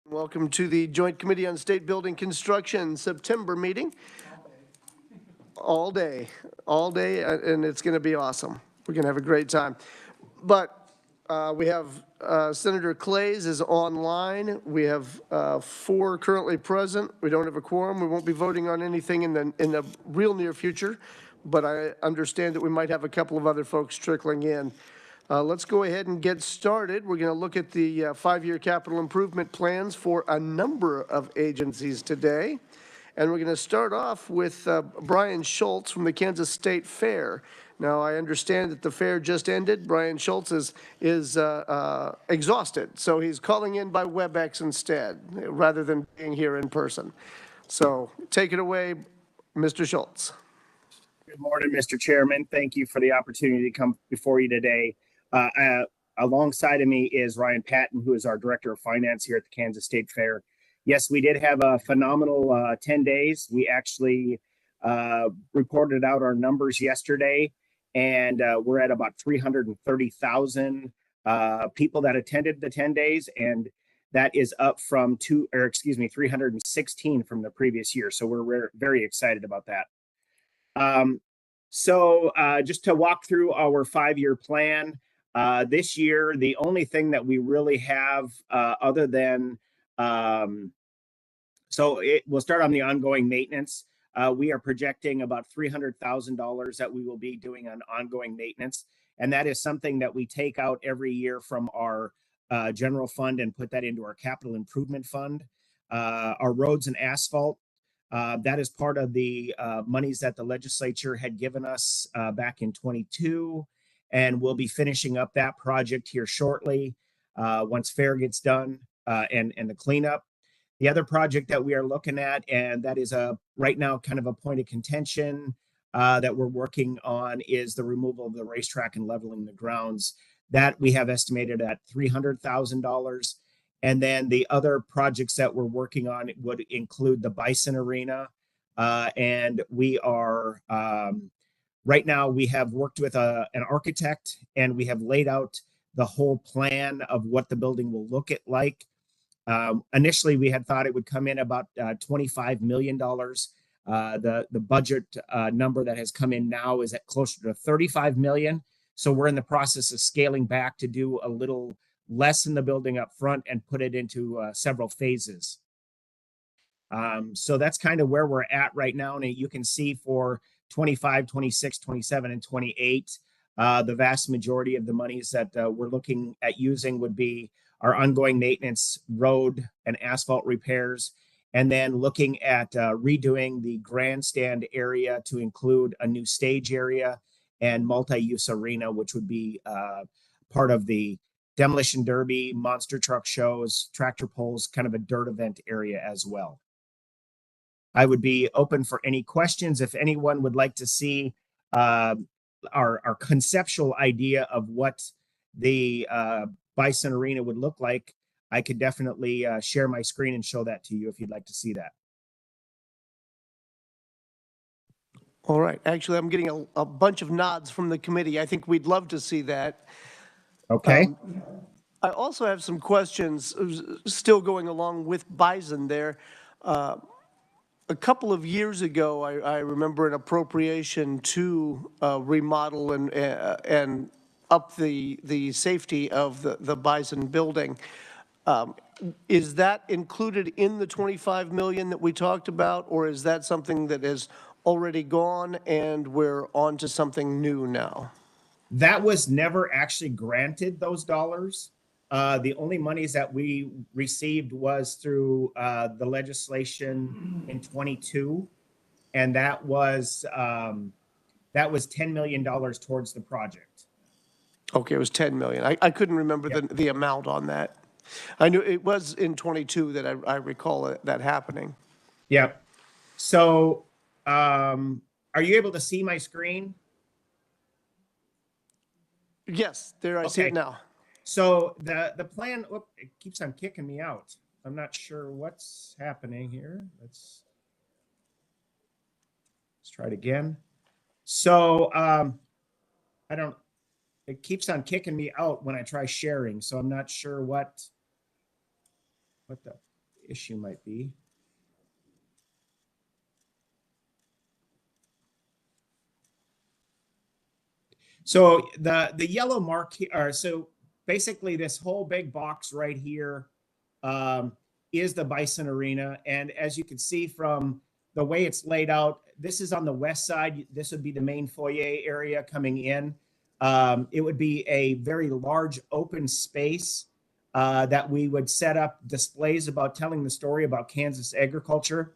Welcome to the Joint Committee on State Building Construction September meeting. All day, and it's going to be awesome. We're going to have a great time. But we have Senator Clays is online. We have 4 currently present. We don't have a quorum. We won't be voting on anything in the real near future, but I understand that we might have a couple of other folks trickling in. Let's go ahead and get started. We're going to look at the 5-year capital improvement plans for a number of agencies today. And we're going to start off with Brian Schultz from the Kansas State Fair. Now, I understand that the fair just ended. Brian Schultz is exhausted, so he's calling in by WebEx instead, rather than being here in person. So take it away, Mr. Schultz. Good morning, Mr. Chairman. Thank you for the opportunity to come before you today. Alongside of me is Ryan Patton, who is our Director of Finance here at the Kansas State Fair. Yes, we did have a phenomenal 10 days. We actually reported out our numbers yesterday, and we're at about 330,000 people that attended the 10 days, and that is up from 316 from the previous year. So we're very excited about that. Just to walk through our 5-year plan, this year, the only thing that we really have other than, we'll start on the ongoing maintenance. We are projecting about $300,000 that we will be doing on ongoing maintenance. And that is something that we take out every year from our general fund and put that into our capital improvement fund. Our roads and asphalt, that is part of the monies that the legislature had given us back in 22, and we'll be finishing up that project here shortly once fair gets done and the cleanup. The other project that we are looking at, and that is right now kind of a point of contention that we're working on, is the removal of the racetrack and leveling the grounds. That we have estimated at $300,000. And then the other projects that we're working on would include the Bison Arena. And we are, right now, we have worked with an architect, and we have laid out the whole plan of what the building will look like. Initially, we had thought it would come in about $25 million. The budget number that has come in now is at closer to $35 million. So we're in the process of scaling back to do a little less in the building up front and put it into several phases. So that's kind of where we're at right now. And you can see for 25, 26, 27, and 28, the vast majority of the monies that we're looking at using would be our ongoing maintenance, road and asphalt repairs, and then looking at redoing the grandstand area to include a new stage area and multi-use arena, which would be part of the demolition derby, monster truck shows, tractor pulls, kind of a dirt event area as well. I would be open for any questions. If anyone would like to see our conceptual idea of what the Bison Arena would look like, I could definitely share my screen and show that to you if you'd like to see that. All right. Actually, I'm getting a bunch of nods from the committee. I think we'd love to see that. Okay. I also have some questions still going along with Bison there. A couple of years ago, I remember an appropriation to remodel and up the safety of the Bison building. Is that included in the $25 million that we talked about, or is that something that is already gone and we're on to something new now? That was never actually granted, those dollars. The only monies that we received was through the legislation in 22, and that was $10 million towards the project. Okay, it was 10 million. I couldn't remember the amount on that. I knew it was in 22 that I recall that happening. Yep. So, are you able to see my screen? Yes, there I see it now. So the plan, it keeps on kicking me out. I'm not sure what's happening here. Let's try it again. So it keeps on kicking me out when I try sharing. So I'm not sure what the, issue might be. So the yellow mark here, so basically this whole big box right here is the Bison Arena. And as you can see from the way it's laid out, this is on the west side. This would be the main foyer area coming in. It would be a very large open space that we would set up displays about telling the story about Kansas agriculture.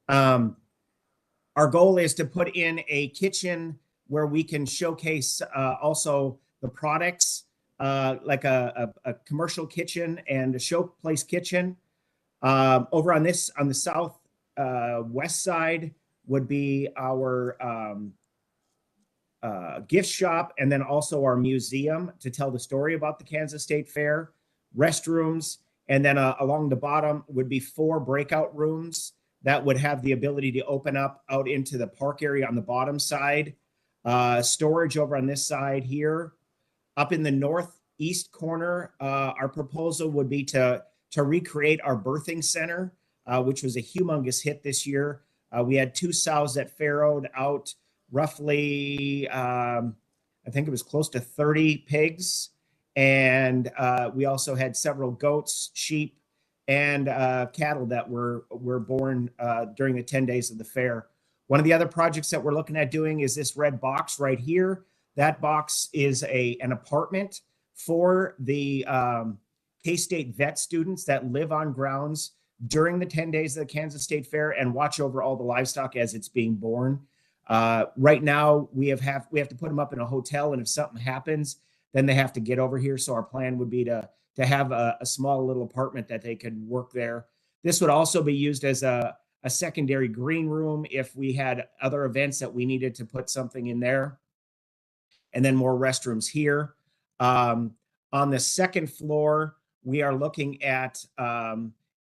Our goal is to put in a kitchen where we can showcase also the products, like a commercial kitchen and a showplace kitchen. Over on the south west side would be our gift shop, and then also our museum to tell the story about the Kansas State Fair, restrooms, and then along the bottom would be 4 breakout rooms that would have the ability to open up out into the park area on the bottom side. Storage over on this side here. Up in the northeast corner, our proposal would be to recreate our birthing center, which was a humongous hit this year. We had 2 sows that farrowed out roughly, I think it was close to 30 pigs. And we also had several goats, sheep, and cattle that were born during the 10 days of the fair. One of the other projects that we're looking at doing is this red box right here. That box is an apartment for the K-State vet students that live on grounds during the 10 days of the Kansas State Fair and watch over all the livestock as it's being born. Right now, we have to put them up in a hotel, and if something happens, then they have to get over here. So our plan would be to have a small little apartment that they could work there. This would also be used as a secondary green room if we had other events that we needed to put something in there. And then more restrooms here. On the second floor, we are looking at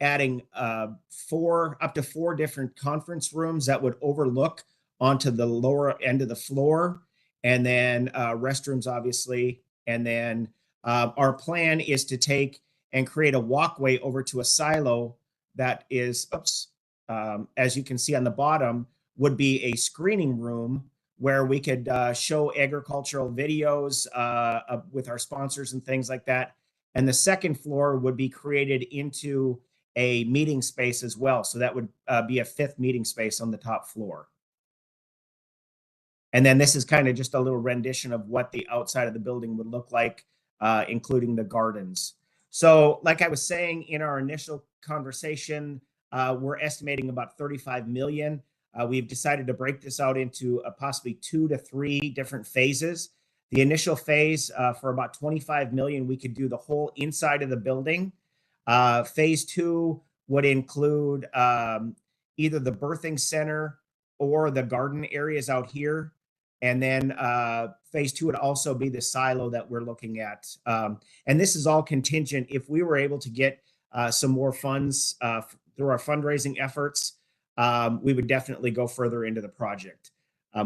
adding up to 4 different conference rooms that would overlook onto the lower end of the floor, and then restrooms, obviously. And then our plan is to take and create a walkway over to a silo that is, as you can see on the bottom, would be a screening room where we could show agricultural videos with our sponsors and things like that. And the second floor would be created into a meeting space as well. So that would be a 5th meeting space on the top floor. And then this is kind of just a little rendition of what the outside of the building would look like, including the gardens. So like I was saying in our initial conversation, we're estimating about 35 million. We've decided to break this out into possibly 2 to 3 different phases. The initial phase for about 25 million, we could do the whole inside of the building. Phase 2 would include either the birthing center or the garden areas out here. And then phase 2 would also be the silo that we're looking at. And this is all contingent. If we were able to get some more funds through our fundraising efforts, we would definitely go further into the project.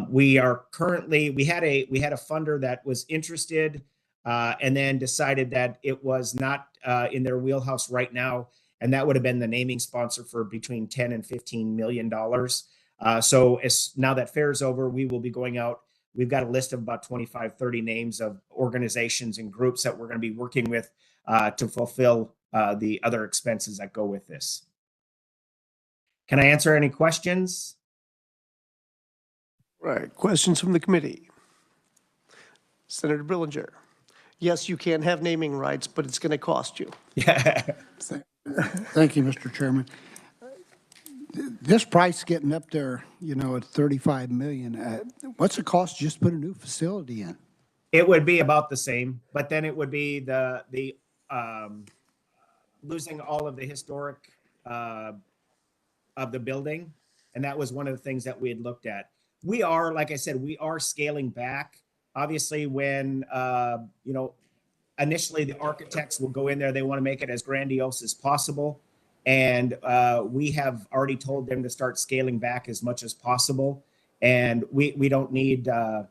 We had a funder that was interested and then decided that it was not in their wheelhouse right now. And that would have been the naming sponsor for between 10 and $15 million. So now that fair's over, we will be going out. We've got a list of about 25, 30 names of organizations and groups that we're going to be working with to fulfill the other expenses that go with this. Can I answer any questions? Right. Questions from the committee? Senator Brillinger. Yes, you can have naming rights, but it's going to cost you. Yeah. Thank you, Mr. Chairman. This price getting up there, at 35 million, what's the cost just to put a new facility in? It would be about the same, but then it would be the losing all of the historic of the building. And that was one of the things that we had looked at. We are, like I said, we are scaling back. Obviously, when, initially the architects will go in there, they want to make it as grandiose as possible. And we have already told them to start scaling back as much as possible. And we don't need, all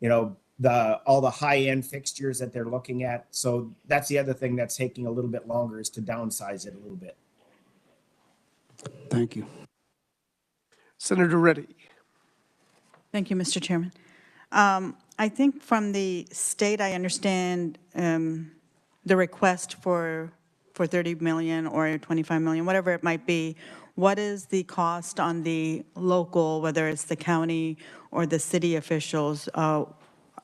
the high-end fixtures that they're looking at. So that's the other thing that's taking a little bit longer, is to downsize it a little bit. Thank you. Senator Reddy. Thank you, Mr. Chairman. I think from the state, I understand the request for 30 million or 25 million, whatever it might be. What is the cost on the local, whether it's the county or the city officials?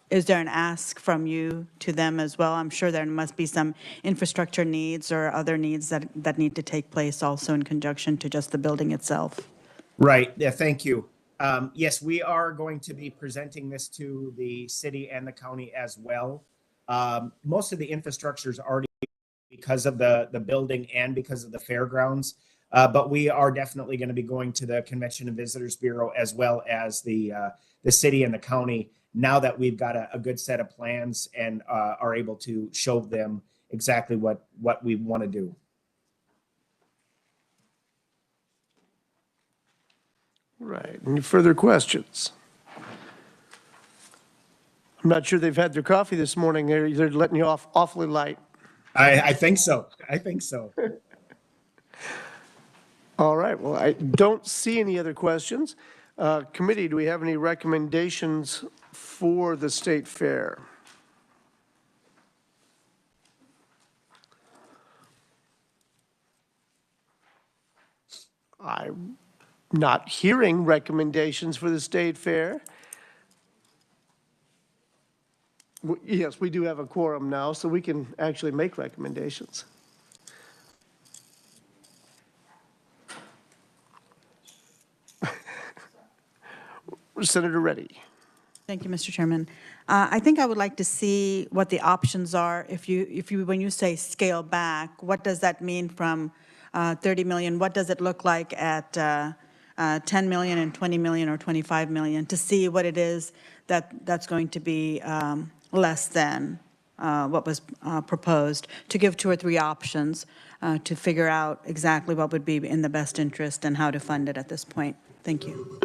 Is there an ask from you to them as well? I'm sure there must be some infrastructure needs or other needs that need to take place also in conjunction to just the building itself. Right. Yeah. Thank you. Yes, we are going to be presenting this to the city and the county as well. Most of the infrastructure is already because of the building and because of the fairgrounds. But we are definitely going to be going to the Convention and Visitors Bureau as well as the city and the county now that we've got a good set of plans and are able to show them exactly what we want to do. Right. Any further questions? I'm not sure they've had their coffee this morning. They're letting you off awfully light. I think so. I think so. All right. Well, I don't see any other questions. Committee, do we have any recommendations for the state fair? I'm not hearing recommendations for the state fair. Yes, we do have a quorum now, so we can actually make recommendations. Senator Reddy. Thank you, Mr. Chairman. I think I would like to see what the options are. If you, when you say scale back, what does that mean from 30 million? What does it look like at 10 million and 20 million or 25 million to see what it is that's going to be less than what was proposed, to give 2 or 3 options to figure out exactly what would be in the best interest and how to fund it at this point. Thank you.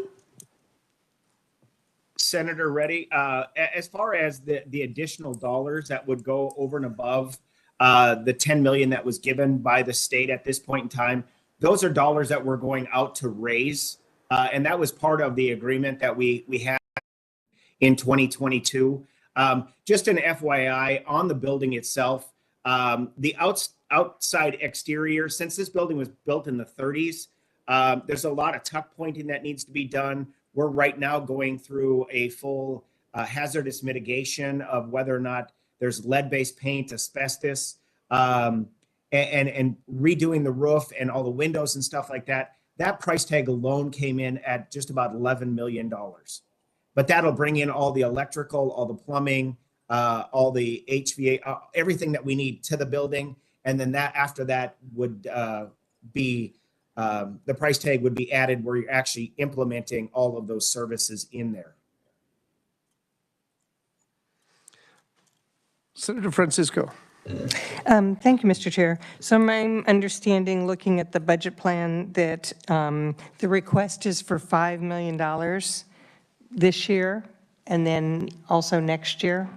Senator Reddy, as far as the additional dollars that would go over and above the 10 million that was given by the state at this point in time, those are dollars that we're going out to raise. And that was part of the agreement that we had in 2022. Just an FYI on the building itself, the outside exterior, since this building was built in the 30s, there's a lot of tuck pointing that needs to be done. We're right now going through a full hazardous mitigation of whether or not there's lead-based paint, asbestos, and redoing the roof and all the windows and stuff like that. That price tag alone came in at just about $11 million. But that'll bring in all the electrical, all the plumbing, all the HVAC, everything that we need to the building. And then that after that would be the price tag would be added where you're actually implementing all of those services in there. Senator Francisco. Thank you, Mr. Chair. So my understanding, looking at the budget plan, that the request is for $5 million this year and then also next year.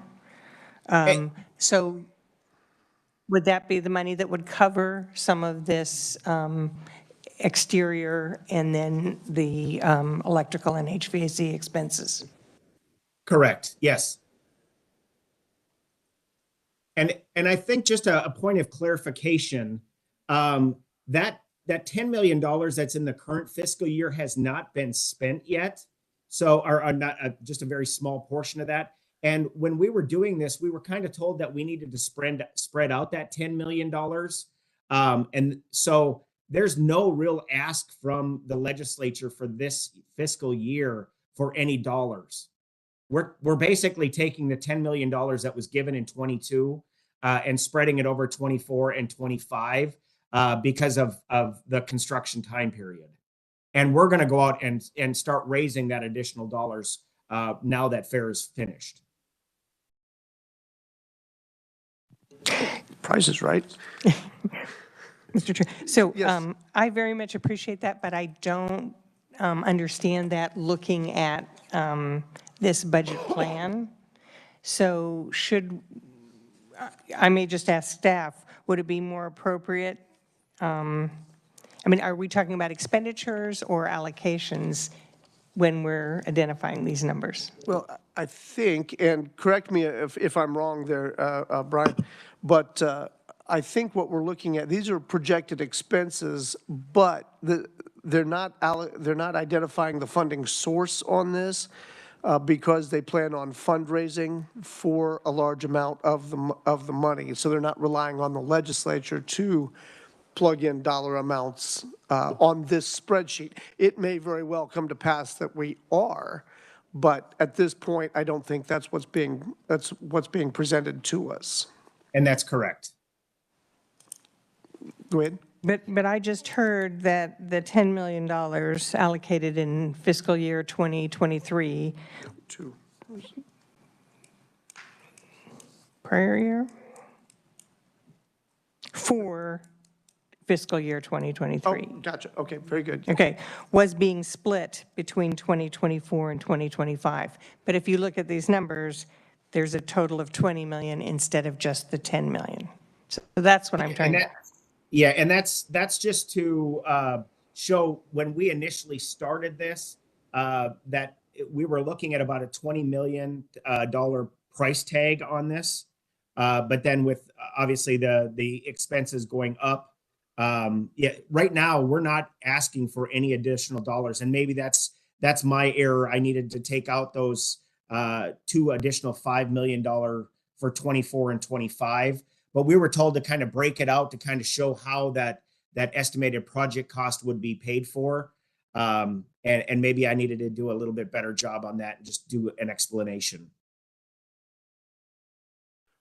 So would that be the money that would cover some of this exterior and then the electrical and HVAC expenses? Correct. Yes. And I think just a point of clarification, that $10 million that's in the current fiscal year has not been spent yet. So, or not just a very small portion of that. And when we were doing this, we were kind of told that we needed to spread out that $10 million. And so there's no real ask from the legislature for this fiscal year for any dollars. We're basically taking the $10 million that was given in 22 and spreading it over 24 and 25 because of the construction time period. And we're going to go out and start raising that additional dollars now that fair is finished. Price is right. Mr. Chair, so Yes. I very much appreciate that, but I don't understand that looking at this budget plan. So I may just ask staff, would it be more appropriate I mean, are we talking about expenditures or allocations when we're identifying these numbers? Well, I think, and correct me if I'm wrong there, Brian, but I think what we're looking at, these are projected expenses, but they're not identifying the funding source on this because they plan on fundraising for a large amount of the money. So they're not relying on the legislature to plug in dollar amounts on this spreadsheet. It may very well come to pass that we are, but at this point, I don't think that's what's being presented to us. And that's correct. Go ahead. But I just heard that the $10 million allocated in fiscal year 2023, Two. prior year, for fiscal year Oh, 2023. gotcha. Okay, very good. Okay, was being split between 2024 and 2025. But if you look at these numbers, there's a total of 20 million instead of just the 10 million. So that's what I'm trying to. Yeah, and that's just to show when we initially started this, that we were looking at about a $20 million price tag on this. But then with obviously the expenses going up, yeah, right now we're not asking for any additional dollars, and maybe that's my error. I needed to take out those two additional $5 million for 24 and 25. But we were told to kind of break it out to kind of show how that estimated project cost would be paid for. And maybe I needed to do a little bit better job on that and just do an explanation.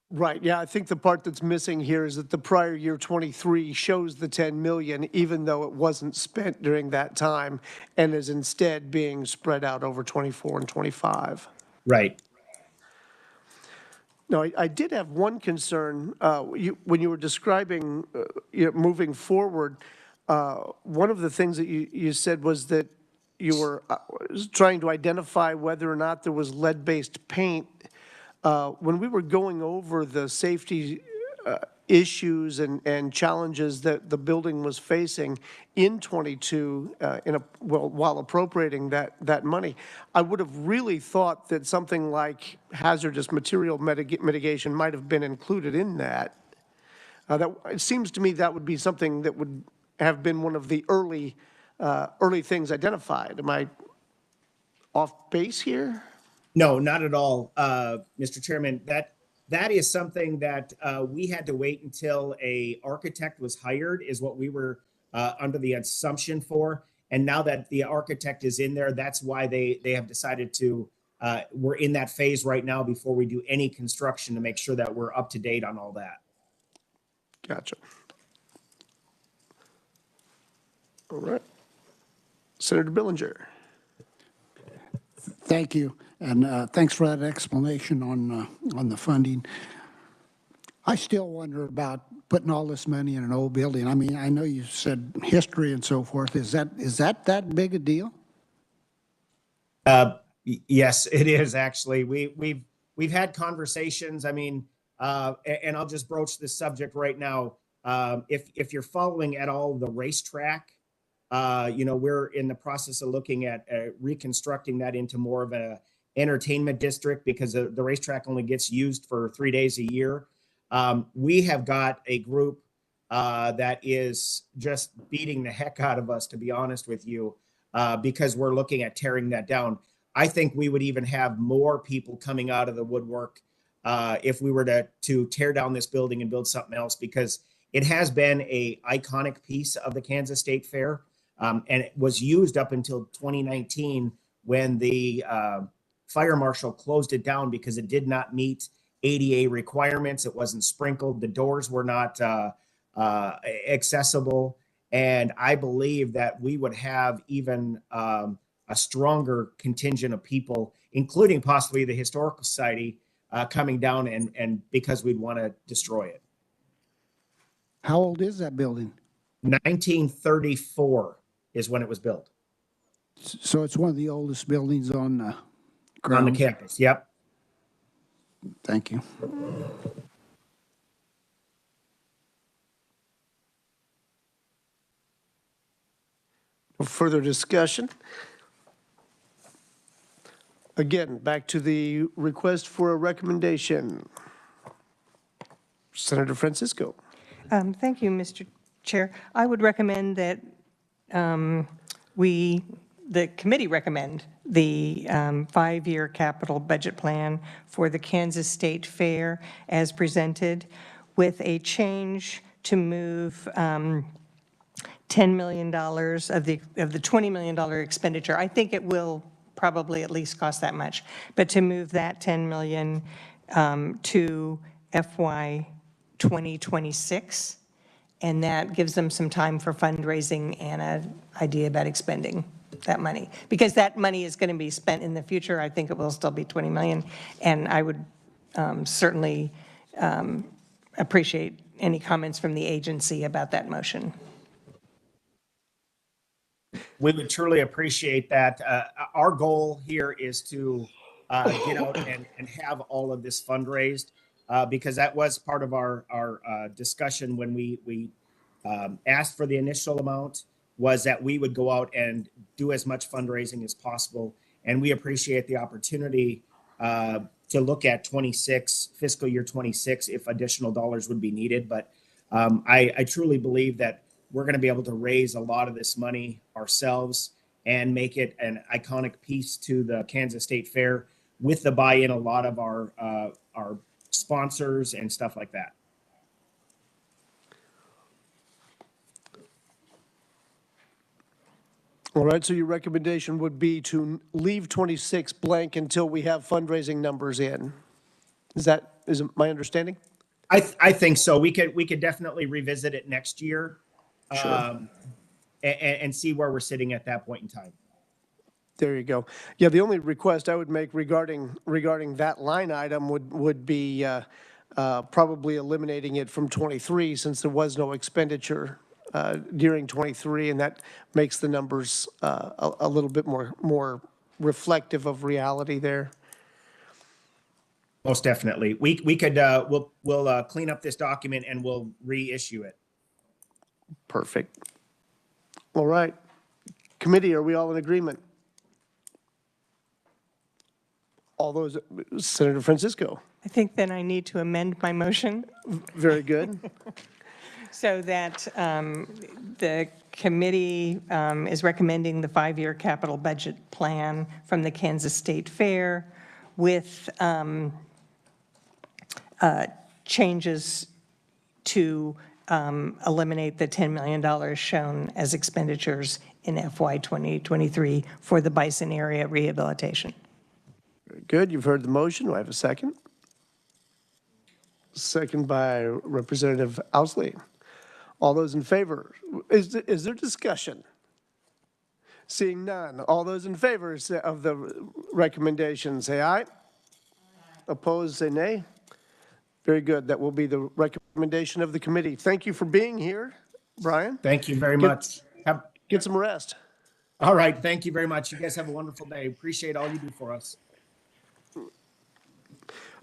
Right, yeah, I think the part that's missing here is that the prior year 23 shows the 10 million, even though it wasn't spent during that time, and is instead being spread out over 24 and 25. Right. No, I did have one concern. When you were describing moving forward, one of the things that you said was that you were trying to identify whether or not there was lead-based paint. When we were going over the safety issues and challenges that the building was facing in 22, while appropriating that money, I would have really thought that something like hazardous material mitigation might have been included in that. It seems to me that would be something that would have been one of the early things identified. Am I off base here? No, not at all, Mr. Chairman. That is something that we had to wait until a architect was hired, is what we were under the assumption for. And now that the architect is in there, that's why they have decided to, we're in that phase right now before we do any construction to make sure that we're up to date on all that. Gotcha. All right. Senator Billinger. Thank you, and thanks for that explanation on the funding. I still wonder about putting all this money in an old building. I mean, I know you said history and so forth. Is that big a deal? Yes, it is actually. We've had conversations. I mean, and I'll just broach this subject right now. If you're following at all the racetrack, we're in the process of looking at reconstructing that into more of a entertainment district because the racetrack only gets used for 3 days a year. We have got a group that is just beating the heck out of us, to be honest with you, because we're looking at tearing that down. I think we would even have more people coming out of the woodwork if we were to tear down this building and build something else, because it has been an iconic piece of the Kansas State Fair. And it was used up until 2019 when the fire marshal closed it down because it did not meet ADA requirements. It wasn't sprinkled. The doors were not accessible. And I believe that we would have even a stronger contingent of people, including possibly the Historical Society, coming down and because we'd want to destroy it. How old is that building? 1934 is when it was built. So it's one of the oldest buildings on the grounds? On the campus, yep. Thank you. Further discussion? Again, back to the request for a recommendation. Senator Francisco. Thank you, Mr. Chair. I would recommend that the committee recommend the 5-year capital budget plan for the Kansas State Fair as presented, with a change to move $10 million of the $20 million expenditure. I think it will probably at least cost that much, but to move that 10 million to FY 2026, and that gives them some time for fundraising and an idea about expending that money. Because that money is going to be spent in the future. I think it will still be 20 million, and I would certainly appreciate any comments from the agency about that motion. We would truly appreciate that. Our goal here is to get out and have all of this fundraised, because that was part of our discussion when we asked for the initial amount, was that we would go out and do as much fundraising as possible. And we appreciate the opportunity to look at fiscal year 26, if additional dollars would be needed. But I truly believe that we're going to be able to raise a lot of this money ourselves and make it an iconic piece to the Kansas State Fair, with the buy-in a lot of our sponsors and stuff like that. All right, so your recommendation would be to leave 26 blank until we have fundraising numbers in. Is it my understanding? I think so. We could definitely revisit it next year. Sure. And see where we're sitting at that point in time. There you go. Yeah, the only request I would make regarding that line item would be probably eliminating it from 23, since there was no expenditure during 23, and that makes the numbers a little bit more reflective of reality there. Most definitely. We could we'll clean up this document and we'll reissue it. Perfect. All right. Committee, are we all in agreement? All those, Senator Francisco. I think then I need to amend my motion Very good. so that the committee is recommending the 5-year capital budget plan from the Kansas State Fair with changes to eliminate the $10 million shown as expenditures in FY 2023 for the Bison area rehabilitation. Very good. You've heard the motion. Do I have a second? Second by Representative Ousley. All those in favor? Is there discussion? Seeing none. All those in favor of the recommendation, say aye. Opposed, say nay. Very good. That will be the recommendation of the committee. Thank you for being here, Brian. Thank you very much. Get some rest. All right. Thank you very much. You guys have a wonderful day. Appreciate all you do for us.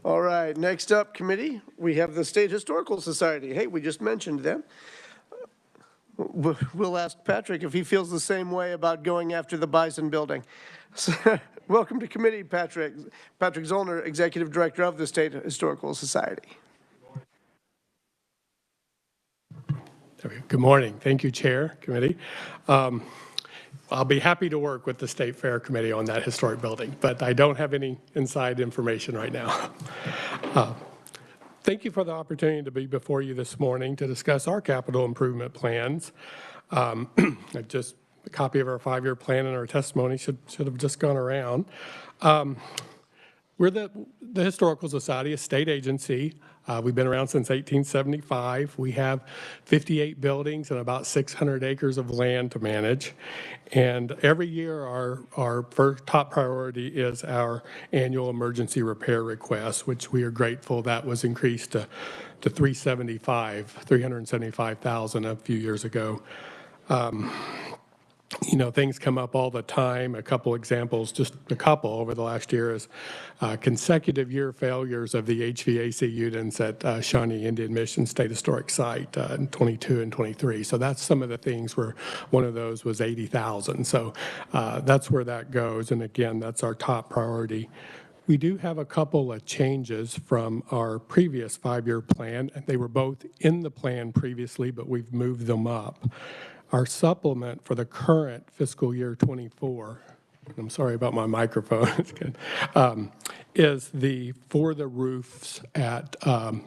All right. Next up, committee, we have the State Historical Society. Hey, we just mentioned them. We'll ask Patrick if he feels the same way about going after the Bison building. Welcome to committee, Patrick. Patrick Zollner, Executive Director of the State Historical Society. Good morning. Thank you, Chair, Committee. I'll be happy to work with the State Fair Committee on that historic building, but I don't have any inside information right now. Thank you for the opportunity to be before you this morning to discuss our capital improvement plans. Just a copy of our 5-year plan and our testimony should have just gone around. We're the Historical Society, a state agency. We've been around since 1875. We have 58 buildings and about 600 acres of land to manage. And every year our first top priority is our annual emergency repair request, which we are grateful that was increased to 375,000 a few years ago. you know, things come up all the time. A couple examples, just a couple over the last year, is consecutive year failures of the HVAC units at Shawnee Indian Mission State Historic Site in 22 and 23. So that's some of the things where one of those was 80,000. So that's where that goes. And again, that's our top priority. We do have a couple of changes from our previous 5-year plan. They were both in the plan previously, but we've moved them up. Our supplement for the current fiscal year 24, I'm sorry about my microphone, it's good, is for the roofs at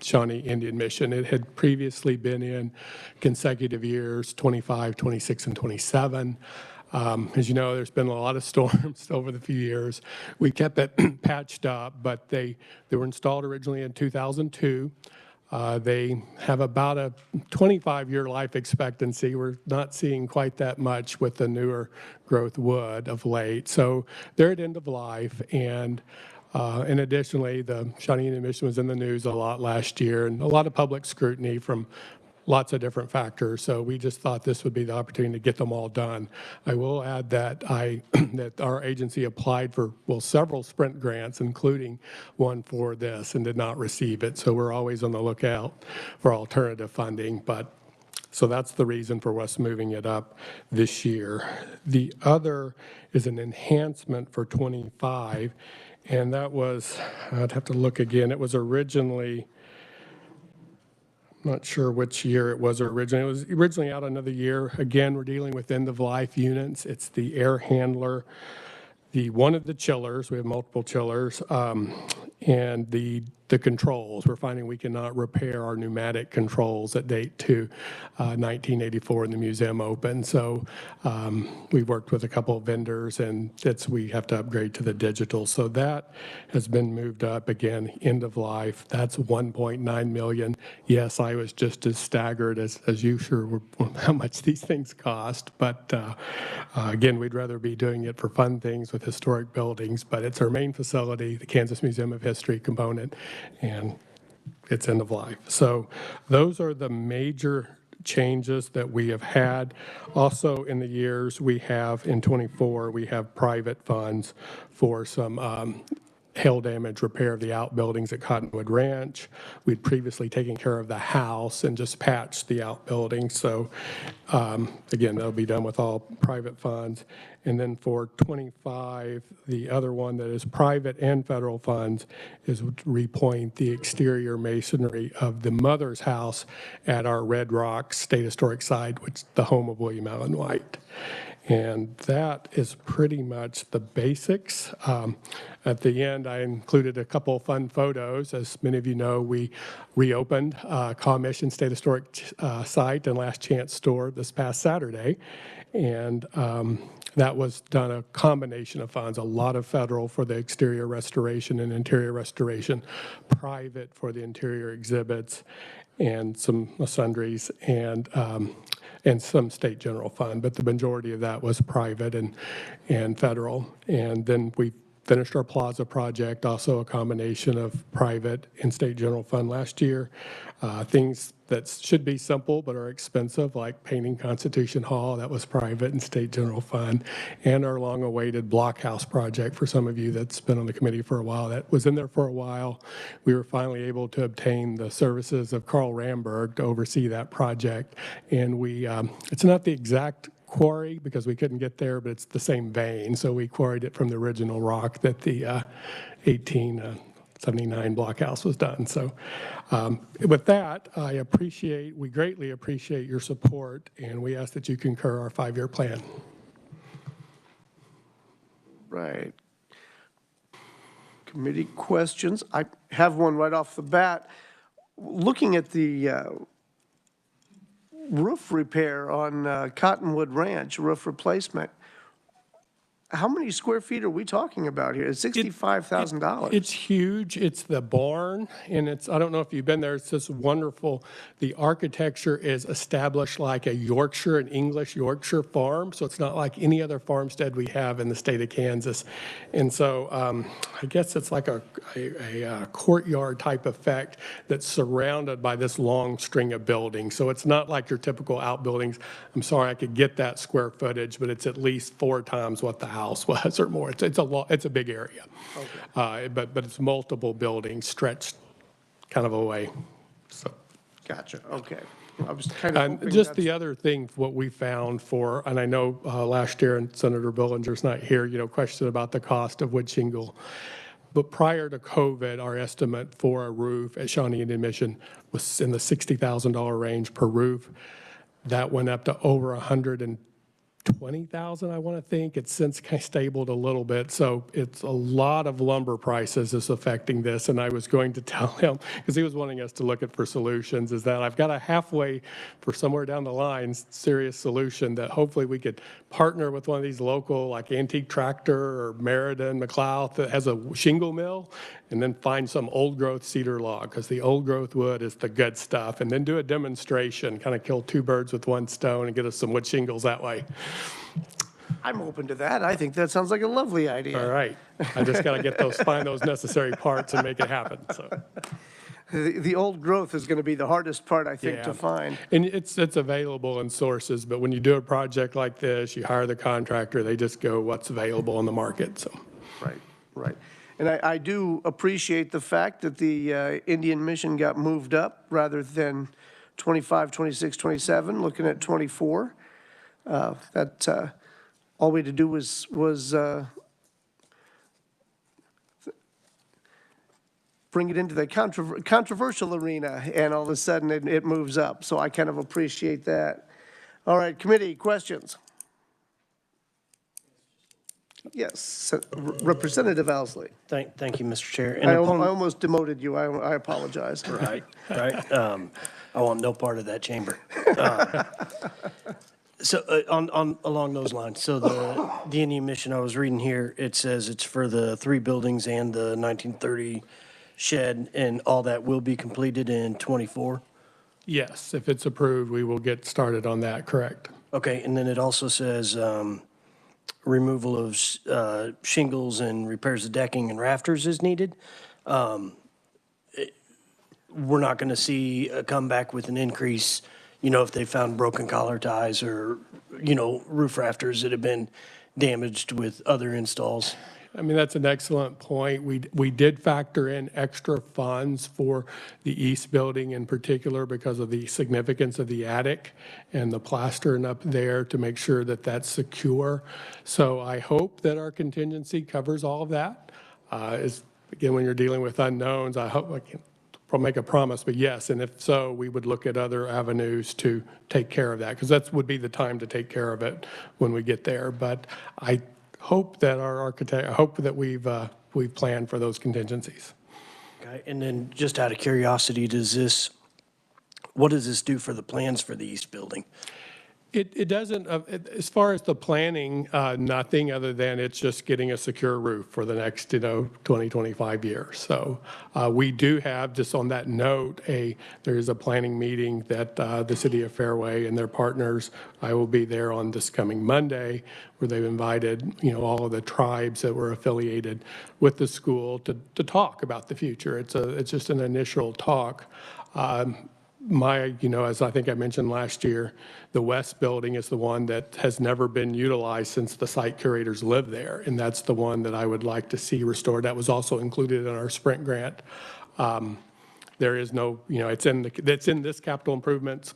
Shawnee Indian Mission. It had previously been in consecutive years, 25, 26, and 27. As you know, there's been a lot of storms over the few years. We kept it patched up, but they were installed originally in 2002. They have about a 25-year life expectancy. We're not seeing quite that much with the newer growth wood of late. So they're at end of life. And additionally, the Shawnee Indian Mission was in the news a lot last year, and a lot of public scrutiny from lots of different factors. So we just thought this would be the opportunity to get them all done. I will add that that our agency applied for, well, several sprint grants, including one for this, and did not receive it. So we're always on the lookout for alternative funding. But so that's the reason for us moving it up this year. The other is an enhancement for 25, and that was, I'd have to look again. It was originally, not sure which year it was originally. It was originally out another year. Again, we're dealing with end-of-life units. It's the air handler, one of the chillers. We have multiple chillers, and the controls. We're finding we cannot repair our pneumatic controls that date to 1984 when the museum opened. So we've worked with a couple of vendors, and we have to upgrade to the digital. So that has been moved up again, end of life. That's 1.9 million. Yes, I was just as staggered as you sure were how much these things cost. But again, we'd rather be doing it for fun things with historic buildings. But it's our main facility, the Kansas Museum of History component, and it's end of life. So those are the major changes that we have had. Also in the years we have in 24, we have private funds for some hail damage repair of the outbuildings at Cottonwood Ranch. We'd previously taken care of the house and just patched the outbuildings. So again, that'll be done with all private funds. And then for 25, the other one that is private and federal funds is to repoint the exterior masonry of the mother's house at our Red Rock State Historic Site, which is the home of William Allen White. And that is pretty much the basics. At the end, I included a couple of fun photos. As many of you know, we reopened Mission State Historic Site and Last Chance Store this past Saturday. And that was done a combination of funds, a lot of federal for the exterior restoration and interior restoration, private for the interior exhibits, and some sundries, and some state general fund, but the majority of that was private and federal. And then we finished our plaza project, also a combination of private and state general fund last year. Things that should be simple but are expensive, like painting Constitution Hall, that was private and state general fund, and our long-awaited blockhouse project for some of you that's been on the committee for a while. That was in there for a while. We were finally able to obtain the services of Carl Ramberg to oversee that project, and it's not the exact quarry because we couldn't get there, but it's the same vein. So we quarried it from the original rock that the 1879 blockhouse was done. So with that, we greatly appreciate your support, and we ask that you concur our 5-year plan. Right. Committee questions? I have one right off the bat. Looking at the roof repair on Cottonwood Ranch, roof replacement, how many square feet are we talking about here? It's $65,000. It's huge. It's the barn, and I don't know if you've been there, it's just wonderful. The architecture is established like a Yorkshire, an English Yorkshire farm, so it's not like any other farmstead we have in the state of Kansas. And so I guess it's like a courtyard type effect that's surrounded by this long string of buildings. So it's not like your typical outbuildings. I'm sorry, I could get that square footage, but it's at least 4 times what the house was or more. It's a big area. Okay. But it's multiple buildings stretched kind of away. So. Gotcha, okay. I was kind of hoping Just that's- the other thing, what we found and I know last year, and Senator Billinger's not here, question about the cost of wood shingle. But prior to COVID, our estimate for a roof at Shawnee Indian Mission was in the $60,000 range per roof. That went up to over $120,000, I want to think. It's since kind of stabled a little bit. So it's a lot of lumber prices is affecting this. And I was going to tell him, because he was wanting us to look at for solutions, is that I've got a halfway for somewhere down the line serious solution that hopefully we could partner with one of these local, like Antique Tractor or Meriden, McLeod, that has a shingle mill, and then find some old growth cedar log, because the old growth wood is the good stuff, and then do a demonstration, kind of kill 2 birds with 1 stone and get us some wood shingles that way. I'm open to that. I think that sounds like a lovely idea. All right. I just got to find those necessary parts and make it happen, so. The old growth is going to be the hardest part, I think, to Yeah. find. And it's available in sources, but when you do a project like this, you hire the contractor, they just go what's available in the market, so. Right, right. And I do appreciate the fact that the Indian Mission got moved up rather than 25, 26, 27, looking at 24. All we had to do was bring it into the controversial arena, and all of a sudden it moves up. So I kind of appreciate that. All right, committee, questions? Yes, Representative Owsley. Thank you, Mr. Chair. I almost demoted you. I apologize. Right. I want no part of that chamber. So along those lines, so the Indian Mission I was reading here, it says it's for the 3 buildings and the 1930 shed, and all that will be completed in '24? Yes, if it's approved, we will get started on that, correct. Okay, and then it also says removal of shingles and repairs of decking and rafters is needed. We're not going to see a comeback with an increase, if they found broken collar ties or, roof rafters that have been damaged with other installs. I mean, that's an excellent point. We did factor in extra funds for the east building in particular because of the significance of the attic and the plastering up there to make sure that that's secure. So I hope that our contingency covers all of that. Again, when you're dealing with unknowns, I hope I can make a promise, but yes, and if so, we would look at other avenues to take care of that, because that would be the time to take care of it when we get there. But I hope that we've planned for those contingencies. Okay, and then just out of curiosity, what does this do for the plans for the east building? It doesn't, as far as the planning, nothing other than it's just getting a secure roof for the next, 20, 25 years. So we do have, just on that note, there is a planning meeting that the city of Fairway and their partners, I will be there on this coming Monday, where they've invited, all of the tribes that were affiliated with the school to talk about the future. It's just an initial talk. As I think I mentioned last year, the west building is the one that has never been utilized since the site curators lived there, and that's the one that I would like to see restored. That was also included in our sprint grant. There is no, it's in this capital improvements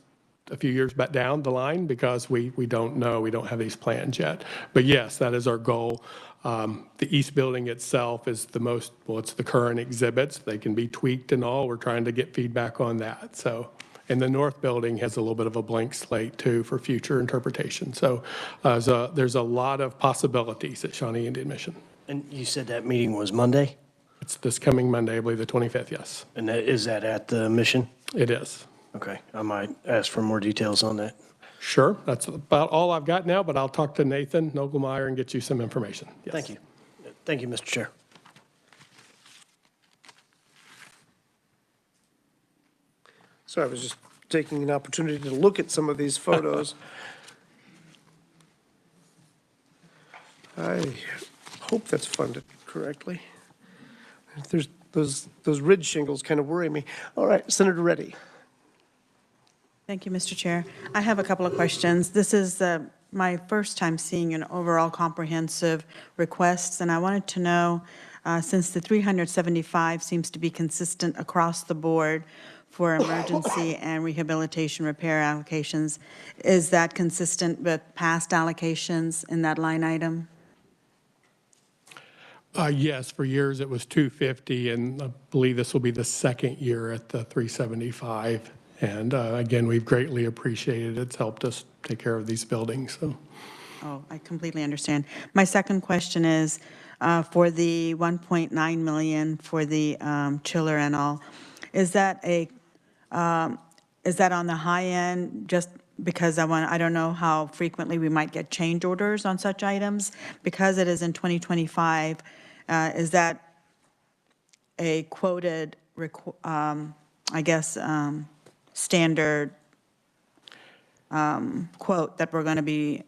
a few years back down the line, because we don't know, we don't have these plans yet. But yes, that is our goal. The east building itself is it's the current exhibits. They can be tweaked and all. We're trying to get feedback on that. So, and the north building has a little bit of a blank slate too for future interpretation. So there's a lot of possibilities at Shawnee Indian Mission. And you said that meeting was Monday? It's this coming Monday, I believe the 25th, yes. And is that at the mission? It is. Okay, I might ask for more details on that. Sure, that's about all I've got now, but I'll talk to Nathan Nogelmeyer and get you some information. Yes. Thank you. Thank you, Mr. Chair. So I was just taking an opportunity to look at some of these photos. I hope that's funded correctly. There's those ridge shingles kind of worry me. All right, Senator Reddy. Thank you, Mr. Chair. I have a couple of questions. This is my first time seeing an overall comprehensive request, and I wanted to know, since the 375 seems to be consistent across the board for emergency and rehabilitation repair allocations, is that consistent with past allocations in that line item? Yes, for years it was 250, and I believe this will be the second year at the 375. And again, we've greatly appreciated it. It's helped us take care of these buildings, so. Oh, I completely understand. My second question is, for the 1.9 million for the chiller and all, is that on the high end, just because I don't know how frequently we might get change orders on such items? Because it is in 2025, is that a quoted, standard quote that we're going to be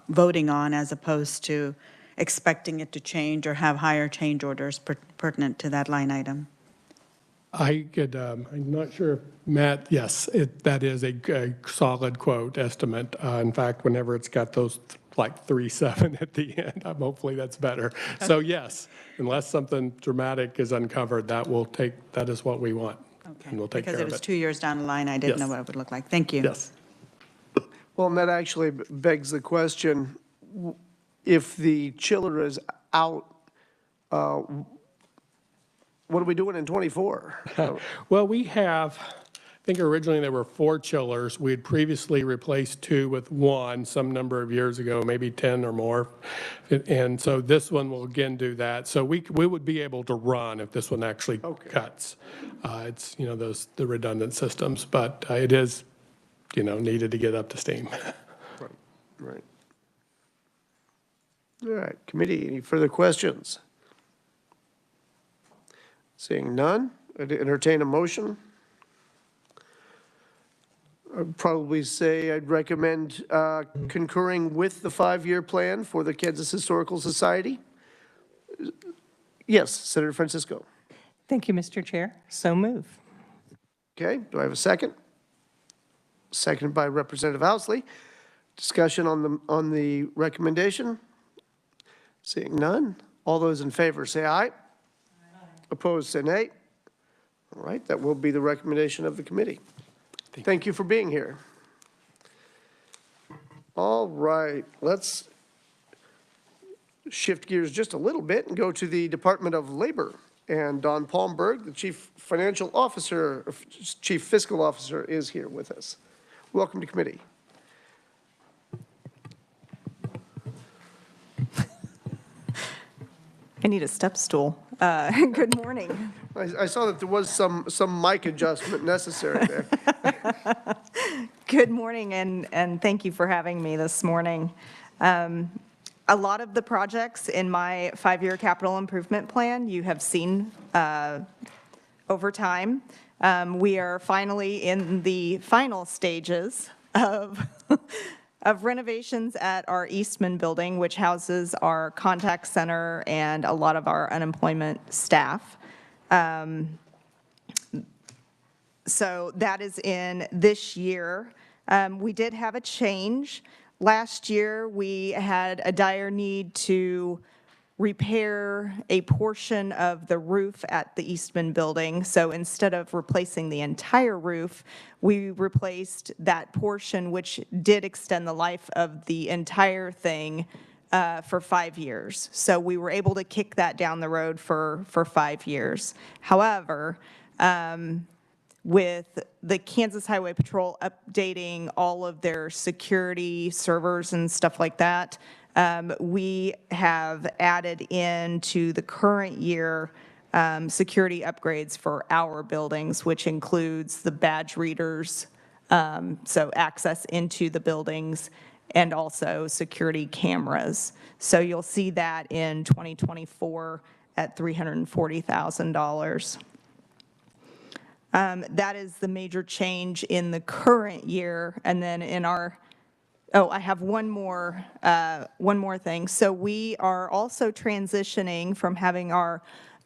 voting on, as opposed to expecting it to change or have higher change orders pertinent to that line item? I could, I'm not sure, if Matt, yes, that is a solid quote estimate. In fact, whenever it's got those like 3.7 at the end, hopefully that's better. So yes, unless something dramatic is uncovered, that is what we want. Okay. And we'll take care of it. Because it was 2 years down the line, I didn't know Yes. what it would look like. Thank you. Yes. Well, and that actually begs the question, if the chiller is out, what are we doing in '24? Well, we have, I think originally there were 4 chillers. We had previously replaced 2 with 1 some number of years ago, maybe 10 or more. And so this one will again do that. So we would be able to run if this one actually cuts. It's, the redundant systems, but it is, needed to get up to steam. Right. All right, committee, any further questions? Seeing none, I'd entertain a motion. I'd probably say I'd recommend concurring with the 5-year plan for the Kansas Historical Society. Yes, Senator Francisco. Thank you, Mr. Chair. So move. Okay, do I have a second? Seconded by Representative Ousley. Discussion on the recommendation? Seeing none, all those in favor say aye. Opposed, say nay. All right, that will be the recommendation of the committee. Thank you for being here. All right, let's shift gears just a little bit and go to the Department of Labor. And Don Palmberg, the Chief Fiscal Officer, is here with us. Welcome to committee. I need a step stool. Good morning. I saw that there was some mic adjustment necessary there. Good morning, and thank you for having me this morning. A lot of the projects in my 5-year capital improvement plan you have seen over time. We are finally in the final stages of renovations at our Eastman building, which houses our contact center and a lot of our unemployment staff. So that is in this year. We did have a change. Last year, we had a dire need to repair a portion of the roof at the Eastman building. So instead of replacing the entire roof, we replaced that portion, which did extend the life of the entire thing for 5 years. So we were able to kick that down the road for 5 years. However, with the Kansas Highway Patrol updating all of their security servers and stuff like that, we have added into the current year security upgrades for our buildings, which includes the badge readers, so access into the buildings, and also security cameras. So you'll see that in 2024 at $340,000. That is the major change in the current year. And then in our, oh, I have one more thing. So we are also transitioning from having our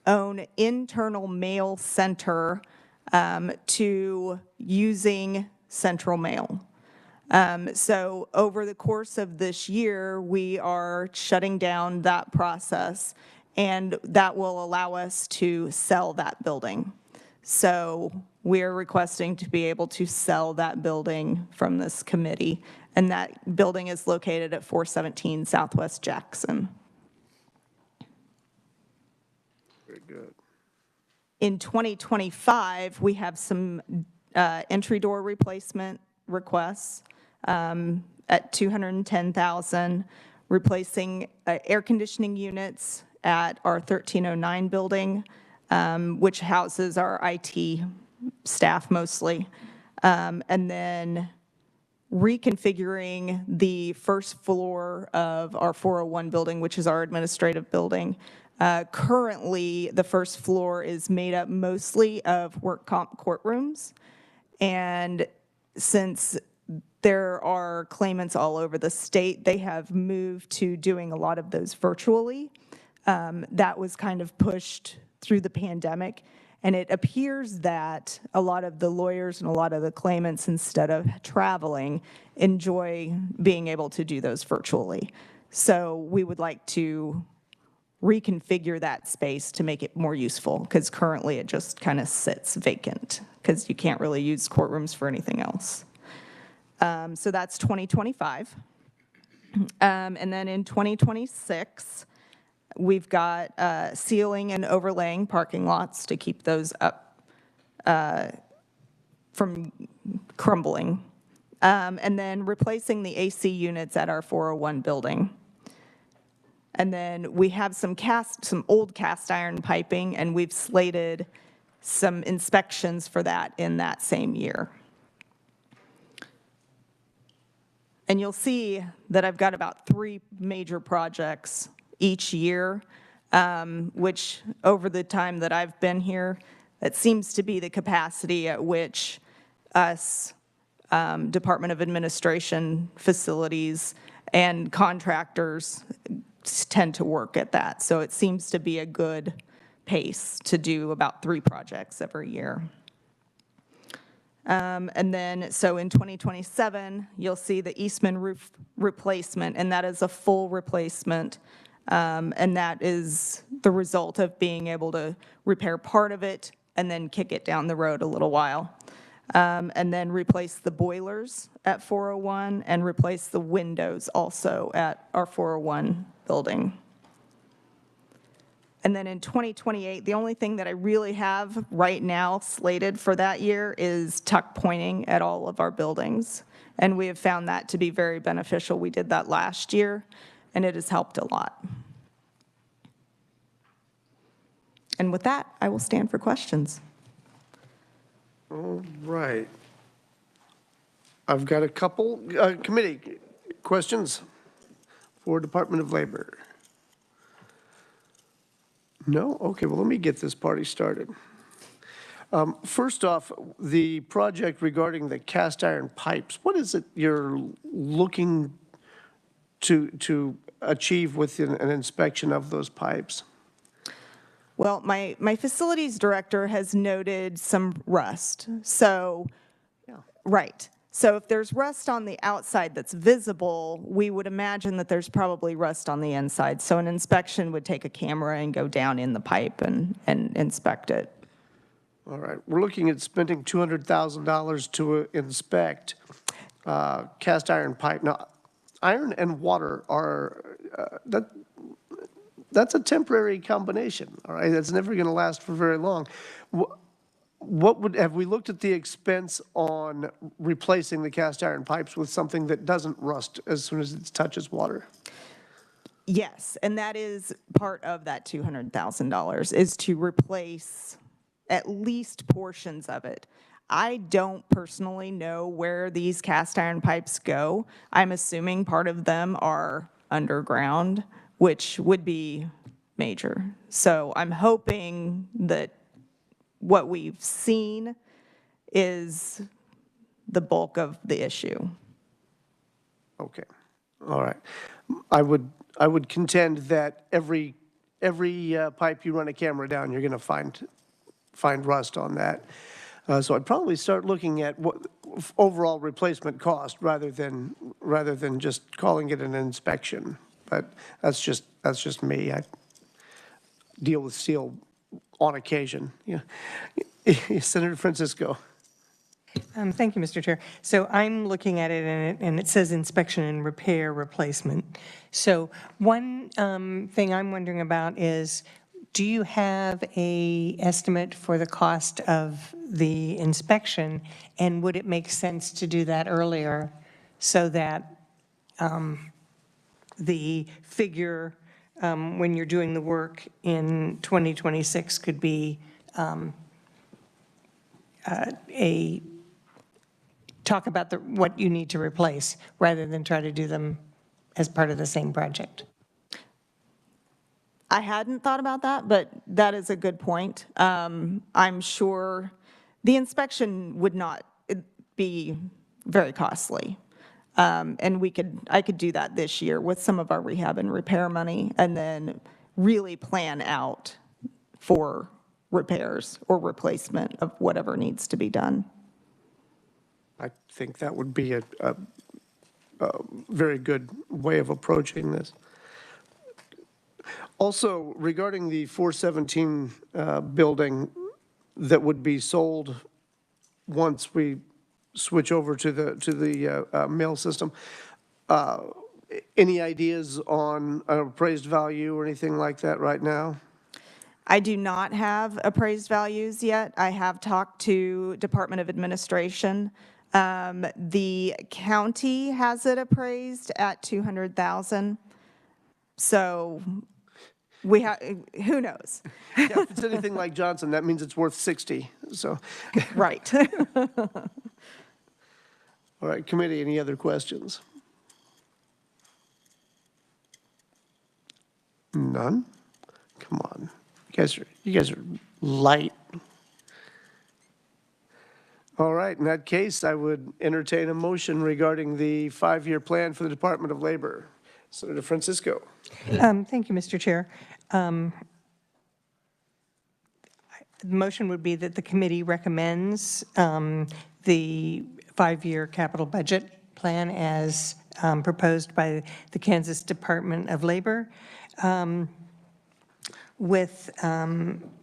own internal mail center to using Central Mail. So over the course of this year, we are shutting down that process, and that will allow us to sell that building. So we're requesting to be able to sell that building from this committee, and that building is located at 417 Southwest Jackson. Very good. In 2025, we have some entry door replacement requests at $210,000, replacing air conditioning units at our 1309 building, which houses our IT staff mostly, and then reconfiguring the first floor of our 401 building, which is our administrative building. Currently, the first floor is made up mostly of work comp courtrooms, and since there are claimants all over the state, they have moved to doing a lot of those virtually. That was kind of pushed through the pandemic, and it appears that a lot of the lawyers and a lot of the claimants, instead of traveling, enjoy being able to do those virtually. So we would like to reconfigure that space to make it more useful, because currently it just kind of sits vacant because you can't really use courtrooms for anything else. So that's 2025. And then in 2026, we've got sealing and overlaying parking lots to keep those up from crumbling. And then replacing the AC units at our 401 building. And then we have some old cast iron piping, and we've slated some inspections for that in that same year. And you'll see that I've got about 3 major projects each year, which over the time that I've been here, that seems to be the capacity at which us, Department of Administration facilities and contractors tend to work at that. So it seems to be a good pace to do about 3 projects every year. And then, so in 2027, you'll see the Eastman roof replacement, and that is a full replacement. And that is the result of being able to repair part of it and then kick it down the road a little while. And then replace the boilers at 401 and replace the windows also at our 401 building. And then in 2028, the only thing that I really have right now slated for that year is tuck pointing at all of our buildings. And we have found that to be very beneficial. We did that last year, and it has helped a lot. And with that, I will stand for questions. All right. I've got a couple committee questions for Department of Labor. No? Okay, well, let me get this party started. First off, the project regarding the cast iron pipes, what is it you're looking to achieve with an inspection of those pipes? Well, my facilities director has noted some rust. So, right. So if there's rust on the outside that's visible, we would imagine that there's probably rust on the inside. So an inspection would take a camera and go down in the pipe and inspect it. All right, we're looking at spending $200,000 to inspect cast iron pipe. Now, iron and water are, that's a temporary combination, all right? That's never going to last for very long. Have we looked at the expense on replacing the cast iron pipes with something that doesn't rust as soon as it touches water? Yes, and that is part of that $200,000 is to replace at least portions of it. I don't personally know where these cast iron pipes go. I'm assuming part of them are underground, which would be major. So I'm hoping that what we've seen is the bulk of the issue. Okay, all right. I would contend that every pipe you run a camera down, you're going to find rust on that. So I'd probably start looking at what overall replacement cost rather than just calling it an inspection. But that's just me. I deal with steel on occasion. Yeah. Senator Francisco. Thank you, Mr. Chair. So I'm looking at it, and it says inspection and repair replacement. So one thing I'm wondering about is, do you have a estimate for the cost of the inspection? And would it make sense to do that earlier so that the figure when you're doing the work in 2026 could be talk about what you need to replace rather than try to do them as part of the same project? I hadn't thought about that, but that is a good point. I'm sure the inspection would not be very costly. And I could do that this year with some of our rehab and repair money, and then really plan out for repairs or replacement of whatever needs to be done. I think that would be a very good way of approaching this. Also, regarding the 417 building that would be sold once we switch over to the mail system, any ideas on an appraised value or anything like that right now? I do not have appraised values yet. I have talked to Department of Administration. The county has it appraised at 200,000. So we have, who knows? Yeah, if it's anything like Johnson, that means it's worth 60, so. Right. All right, committee, any other questions? None? Come on, you guys are light. All right, in that case, I would entertain a motion regarding the 5-year plan for the Department of Labor. Senator Francisco. Thank you, Mr. Chair. The motion would be that the committee recommends the 5-year capital budget plan as proposed by the Kansas Department of Labor, with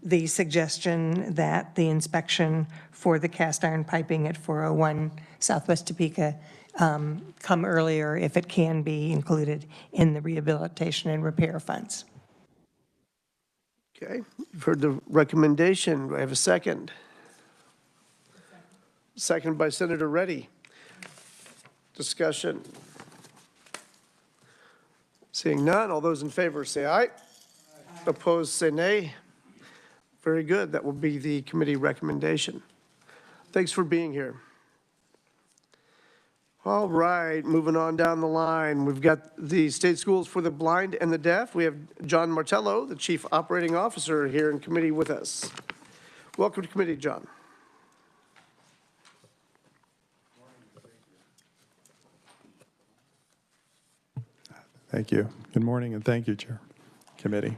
the suggestion that the inspection for the cast iron piping at 401 Southwest Topeka come earlier if it can be included in the rehabilitation and repair funds. Okay, you've heard the recommendation. Do I have a second? Second by Senator Reddy. Discussion. Seeing none, all those in favor say aye. Opposed, say nay. Very good, that will be the committee recommendation. Thanks for being here. All right, moving on down the line. We've got the State Schools for the Blind and the Deaf. We have John Martello, the Chief Operating Officer, here in committee with us. Welcome to committee, John. Thank you. Good morning, and thank you, Chair, Committee.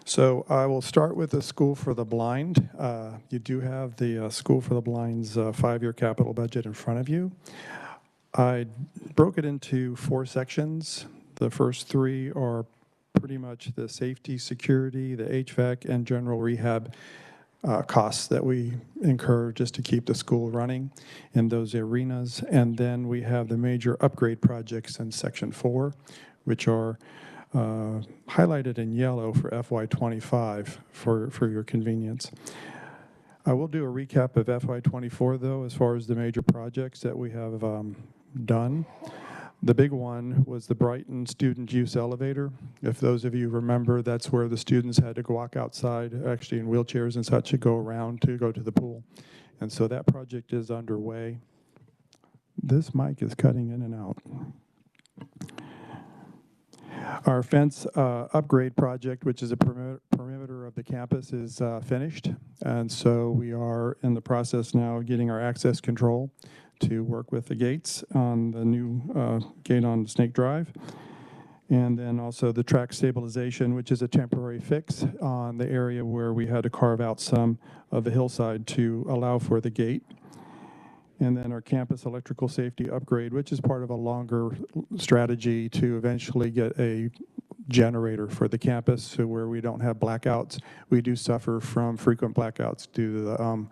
So I will start with the School for the Blind. You do have the School for the Blind's 5-year capital budget in front of you. I broke it into 4 sections. The first 3 are pretty much the safety, security, the HVAC, and general rehab costs that we incur just to keep the school running in those arenas. And then we have the major upgrade projects in section 4, which are highlighted in yellow for FY25 for your convenience. I will do a recap of FY24, though, as far as the major projects that we have done. The big one was the Brighton Student Use Elevator. If those of you remember, that's where the students had to walk outside, actually in wheelchairs and such, to go around to go to the pool. And so that project is underway. This mic is cutting in and out. Our fence upgrade project, which is a perimeter of the campus, is finished. And so we are in the process now of getting our access control to work with the gates on the new gate on Snake Drive. And then also the track stabilization, which is a temporary fix on the area where we had to carve out some of the hillside to allow for the gate. And then our campus electrical safety upgrade, which is part of a longer strategy to eventually get a generator for the campus so where we don't have blackouts. We do suffer from frequent blackouts due to the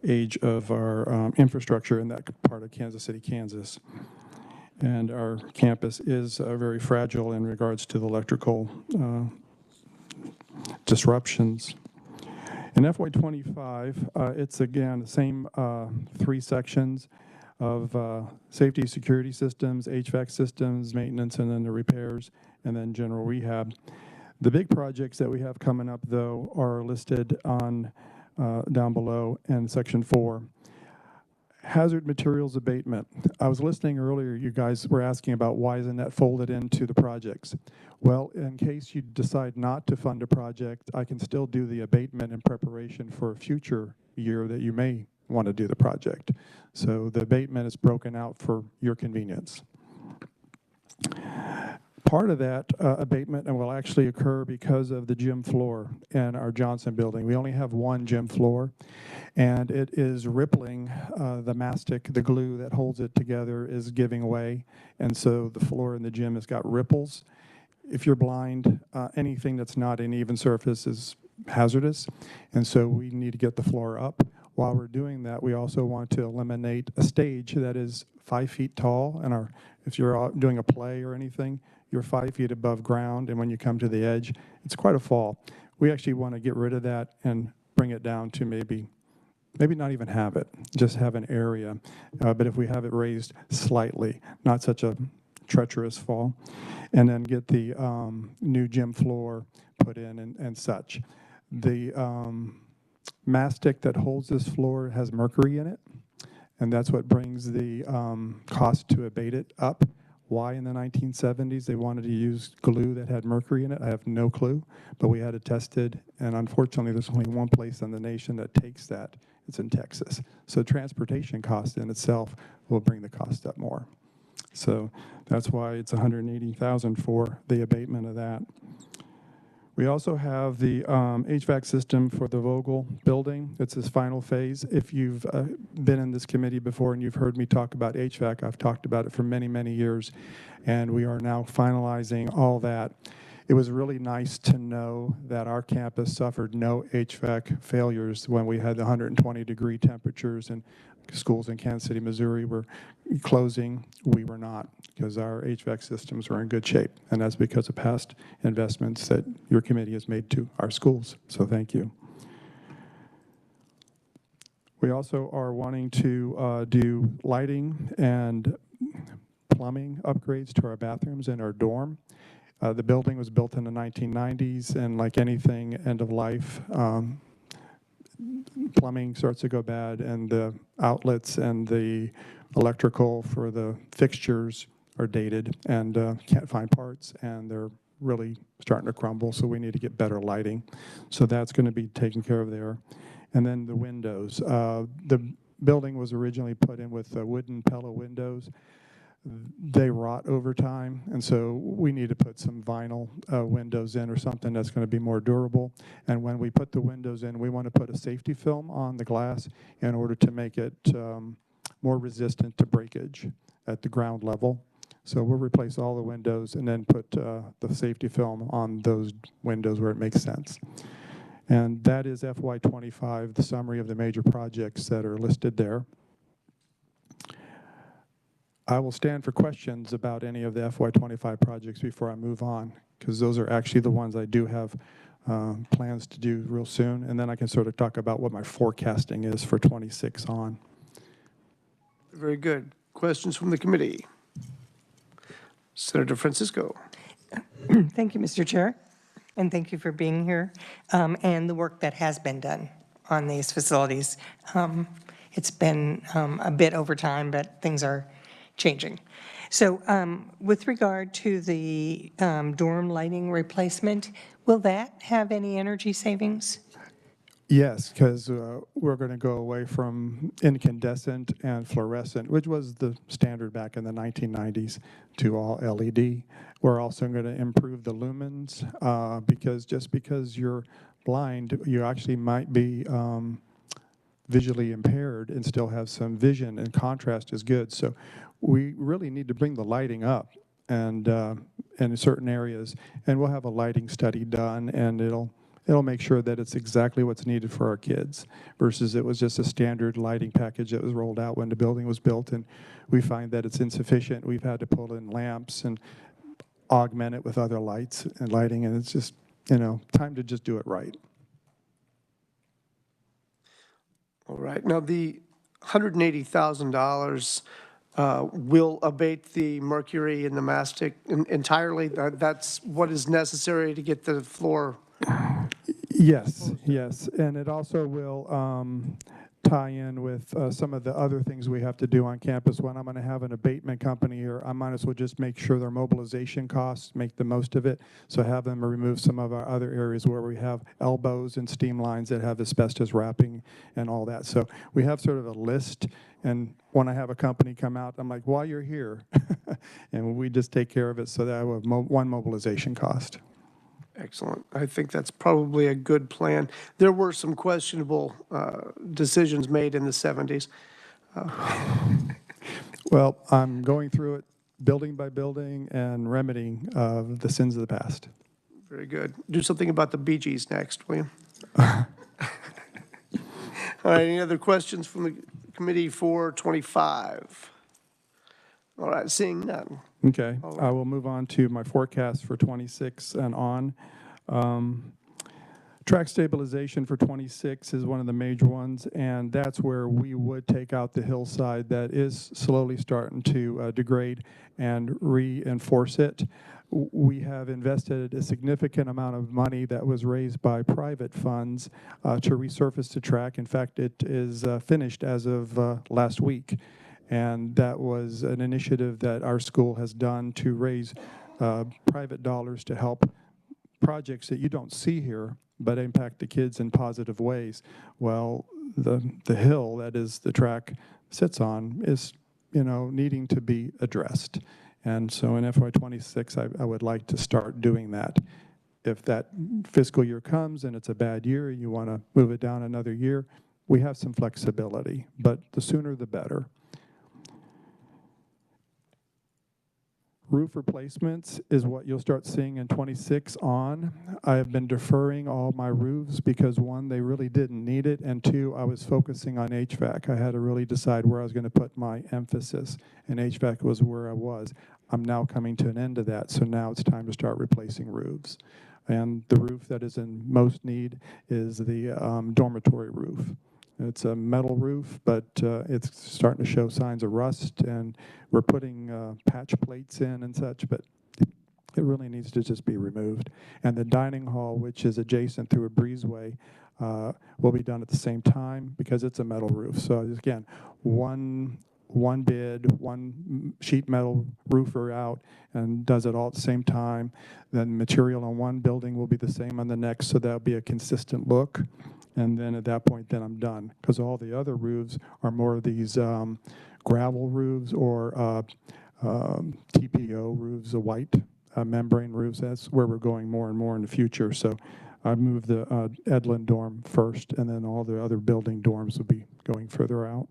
age of our infrastructure in that part of Kansas City, Kansas. And our campus is very fragile in regards to the electrical disruptions. In FY25, it's again the same 3 sections of safety, security systems, HVAC systems, maintenance, and then the repairs, and then general rehab. The big projects that we have coming up, though, are listed on down below in section 4. Hazard materials abatement. I was listening earlier, you guys were asking about why isn't that folded into the projects. Well, in case you decide not to fund a project, I can still do the abatement in preparation for a future year that you may want to do the project. So the abatement is broken out for your convenience. Part of that abatement will actually occur because of the gym floor in our Johnson building. We only have 1 gym floor, and it is rippling. The mastic, the glue that holds it together, is giving way, and so the floor in the gym has got ripples. If you're blind, anything that's not an even surface is hazardous, and so we need to get the floor up. While we're doing that, we also want to eliminate a stage that is 5 feet tall, and if you're doing a play or anything, you're 5 feet above ground, and when you come to the edge, it's quite a fall. We actually want to get rid of that and bring it down to maybe not even have it, just have an area. But if we have it raised slightly, not such a treacherous fall, and then get the new gym floor put in and such. The mastic that holds this floor has mercury in it, and that's what brings the cost to abate it up. Why in the 1970s they wanted to use glue that had mercury in it, I have no clue, but we had it tested, and unfortunately there's only 1 place in the nation that takes that. It's in Texas. So transportation cost in itself will bring the cost up more. So that's why it's $180,000 for the abatement of that. We also have the HVAC system for the Vogel building. It's this final phase. If you've been in this committee before and you've heard me talk about HVAC, I've talked about it for many, many years, and we are now finalizing all that. It was really nice to know that our campus suffered no HVAC failures when we had the 120-degree temperatures and schools in Kansas City, Missouri were closing. We were not, because our HVAC systems were in good shape, and that's because of past investments that your committee has made to our schools, so thank you. We also are wanting to do lighting and plumbing upgrades to our bathrooms and our dorm. The building was built in the 1990s, and like anything end of life, plumbing starts to go bad, and the outlets and the electrical for the fixtures are dated and can't find parts, and they're really starting to crumble, so we need to get better lighting. So that's going to be taken care of there. And then the windows. The building was originally put in with wooden Pella windows. They rot over time, and so we need to put some vinyl windows in or something that's going to be more durable. And when we put the windows in, we want to put a safety film on the glass in order to make it more resistant to breakage at the ground level. So we'll replace all the windows and then put the safety film on those windows where it makes sense. And that is FY25, the summary of the major projects that are listed there. I will stand for questions about any of the FY25 projects before I move on, because those are actually the ones I do have plans to do real soon, and then I can sort of talk about what my forecasting is for 26 on. Very good. Questions from the committee? Senator Francisco. Thank you, Mr. Chair, and thank you for being here and the work that has been done on these facilities. it's been a bit over time, but things are changing. So with regard to the dorm lighting replacement, will that have any energy savings? Yes, because we're going to go away from incandescent and fluorescent, which was the standard back in the 1990s, to all LED. We're also going to improve the lumens because just because you're blind, you actually might be visually impaired and still have some vision, and contrast is good. So we really need to bring the lighting up and in certain areas, and we'll have a lighting study done, and it'll make sure that it's exactly what's needed for our kids versus it was just a standard lighting package that was rolled out when the building was built, and we find that it's insufficient. We've had to pull in lamps and augment it with other lights and lighting, and it's just, time to just do it right. All right. Now, the $180,000 will abate the mercury and the mastic entirely? That's what is necessary to get the floor? Yes, yes, and it also will tie in with some of the other things we have to do on campus. When I'm going to have an abatement company here, I might as well just make sure their mobilization costs, make the most of it, so have them remove some of our other areas where we have elbows and steam lines that have asbestos wrapping and all that. So we have sort of a list, and when I have a company come out, I'm like, while you're here, and we just take care of it so that I have one mobilization cost. Excellent. I think that's probably a good plan. There were some questionable decisions made in the 70s. Well, I'm going through it building by building and remedying the sins of the past. Very good. Do something about the Bee Gees next, will you? All right, any other questions from the committee for 25? All right, seeing none. Okay, I will move on to my forecast for 26 and on. Track stabilization for 26 is one of the major ones, and that's where we would take out the hillside that is slowly starting to degrade and reinforce it. We have invested a significant amount of money that was raised by private funds to resurface the track. In fact, it is finished as of last week. And that was an initiative that our school has done to raise private dollars to help projects that you don't see here, but impact the kids in positive ways. Well, the hill that is the track sits on is, needing to be addressed. And so in FY26, I would like to start doing that. If that fiscal year comes and it's a bad year and you want to move it down another year, we have some flexibility, but the sooner the better. Roof replacements is what you'll start seeing in 26 on. I have been deferring all my roofs because, one, they really didn't need it, and two, I was focusing on HVAC. I had to really decide where I was going to put my emphasis, and HVAC was where I was. I'm now coming to an end of that, so now it's time to start replacing roofs. And the roof that is in most need is the dormitory roof. It's a metal roof, but it's starting to show signs of rust, and we're putting patch plates in and such, but it really needs to just be removed. And the dining hall, which is adjacent through a breezeway, will be done at the same time because it's a metal roof. So again, one bid, one sheet metal roofer out and does it all at the same time. Then material on one building will be the same on the next, so that'll be a consistent look. And then at that point, then I'm done, because all the other roofs are more of these gravel roofs or TPO roofs, the white membrane roofs. That's where we're going more and more in the future. So I moved the Edlin dorm first, and then all the other building dorms will be going further out.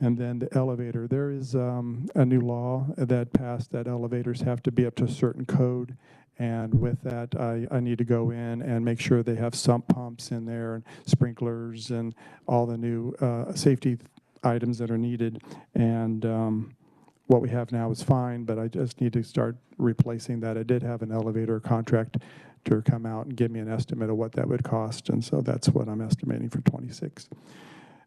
And then the elevator, there is a new law that passed that elevators have to be up to a certain code. And with that, I need to go in and make sure they have sump pumps in there and sprinklers and all the new safety items that are needed. And what we have now is fine, but I just need to start replacing that. I did have an elevator contractor come out and give me an estimate of what that would cost. And so that's what I'm estimating for 26.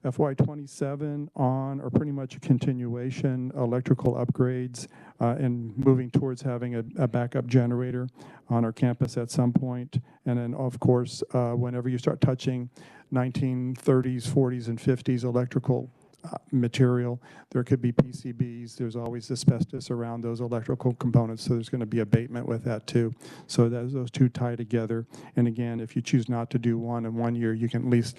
FY27 on are pretty much a continuation, electrical upgrades, and moving towards having a backup generator on our campus at some point. And then, of course, whenever you start touching 1930s, 40s, and 50s electrical material, there could be PCBs. There's always asbestos around those electrical components, so there's going to be abatement with that too. So those two tie together. And again, if you choose not to do one in 1 year, you can at least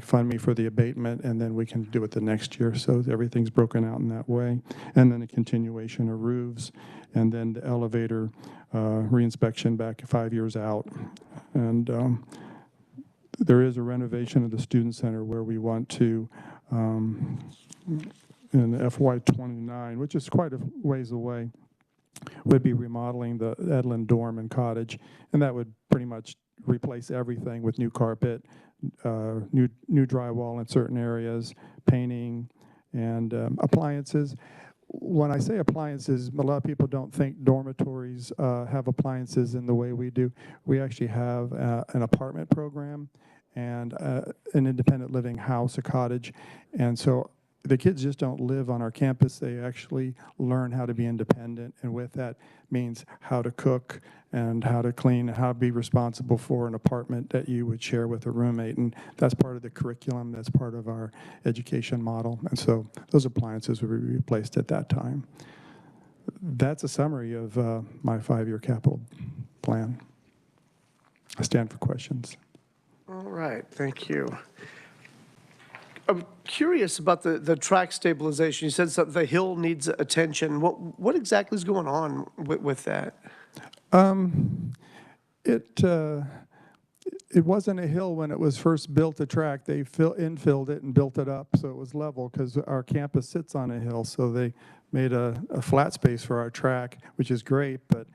fund me for the abatement, and then we can do it the next year. So everything's broken out in that way. And then a continuation of roofs, and then the elevator reinspection back 5 years out. And there is a renovation of the student center where we want to, in FY29, which is quite a ways away, would be remodeling the Edlin dorm and cottage, and that would pretty much replace everything with new carpet, new drywall in certain areas, painting, and appliances. When I say appliances, a lot of people don't think dormitories have appliances in the way we do. We actually have an apartment program and an independent living house, a cottage. And so the kids just don't live on our campus. They actually learn how to be independent. And with that means how to cook and how to clean, how to be responsible for an apartment that you would share with a roommate. And that's part of the curriculum. That's part of our education model. And so those appliances would be replaced at that time. That's a summary of my 5-year capital plan. I stand for questions. All right, thank you. I'm curious about the track stabilization. You said the hill needs attention. What exactly is going on with that? It wasn't a hill when it was first built, the track. They infilled it and built it up so it was level, because our campus sits on a hill. So they made a flat space for our track, which is great, but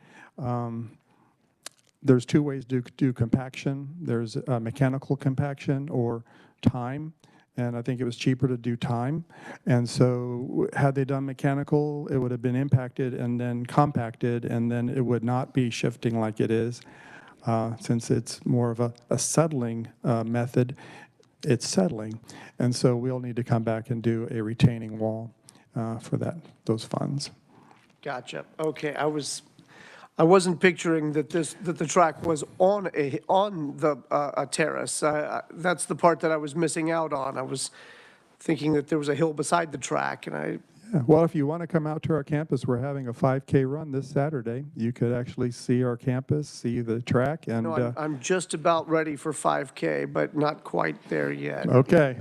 there's two ways to do compaction. There's mechanical compaction or time, and I think it was cheaper to do time. And so had they done mechanical, it would have been impacted and then compacted, and then it would not be shifting like it is. Since it's more of a settling method, it's settling. And so we'll need to come back and do a retaining wall for those funds. Gotcha. Okay, I wasn't picturing that the track was on a terrace. That's the part that I was missing out on. I was thinking that there was a hill beside the track, and Yeah, well, if you want to come out to our campus, we're having a 5K run this Saturday. You could actually see our campus, see the track, and I'm just about ready for 5K, but not quite there yet. okay,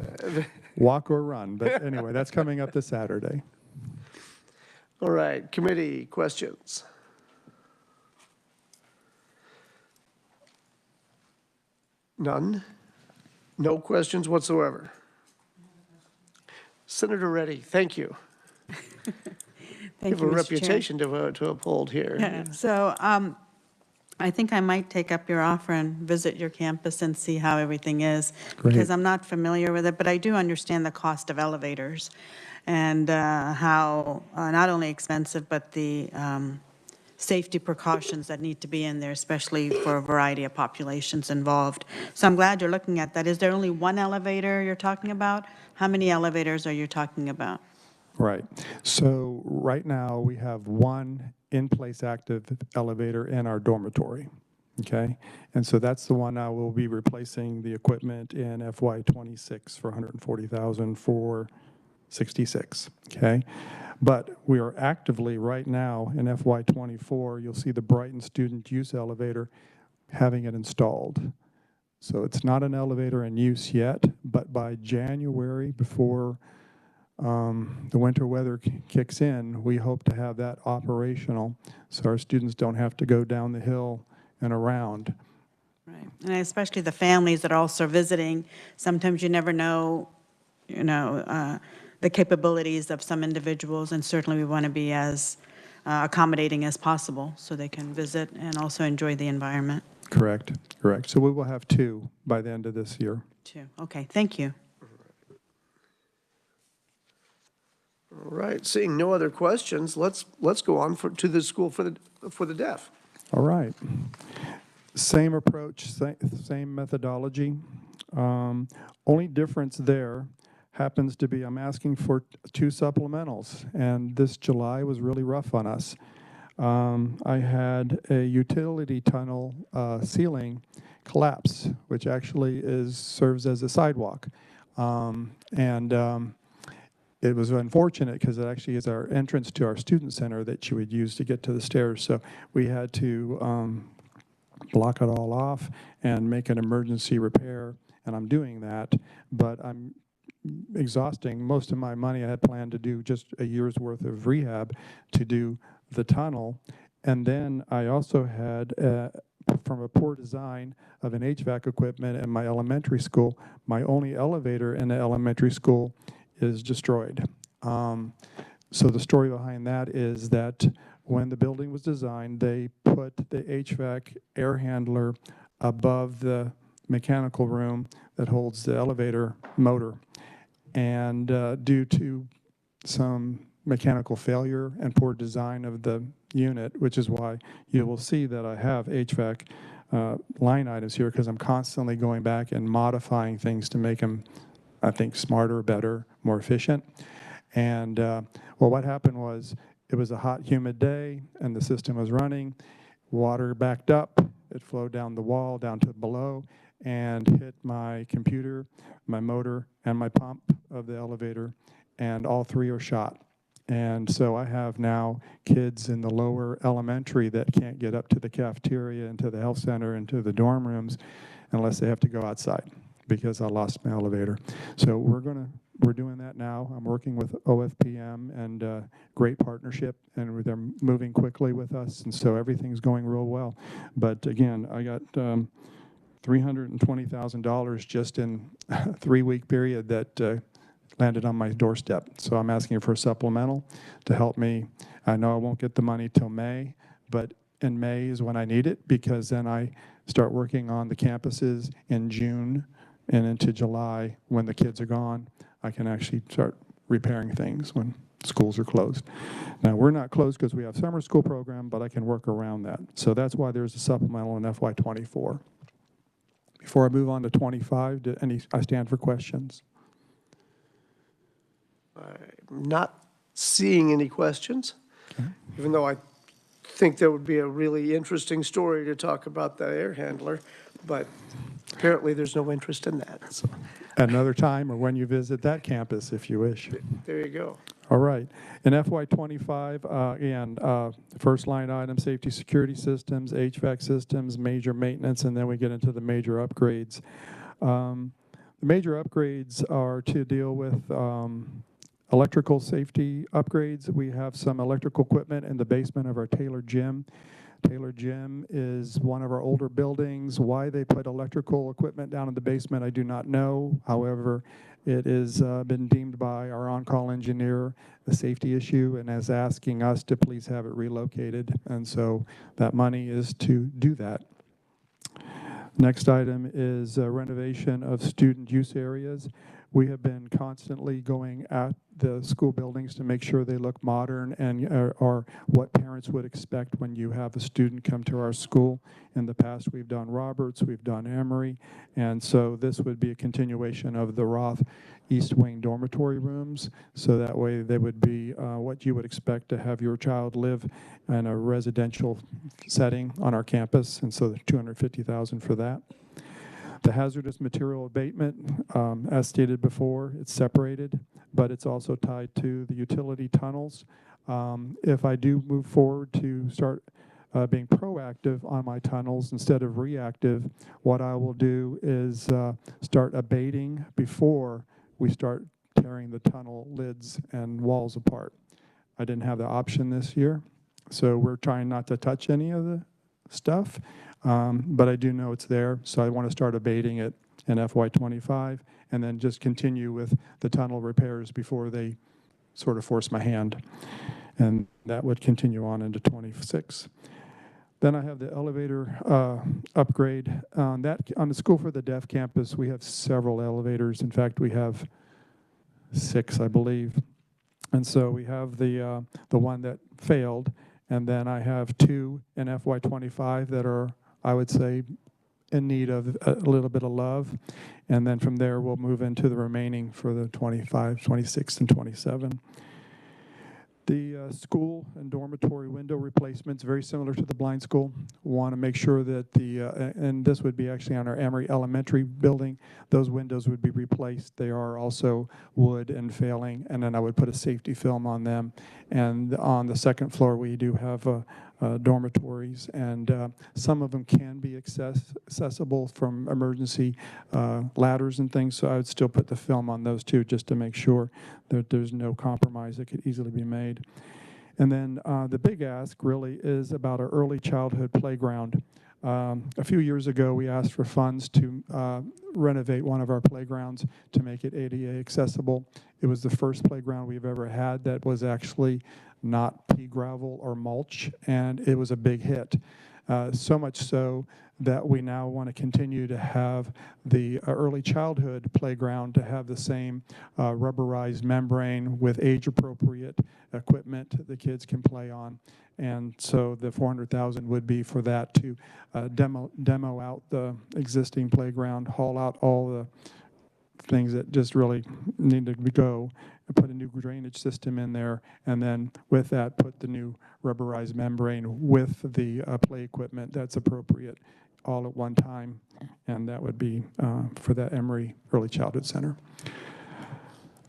walk or run. But anyway, that's coming up this Saturday. All right, committee questions. None? No questions whatsoever? Senator Reddy, thank you. Thank You have you, a Mr. Chair. reputation to uphold here. Yeah, so I think I might take up your offer and visit your campus and see how everything is. Great. Because I'm not familiar with it, but I do understand the cost of elevators and how not only expensive, but the safety precautions that need to be in there, especially for a variety of populations involved. So I'm glad you're looking at that. Is there only one elevator you're talking about? How many elevators are you talking about? Right. So right now we have one in-place active elevator in our dormitory. Okay, and so that's the one I will be replacing the equipment in FY26 for $140,000 for 66. Okay, but we are actively right now in FY24. You'll see the Brighton student use elevator having it installed. So it's not an elevator in use yet, but by January, before the winter weather kicks in, we hope to have that operational so our students don't have to go down the hill and around. Right, and especially the families that are also visiting. Sometimes you never know, the capabilities of some individuals, and certainly we want to be as accommodating as possible so they can visit and also enjoy the environment. Correct, correct. So we will have two by the end of this year. Too. Okay, thank you. All right, seeing no other questions, let's go on to the school for the deaf. All right. Same approach, same methodology. Only difference there, happens to be I'm asking for 2 supplementals, and this July was really rough on us. I had a utility tunnel ceiling collapse, which actually serves as a sidewalk. It was unfortunate because it actually is our entrance to our student center that you would use to get to the stairs. So we had to block it all off and make an emergency repair, and I'm doing that, but I'm exhausting most of my money. I had planned to do just a year's worth of rehab to do the tunnel, and then I also had, from a poor design of an HVAC equipment in my elementary school, my only elevator in the elementary school is destroyed. So the story behind that is that when the building was designed, they put the HVAC air handler above the mechanical room that holds the elevator motor. And due to some mechanical failure and poor design of the unit, which is why you will see that I have HVAC line items here, because I'm constantly going back and modifying things to make them, I think, smarter, better, more efficient. And well, what happened was it was a hot, humid day, and the system was running. Water backed up. It flowed down the wall, down to below, and hit my computer, my motor, and my pump of the elevator, and all 3 are shot. And so I have now kids in the lower elementary that can't get up to the cafeteria and to the health center and to the dorm rooms unless they have to go outside because I lost my elevator. So we're doing that now. I'm working with OFPM and great partnership, and they're moving quickly with us, and so everything's going real well. But again, I got $320,000 just in a 3-week period that landed on my doorstep. So I'm asking for a supplemental to help me. I know I won't get the money till May, but in May is when I need it, because then I start working on the campuses in June and into July. When the kids are gone, I can actually start repairing things when schools are closed. Now, we're not closed because we have summer school program, but I can work around that. So that's why there's a supplemental in FY24. Before I move on to 25, I stand for questions. I'm not seeing any questions, even though I think there would be a really interesting story to talk about the air handler, but apparently there's no interest in that. So Another time, or when you visit that campus, if you wish. there you go. All right. In FY25, again, first line item, safety security systems, HVAC systems, major maintenance, and then we get into the major upgrades. The major upgrades are to deal with electrical safety upgrades. We have some electrical equipment in the basement of our Taylor Gym. Taylor Gym is one of our older buildings. Why they put electrical equipment down in the basement, I do not know. However, it has been deemed by our on-call engineer a safety issue and is asking us to please have it relocated. And so that money is to do that. Next item is renovation of student use areas. We have been constantly going at the school buildings to make sure they look modern and are what parents would expect when you have a student come to our school. In the past, we've done Roberts, we've done Emory, and so this would be a continuation of the Roth East Wing dormitory rooms, so that way they would be what you would expect to have your child live in a residential setting on our campus, and so there's $250,000 for that. The hazardous material abatement, as stated before, it's separated, but it's also tied to the utility tunnels. If I do move forward to start being proactive on my tunnels instead of reactive, what I will do is start abating before we start tearing the tunnel lids and walls apart. I didn't have the option this year, so we're trying not to touch any of the stuff. But I do know it's there, so I want to start abating it in FY25 and then just continue with the tunnel repairs before they sort of force my hand. And that would continue on into 26. Then I have the elevator upgrade. On the School for the Deaf campus, we have several elevators. In fact, we have 6, I believe. And so we have the one that failed, and then I have 2 in FY25 that are, I would say, in need of a little bit of love. And then from there, we'll move into the remaining for the 25, 26, and 27. The school and dormitory window replacements, very similar to the blind school. Want to make sure that and this would be actually on our Emory Elementary building, those windows would be replaced. They are also wood and failing, and then I would put a safety film on them. And on the second floor, we do have dormitories, and some of them can be accessible from emergency ladders and things, so I would still put the film on those too, just to make sure that there's no compromise that could easily be made. And then the big ask really is about our early childhood playground. A few years ago, we asked for funds to renovate one of our playgrounds to make it ADA accessible. It was the first playground we've ever had that was actually not pea gravel or mulch, and it was a big hit. So much so that we now want to continue to have the early childhood playground to have the same rubberized membrane with age-appropriate equipment the kids can play on. And so the $400,000 would be for that, to demo out the existing playground, haul out all the things that just really need to go, and put a new drainage system in there, and then with that, put the new rubberized membrane with the play equipment that's appropriate all at one time, and that would be for the Emory Early Childhood Center.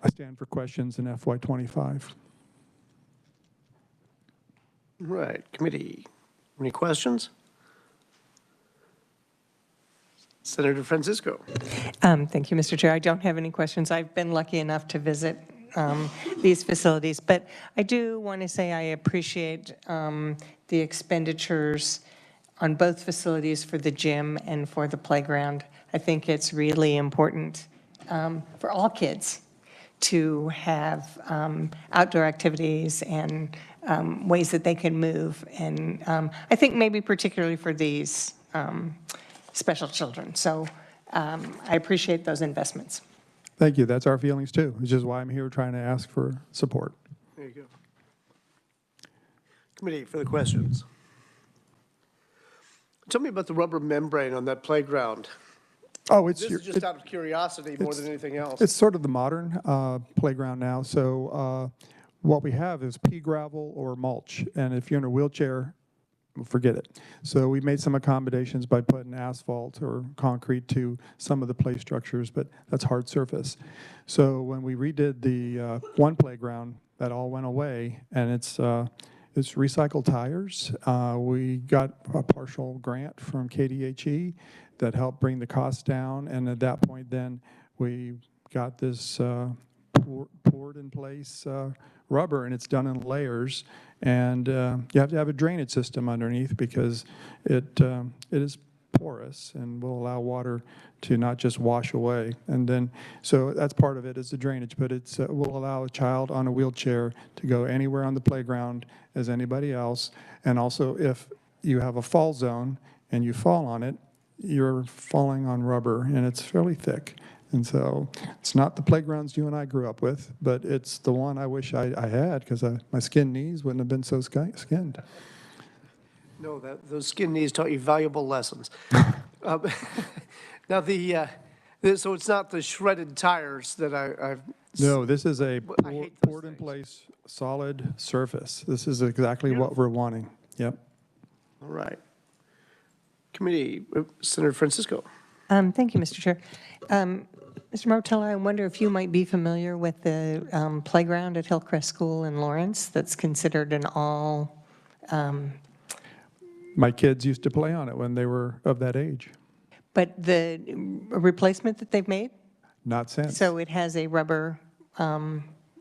I stand for questions in FY25. Right, committee, any questions? Senator Francisco. Thank you, Mr. Chair. I don't have any questions. I've been lucky enough to visit these facilities, but I do want to say I appreciate the expenditures on both facilities for the gym and for the playground. I think it's really important for all kids to have outdoor activities and ways that they can move. And I think maybe particularly for these special children. So I appreciate those investments. Thank you. That's our feelings too, which is why I'm here trying to ask for support. There you go. Committee, for the questions. Tell me about the rubber membrane on that playground. Oh, it's This is just out of curiosity more than anything else. It's sort of the modern playground now. So what we have is pea gravel or mulch, and if you're in a wheelchair, forget it. So we made some accommodations by putting asphalt or concrete to some of the play structures, but that's hard surface. So when we redid the one playground, that all went away, and it's recycled tires. We got a partial grant from KDHE that helped bring the cost down, and at that point then we got this poured in place rubber, and it's done in layers, and you have to have a drainage system underneath because it is porous and will allow water to not just wash away. And then, so that's part of it is the drainage, but it will allow a child on a wheelchair to go anywhere on the playground as anybody else. And also, if you have a fall zone and you fall on it, you're falling on rubber, and it's fairly thick. And so it's not the playgrounds you and I grew up with, but it's the one I wish I had, because my skinned knees wouldn't have been so skinned. No, those skin knees taught you valuable lessons. Now, so it's not the shredded tires that I've. No, this is a I hate those poured in things. place solid surface. This is exactly what we're wanting. Yep. All right. Committee, Senator Francisco. Thank you, Mr. Chair. Mr. Martella, I wonder if you might be familiar with the playground at Hillcrest School in Lawrence that's considered an all. My kids used to play on it when they were of that age. But the replacement that they've made? Not since. So it has a rubber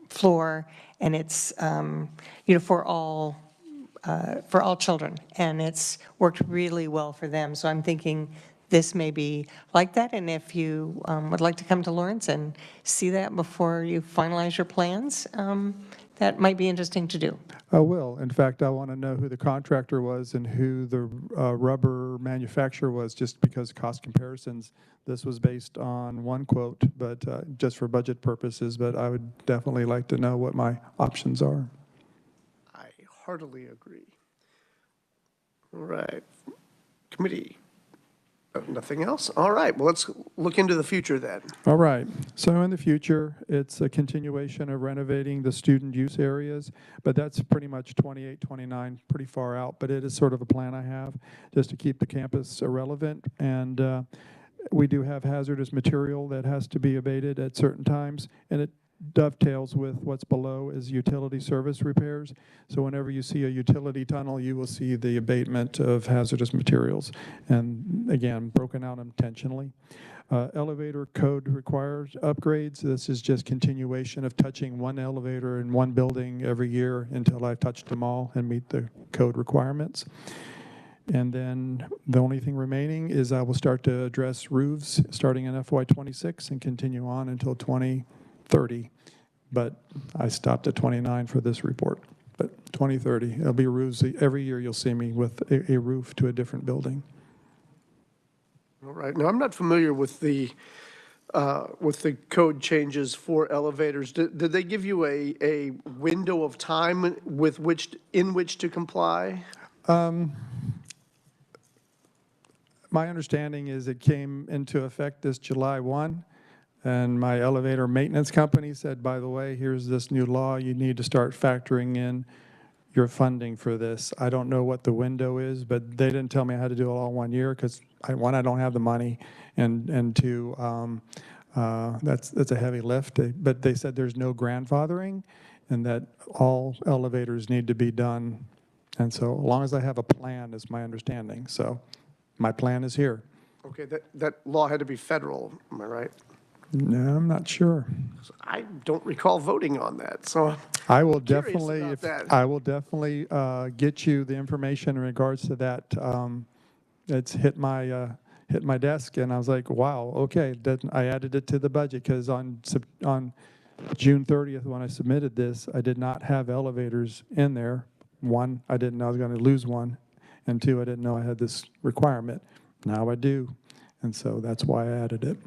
floor, and it's for all children, and it's worked really well for them. So I'm thinking this may be like that, and if you would like to come to Lawrence and see that before you finalize your plans, that might be interesting to do. I will. In fact, I want to know who the contractor was and who the rubber manufacturer was, just because cost comparisons. This was based on one quote, but just for budget purposes, but I would definitely like to know what my options are. I heartily agree. All right. Committee, Nothing else? All right, well, let's look into the future then. All right, so in the future, it's a continuation of renovating the student use areas, but that's pretty much 28, 29, pretty far out, but it is sort of a plan I have, just to keep the campus relevant. And we do have hazardous material that has to be abated at certain times, and it dovetails with what's below is utility service repairs. So whenever you see a utility tunnel, you will see the abatement of hazardous materials. And again, broken out intentionally. Elevator code requires upgrades. This is just continuation of touching one elevator in one building every year until I touch them all and meet the code requirements. And then the only thing remaining is I will start to address roofs starting in FY26 and continue on until 2030. But I stopped at 29 for this report. But 2030, it'll be roofs. Every year you'll see me with a roof to a different building. All right, now I'm not familiar with the code changes for elevators. Did they give you a window of time with in which to comply? My understanding is it came into effect this July 1, and my elevator maintenance company said, by the way, here's this new law, you need to start factoring in your funding for this. I don't know what the window is, but they didn't tell me I had to do it all in 1 year because, one, I don't have the money, and two, that's a heavy lift. But they said there's no grandfathering and that all elevators need to be done. And so as long as I have a plan is my understanding. So my plan is here. Okay, that law had to be federal, am I right? No, I'm not sure. I don't recall voting on that, so I will curious definitely, about that. I will definitely get you the information in regards to that. It's hit my desk, and I was like, wow, okay. I added it to the budget because on June 30th, when I submitted this, I did not have elevators in there. One, I didn't know I was going to lose one, and two, I didn't know I had this requirement. Now I do, and so that's why I added it.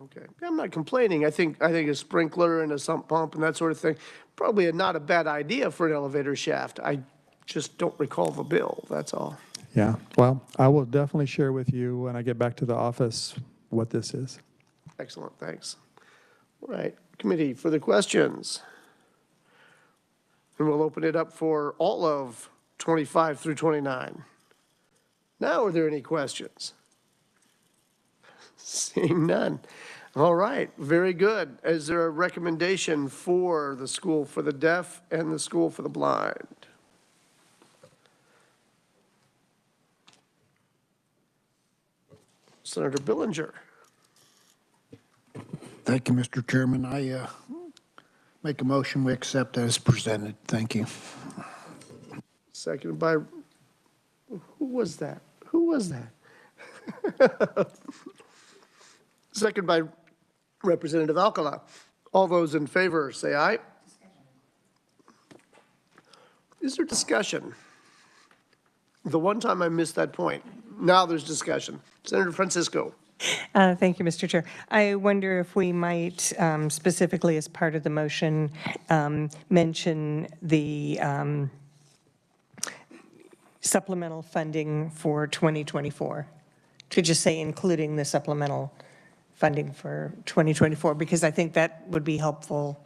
Okay, I'm not complaining. I think a sprinkler and a sump pump and that sort of thing, probably not a bad idea for an elevator shaft. I just don't recall the bill, that's all. Yeah, well, I will definitely share with you when I get back to the office what this is. Excellent, thanks. All right, committee, further questions? And we'll open it up for all of 25 through 29. Now, are there any questions? Seeing none. All right, very good. Is there a recommendation for the School for the Deaf and the School for the Blind? Senator Billinger. Thank you, Mr. Chairman. I make a motion we accept as presented. Thank you. Seconded by, who was that? Who was that? Seconded by Representative Alcala. All those in favor, say aye. Is there discussion? The one time I missed that point. Now there's discussion. Senator Francisco. Thank you, Mr. Chair. I wonder if we might, specifically as part of the motion, mention the supplemental funding for 2024, to just say including the supplemental funding for 2024, because I think that would be helpful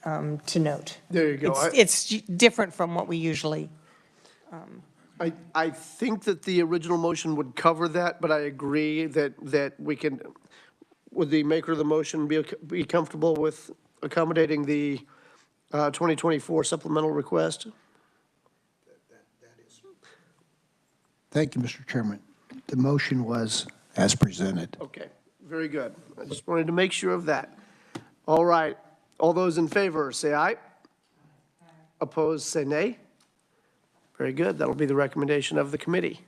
to note. There you go. It's different from what we usually. I think that the original motion would cover that, but I agree that we can, would the maker of the motion be comfortable with accommodating the 2024 supplemental request? Thank you, Mr. Chairman. The motion was as presented. Okay, very good. I just wanted to make sure of that. All right, all those in favor, say aye. Opposed, say nay. Very good. That'll be the recommendation of the committee.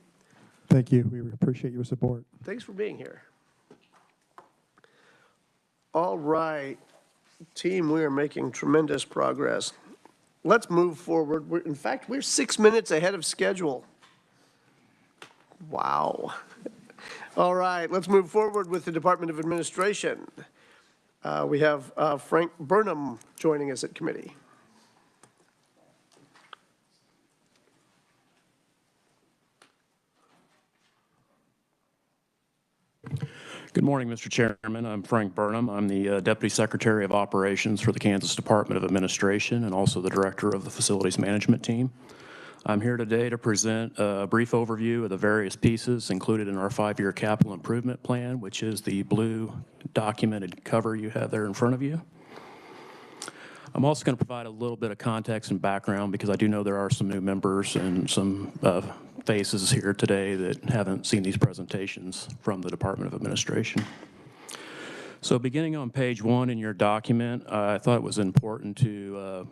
Thank you. We appreciate your support. Thanks for being here. All right, team, we are making tremendous progress. Let's move forward. In fact, we're 6 minutes ahead of schedule. Wow. All right, let's move forward with the Department of Administration. We have Frank Burnham joining us at committee. Good morning, Mr. Chairman. I'm Frank Burnham. I'm the Deputy Secretary of Operations for the Kansas Department of Administration and also the Director of the Facilities Management Team. I'm here today to present a brief overview of the various pieces included in our 5-year capital improvement plan, which is the blue documented cover you have there in front of you. I'm also going to provide a little bit of context and background because I do know there are some new members and some faces here today that haven't seen these presentations from the Department of Administration. So beginning on page 1 in your document, I thought it was important to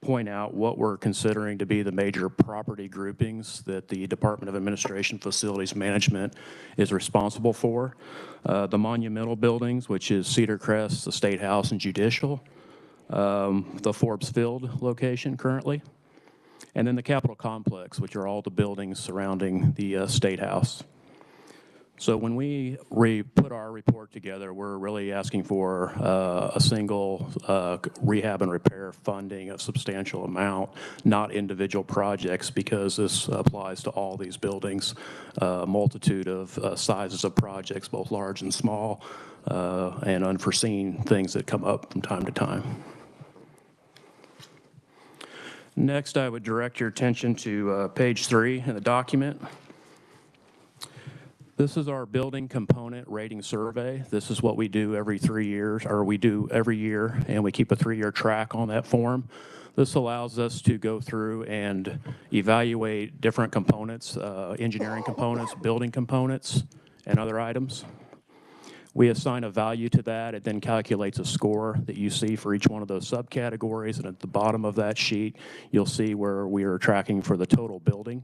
point out what we're considering to be the major property groupings that the Department of Administration Facilities Management is responsible for. The monumental buildings, which is Cedar Crest, the State House, and Judicial. The Forbes Field location currently, and then the Capitol Complex, which are all the buildings surrounding the State House. So when we put our report together, we're really asking for a single rehab and repair funding of substantial amount, not individual projects, because this applies to all these buildings, a multitude of sizes of projects, both large and small, and unforeseen things that come up from time to time. Next, I would direct your attention to page 3 in the document. This is our building component rating survey. This is what we do every 3 years, or we do every year, and we keep a 3-year track on that form. This allows us to go through and evaluate different components, engineering components, building components, and other items. We assign a value to that. It then calculates a score that you see for each one of those subcategories. And at the bottom of that sheet, you'll see where we are tracking for the total building.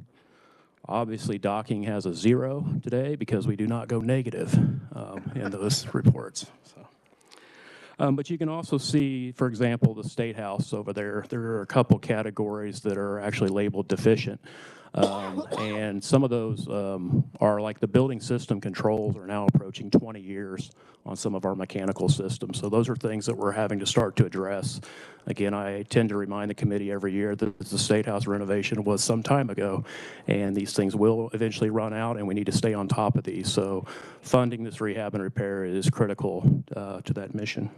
Obviously, docking has a 0 today because we do not go negative in those reports. So. But you can also see, for example, the State House over there. There are a couple categories that are actually labeled deficient. And some of those are like the building system controls are now approaching 20 years on some of our mechanical systems. So those are things that we're having to start to address. Again, I tend to remind the committee every year that the State House renovation was some time ago, and these things will eventually run out, and we need to stay on top of these. So funding this rehab and repair is critical to that mission.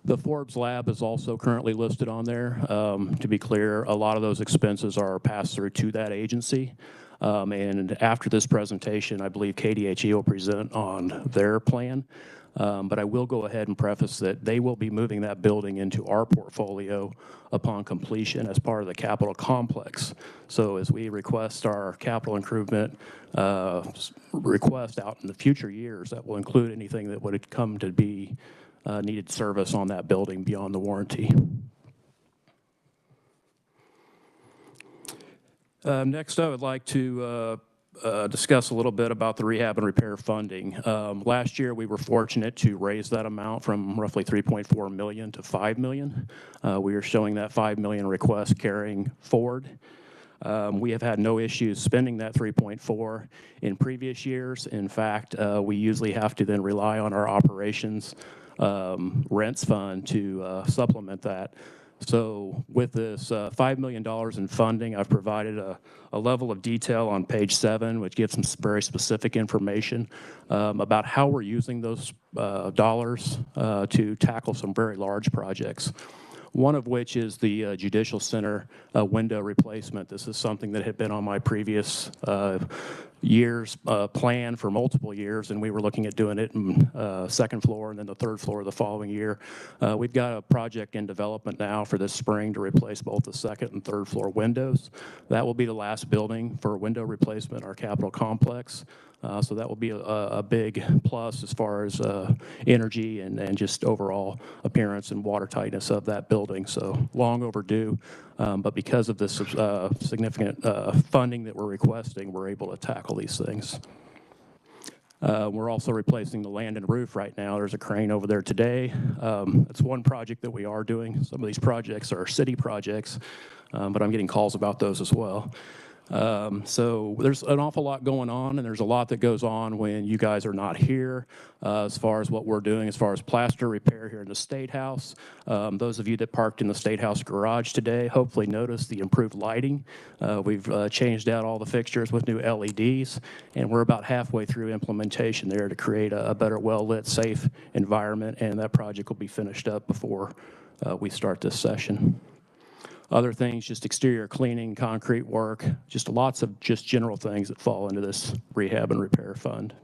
The Forbes lab is also currently listed on there. To be clear, a lot of those expenses are passed through to that agency. And after this presentation, I believe KDHE will present on their plan. But I will go ahead and preface that they will be moving that building into our portfolio upon completion as part of the Capitol Complex. So as we request our capital improvement request out in the future years, that will include anything that would come to be needed service on that building beyond the warranty. Next, I would like to discuss a little bit about the rehab and repair funding. Last year, we were fortunate to raise that amount from roughly $3.4 million to $5 million. We are showing that $5 million request carrying forward. We have had no issues spending that 3.4 in previous years. In fact, we usually have to then rely on our operations rents fund to supplement that. So with this $5 million in funding, I've provided a level of detail on page 7, which gives some very specific information about how we're using those dollars to tackle some very large projects. One of which is the Judicial Center window replacement. This is something that had been on my previous year's plan for multiple years, and we were looking at doing it in second floor and then the third floor the following year. We've got a project in development now for this spring to replace both the second and third floor windows. That will be the last building for window replacement, our Capitol Complex. So that will be a big plus as far as energy and just overall appearance and water tightness of that building. So long overdue, but because of this significant funding that we're requesting, we're able to tackle these things. We're also replacing the land and roof right now. There's a crane over there today. That's one project that we are doing. Some of these projects are city projects, but I'm getting calls about those as well. So there's an awful lot going on, and there's a lot that goes on when you guys are not here as far as what we're doing as far as plaster repair here in the State House. Those of you that parked in the State House garage today hopefully noticed the improved lighting. We've changed out all the fixtures with new LEDs, and we're about halfway through implementation there to create a better, well-lit, safe environment, and that project will be finished up before we start this session. Other things, just exterior cleaning, concrete work, just lots of just general things that fall into this rehab and repair fund.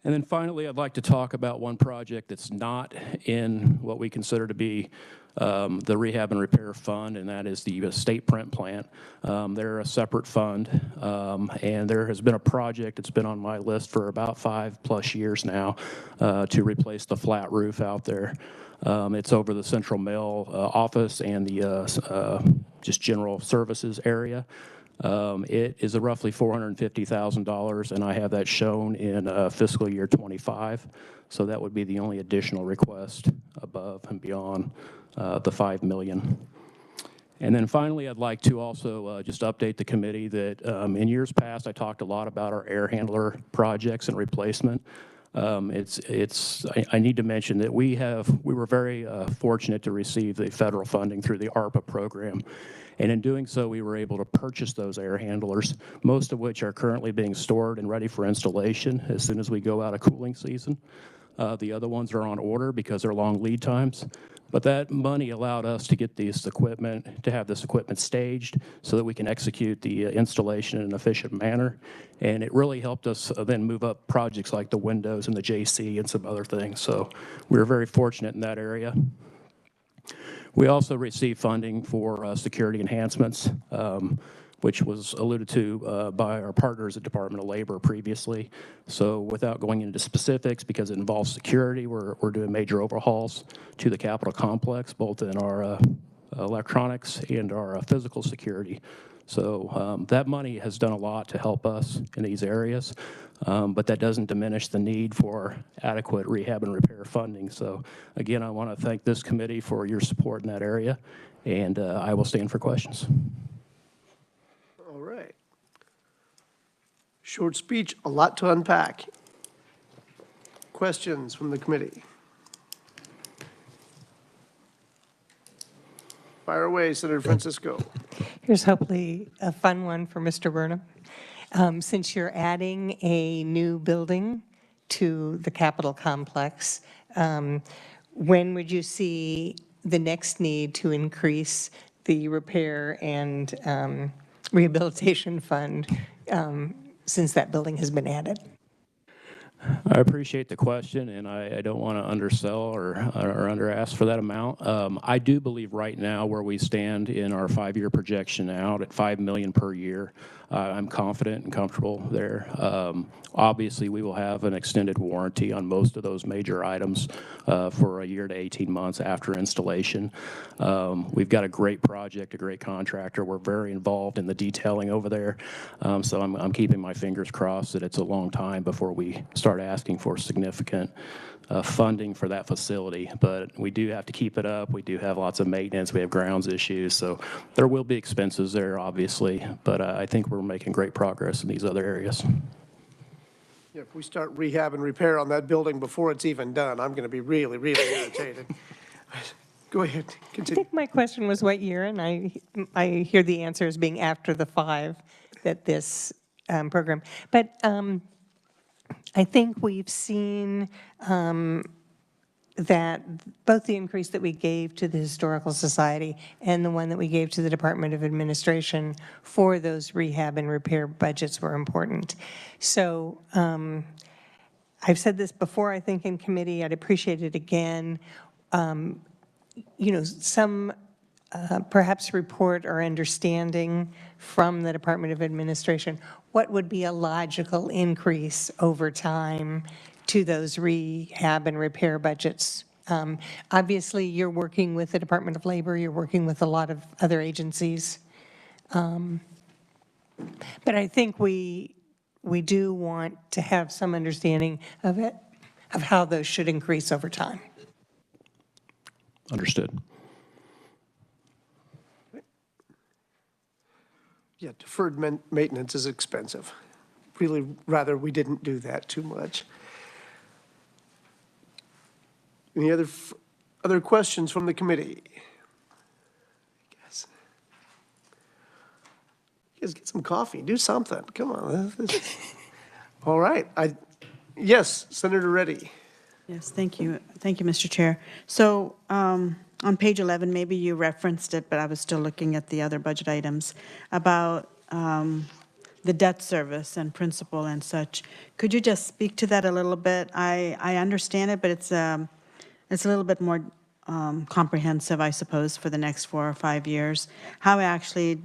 And then finally, I'd like to talk about one project that's not in what we consider to be the rehab and repair fund, and that is the state print plant. They're a separate fund, and there has been a project that's been on my list for about 5+ years now to replace the flat roof out there. It's over the central mail office and the just general services area. It is a roughly $450,000, and I have that shown in fiscal year 25. So that would be the only additional request above and beyond the $5 million. And then finally, I'd like to also just update the committee that in years past, I talked a lot about our air handler projects and replacement. I need to mention that we were very fortunate to receive the federal funding through the ARPA program. And in doing so, we were able to purchase those air handlers, most of which are currently being stored and ready for installation as soon as we go out of cooling season. The other ones are on order because they're long lead times. But that money allowed us to get this equipment, to have this equipment staged so that we can execute the installation in an efficient manner. And it really helped us then move up projects like the windows and the JC and some other things. So we were very fortunate in that area. We also received funding for security enhancements, which was alluded to by our partners at Department of Labor previously. So without going into specifics, because it involves security, we're doing major overhauls to the Capitol complex, both in our electronics and our physical security. So that money has done a lot to help us in these areas, but that doesn't diminish the need for adequate rehab and repair funding. So again, I want to thank this committee for your support in that area, and I will stand for questions. All right. Short speech, a lot to unpack. Questions from the committee? Fire away, Senator Francisco. Here's hopefully a fun one for Mr. Burnham. Since you're adding a new building to the Capitol complex, when would you see the next need to increase the repair and rehabilitation fund since that building has been added? I appreciate the question, and I don't want to undersell or underask for that amount. I do believe right now where we stand in our 5-year projection out at $5 million per year, I'm confident and comfortable there. Obviously, we will have an extended warranty on most of those major items for a year to 18 months after installation. We've got a great project, a great contractor. We're very involved in the detailing over there. So I'm keeping my fingers crossed that it's a long time before we start asking for significant funding for that facility. But we do have to keep it up. We do have lots of maintenance. We have grounds issues. So there will be expenses there, obviously. But I think we're making great progress in these other areas. Yeah, if we start rehab and repair on that building before it's even done, I'm going to be really, really irritated. Go ahead, I continue. think my question was what year, and I hear the answer as being after the 5 that this program. But I think we've seen that both the increase that we gave to the Historical Society and the one that we gave to the Department of Administration for those rehab and repair budgets were important. So I've said this before, I think, in committee. I'd appreciate it again. You know, some perhaps report or understanding from the Department of Administration, what would be a logical increase over time to those rehab and repair budgets? Obviously, you're working with the Department of Labor, you're working with a lot of other agencies. But I think we do want to have some understanding of it, of how those should increase over time. Understood. Yeah, deferred maintenance is expensive. Really rather we didn't do that too much. Any other questions from the committee? Yes. You guys get some coffee, do something, come on. All right, yes, Senator Reddy. Yes, thank you. Thank you, Mr. Chair. So on page 11, maybe you referenced it, but I was still looking at the other budget items about the debt service and principal and such. Could you just speak to that a little bit? I understand it, but it's a little bit more comprehensive, I suppose, for the next 4 or 5 years. How actually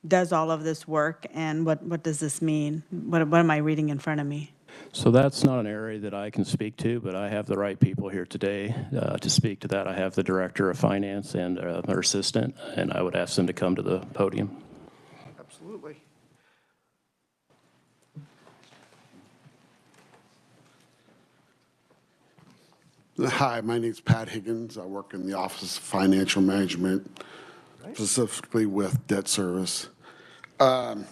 does all of this work, and what does this mean? What am I reading in front of me? So that's not an area that I can speak to, but I have the right people here today to speak to that. I have the Director of Finance and her assistant, and I would ask them to come to the podium. Absolutely. Hi, my name's Pat Higgins. I work in the Office of Financial Management, specifically with debt service. There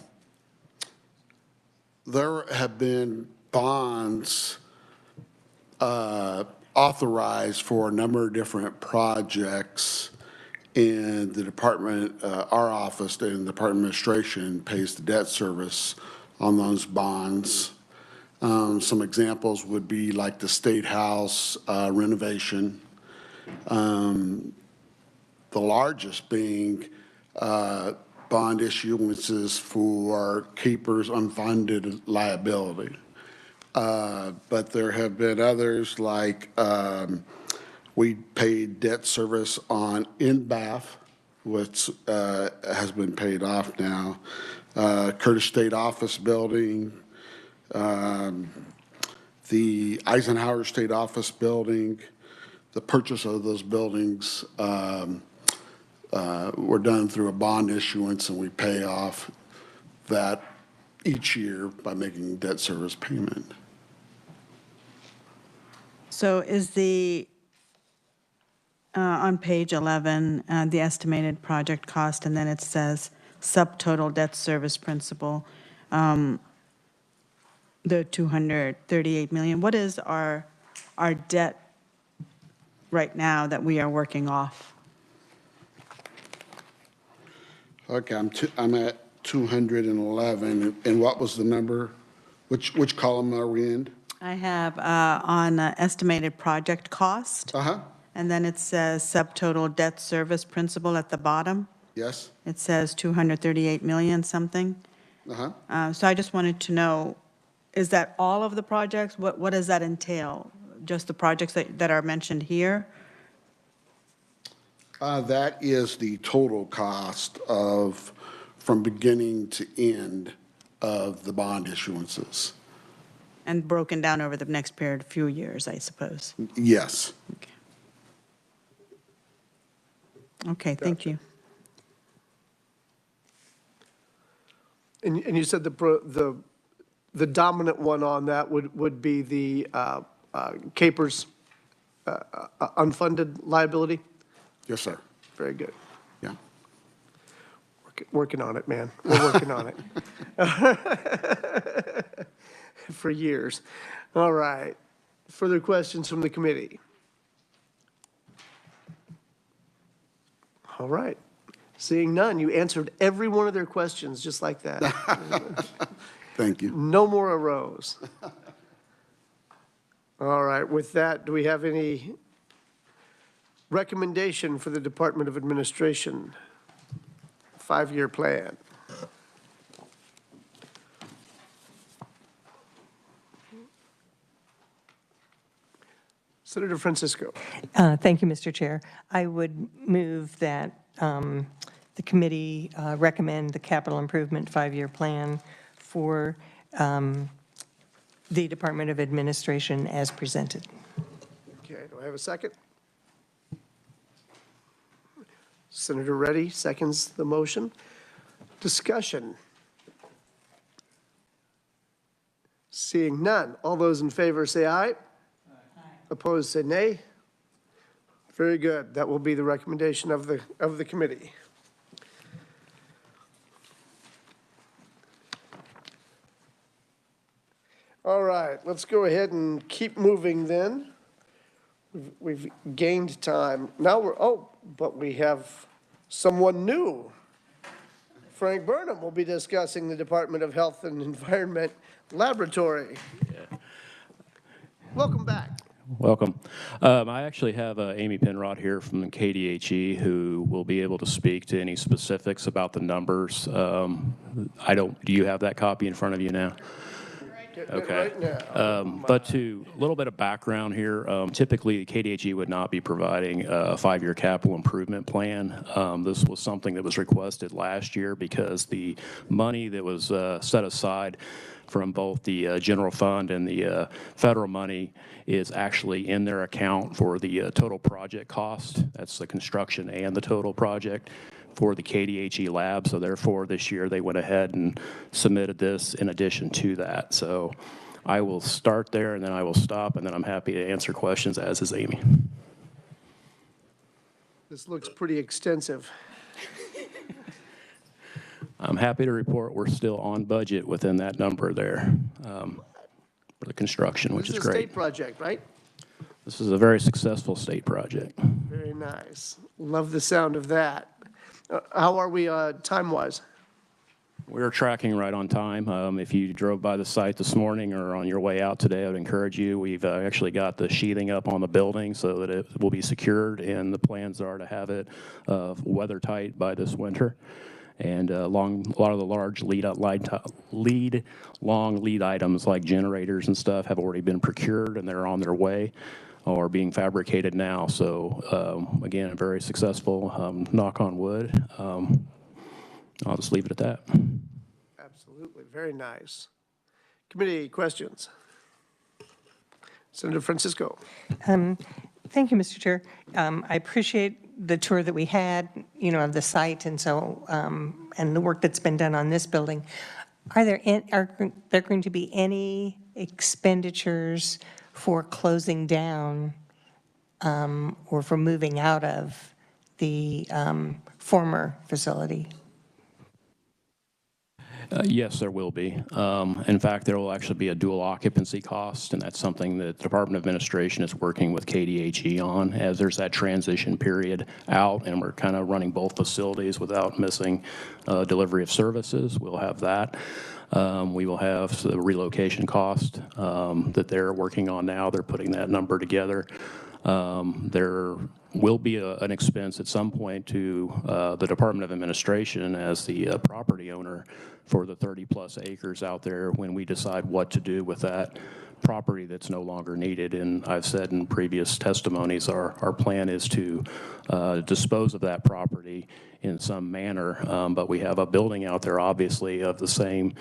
have been bonds authorized for a number of different projects, and the department, our office and the Department of Administration pays the debt service on those bonds. Some examples would be like the State House renovation. The largest being bond issuances for keepers unfunded liability. But there have been others like we paid debt service on NBAF, which has been paid off now. Curtis State Office Building, the Eisenhower State Office Building, the purchase of those buildings were done through a bond issuance, and we pay off that each year by making debt service payment. So is on page 11, the estimated project cost, and then it says subtotal debt service principal, the $238 million. What is our debt right now that we are working off? Okay, I'm at 211, and what was the number? Which column are we in? I have on estimated project cost. Uh-huh, And then it says subtotal debt service principal at the bottom. yes, It says 238 million something. uh-huh. So I just wanted to know, is that all of the projects? What does that entail? Just the projects that are mentioned here? That is the total cost of, from beginning to end of the bond issuances. And broken down over the next period, few years, I suppose. Yes. Okay, thank you. And you said the dominant one on that would be the Capers unfunded liability? Yes, sir. Very good. Yeah. Working on it, man. We're working on it. For years. All right. Further questions from the committee? All right. Seeing none, you answered every one of their questions just like that. Thank you. No more arose. All right, with that, do we have any recommendation for the Department of Administration 5-year plan? Senator Francisco. Thank you, Mr. Chair. I would move that the committee recommend the capital improvement 5-year plan for the Department of Administration as presented. Okay, do I have a second? Senator Reddy seconds the motion. Discussion. Seeing none, all those in favor say aye. Opposed, say nay. Very good. That will be the recommendation of the committee. All right, let's go ahead and keep moving then. We've gained time. Now but we have someone new. Frank Burnham will be discussing the Department of Health and Environment Laboratory. Welcome back. Welcome. I actually have Amy Penrod here from the KDHE who will be able to speak to any specifics about the numbers. Do you have that copy in front of you now? Okay. Right now. But to a little bit of background here, typically KDHE would not be providing a 5-year capital improvement plan. This was something that was requested last year because the money that was set aside from both the general fund and the federal money is actually in their account for the total project cost. That's the construction and the total project for the KDHE lab. So therefore, this year they went ahead and submitted this in addition to that. So I will start there and then I will stop and then I'm happy to answer questions, as is Amy. This looks pretty extensive. I'm happy to report we're still on budget within that number there for the construction, which is This is a great. state project, right? This is a very successful state project. Very nice. Love the sound of that. How are we time-wise? We're tracking right on time. If you drove by the site this morning or on your way out today, I would encourage you. We've actually got the sheathing up on the building so that it will be secured, and the plans are to have it weather-tight by this winter. And a lot of the large long lead items like generators and stuff have already been procured, and they're on their way or being fabricated now. So again, very successful, knock on wood. I'll just leave it at that. Absolutely, very nice. Committee questions? Senator Francisco. Thank you, Mr. Chair. I appreciate the tour that we had, of the site and so, and the work that's been done on this building. Are there going to be any expenditures for closing down or for moving out of the former facility? Yes, there will be. In fact, there will actually be a dual occupancy cost, and that's something that the Department of Administration is working with KDHE on as there's that transition period out, and we're kind of running both facilities without missing delivery of services. We'll have that. We will have the relocation cost that they're working on now. They're putting that number together. There will be an expense at some point to the Department of Administration as the property owner for the 30-plus acres out there when we decide what to do with that property that's no longer needed. And I've said in previous testimonies, our plan is to dispose of that property in some manner. But we have a building out there, obviously, of the same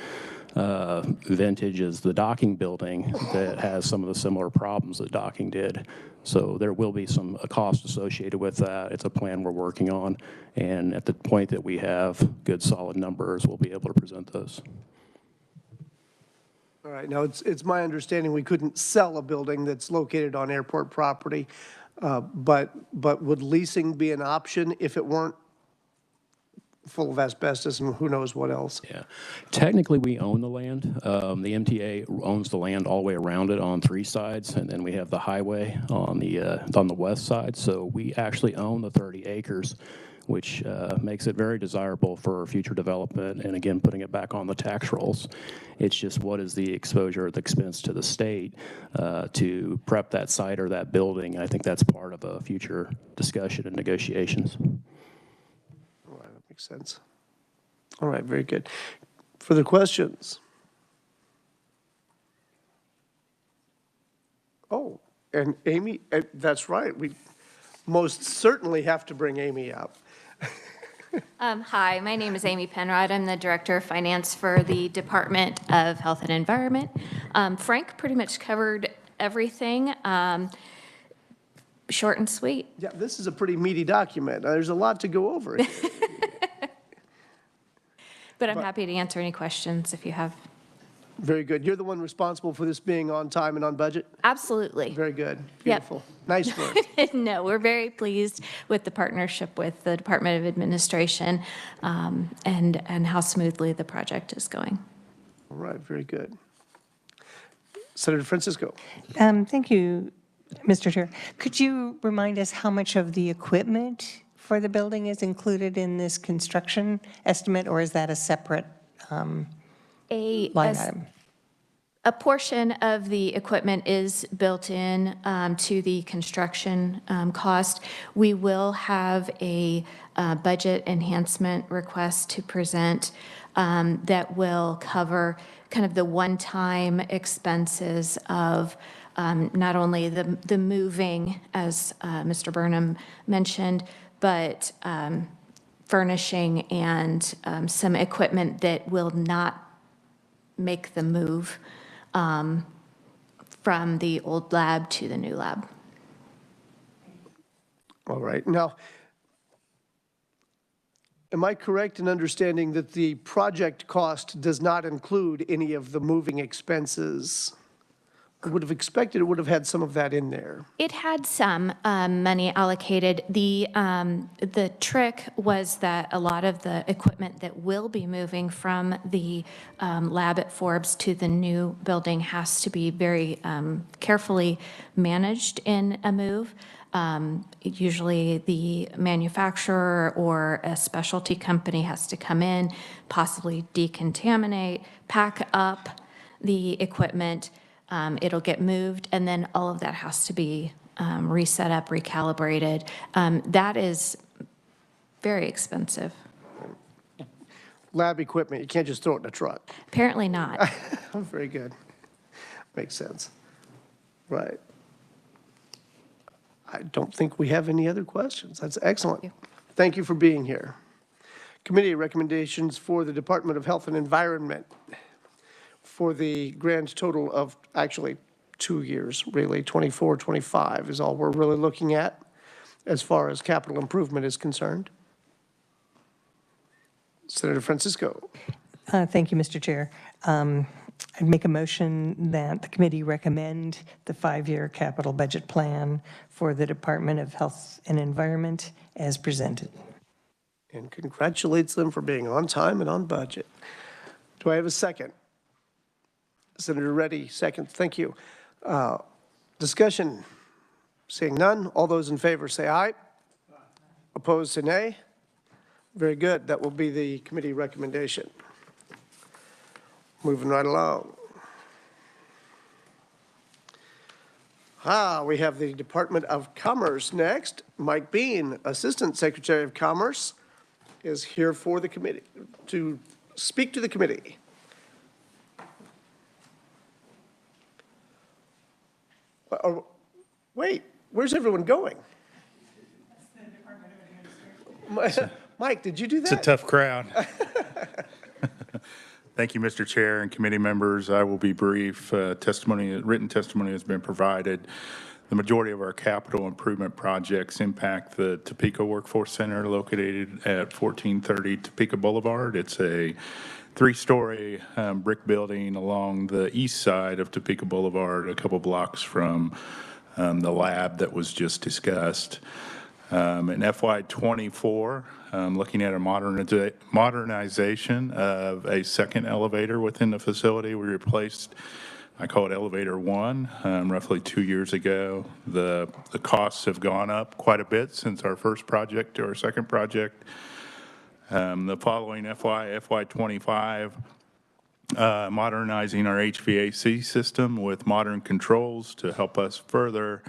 vintage as the docking building that has some of the similar problems that docking did. So there will be a cost associated with that. It's a plan we're working on. And at the point that we have good solid numbers, we'll be able to present those. All right, now it's my understanding we couldn't sell a building that's located on airport property, but would leasing be an option if it weren't full of asbestos and who knows what else? Yeah, technically we own the land. The MTA owns the land all the way around it on 3 sides, and then we have the highway on the west side. So we actually own the 30 acres, which makes it very desirable for future development. And again, putting it back on the tax rolls. It's just what is the exposure or the expense to the state to prep that site or that building. I think that's part of a future discussion and negotiations. Makes sense. All right, very good. Further questions? Oh, and Amy, that's right. We most certainly have to bring Amy up. Hi, my name is Amy Penrod. I'm the Director of Finance for the Department of Health and Environment. Frank pretty much covered everything. Short and sweet. Yeah, this is a pretty meaty document. There's a lot to go over here. But I'm happy to answer any questions if you have. Very good. You're the one responsible for this being on time and on budget? Absolutely. Very good. Yep. Beautiful. Nice work. No, we're very pleased with the partnership with the Department of Administration and how smoothly the project is going. All right, very good. Senator Francisco. Thank you, Mr. Chair. Could you remind us how much of the equipment for the building is included in this construction estimate, or is that a separate line item? A portion of the equipment is built in to the construction cost. We will have a budget enhancement request to present that will cover kind of the one-time expenses of not only the moving, as Mr. Burnham mentioned, but furnishing and some equipment that will not make the move from the old lab to the new lab. All right. Now, am I correct in understanding that the project cost does not include any of the moving expenses? I would have expected it would have had some of that in there. It had some money allocated. The trick was that a lot of the equipment that will be moving from the lab at Forbes to the new building has to be very carefully managed in a move. Usually the manufacturer or a specialty company has to come in, possibly decontaminate, pack up the equipment. It'll get moved, and then all of that has to be reset up, recalibrated. That is very expensive. Lab equipment, you can't just throw it in a truck. Apparently not. Very good. Makes sense. Right. I don't think we have any other questions. That's excellent. Thank you for being here. Committee recommendations for the Department of Health and Environment for the grand total of actually 2 years, really, 24, 25 is all we're really looking at as far as capital improvement is concerned. Senator Francisco. Thank you, Mr. Chair. I'd make a motion that the committee recommend the 5-year capital budget plan for the Department of Health and Environment as presented. And congratulates them for being on time and on budget. Do I have a second? Senator Reddy, second. Thank you. Discussion. Seeing none, all those in favor say aye. Opposed, say nay. Very good. That will be the committee recommendation. Moving right along. We have the Department of Commerce next. Mike Bean, Assistant Secretary of Commerce, is here for the committee to speak to the committee. Wait, where's everyone going? Mike, did you do that? It's a tough crowd. Thank you, Mr. Chair and committee members. I will be brief. Written testimony has been provided. The majority of our capital improvement projects impact the Topeka Workforce Center located at 1430 Topeka Boulevard. It's a 3-story brick building along the east side of Topeka Boulevard, a couple blocks from the lab that was just discussed. In FY24, looking at a modernization of a second elevator within the facility. We replaced, I call it elevator 1, roughly 2 years ago. The costs have gone up quite a bit since our first project to our second project. The following FY25, modernizing our HVAC system with modern controls to help us further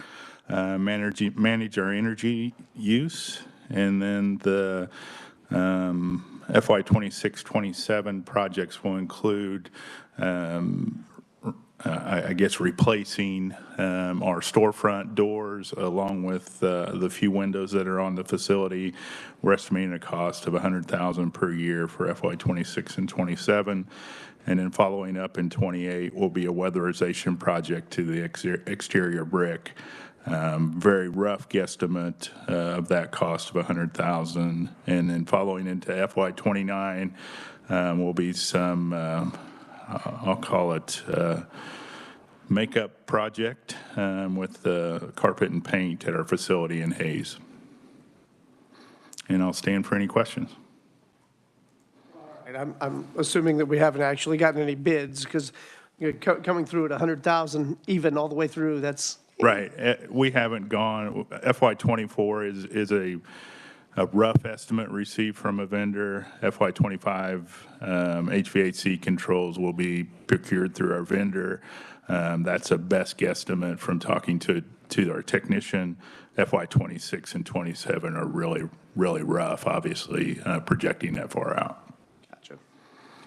manage our energy use. And then the FY26-27 projects will include, I guess, replacing our storefront doors along with the few windows that are on the facility. We're estimating a cost of $100,000 per year for FY26 and 27. And then following up in 28 will be a weatherization project to the exterior brick. Very rough guesstimate of that cost of $100,000. And then following into FY29 will be some, I'll call it makeup project with the carpet and paint at our facility in Hayes. And I'll stand for any questions. I'm assuming that we haven't actually gotten any bids because Coming through at 100,000 even all the way through, that's, Right. We haven't gone, FY '24 is a rough estimate received from a vendor. FY '25 HVAC controls will be procured through our vendor. That's a best guesstimate from talking to our technician. FY '26 and '27 are really, really rough, obviously, projecting that far out.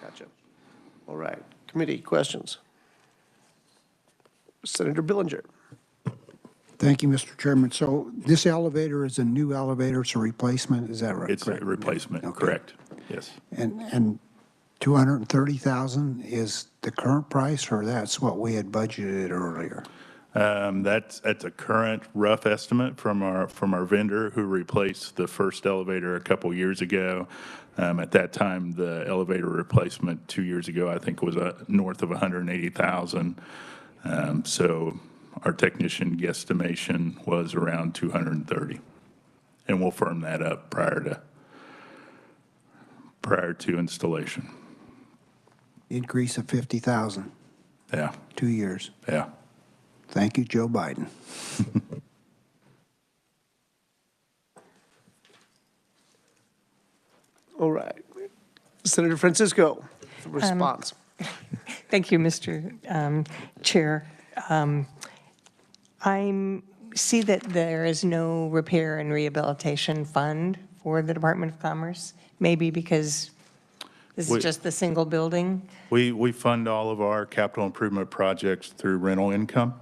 gotcha. All right, committee questions? Senator Billinger. Thank you, Mr. Chairman. So this elevator is a new elevator, it's a replacement, is that right? It's a Correct. replacement, Okay. correct? Yes. And 230,000 is the current price, or that's what we had budgeted earlier? That's a current rough estimate from our vendor who replaced the first elevator a couple years ago. At that time, the elevator replacement 2 years ago, I think, was north of 180,000. So our technician guesstimation was around 230, and we'll firm that up prior to installation. Increase of 50,000, Yeah, 2 years. yeah. Thank you, Joe Biden. All right. Senator Francisco, response. Thank you, Mr. Chair. I see that there is no repair and rehabilitation fund for the Department of Commerce, maybe because this is just the single building. We fund all of our capital improvement projects through rental income.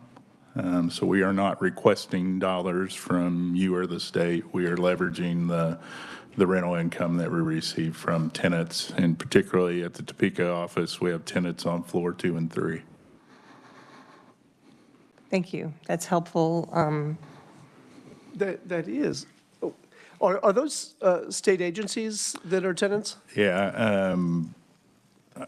So we are not requesting dollars from you or the state. We are leveraging the rental income that we receive from tenants, and particularly at the Topeka office, we have tenants on floor 2 and 3. Thank you. That's helpful. That is. Oh, are those state agencies that are tenants? Yeah,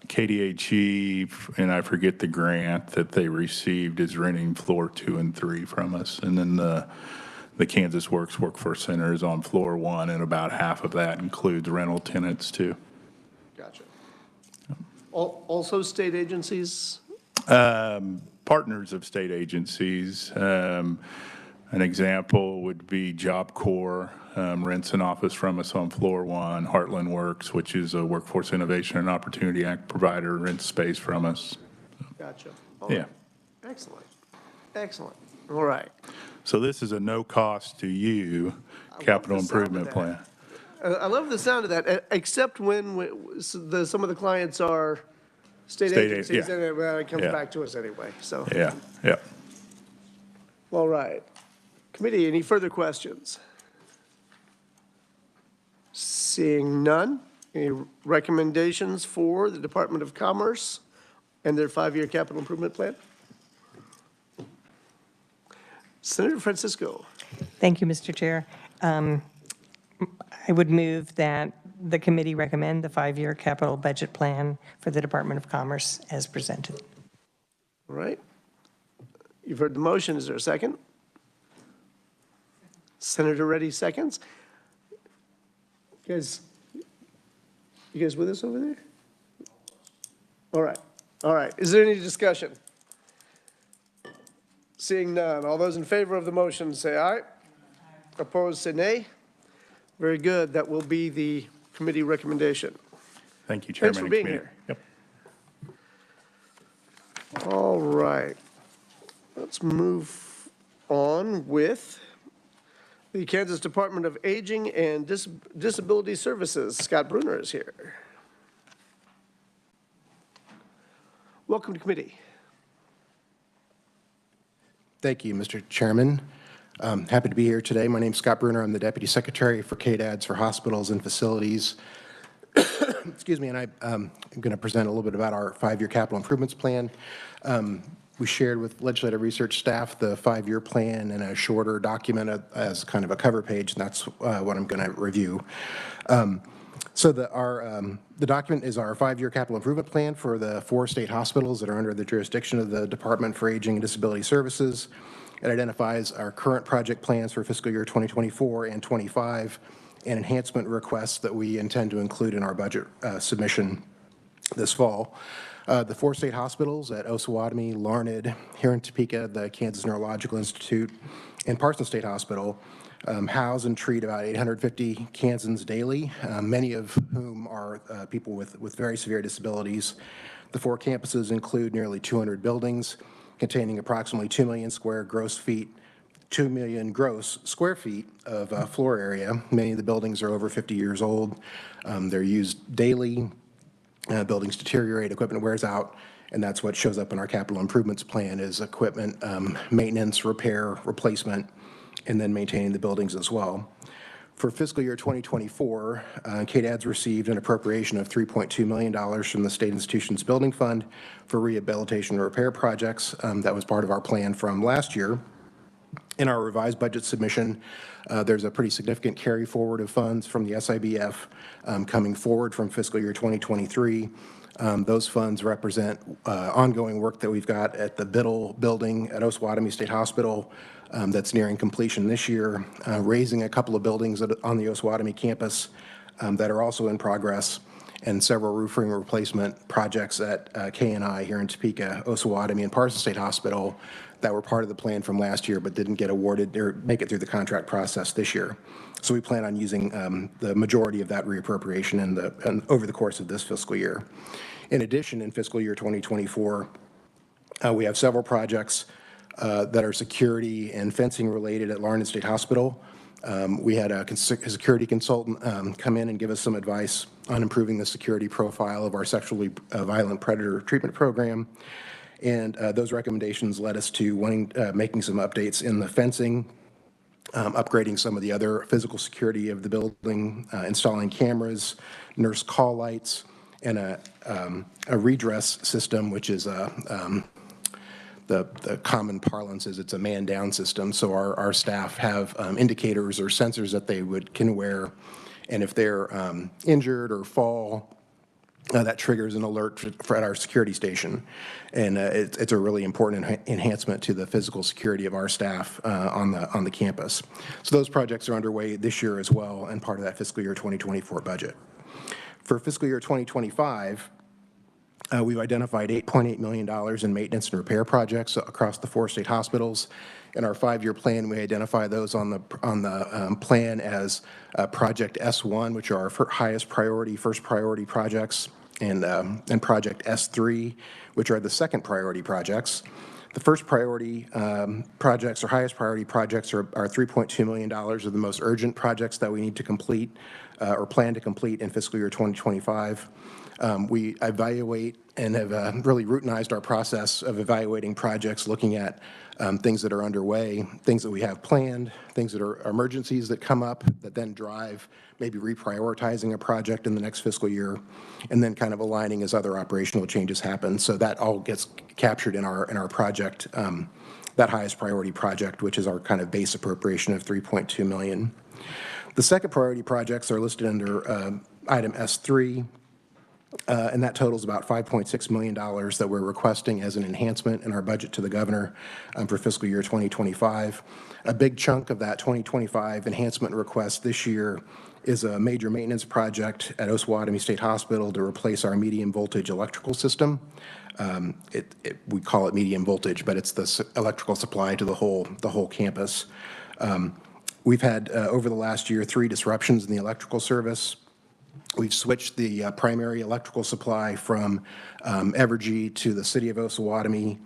KDHE, and I forget the grant that they received, is renting floor 2 and 3 from us. And then the Kansas Works Workforce Center is on floor 1, and about half of that includes rental tenants too. Gotcha. Also state agencies? Partners of state agencies. An example would be Job Corps rents an office from us on floor 1. Heartland Works, which is a Workforce Innovation and Opportunity Act provider, rents space from us. Gotcha. Yeah. Excellent. Excellent. All right. So this is a no cost to you capital improvement plan. I love the sound of that, except when some of the clients are state agencies, yeah. and it comes Yeah. back to us anyway, so. Yeah, yeah. All right. Committee, any further questions? Seeing none, any recommendations for the Department of Commerce and their 5-year capital improvement plan? Senator Francisco. Thank you, Mr. Chair. I would move that the committee recommend the 5-year capital budget plan for the Department of Commerce as presented. All right. You've heard the motion. Is there a second? Senator Reddy seconds. You guys with us over there? All right. All right. Is there any discussion? Seeing none. All those in favor of the motion say aye. Opposed, say nay. Very good. That will be the committee recommendation. Thank you, Chairman. Thanks for and being committee. here. Yep. All right. Let's move on with the Kansas Department of Aging and Disability Services. Scott Bruner is here. Welcome to committee. Thank you, Mr. Chairman. Happy to be here today. My name's Scott Bruner. I'm the Deputy Secretary for KDADS for Hospitals and Facilities. Excuse me, and I'm going to present a little bit about our 5-year capital improvements plan. We shared with legislative research staff the 5-year plan in a shorter document as kind of a cover page, and that's what I'm going to review. So the document is our 5-year capital improvement plan for the 4 state hospitals that are under the jurisdiction of the Department for Aging and Disability Services. It identifies our current project plans for fiscal year 2024 and 25 and enhancement requests that we intend to include in our budget submission this fall. The 4 state hospitals at Osawatomie, Larned, here in Topeka, the Kansas Neurological Institute, and Parsons State Hospital house and treat about 850 Kansans daily, many of whom are people with very severe disabilities. The 4 campuses include nearly 200 buildings containing approximately 2 million gross square feet of floor area. Many of the buildings are over 50 years old. They're used daily. Buildings deteriorate, equipment wears out, and that's what shows up in our capital improvements plan is equipment maintenance, repair, replacement, and then maintaining the buildings as well. For fiscal year 2024, KDADS received an appropriation of $3.2 million from the State Institutions Building Fund for rehabilitation and repair projects. That was part of our plan from last year. In our revised budget submission, there's a pretty significant carry forward of funds from the SIBF coming forward from fiscal year 2023. Those funds represent ongoing work that we've got at the Biddle building at Osawatomie State Hospital that's nearing completion this year, raising a couple of buildings on the Osawatomie campus that are also in progress, and several roofing replacement projects at KNI here in Topeka, Osawatomie, and Parsons State Hospital that were part of the plan from last year but didn't get awarded or make it through the contract process this year. So we plan on using the majority of that reappropriation over the course of this fiscal year. In addition, in fiscal year 2024, we have several projects that are security and fencing related at Larned State Hospital. We had a security consultant come in and give us some advice on improving the security profile of our sexually violent predator treatment program. And those recommendations led us to making some updates in the fencing, upgrading some of the other physical security of the building, installing cameras, nurse call lights, and a redress system, which is the common parlance is it's a man-down system. So our staff have indicators or sensors that they can wear, and if they're injured or fall, that triggers an alert at our security station. And it's a really important enhancement to the physical security of our staff on the campus. So those projects are underway this year as well and part of that fiscal year 2024 budget. For fiscal year 2025, we've identified $8.8 million in maintenance and repair projects across the 4 state hospitals. In our 5-year plan, we identify those on the plan as Project S1, which are our highest priority, first priority projects, and Project S3, which are the second priority projects. The first priority projects or highest priority projects are $3.2 million of the most urgent projects that we need to complete or plan to complete in fiscal year 2025. We evaluate and have really routinized our process of evaluating projects, looking at things that are underway, things that we have planned, things that are emergencies that come up that then drive maybe reprioritizing a project in the next fiscal year, and then kind of aligning as other operational changes happen. So that all gets captured in our project, that highest priority project, which is our kind of base appropriation of $3.2 million. The second priority projects are listed under item S3. And that totals about $5.6 million that we're requesting as an enhancement in our budget to the governor for fiscal year 2025. A big chunk of that 2025 enhancement request this year is a major maintenance project at Osawatomie State Hospital to replace our medium voltage electrical system. We call it medium voltage, but it's the electrical supply to the whole campus. We've had over the last year 3 disruptions in the electrical service. We've switched the primary electrical supply from Evergy to the city of Osawatomie,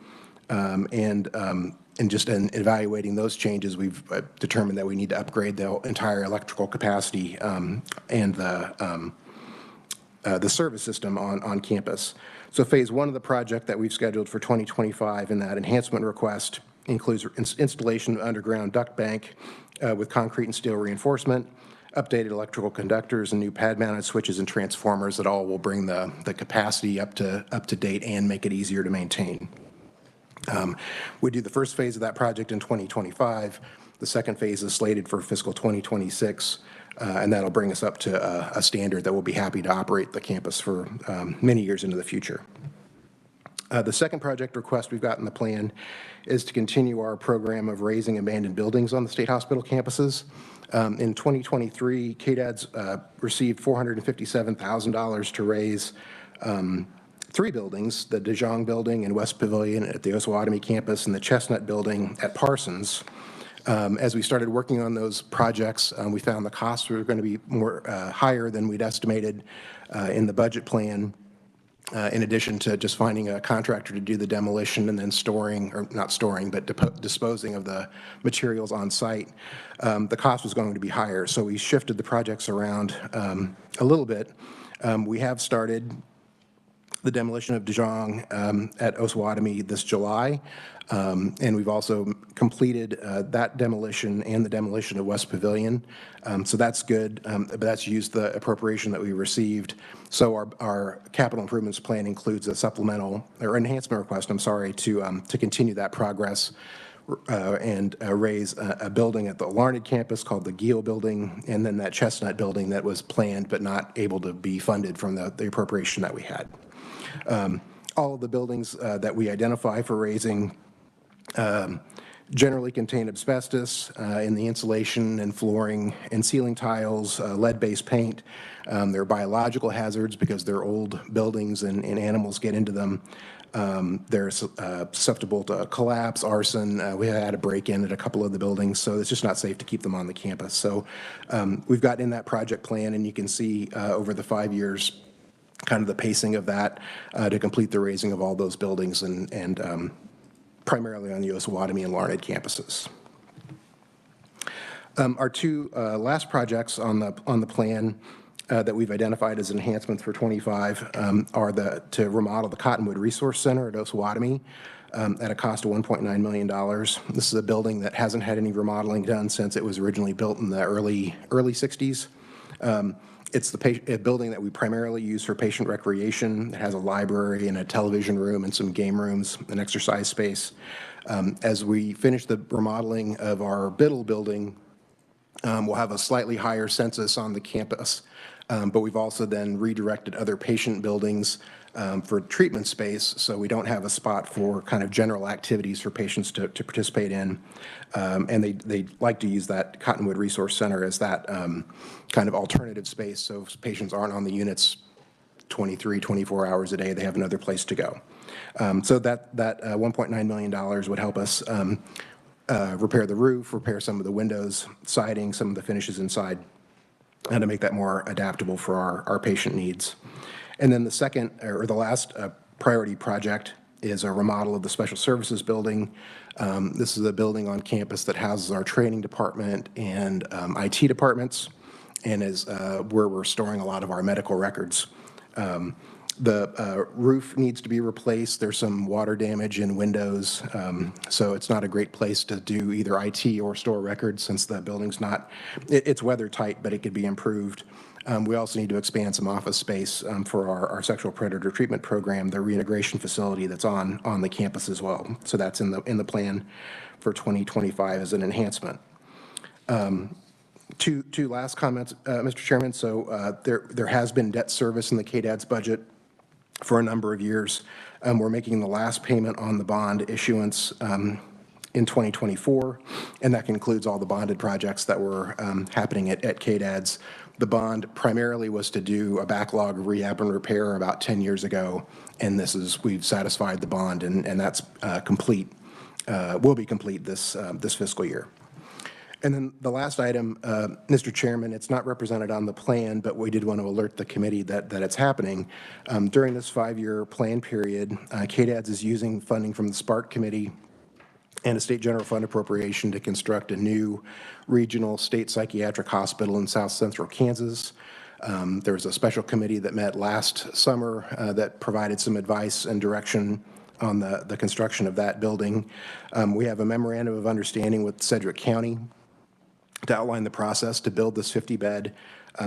and just in evaluating those changes, we've determined that we need to upgrade the entire electrical capacity and the service system on campus. So phase 1 of the project that we've scheduled for 2025 in that enhancement request includes installation of underground duct bank with concrete and steel reinforcement, updated electrical conductors, and new pad-mounted switches and transformers that all will bring the capacity up to date and make it easier to maintain. We do the first phase of that project in 2025. The second phase is slated for fiscal 2026, and that'll bring us up to a standard that we'll be happy to operate the campus for many years into the future. The second project request we've got in the plan is to continue our program of raising abandoned buildings on the state hospital campuses. In 2023, KDADS received $457,000 to raise three buildings, the De Jong Building in West Pavilion at the Osawatomie campus and the Chestnut Building at Parsons. As we started working on those projects, we found the costs were going to be more higher than we'd estimated in the budget plan. In addition to just finding a contractor to do the demolition and then storing, or not storing, but disposing of the materials on site, the cost was going to be higher. So we shifted the projects around a little bit. We have started the demolition of De Jong at Osawatomie this July, and we've also completed that demolition and the demolition of West Pavilion. So that's good, but that's used the appropriation that we received. So our capital improvements plan includes a supplemental, or enhancement request, I'm sorry, to continue that progress and raise a building at the Larned campus called the Geo Building, and then that Chestnut Building that was planned but not able to be funded from the appropriation that we had. All of the buildings that we identify for raising generally contain asbestos in the insulation and flooring and ceiling tiles, lead-based paint. They're biological hazards because they're old buildings and animals get into them. They're susceptible to collapse, arson. We had a break-in at a couple of the buildings, so it's just not safe to keep them on the campus. So we've got in that project plan, and you can see over the 5 years kind of the pacing of that to complete the raising of all those buildings and primarily on the Osawatomie and Larned campuses. Our two last projects on the plan that we've identified as enhancements for 25 are to remodel the Cottonwood Resource Center at Osawatomie at a cost of $1.9 million. This is a building that hasn't had any remodeling done since it was originally built in the early 60s. It's a building that we primarily use for patient recreation. It has a library and a television room and some game rooms, an exercise space. As we finish the remodeling of our Biddle building, we'll have a slightly higher census on the campus, but we've also then redirected other patient buildings for treatment space, so we don't have a spot for kind of general activities for patients to participate in. And they like to use that Cottonwood Resource Center as that kind of alternative space, so if patients aren't on the units 23, 24 hours a day, they have another place to go. So that $1.9 million would help us repair the roof, repair some of the windows, siding, some of the finishes inside, and to make that more adaptable for our patient needs. And then the second, or the last priority project is a remodel of the Special Services Building. This is a building on campus that houses our training department and IT departments, and is where we're storing a lot of our medical records. The roof needs to be replaced. There's some water damage in windows, so it's not a great place to do either IT or store records since the building's not, it's weather tight, but it could be improved. We also need to expand some office space for our sexual predator treatment program, the reintegration facility that's on the campus as well. So that's in the plan for 2025 as an enhancement. Two last comments, Mr. Chairman. So there has been debt service in the KDADS budget for a number of years. We're making the last payment on the bond issuance in 2024, and that concludes all the bonded projects that were happening at KDADS. The bond primarily was to do a backlog of rehab and repair about 10 years ago, and we've satisfied the bond, and that's complete, will be complete this fiscal year. And then the last item, Mr. Chairman, it's not represented on the plan, but we did want to alert the committee that it's happening. During this 5-year plan period, KDADS is using funding from the Spark Committee and a state general fund appropriation to construct a new regional state psychiatric hospital in South Central Kansas. There was a special committee that met last summer that provided some advice and direction on the construction of that building. We have a memorandum of understanding with Sedgwick County to outline the process to build this 50-bed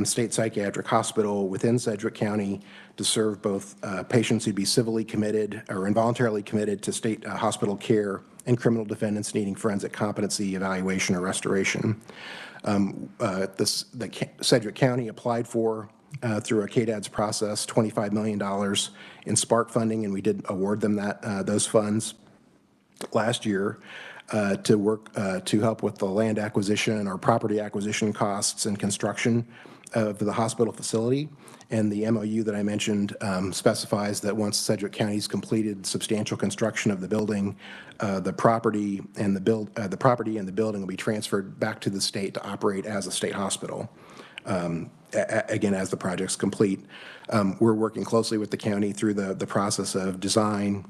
state psychiatric hospital within Sedgwick County to serve both patients who'd be civilly committed or involuntarily committed to state hospital care and criminal defendants needing forensic competency evaluation or restoration. Sedgwick County applied for, through a KDADS process, $25 million in Spark funding, and we did award them those funds last year to work to help with the land acquisition or property acquisition costs and construction of the hospital facility. And the MOU that I mentioned specifies that once Sedgwick County has completed substantial construction of the building, the property and the building will be transferred back to the state to operate as a state hospital. Again, as the project's complete. We're working closely with the county through the process of design,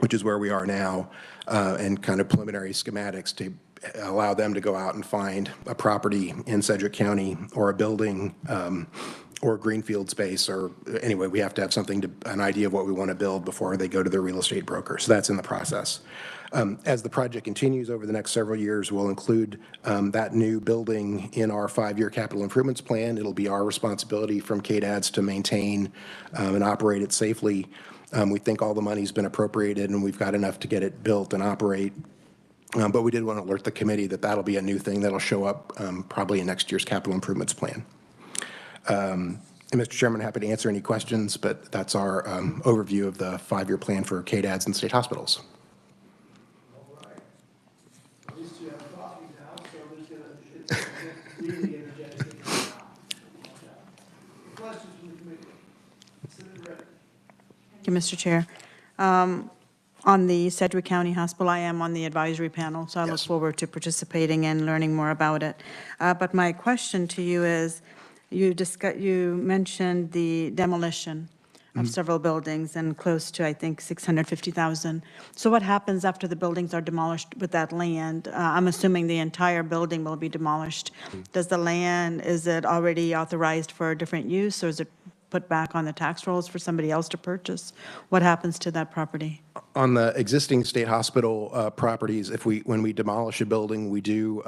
which is where we are now, and kind of preliminary schematics to allow them to go out and find a property in Sedgwick County or a building or greenfield space, or anyway, we have to have an idea of what we want to build before they go to their real estate broker. So that's in the process. As the project continues over the next several years, we'll include that new building in our 5-year capital improvements plan. It'll be our responsibility from KDADS to maintain and operate it safely. We think all the money's been appropriated and we've got enough to get it built and operate. But we did want to alert the committee that that'll be a new thing that'll show up probably in next year's capital improvements plan. And Mr. Chairman, happy to answer any questions, but that's our overview of the 5-year plan for KDADS and state hospitals. All right. At least you have coffee now, so it's really energetic. Questions from the committee? Senator Reddick. Thank you, Mr. Chair. On the Sedgwick County Hospital, I am on the advisory panel, so I look forward to participating and learning more about it. But my question to you is, you mentioned the demolition of several buildings and close to, I think, $650,000. So what happens after the buildings are demolished with that land? I'm assuming the entire building will be demolished. Does the land, is it already authorized for a different use, or is it put back on the tax rolls for somebody else to purchase? What happens to that property? On the existing state hospital properties, when we demolish a building, we do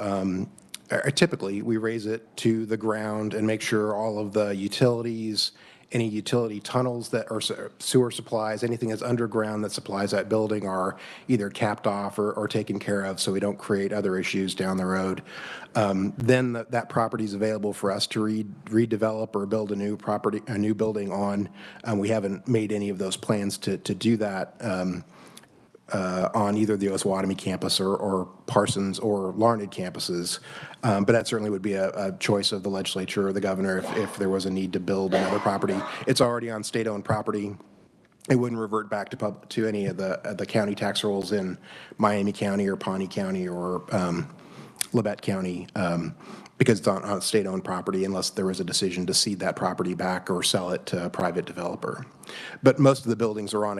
typically we raise it to the ground and make sure all of the utilities, any utility tunnels that are sewer supplies, anything that's underground that supplies that building are either capped off or taken care of, so we don't create other issues down the road. Then that property is available for us to redevelop or build a new building on. We haven't made any of those plans to do that on either the Osawatomie campus or Parsons or Larned campuses. But that certainly would be a choice of the legislature or the governor if there was a need to build another property. It's already on state-owned property. It wouldn't revert back to any of the county tax rolls in Miami County or Pawnee County or Labette County, because it's on state-owned property unless there was a decision to cede that property back or sell it to a private developer. But most of the buildings are on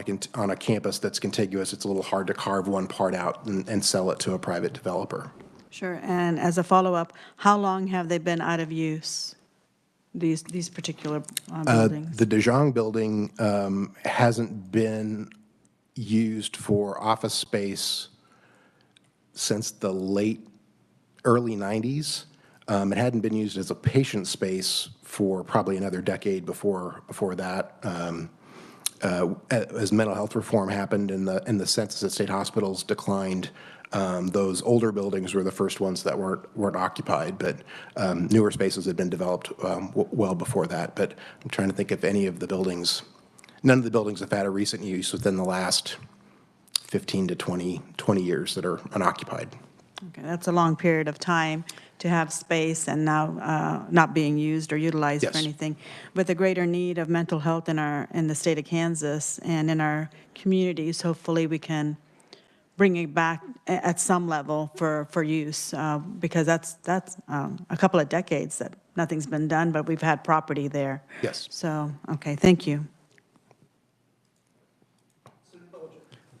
a campus that's contiguous. It's a little hard to carve one part out and sell it to a private developer. Sure, and as a follow-up, how long have they been out of use, these particular buildings? The De Jong building hasn't been used for office space since the early 90s. It hadn't been used as a patient space for probably another decade before that. As mental health reform happened and the census at state hospitals declined, those older buildings were the first ones that weren't occupied, but newer spaces had been developed well before that. But I'm trying to think if any of the buildings, none of the buildings have had a recent use within the last 15 to 20 years that are unoccupied. Okay, that's a long period of time to have space and now not being used or utilized for anything. With a greater need of mental health in the state of Kansas and in our communities, hopefully we can bring it back at some level for use, because that's a couple of decades that nothing's been done, but we've had property there. Yes. So, okay, thank you.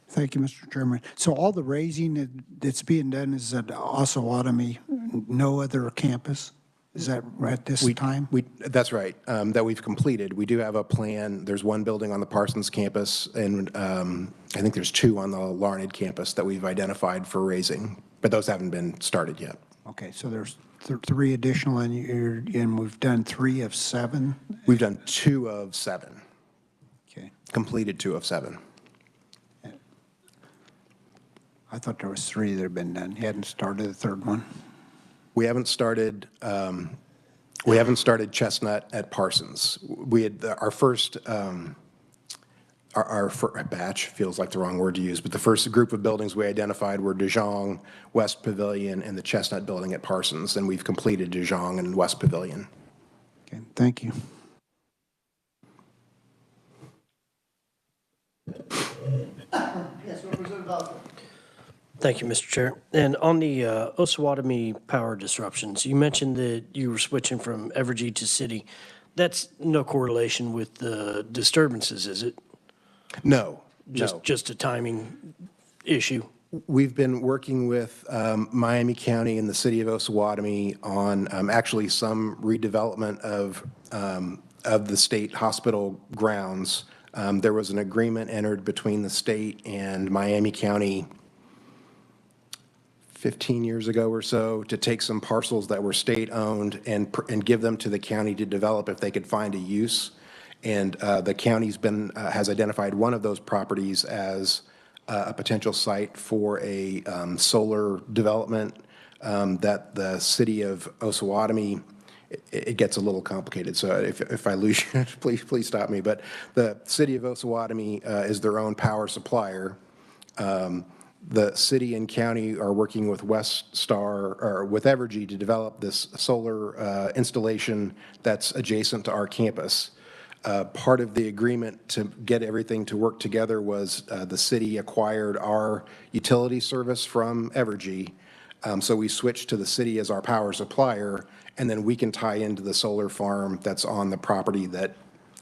Thank you, Mr. Chairman. So all the raising that's being done is at Osawatomie, no other campus? Is that right at this time? That's right, that we've completed. We do have a plan. There's one building on the Parsons campus, and I think there's 2 on the Larned campus that we've identified for raising, but those haven't been started yet. Okay, so there's 3 additional, and we've done 3 of 7? We've done 2 of 7. Okay. Completed 2 of 7. I thought there was 3 that had been done. You hadn't started the 3rd one? We haven't started Chestnut at Parsons. We had our first batch, feels like the wrong word to use, but the first group of buildings we identified were De Jong, West Pavilion, and the Chestnut building at Parsons, and we've completed De Jong and West Pavilion. Okay, thank you. Yes, Representative Osborne. Thank you, Mr. Chair. And on the Osawatomie power disruptions, you mentioned that you were switching from Evergy to city. That's no correlation with the disturbances, is it? No, no. Just a timing issue? We've been working with Miami County and the city of Osawatomie on actually some redevelopment of the state hospital grounds. There was an agreement entered between the state and Miami County 15 years ago or so to take some parcels that were state-owned and give them to the county to develop if they could find a use. And the county's has identified one of those properties as a potential site for a solar development that the city of Osawatomie, it gets a little complicated, so if I lose you, please stop me. But the city of Osawatomie is their own power supplier. The city and county are working with Westar, or with Evergy, to develop this solar installation that's adjacent to our campus. Part of the agreement to get everything to work together was the city acquired our utility service from Evergy. So we switched to the city as our power supplier, and then we can tie into the solar farm that's on the property that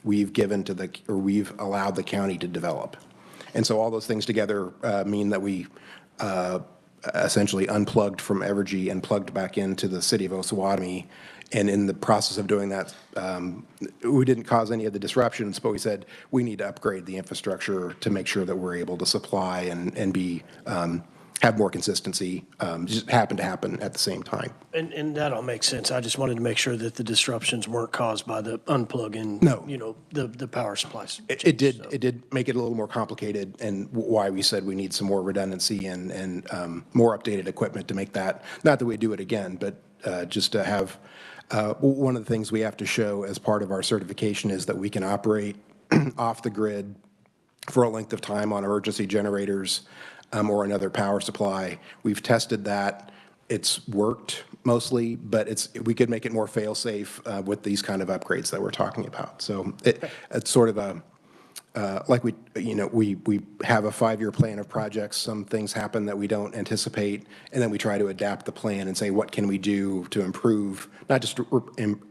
we've given to we've allowed the county to develop. And so all those things together mean that we essentially unplugged from Evergy and plugged back into the city of Osawatomie. And in the process of doing that, we didn't cause any of the disruptions, but we said we need to upgrade the infrastructure to make sure that we're able to supply and be have more consistency. Just happened to happen at the same time. And that all makes sense. I just wanted to make sure that the disruptions weren't caused by the unplugging, No. you know, the power supplies. It did make it a little more complicated, and why we said we need some more redundancy and more updated equipment to make that, not that we do it again, but just to have, one of the things we have to show as part of our certification is that we can operate off the grid for a length of time on emergency generators or another power supply. We've tested that. It's worked mostly, but we could make it more fail-safe with these kind of upgrades that we're talking about. So it's sort of a, like we have a 5-year plan of projects. Some things happen that we don't anticipate, and then we try to adapt the plan and say, what can we do to improve, not just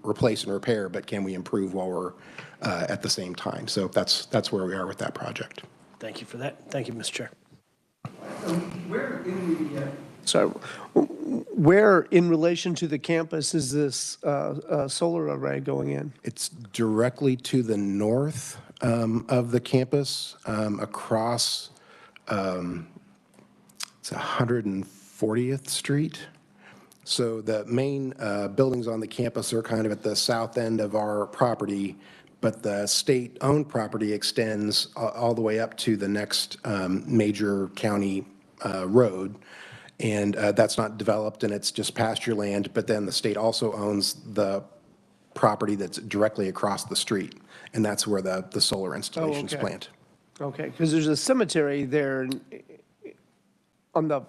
replace and repair, but can we improve while we're at the same time? So that's where we are with that project. Thank you for that. Thank you, Mr. Chair. Where in relation to the campus is this solar array going in? It's directly to the north of the campus, across, it's 140th Street. So the main buildings on the campus are kind of at the south end of our property, but the state-owned property extends all the way up to the next major county road. And that's not developed, and it's just pasture land, but then the state also owns the property that's directly across the street, and that's where the solar installation's planned. Okay, because there's a cemetery there on the,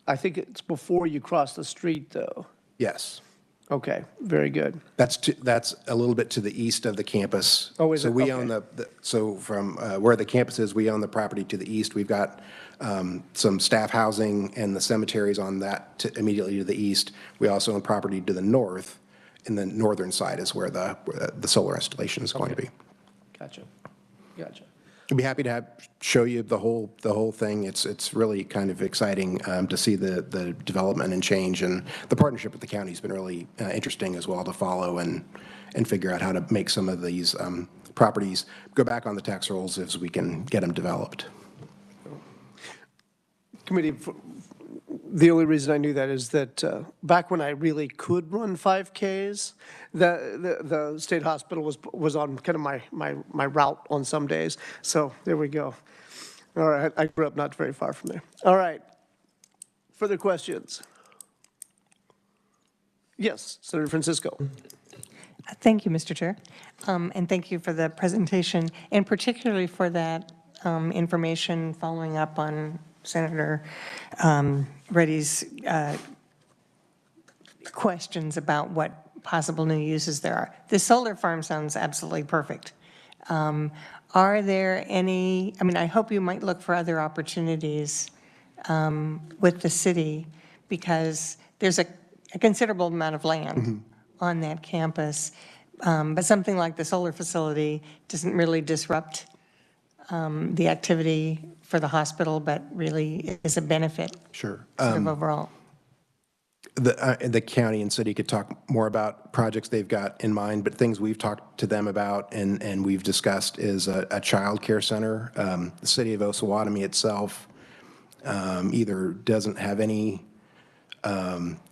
I think it's before you cross the street, though. Yes. Okay, very good. That's a little bit to the east of the campus. Oh, is it? So we Okay. own so from where the campus is, we own the property to the east. We've got some staff housing, and the cemeteries on that immediately to the east. We also own property to the north. In the northern side is where the solar installation is going to be. Gotcha. Gotcha. I'd be happy to show you the whole thing. It's really kind of exciting to see the development and change, and the partnership with the county has been really interesting as well to follow and figure out how to make some of these properties go back on the tax rolls as we can get them developed. Committee, the only reason I knew that is that back when I really could run 5Ks, the state hospital was on kind of my route on some days. So there we go. All right, I grew up not very far from there. All right. Further questions? Yes, Senator Francisco. Thank you, Mr. Chair. And thank you for the presentation, and particularly for that information following up on Senator Reddy's questions about what possible new uses there are. The solar farm sounds absolutely perfect. Are there any, I mean, I hope you might look for other opportunities with the city, because there's a considerable amount of land on that campus. But something like the solar facility doesn't really disrupt the activity for the hospital, but really is a benefit. Sure. Sort of overall. The county and city could talk more about projects they've got in mind, but things we've talked to them about and we've discussed is a child care center. The city of Osawatomie itself either doesn't have any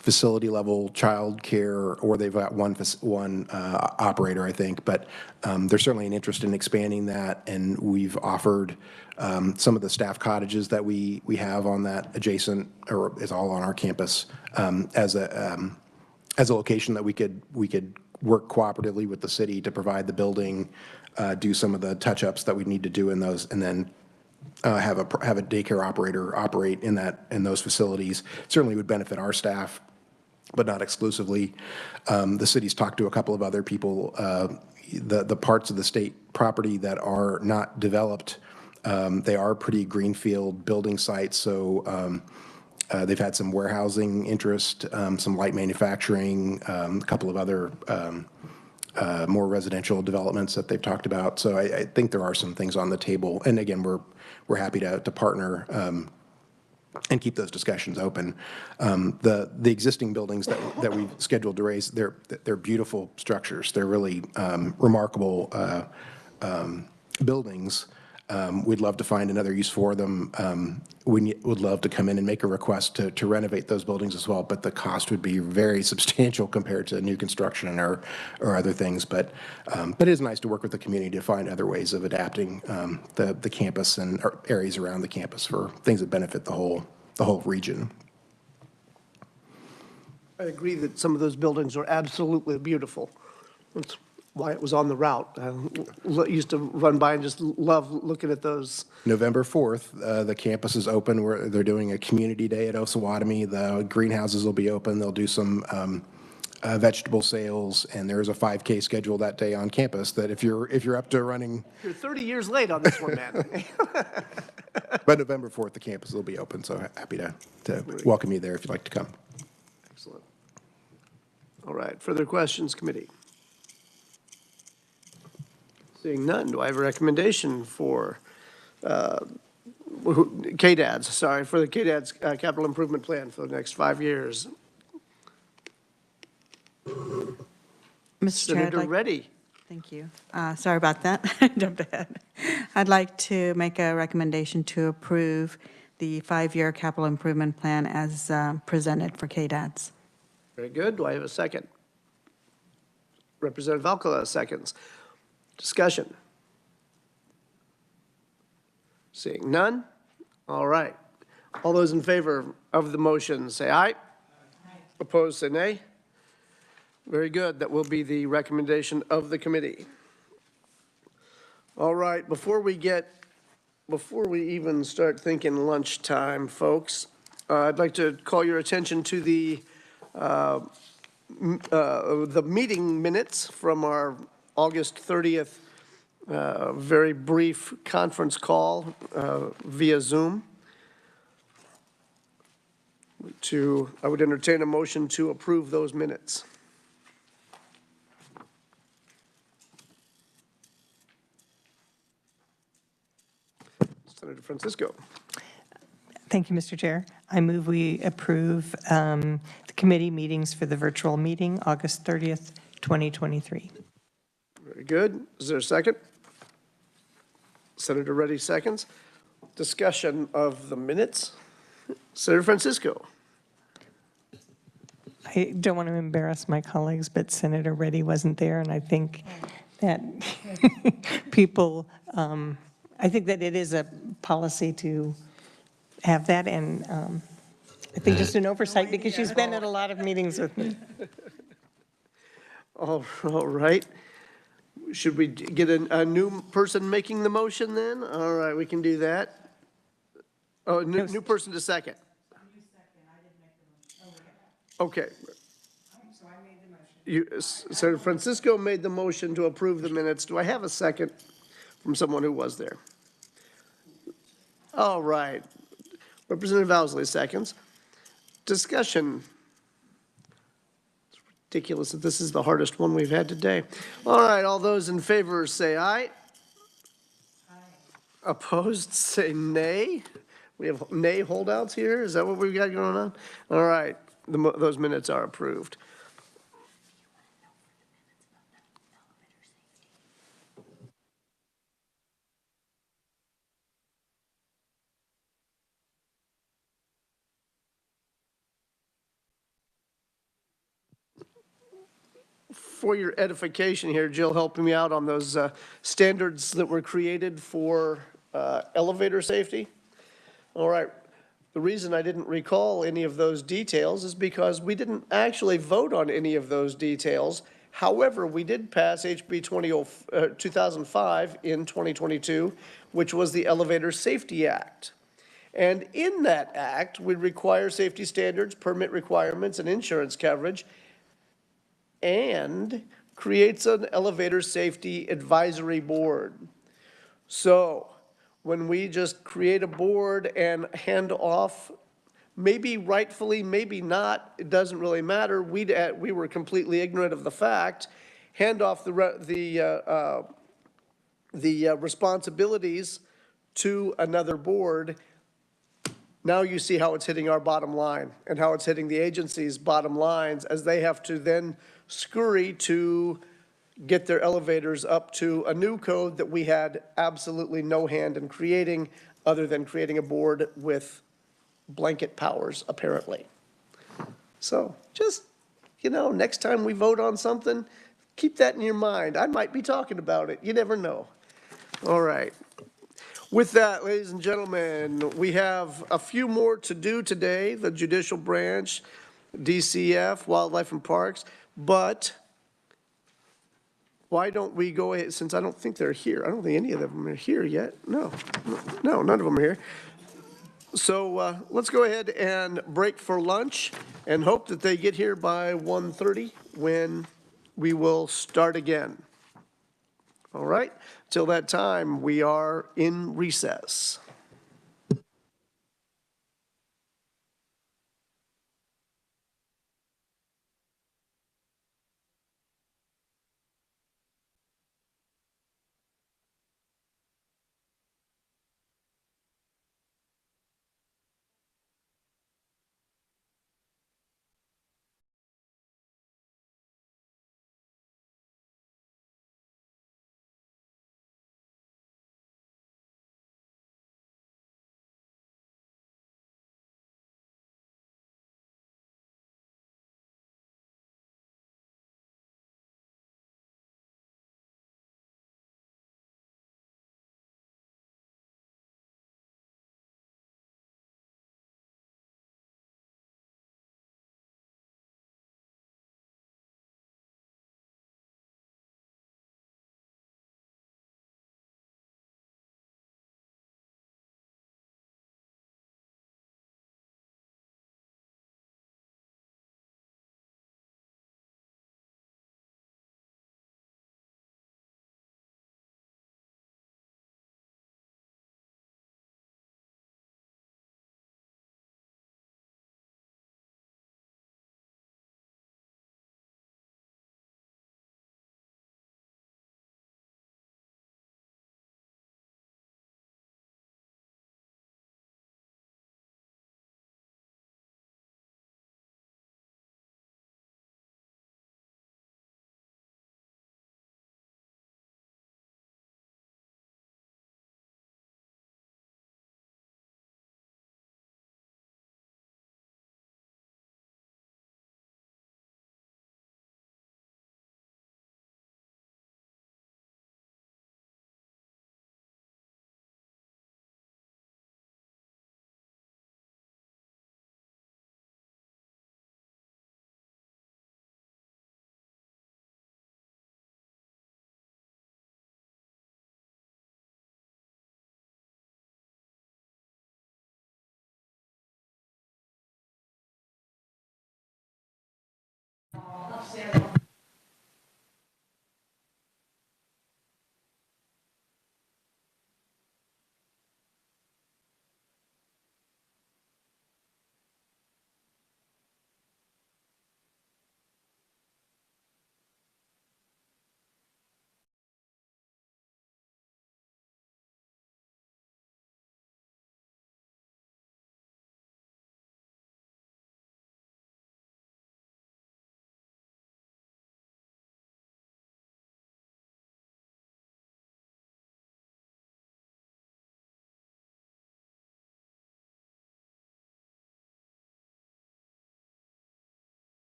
facility level child care, or they've got one operator, I think, but there's certainly an interest in expanding that, and we've offered some of the staff cottages that we have on that adjacent, or is all on our campus, as a location that we could work cooperatively with the city to provide the building, do some of the touch-ups that we need to do in those, and then have a daycare operator operate in those facilities. Certainly would benefit our staff, but not exclusively. The city's talked to a couple of other people. The parts of the state property that are not developed, they are pretty greenfield building sites, so they've had some warehousing interest, some light manufacturing, a couple of other more residential developments that they've talked about. So I think there are some things on the table. And again, we're happy to partner and keep those discussions open. The existing buildings that we've scheduled to raise, they're beautiful structures. They're really remarkable buildings. We'd love to find another use for them. We would love to come in and make a request to renovate those buildings as well, but the cost would be very substantial compared to new construction or other things. But it is nice to work with the community to find other ways of adapting the campus and areas around the campus for things that benefit the whole region. I agree that some of those buildings are absolutely beautiful. That's why it was on the route. I used to run by and just love looking at those. November 4th, the campus is open. They're doing a community day at Osawatomie. The greenhouses will be open. They'll do some vegetable sales, and there's a 5K schedule that day on campus that if you're up to running. You're 30 years late on this one, man. But November 4th, the campus will be open, so happy to welcome you there if you'd like to come. Excellent. All right, further questions, committee? Seeing none, do I have a recommendation for KDADS, sorry, for the KDADS capital improvement plan for the next 5 years? Mr. Chair, Senator Reddy. Thank you. Sorry about that. I jumped ahead. I'd like to make a recommendation to approve the 5-year capital improvement plan as presented for KDADS. Very good. Do I have a second? Representative Alcala seconds. Discussion. Seeing none? All right. All those in favor of the motion, say aye. Aye. Opposed, say nay. Very good. That will be the recommendation of the committee. All right. Before we even start thinking lunchtime, folks, I'd like to call your attention to the meeting minutes from our August 30th, very brief conference call via Zoom. I would entertain a motion to approve those minutes. Senator Francisco. Thank you, Mr. Chair. I move we approve the committee meetings for the virtual meeting, August 30th, 2023. Very good. Is there a second? Senator Reddy seconds. Discussion of the minutes. Senator Francisco. I don't want to embarrass my colleagues, but Senator Reddy wasn't there, and I think that people, I think that it is a policy to have that, and I think just an oversight because she's been at a lot of meetings with me. All right. Should we get a new person making the motion then? All right, we can do that. Oh, new person to second. Okay. So I made the motion. Senator Francisco made the motion to approve the minutes. Do I have a second from someone who was there? All right. Representative Owsley seconds. Discussion. It's ridiculous that this is the hardest one we've had today. All right, all those in favor say aye. Opposed, say nay. We have nay holdouts here? Is that what we've got going on? All right, those minutes are approved. For your edification here, Jill helping me out on those standards that were created for elevator safety. All right. The reason I didn't recall any of those details is because we didn't actually vote on any of those details. However, we did pass HB 2005 in 2022, which was the Elevator Safety Act. And in that act, we require safety standards, permit requirements, and insurance coverage, and creates an elevator safety advisory board. So when we just create a board and hand off, maybe rightfully, maybe not, it doesn't really matter. We were completely ignorant of the fact, hand off the responsibilities to another board. Now you see how it's hitting our bottom line and how it's hitting the agency's bottom lines as they have to then scurry to get their elevators up to a new code that we had absolutely no hand in creating, other than creating a board with blanket powers, apparently. So just, next time we vote on something, keep that in your mind. I might be talking about it. You never know. All right. With that, ladies and gentlemen, we have a few more to do today, the judicial branch, DCF, Wildlife and Parks, but why don't we go ahead, since I don't think they're here. I don't think any of them are here yet. No, none of them are here. So let's go ahead and break for lunch and hope that they get here by 1:30 when we will start again. All right, till that time, we are in recess.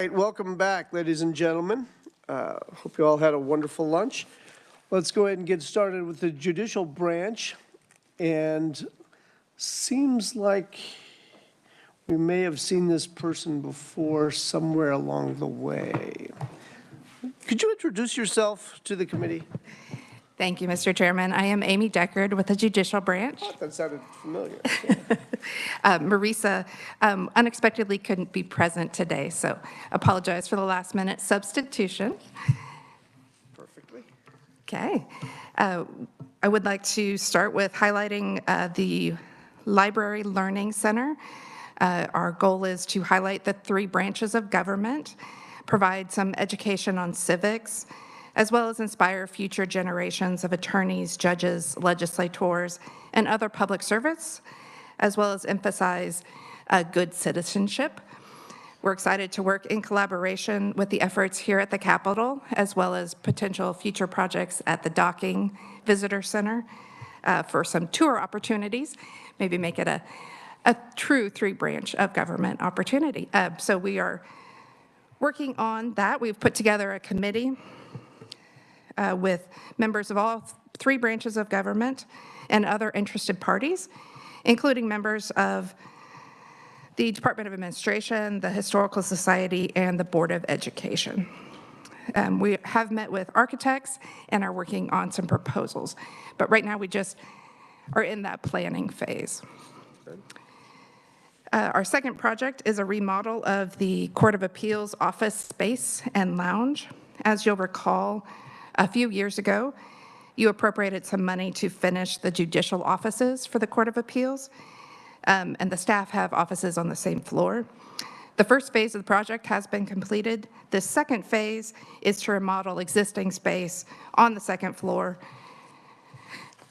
right, welcome back, ladies and gentlemen. Hope you all had a wonderful lunch. Let's go ahead and get started with the judicial branch. And seems like we may have seen this person before somewhere along the way. Could you introduce yourself to the committee? Thank you, Mr. Chairman. I am Amy Deckard with the Judicial Branch. Oh, that sounded familiar. Marisa unexpectedly couldn't be present today, so apologize for the last-minute substitution. Perfectly. Okay. I would like to start with highlighting the Library Learning Center. Our goal is to highlight the 3 branches of government, provide some education on civics, as well as inspire future generations of attorneys, judges, legislators, and other public servants, as well as emphasize good citizenship. We're excited to work in collaboration with the efforts here at the Capitol, as well as potential future projects at the Docking Visitor Center for some tour opportunities, maybe make it a true 3-branch of government opportunity. So we are working on that. We've put together a committee with members of all 3 branches of government and other interested parties, including members of the Department of Administration, the Historical Society, and the Board of Education. We have met with architects and are working on some proposals, but right now we just are in that planning phase. Our second project is a remodel of the Court of Appeals office space and lounge. As you'll recall, a few years ago, you appropriated some money to finish the judicial offices for the Court of Appeals, and the staff have offices on the same floor. The first phase of the project has been completed. The second phase is to remodel existing space on the second floor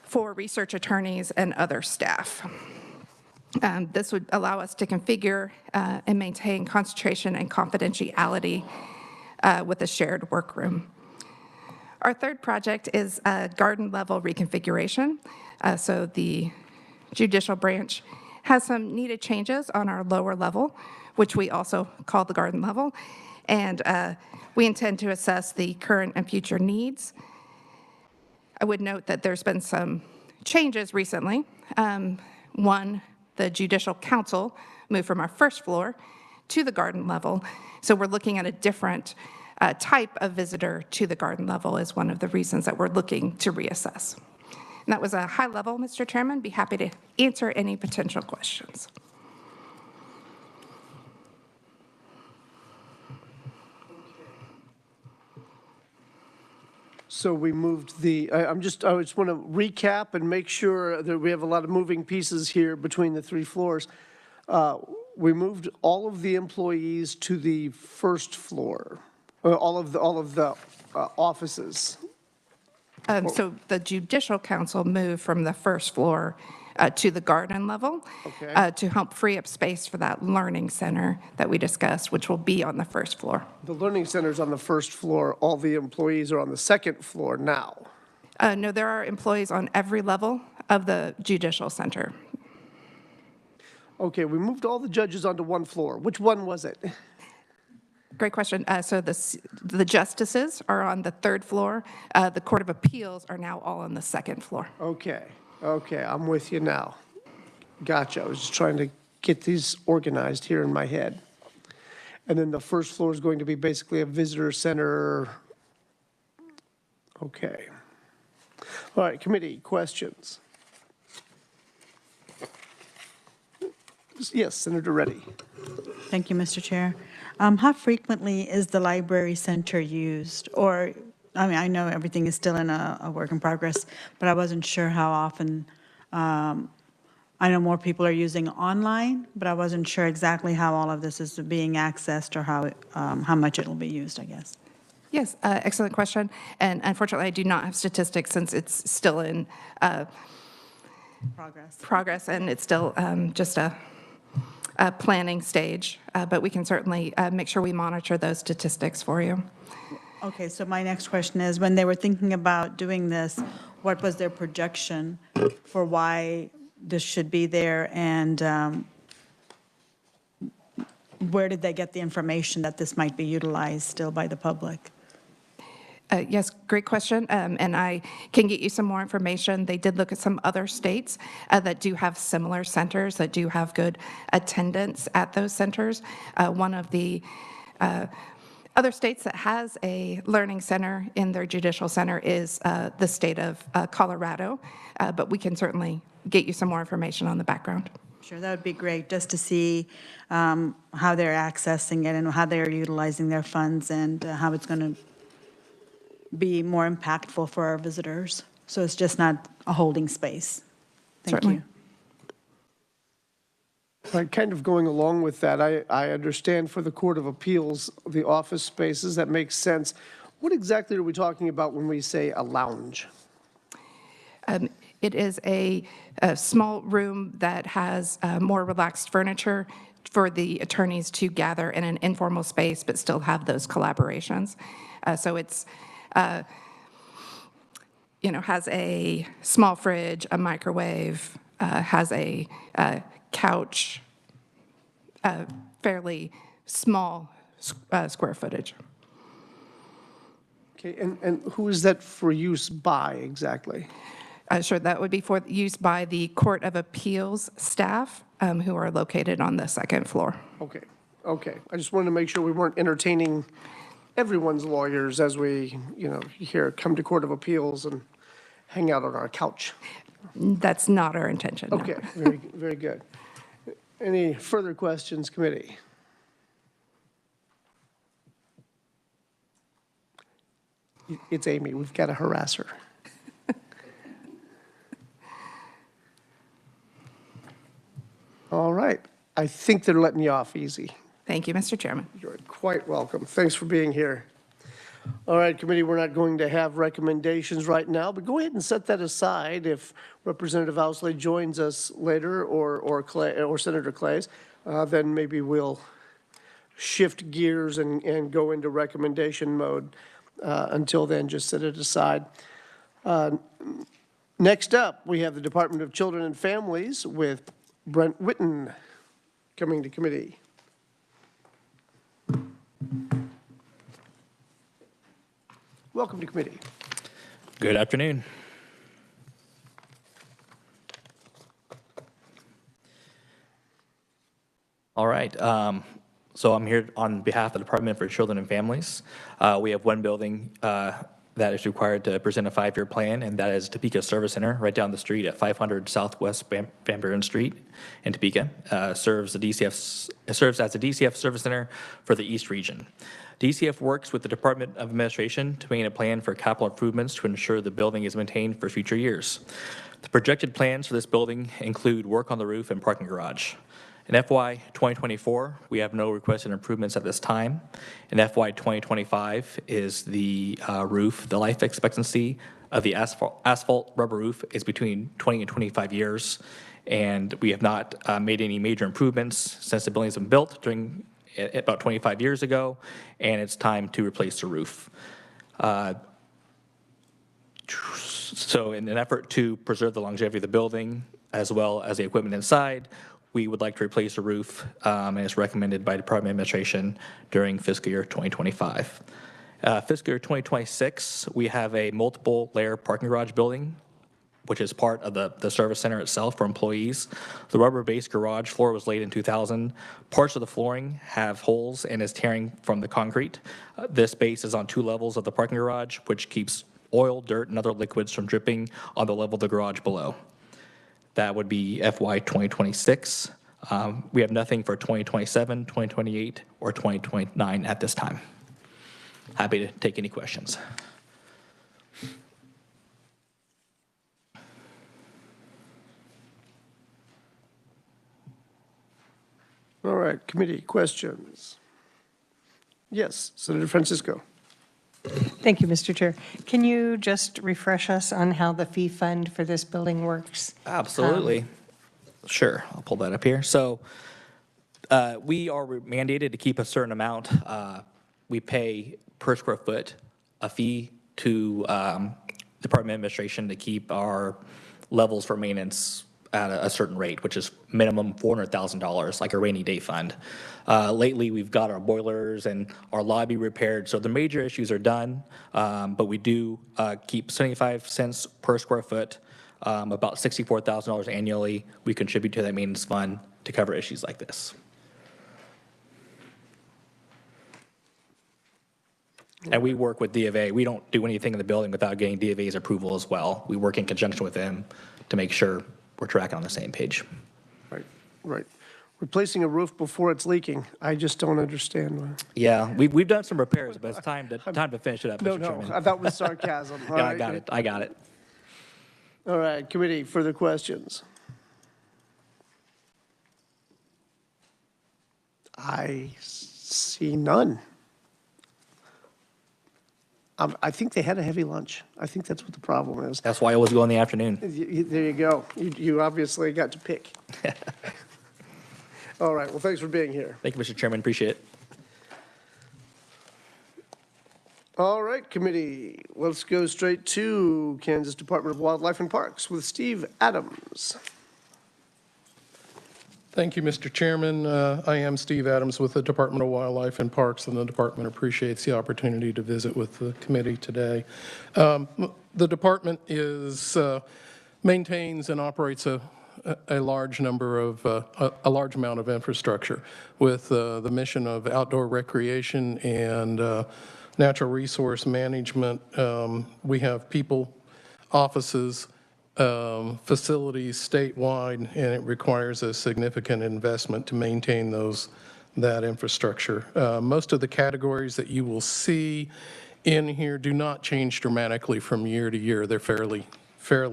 for research attorneys and other staff. This would allow us to configure and maintain concentration and confidentiality with a shared workroom. Our third project is a garden level reconfiguration. So the judicial branch has some needed changes on our lower level, which we also call the garden level. And we intend to assess the current and future needs. I would note that there's been some changes recently. One, the Judicial Council moved from our first floor to the garden level. So we're looking at a different type of visitor to the garden level is one of the reasons that we're looking to reassess. And that was a high level, Mr. Chairman. Be happy to answer any potential questions. So we moved the, I just want to recap and make sure that we have a lot of moving pieces here between the 3 floors. We moved all of the employees to the first floor, all of the offices. So the Judicial Council moved from the first floor to the garden level to help free up space for that learning center that we discussed, which will be on the first floor. The learning center's on the first floor. All the employees are on the second floor now. No, there are employees on every level of the Judicial Center. Okay, we moved all the judges onto one floor. Which one was it? Great question. So the justices are on the 3rd floor. The Court of Appeals are now all on the 2nd floor. Okay, I'm with you now. Gotcha. I was just trying to get these organized here in my head. And then the first floor is going to be basically a visitor center. Okay. All right, committee, questions? Yes, Senator Reddy. Thank you, Mr. Chair. How frequently is the library center used? Or, I mean, I know everything is still in a work in progress, but I wasn't sure how often. I know more people are using online, but I wasn't sure exactly how all of this is being accessed or how much it'll be used, I guess. Yes, excellent question. And unfortunately, I do not have statistics since it's still in progress and it's still just a planning stage, but we can certainly make sure we monitor those statistics for you. Okay, so my next question is, when they were thinking about doing this, what was their projection for why this should be there, and where did they get the information that this might be utilized still by the public? Yes, great question, and I can get you some more information. They did look at some other states that do have similar centers, that do have good attendance at those centers. One of the other states that has a learning center in their judicial center is the state of Colorado, but we can certainly get you some more information on the background. Sure, that would be great, just to see how they're accessing it and how they're utilizing their funds and how it's going to be more impactful for our visitors. So it's just not a holding space. Thank Certainly. you. Right, kind of going along with that, I understand for the Court of Appeals, the office spaces, that makes sense. What exactly are we talking about when we say a lounge? It is a small room that has more relaxed furniture for the attorneys to gather in an informal space but still have those collaborations. So it's has a small fridge, a microwave, has a couch, fairly small square footage. Okay, and who is that for use by exactly? Sure, that would be for use by the Court of Appeals staff who are located on the second floor. Okay, okay. I just wanted to make sure we weren't entertaining everyone's lawyers as we, here, come to Court of Appeals and hang out on our couch. That's not our intention. No. Okay, very, very good. Any further questions, committee? It's Amy. We've got to harass her. All right. I think they're letting you off easy. Thank you, Mr. Chairman. You're quite welcome. Thanks for being here. All right, committee, we're not going to have recommendations right now, but go ahead and set that aside if Representative Ousley joins us later or Senator Clays, then maybe we'll shift gears and go into recommendation mode. Until then, just set it aside. Next up, we have the Department of Children and Families with Brent Witten coming to committee. Welcome to committee. Good afternoon. All right. So I'm here on behalf of the Department for Children and Families. We have one building that is required to present a 5-year plan, and that is Topeka Service Center, right down the street at 500 Southwest Van Buren Street in Topeka. Serves as the DCF Service Center for the East Region. DCF works with the Department of Administration to maintain a plan for capital improvements to ensure the building is maintained for future years. The projected plans for this building include work on the roof and parking garage. In FY 2024, we have no requested improvements at this time. In FY 2025 is the roof. The life expectancy of the asphalt rubber roof is between 20 and 25 years, and we have not made any major improvements since the building's been built about 25 years ago, and it's time to replace the roof. So in an effort to preserve the longevity of the building as well as the equipment inside, we would like to replace the roof, and it's recommended by Department of Administration during fiscal year 2025. Fiscal year 2026, we have a multiple layer parking garage building, which is part of the service center itself for employees. The rubber-based garage floor was laid in 2000. Parts of the flooring have holes and is tearing from the concrete. This base is on 2 levels of the parking garage, which keeps oil, dirt, and other liquids from dripping on the level of the garage below. That would be FY 2026. We have nothing for 2027, 2028, or 2029 at this time. Happy to take any questions. All right, committee questions. Yes, Senator Francisco. Thank you, Mr. Chair. Can you just refresh us on how the fee fund for this building works? Absolutely. Sure, I'll pull that up here. So we are mandated to keep a certain amount. We pay per square foot a fee to Department of Administration to keep our levels for maintenance at a certain rate, which is minimum $400,000, like a rainy day fund. Lately, we've got our boilers and our lobby repaired, so the major issues are done, but we do keep 75 cents per square foot, about $64,000 annually. We contribute to that maintenance fund to cover issues like this. And we work with D of A. We don't do anything in the building without getting D of A's approval as well. We work in conjunction with them to make sure we're tracking on the same page. Right, right. Replacing a roof before it's leaking, I just don't understand. Yeah, we've done some repairs, but it's time to finish it up, No, Mr. no, Chairman. that was sarcasm. All Yeah, right. I got it. All right, committee, further questions? I see none. I think they had a heavy lunch. I think that's what the problem is. That's why I always go in the afternoon. There you go. You obviously got to pick. All right, well, thanks for being here. Thank you, Mr. Chairman, appreciate it. All right, committee, let's go straight to Kansas Department of Wildlife and Parks with Steve Adams. Thank you, Mr. Chairman. I am Steve Adams with the Department of Wildlife and Parks, and the department appreciates the opportunity to visit with the committee today. The department maintains and operates a large amount of infrastructure with the mission of outdoor recreation and natural resource management. We have people, offices, facilities statewide, and it requires a significant investment to maintain that infrastructure. Most of the categories that you will see in here do not change dramatically from year to year. They're fairly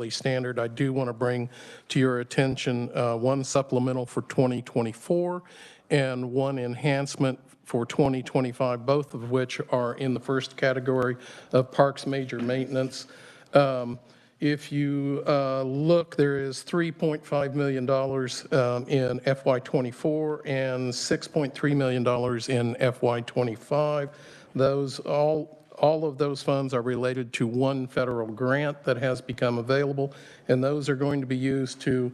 standard. I do want to bring to your attention one supplemental for 2024 and one enhancement for 2025, both of which are in the first category of parks major maintenance. If you look, there is $3.5 million in FY24 and $6.3 million in FY25. All of those funds are related to one federal grant that has become available, and those are going to be used to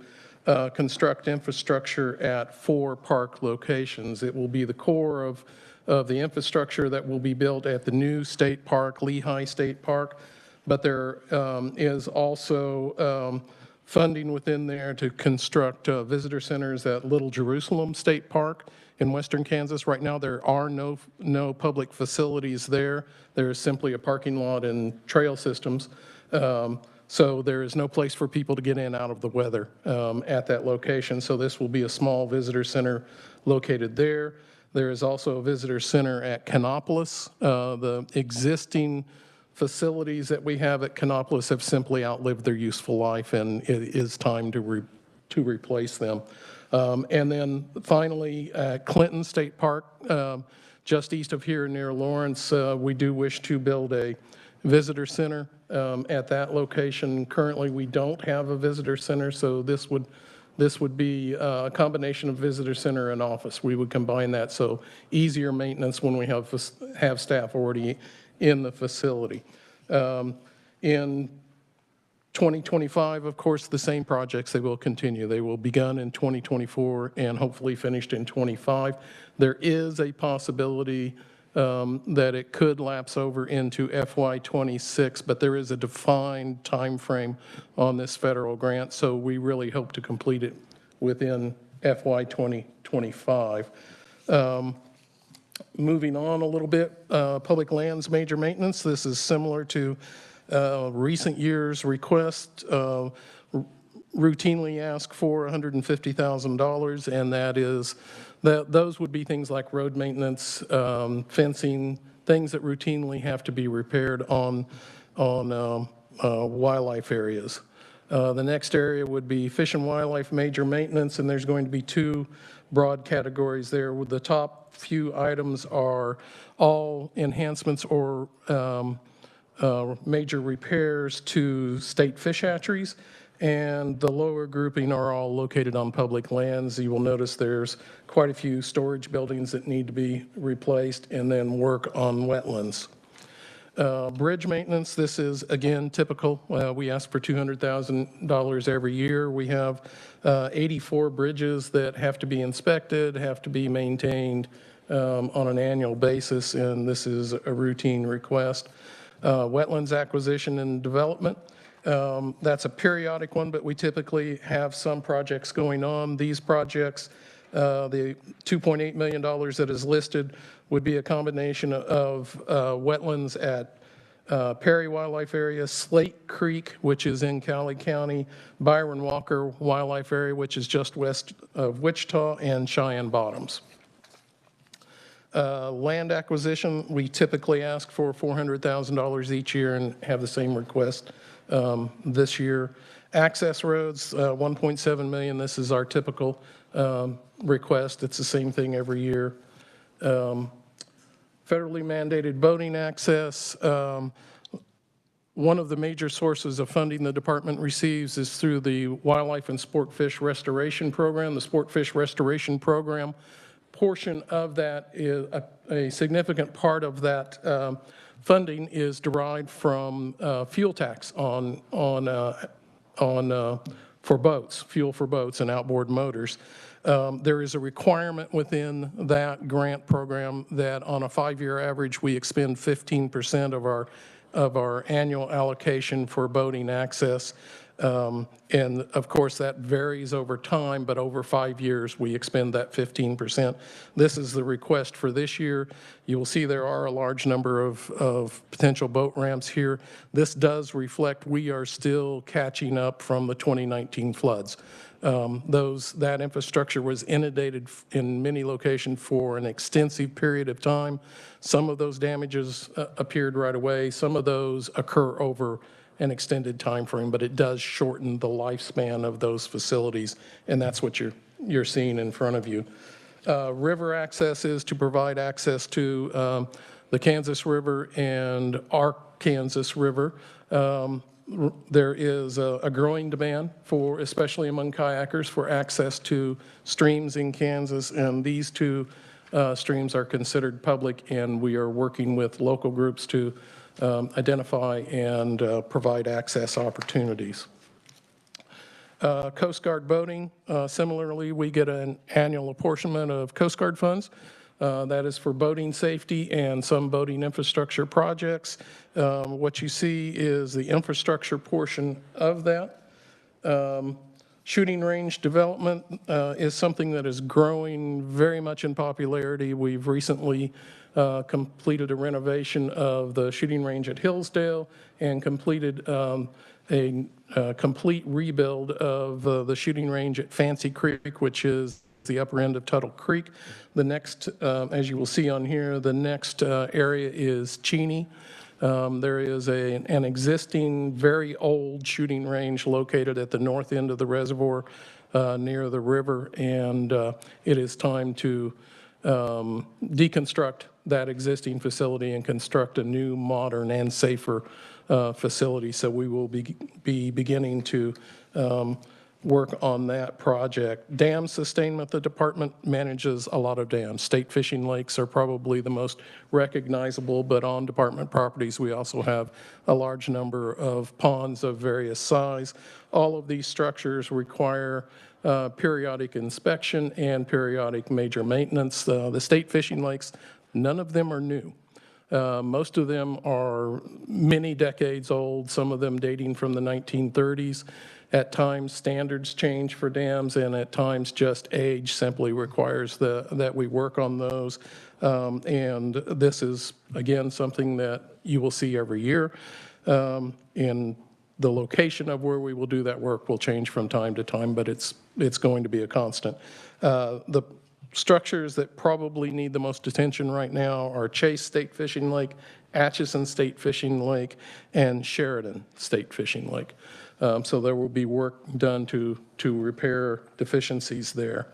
construct infrastructure at 4 park locations. It will be the core of the infrastructure that will be built at the new state park, Lehigh State Park. But there is also funding within there to construct visitor centers at Little Jerusalem State Park in western Kansas. Right now, there are no public facilities there. There is simply a parking lot and trail systems. So there is no place for people to get in out of the weather at that location. So this will be a small visitor center located there. There is also a visitor center at Canopolis. The existing facilities that we have at Canopolis have simply outlived their useful life, and it is time to replace them. And then finally, Clinton State Park, just east of here near Lawrence, we do wish to build a visitor center at that location. Currently, we don't have a visitor center, so this would be a combination of visitor center and office. We would combine that, so easier maintenance when we have staff already in the facility. In 2025, of course, the same projects, they will continue. They will begun in 2024 and hopefully finished in 25. There is a possibility that it could lapse over into FY26, but there is a defined time frame on this federal grant, so we really hope to complete it within FY2025. Moving on a little bit, public lands major maintenance. This is similar to recent years' request. Routinely ask for $150,000, and those would be things like road maintenance, fencing, things that routinely have to be repaired on wildlife areas. The next area would be fish and wildlife major maintenance, and there's going to be 2 broad categories there. With the top few items are all enhancements or major repairs to state fish hatcheries, and the lower grouping are all located on public lands. You will notice there's quite a few storage buildings that need to be replaced, and then work on wetlands. Bridge maintenance, this is, again, typical. We ask for $200,000 every year. We have 84 bridges that have to be inspected, have to be maintained on an annual basis, and this is a routine request. Wetlands acquisition and development, that's a periodic one, but we typically have some projects going on. These projects, the $2.8 million that is listed would be a combination of wetlands at Perry Wildlife Area, Slate Creek, which is in Cowley County, Byron Walker Wildlife Area, which is just west of Wichita, and Cheyenne Bottoms. Land acquisition, we typically ask for $400,000 each year and have the same request this year. Access roads, $1.7 million. This is our typical request. It's the same thing every year. Federally mandated boating access. One of the major sources of funding the department receives is through the Wildlife and Sport Fish Restoration Program. The Sport Fish Restoration Program portion of that is a significant part of that funding is derived from fuel tax for boats, fuel for boats and outboard motors. There is a requirement within that grant program that on a 5-year average, we expend 15% of our annual allocation for boating access. And of course, that varies over time, but over 5 years, we expend that 15%. This is the request for this year. You will see there are a large number of potential boat ramps here. This does reflect we are still catching up from the 2019 floods. That infrastructure was inundated in many locations for an extensive period of time. Some of those damages appeared right away. Some of those occur over an extended time frame, but it does shorten the lifespan of those facilities, and that's what you're seeing in front of you. River access is to provide access to the Kansas River and our Kansas River. There is a growing demand for, especially among kayakers, for access to streams in Kansas, and these two streams are considered public, and we are working with local groups to identify and provide access opportunities. Coast Guard boating, similarly, we get an annual apportionment of Coast Guard funds. That is for boating safety and some boating infrastructure projects. What you see is the infrastructure portion of that. Shooting range development is something that is growing very much in popularity. We've recently completed a renovation of the shooting range at Hillsdale and completed a complete rebuild of the shooting range at Fancy Creek, which is the upper end of Tuttle Creek. The next, as you will see on here, the next area is Cheney. There is an existing, very old shooting range located at the north end of the reservoir near the river, and it is time to deconstruct that existing facility and construct a new, modern, and safer facility. So we will be beginning to work on that project. Dam sustainment, the department manages a lot of dams. State fishing lakes are probably the most recognizable, but on department properties, we also have a large number of ponds of various size. All of these structures require periodic inspection and periodic major maintenance. The state fishing lakes, none of them are new. Most of them are many decades old, some of them dating from the 1930s. At times, standards change for dams, and at times, just age simply requires that we work on those. And this is, again, something that you will see every year. And the location of where we will do that work will change from time to time, but it's going to be a constant. The structures that probably need the most attention right now are Chase State Fishing Lake, Atchison State Fishing Lake, and Sheridan State Fishing Lake. So there will be work done to repair deficiencies there.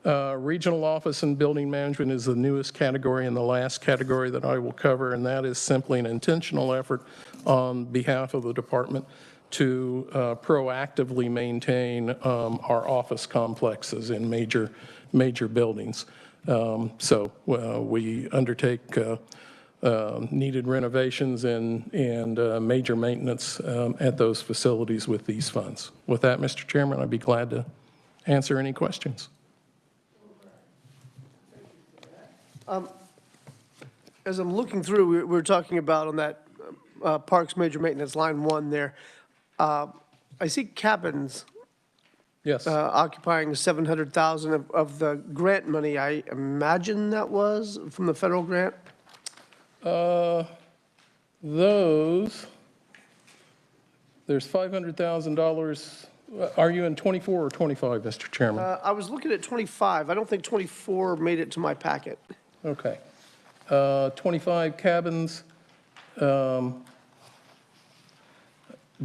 Regional office and building management is the newest category and the last category that I will cover, and that is simply an intentional effort on behalf of the department to proactively maintain our office complexes in major buildings. So we undertake needed renovations and major maintenance at those facilities with these funds. With that, Mr. Chairman, I'd be glad to answer any questions. As I'm looking through, we're talking about on that Parks Major Maintenance Line 1 there. I see cabins Yes. occupying 700,000 of the grant money. I imagine that was from the federal grant? Those, there's $500,000. Are you in 24 or 25, Mr. Chairman? I was looking at 25. I don't think 24 made it to my packet. Okay. 25 cabins.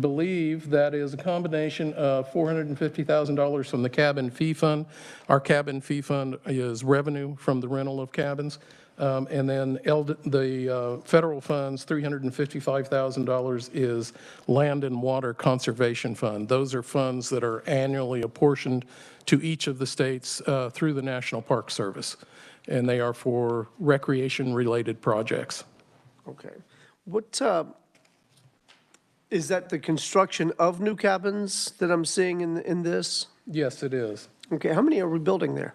Believe that is a combination of $450,000 from the cabin fee fund. Our cabin fee fund is revenue from the rental of cabins. And then the federal funds, $355,000 is land and water conservation fund. Those are funds that are annually apportioned to each of the states through the National Park Service. And they are for recreation-related projects. Okay. What, is that the construction of new cabins that I'm seeing in this? Yes, it is. Okay, how many are we building there?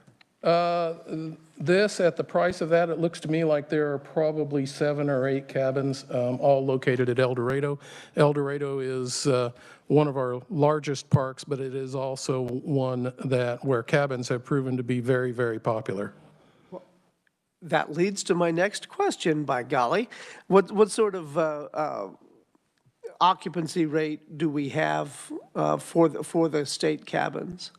This, at the price of that, it looks to me like there are probably 7 or 8 cabins, all located at El Dorado. El Dorado is one of our largest parks, but it is also one where cabins have proven to be very, very popular. That leads to my next question, by golly. What sort of occupancy rate do we have for the state cabins?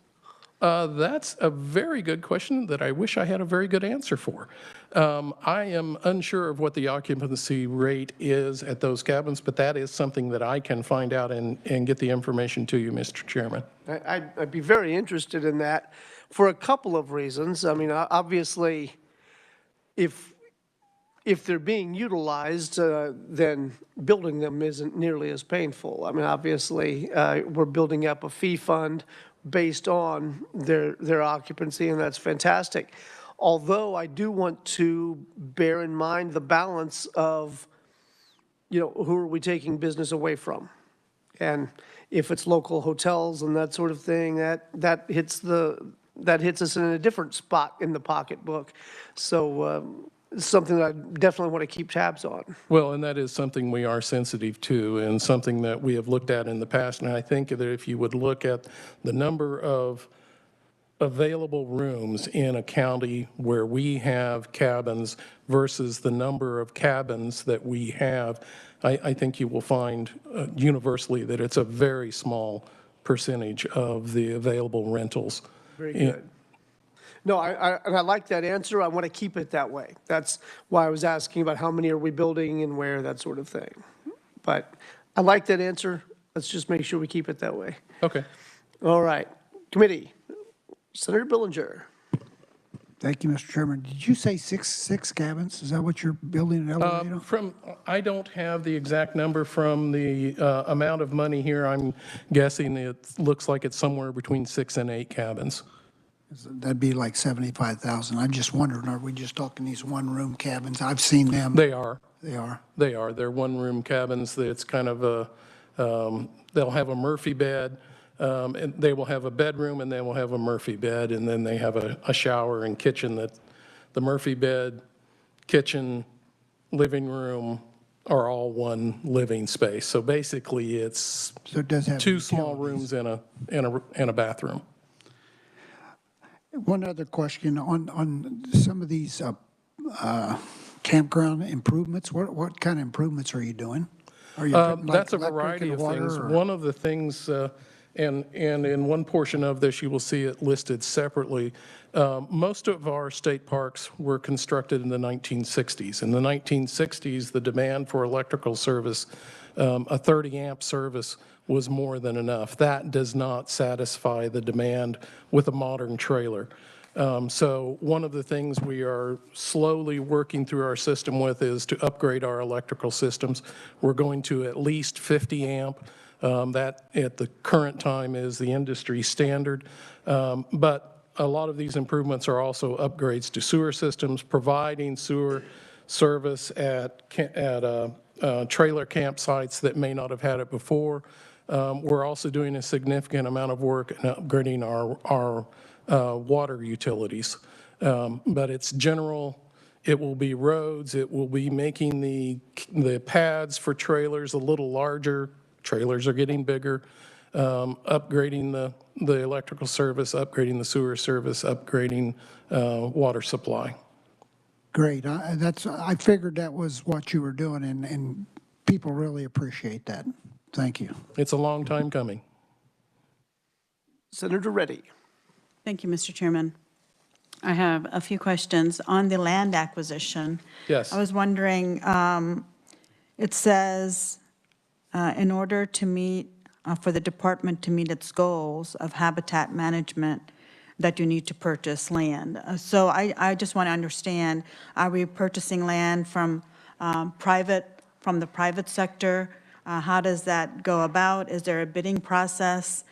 That's a very good question that I wish I had a very good answer for. I am unsure of what the occupancy rate is at those cabins, but that is something that I can find out and get the information to you, Mr. Chairman. I'd be very interested in that for a couple of reasons. I mean, obviously, if they're being utilized, then building them isn't nearly as painful. I mean, obviously, we're building up a fee fund based on their occupancy, and that's fantastic. Although I do want to bear in mind the balance of, who are we taking business away from? And if it's local hotels and that sort of thing, that hits us in a different spot in the pocketbook. So something that I definitely want to keep tabs on. Well, and that is something we are sensitive to and something that we have looked at in the past. And I think that if you would look at the number of available rooms in a county where we have cabins versus the number of cabins that we have, I think you will find universally that it's a very small percentage of the available rentals. Very good. No, and I like that answer. I want to keep it that way. That's why I was asking about how many are we building and where, that sort of thing. But I like that answer. Let's just make sure we keep it that way. Okay. All right. Committee, Senator Billinger. Thank you, Mr. Chairman. Did you say six cabins? Is that what you're building in El Dorado? I don't have the exact number from the amount of money here. I'm guessing it looks like it's somewhere between 6 and 8 cabins. That'd be like 75,000. I'm just wondering, are we just talking these one-room cabins? I've seen them. They are. They are. They are. They're one-room cabins. It's kind of a, they'll have a Murphy bed, and they will have a bedroom, and they will have a Murphy bed, and then they have a shower and kitchen. That the Murphy bed, kitchen, living room are all one living space. So basically, it's so it does have 2 small rooms and a bathroom. One other question on some of these campground improvements. What kind of improvements are you doing? Are you putting, that's a electric variety and of things. or? One of the things, and in one portion of this, you will see it listed separately. Most of our state parks were constructed in the 1960s. In the 1960s, the demand for electrical service, a 30-amp service, was more than enough. That does not satisfy the demand with a modern trailer. So one of the things we are slowly working through our system with is to upgrade our electrical systems. We're going to at least 50 amp. That at the current time is the industry standard. But a lot of these improvements are also upgrades to sewer systems, providing sewer service at trailer campsites that may not have had it before. We're also doing a significant amount of work in upgrading our water utilities. But it's general. It will be roads. It will be making the pads for trailers a little larger. Trailers are getting bigger. Upgrading the electrical service, upgrading the sewer service, upgrading water supply. Great. I figured that was what you were doing, and people really appreciate that. Thank you. It's a long time coming. Senator Reddy. Thank you, Mr. Chairman. I have a few questions on the land acquisition. Yes. I was wondering, it says, in order to meet, for the department to meet its goals of habitat management, that you need to purchase land. So I just want to understand, are we purchasing land from the private sector? How does that go about? Is there a bidding process?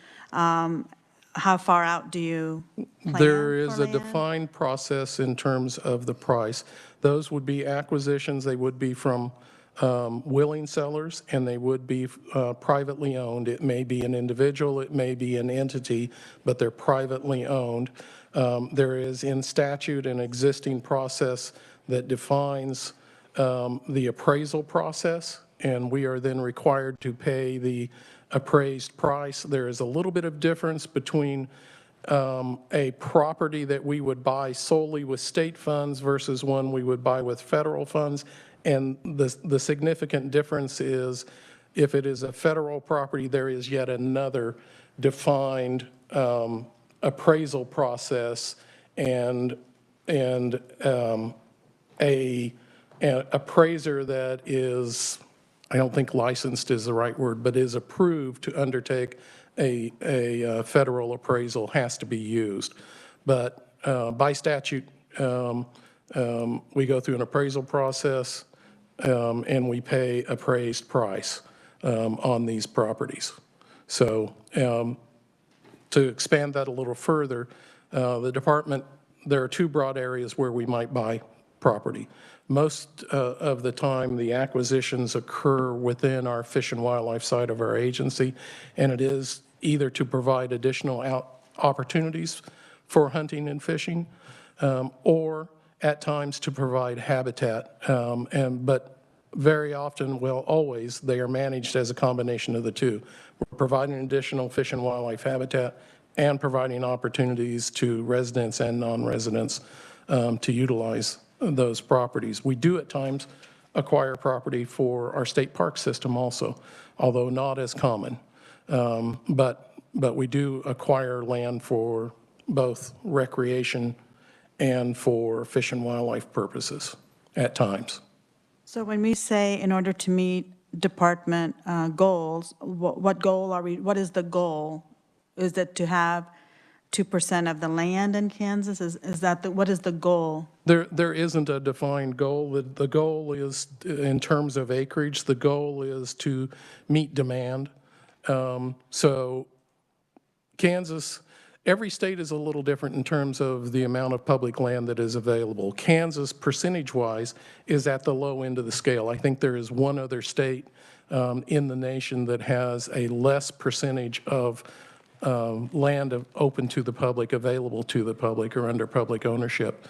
How far out do you plan There is for a land? defined process in terms of the price. Those would be acquisitions. They would be from willing sellers, and they would be privately owned. It may be an individual, it may be an entity, but they're privately owned. There is in statute an existing process that defines the appraisal process, and we are then required to pay the appraised price. There is a little bit of difference between a property that we would buy solely with state funds versus one we would buy with federal funds. And the significant difference is if it is a federal property, there is yet another defined appraisal process and an appraiser that is, I don't think licensed is the right word, but is approved to undertake a federal appraisal has to be used. But by statute, we go through an appraisal process and we pay appraised price on these properties. So to expand that a little further, the department, there are two broad areas where we might buy property. Most of the time, the acquisitions occur within our fish and wildlife side of our agency, and it is either to provide additional opportunities for hunting and fishing, or at times to provide habitat. But very often, well, always, they are managed as a combination of the two. We're providing additional fish and wildlife habitat and providing opportunities to residents and non-residents to utilize those properties. We do at times acquire property for our state park system also, although not as common. But we do acquire land for both recreation and for fish and wildlife purposes at times. So when we say in order to meet department goals, what goal are we, what is the goal? Is it to have 2% of the land in Kansas? Is that what is the goal? There isn't a defined goal. The goal is, in terms of acreage, the goal is to meet demand. So Kansas, every state is a little different in terms of the amount of public land that is available. Kansas, percentage-wise, is at the low end of the scale. I think there is one other state in the nation that has a less percentage of land open to the public, available to the public, or under public ownership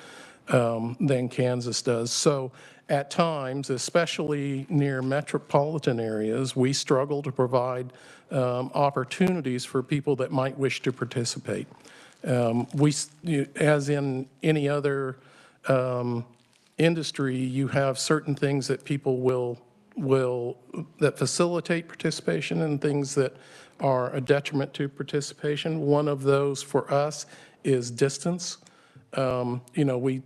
than Kansas does. So at times, especially near metropolitan areas, we struggle to provide opportunities for people that might wish to participate. As in any other industry, you have certain things that people that facilitate participation and things that are a detriment to participation. One of those for us is distance. We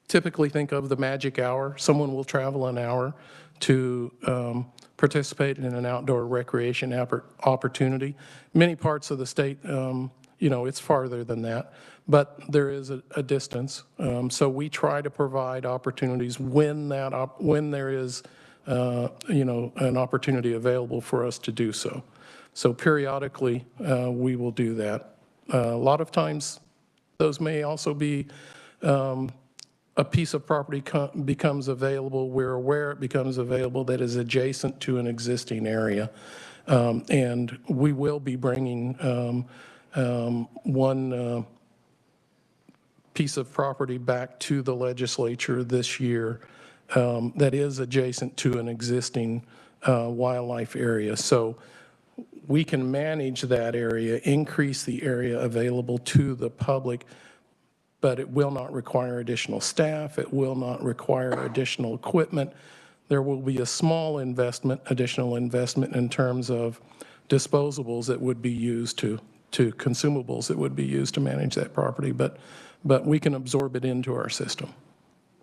typically think of the magic hour. Someone will travel an hour to participate in an outdoor recreation opportunity. Many parts of the state, it's farther than that, but there is a distance. So we try to provide opportunities when there is, an opportunity available for us to do so. So periodically, we will do that. A lot of times, those may also be a piece of property becomes available, we're aware it becomes available that is adjacent to an existing area. And we will be bringing one piece of property back to the legislature this year that is adjacent to an existing wildlife area. So we can manage that area, increase the area available to the public, but it will not require additional staff. It will not require additional equipment. There will be a small investment, additional investment in terms of disposables that would be used to consumables that would be used to manage that property, but we can absorb it into our system.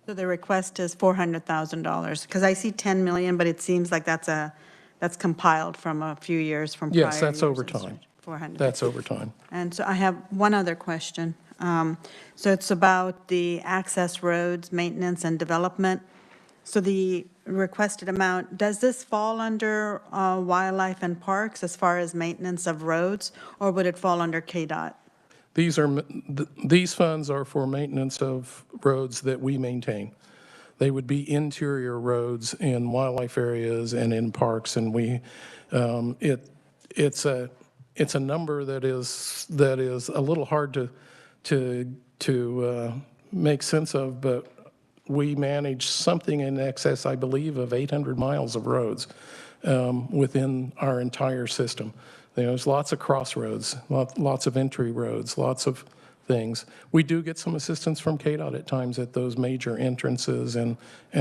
So the request is $400,000, because I see 10 million, but it seems like that's compiled from a few years from prior years. Yes, that's over time. 400. That's over time. And so I have one other question. So it's about the access roads, maintenance and development. So the requested amount, does this fall under wildlife and parks as far as maintenance of roads, or would it fall under KDOT? These funds are for maintenance of roads that we maintain. They would be interior roads in wildlife areas and in parks, and it's a number that is a little hard to make sense of, but we manage something in excess, I believe, of 800 miles of roads within our entire system. There's lots of crossroads, lots of entry roads, lots of things. We do get some assistance from KDOT at times at those major entrances and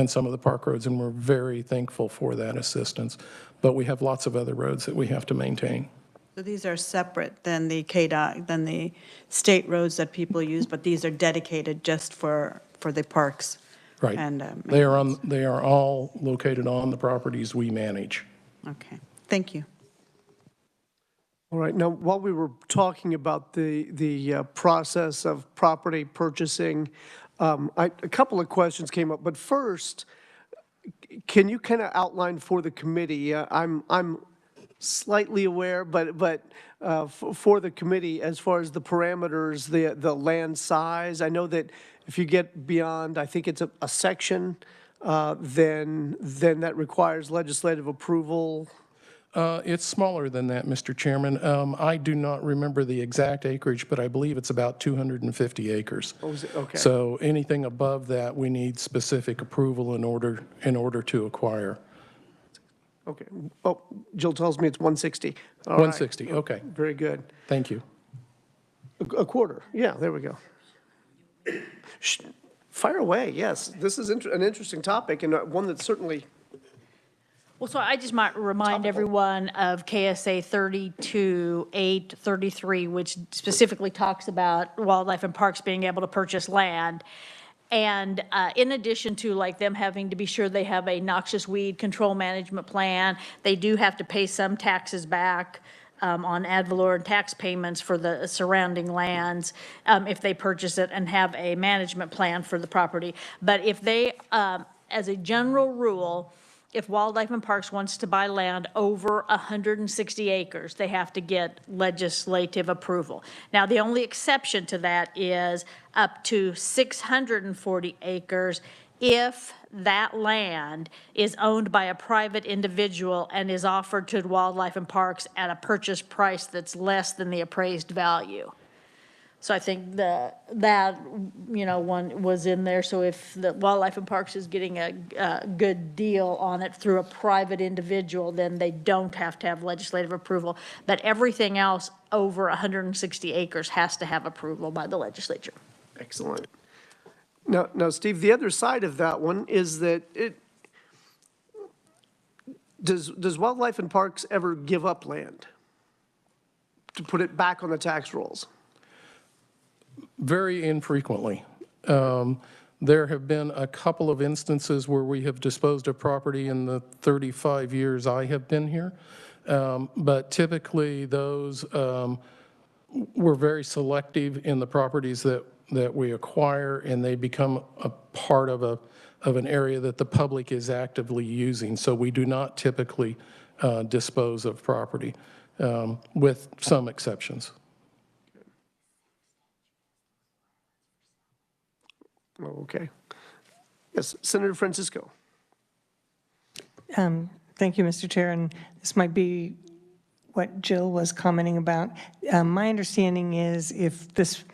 some of the park roads, and we're very thankful for that assistance. But we have lots of other roads that we have to maintain. So these are separate than the KDOT, than the state roads that people use, but these are dedicated just for the parks. Right. And they are all located on the properties we manage. Okay. Thank you. All right, now, while we were talking about the process of property purchasing, a couple of questions came up, but first, can you kind of outline for the committee, I'm slightly aware, but for the committee, as far as the parameters, the land size, I know that if you get beyond, I think it's a section, then that requires legislative approval. It's smaller than that, Mr. Chairman. I do not remember the exact acreage, but I believe it's about 250 acres. Oh, is it? Okay. So anything above that, we need specific approval in order to acquire. Okay. Oh, Jill tells me it's 160. All right. 160, okay. Very good. Thank you. A quarter. Yeah, there we go. Fire away, yes. This is an interesting topic and one that's certainly... Well, so I just might remind everyone of KSA 32-833, which specifically talks about wildlife and parks being able to purchase land. And in addition to like them having to be sure they have a noxious weed control management plan, they do have to pay some taxes back on ad valorem tax payments for the surrounding lands if they purchase it and have a management plan for the property. But if they, as a general rule, if Wildlife and Parks wants to buy land over 160 acres, they have to get legislative approval. Now, the only exception to that is up to 640 acres if that land is owned by a private individual and is offered to Wildlife and Parks at a purchase price that's less than the appraised value. So I think that one was in there. So if the Wildlife and Parks is getting a good deal on it through a private individual, then they don't have to have legislative approval. But everything else over 160 acres has to have approval by the legislature. Excellent. Now, Steve, the other side of that one is that does Wildlife and Parks ever give up land to put it back on the tax rolls? Very infrequently. There have been a couple of instances where we have disposed of property in the 35 years I have been here. But typically those, we're very selective in the properties that we acquire, and they become a part of an area that the public is actively using. So we do not typically dispose of property, with some exceptions. Okay. Yes, Senator Francisco. Thank you, Mr. Chair, and this might be what Jill was commenting about. My understanding is if this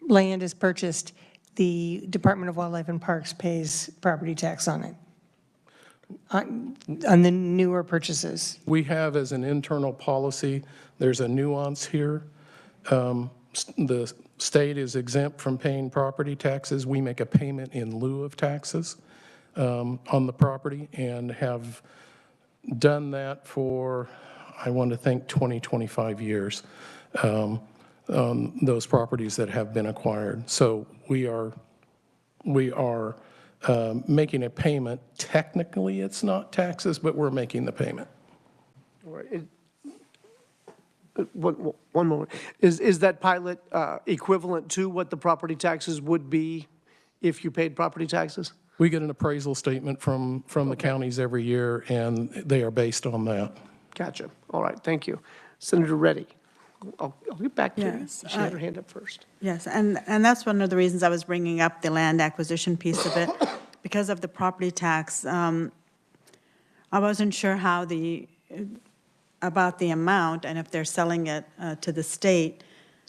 land is purchased, the Department of Wildlife and Parks pays property tax on it, on the newer purchases. We have as an internal policy, there's a nuance here. The state is exempt from paying property taxes. We make a payment in lieu of taxes on the property and have done that for, I want to think, 20, 25 years, those properties that have been acquired. So we are making a payment. Technically, it's not taxes, but we're making the payment. All right. One moment. Is that pilot equivalent to what the property taxes would be if you paid property taxes? We get an appraisal statement from the counties every year, and they are based on that. Gotcha. All right, thank you. Senator Reddy, I'll get back to you. Yes, She had her hand up first. Yes, and that's one of the reasons I was bringing up the land acquisition piece of it, because of the property tax. I wasn't sure how about the amount, and if they're selling it to the state,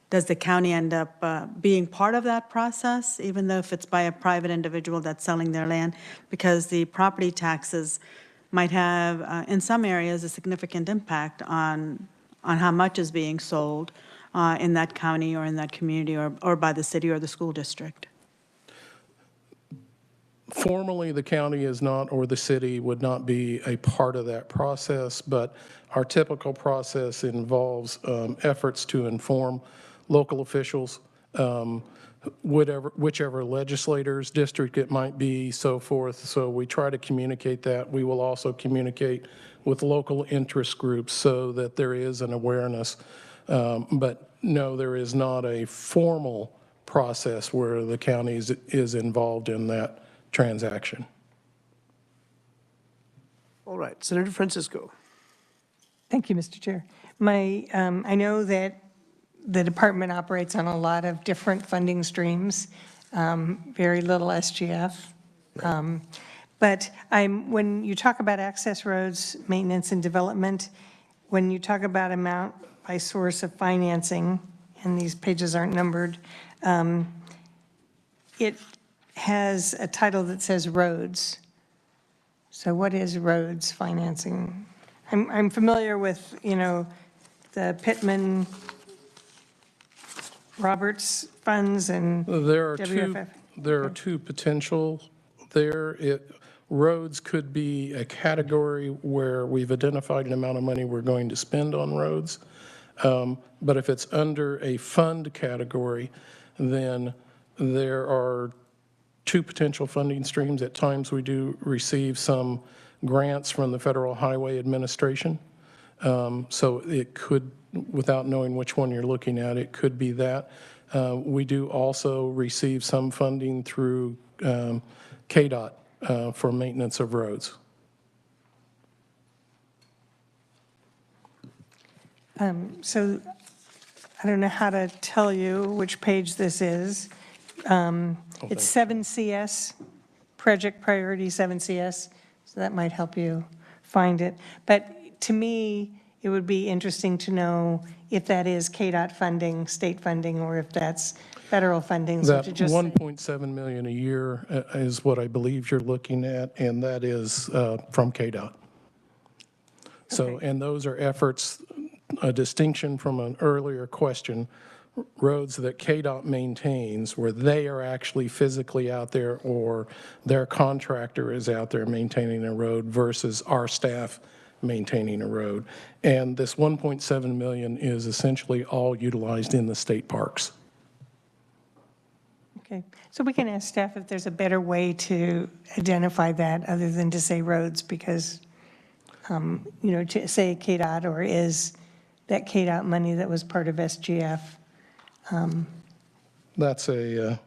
does the county end up being part of that process, even though if it's by a private individual that's selling their land? Because the property taxes might have, in some areas, a significant impact on how much is being sold in that county or in that community or by the city or the school district. Formally, the county is not, or the city would not be a part of that process, but our typical process involves efforts to inform local officials, whichever legislator's district it might be, so forth. So we try to communicate that. We will also communicate with local interest groups so that there is an awareness. But no, there is not a formal process where the county is involved in that transaction. All right, Senator Francisco. Thank you, Mr. Chair. I know that the department operates on a lot of different funding streams, very little SGF. But when you talk about access roads, maintenance and development, when you talk about amount by source of financing, and these pages aren't numbered, it has a title that says roads. So what is roads financing? I'm familiar with, the Pittman Roberts funds and WFF. There are two potential there. Roads could be a category where we've identified an amount of money we're going to spend on roads. But if it's under a fund category, then there are two potential funding streams. At times we do receive some grants from the Federal Highway Administration. So it could, without knowing which one you're looking at, it could be that. We do also receive some funding through KDOT for maintenance of roads. So I don't know how to tell you which page this is. It's 7CS, Project Priority 7CS, so that might help you find it. But to me, it would be interesting to know if that is KDOT funding, state funding, or if that's federal funding. So That to just 1.7 million a year is what I believe you're looking at, and that is from KDOT. So, Okay. and those are efforts, a distinction from an earlier question, roads that KDOT maintains where they are actually physically out there or their contractor is out there maintaining a road versus our staff maintaining a road. And this 1.7 million is essentially all utilized in the state parks. Okay, so we can ask staff if there's a better way to identify that other than to say roads, because, to say KDOT, or is that KDOT money that was part of SGF? That's a,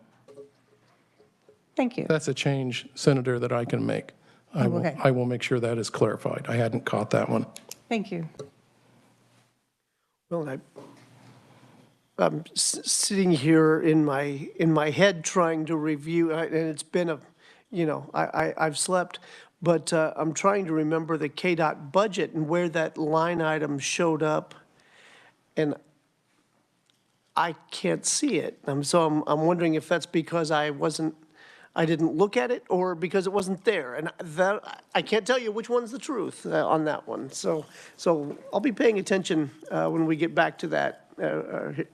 Thank you. that's a change, Senator, that I can make. Okay. I will make sure that is clarified. I hadn't caught that one. Thank you. Well, sitting here in my head trying to review, and it's been I've slept, but I'm trying to remember the KDOT budget and where that line item showed up, and I can't see it. So I'm wondering if that's because I didn't look at it, or because it wasn't there. And that, I can't tell you which one's the truth on that one. So I'll be paying attention when we get back to that, when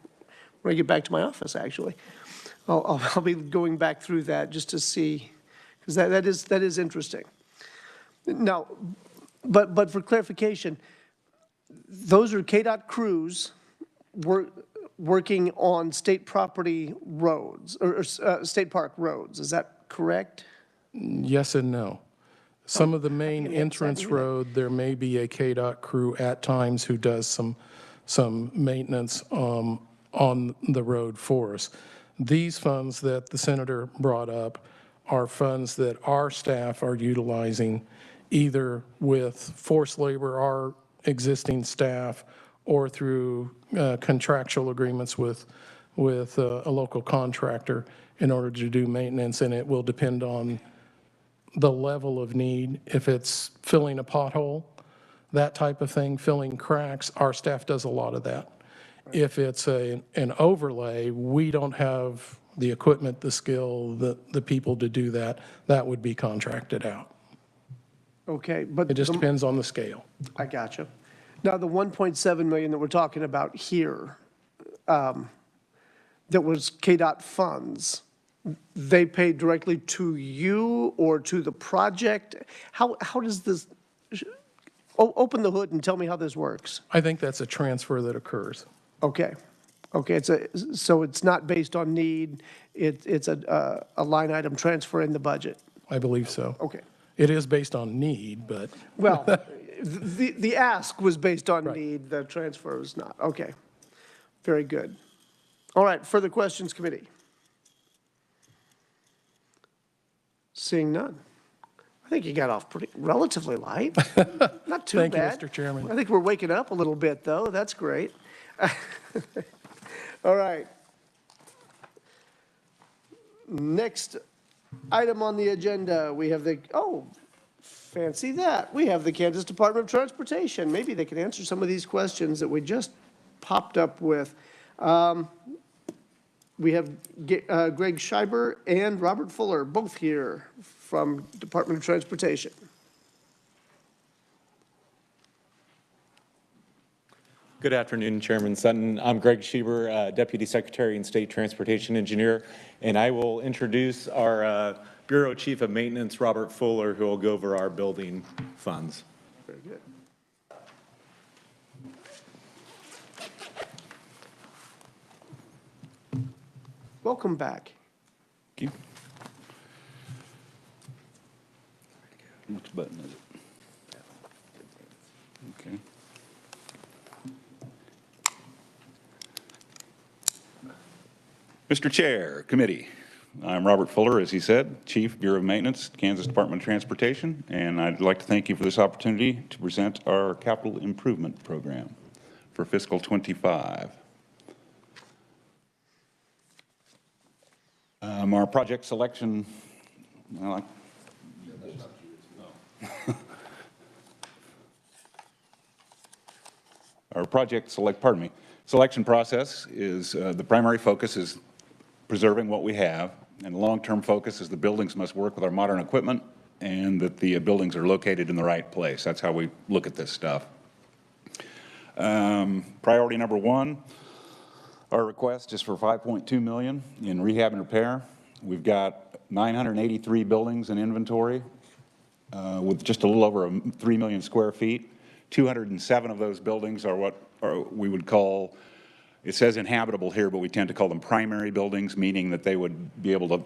I get back to my office, actually. I'll be going back through that just to see, because that is interesting. Now, but for clarification, those are KDOT crews working on state property roads, or state park roads, is that correct? Yes and no. Some of the main entrance road, there may be a KDOT crew at times who does some maintenance on the road for us. These funds that the senator brought up are funds that our staff are utilizing either with forced labor, our existing staff, or through contractual agreements with a local contractor in order to do maintenance, and it will depend on the level of need. If it's filling a pothole, that type of thing, filling cracks, our staff does a lot of that. If it's an overlay, we don't have the equipment, the skill, the people to do that. That would be contracted out. Okay, but It just depends on the scale. I gotcha. Now, the 1.7 million that we're talking about here, that was KDOT funds, they pay directly to you or to the project? How does this, open the hood and tell me how this works. I think that's a transfer that occurs. Okay. Okay, so it's not based on need, it's a line item transfer in the budget? I believe so. Okay. It is based on need, but. Well, the ask was based on need, the transfer was not. Okay. Very good. All right, further questions, committee? Seeing none. I think you got off relatively light. Not too Thank bad. you, Mr. Chairman. I think we're waking up a little bit, though. That's great. All right. Next item on the agenda, we have fancy that. We have the Kansas Department of Transportation. Maybe they can answer some of these questions that we just popped up with. We have Greg Scheiber and Robert Fuller, both here from Department of Transportation. Good afternoon, Chairman Sutton. I'm Greg Schieber, Deputy Secretary and State Transportation Engineer, and I will introduce our Bureau Chief of Maintenance, Robert Fuller, who will go over our building funds. Very good. Welcome back. Thank you. Which button is it? Okay. Mr. Chair, Committee, I'm Robert Fuller, as he said, Chief, Bureau of Maintenance, Kansas Department of Transportation, and I'd like to thank you for this opportunity to present our capital improvement program for fiscal 25. Our project selection, well, our project selection process is, the primary focus is preserving what we have, and the long-term focus is the buildings must work with our modern equipment and that the buildings are located in the right place. That's how we look at this stuff. Priority number one, our request is for $5.2 million in rehab and repair. We've got 983 buildings in inventory with just a little over 3 million square feet. 207 of those buildings are what we would call, it says inhabitable here, but we tend to call them primary buildings, meaning that they would be able to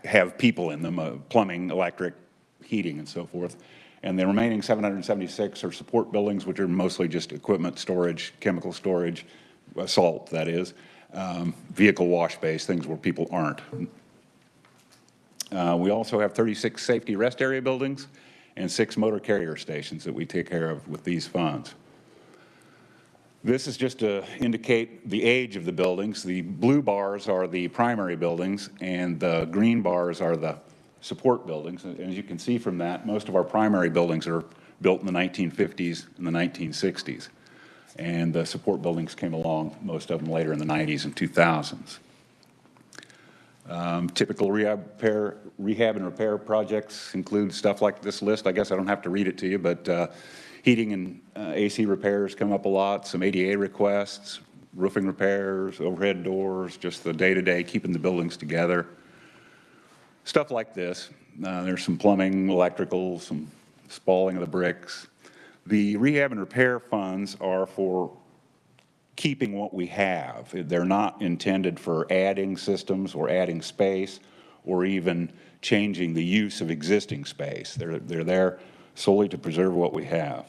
have people in them, plumbing, electric, heating, and so forth. And the remaining 776 are support buildings, which are mostly just equipment storage, chemical storage, salt, that is, vehicle wash bays, things where people aren't. We also have 36 safety rest area buildings and 6 motor carrier stations that we take care of with these funds. This is just to indicate the age of the buildings. The blue bars are the primary buildings, and the green bars are the support buildings. And as you can see from that, most of our primary buildings are built in the 1950s and the 1960s. And the support buildings came along, most of them later in the 90s and 2000s. Typical rehab and repair projects include stuff like this list. I guess I don't have to read it to you, but heating and AC repairs come up a lot, some ADA requests, roofing repairs, overhead doors, just the day-to-day keeping the buildings together. Stuff like this. There's some plumbing, electrical, some spalling of the bricks. The rehab and repair funds are for keeping what we have. They're not intended for adding systems or adding space or even changing the use of existing space. They're there solely to preserve what we have.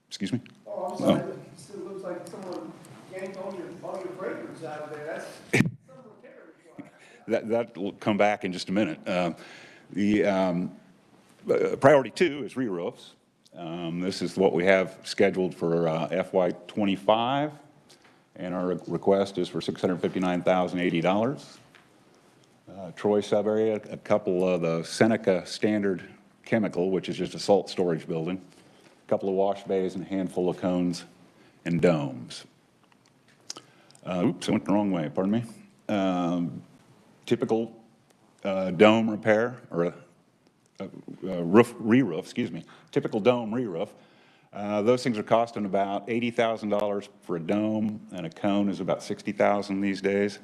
Excuse me? Oh, I'm sorry. It still looks like someone yanked all your breakers out of there. That's some repair. That will come back in just a minute. Priority 2 is re-roofs. This is what we have scheduled for FY25, and our request is for $659,080. Troy sub-area, a couple of the Seneca Standard Chemical, which is just a salt storage building, a couple of wash bays, and a handful of cones and domes. Oops, I went the wrong way, pardon me. Typical dome repair, or re-roof, excuse me, typical dome re-roof. Those things are costing about $80,000 for a dome, and a cone is about $60,000 these days.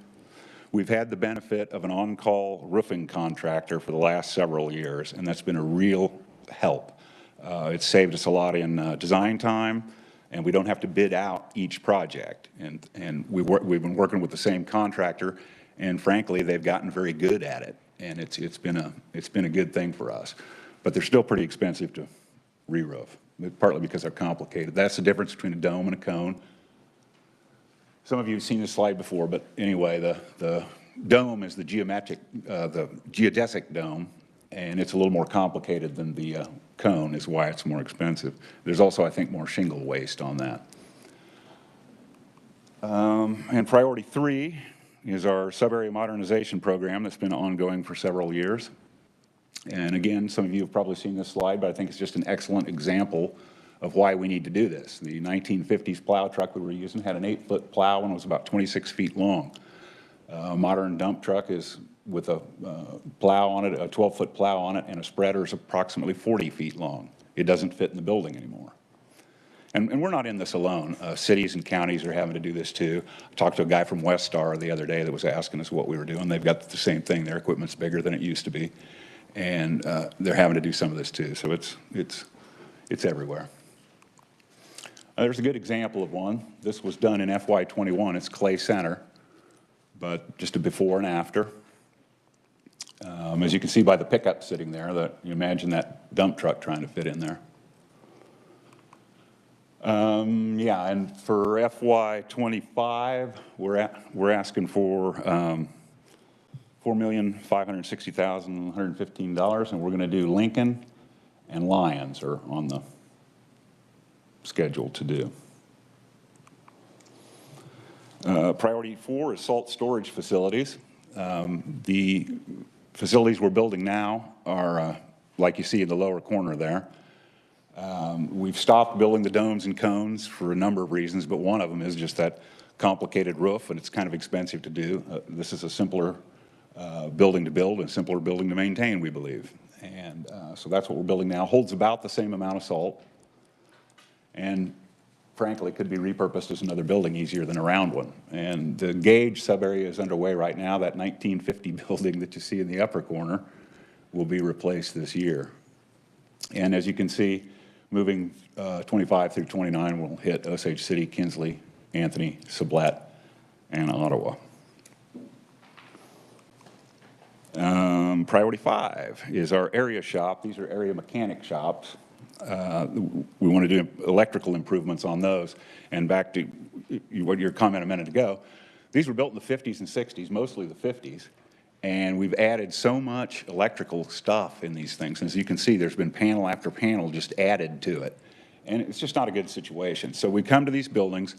We've had the benefit of an on-call roofing contractor for the last several years, and that's been a real help. It's saved us a lot in design time, and we don't have to bid out each project. And we've been working with the same contractor, and frankly, they've gotten very good at it. And it's been a good thing for us, but they're still pretty expensive to re-roof, partly because they're complicated. That's the difference between a dome and a cone. Some of you have seen this slide before, but anyway, the dome is the geodesic dome, and it's a little more complicated than the cone, is why it's more expensive. There's also, I think, more shingle waste on that. And priority 3 is our sub-area modernization program that's been ongoing for several years. And again, some of you have probably seen this slide, but I think it's just an excellent example of why we need to do this. The 1950s plow truck we were using had an 8-foot plow and was about 26 feet long. A modern dump truck is with a plow on it, a 12-foot plow on it, and a spreader is approximately 40 feet long. It doesn't fit in the building anymore. And we're not in this alone. Cities and counties are having to do this too. I talked to a guy from West Star the other day that was asking us what we were doing. They've got the same thing. Their equipment's bigger than it used to be. And they're having to do some of this too. So it's everywhere. There's a good example of one. This was done in FY21. It's Clay Center, but just a before and after. As you can see by the pickup sitting there, that you imagine that dump truck trying to fit in there. Yeah, and for FY25, we're asking for $4,560,115, and we're going to do Lincoln and Lyons are on the schedule to do. Priority 4 is salt storage facilities. The facilities we're building now are, like you see in the lower corner there. We've stopped building the domes and cones for a number of reasons, but one of them is just that complicated roof, and it's kind of expensive to do. This is a simpler building to build and simpler building to maintain, we believe. And so that's what we're building now. Holds about the same amount of salt, and frankly, could be repurposed as another building easier than a round one. And the Gage sub-area is underway right now. That 1950 building that you see in the upper corner will be replaced this year. And as you can see, moving 25 through 29 will hit Osage City, Kinsley, Anthony, Sublette, and Ottawa. Priority 5 is our area shop. These are area mechanic shops. We want to do electrical improvements on those. And back to what your comment a minute ago, these were built in the 50s and 60s, mostly the 50s. And we've added so much electrical stuff in these things. As you can see, there's been panel after panel just added to it. And it's just not a good situation. So we come to these buildings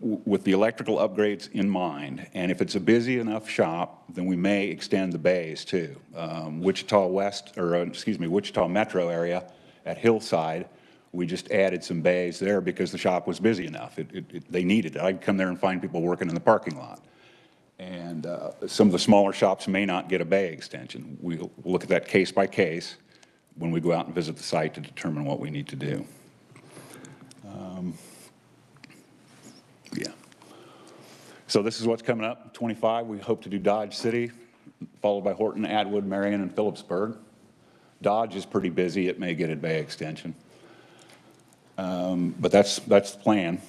with the electrical upgrades in mind. And if it's a busy enough shop, then we may extend the bays too. Wichita Wichita Metro area at Hillside, we just added some bays there because the shop was busy enough. They needed it. I'd come there and find people working in the parking lot. And some of the smaller shops may not get a bay extension. We'll look at that case by case when we go out and visit the site to determine what we need to do. Yeah. So this is what's coming up, 25. We hope to do Dodge City, followed by Horton, Atwood, Marion, and Phillipsburg. Dodge is pretty busy. It may get a bay extension. But that's the plan.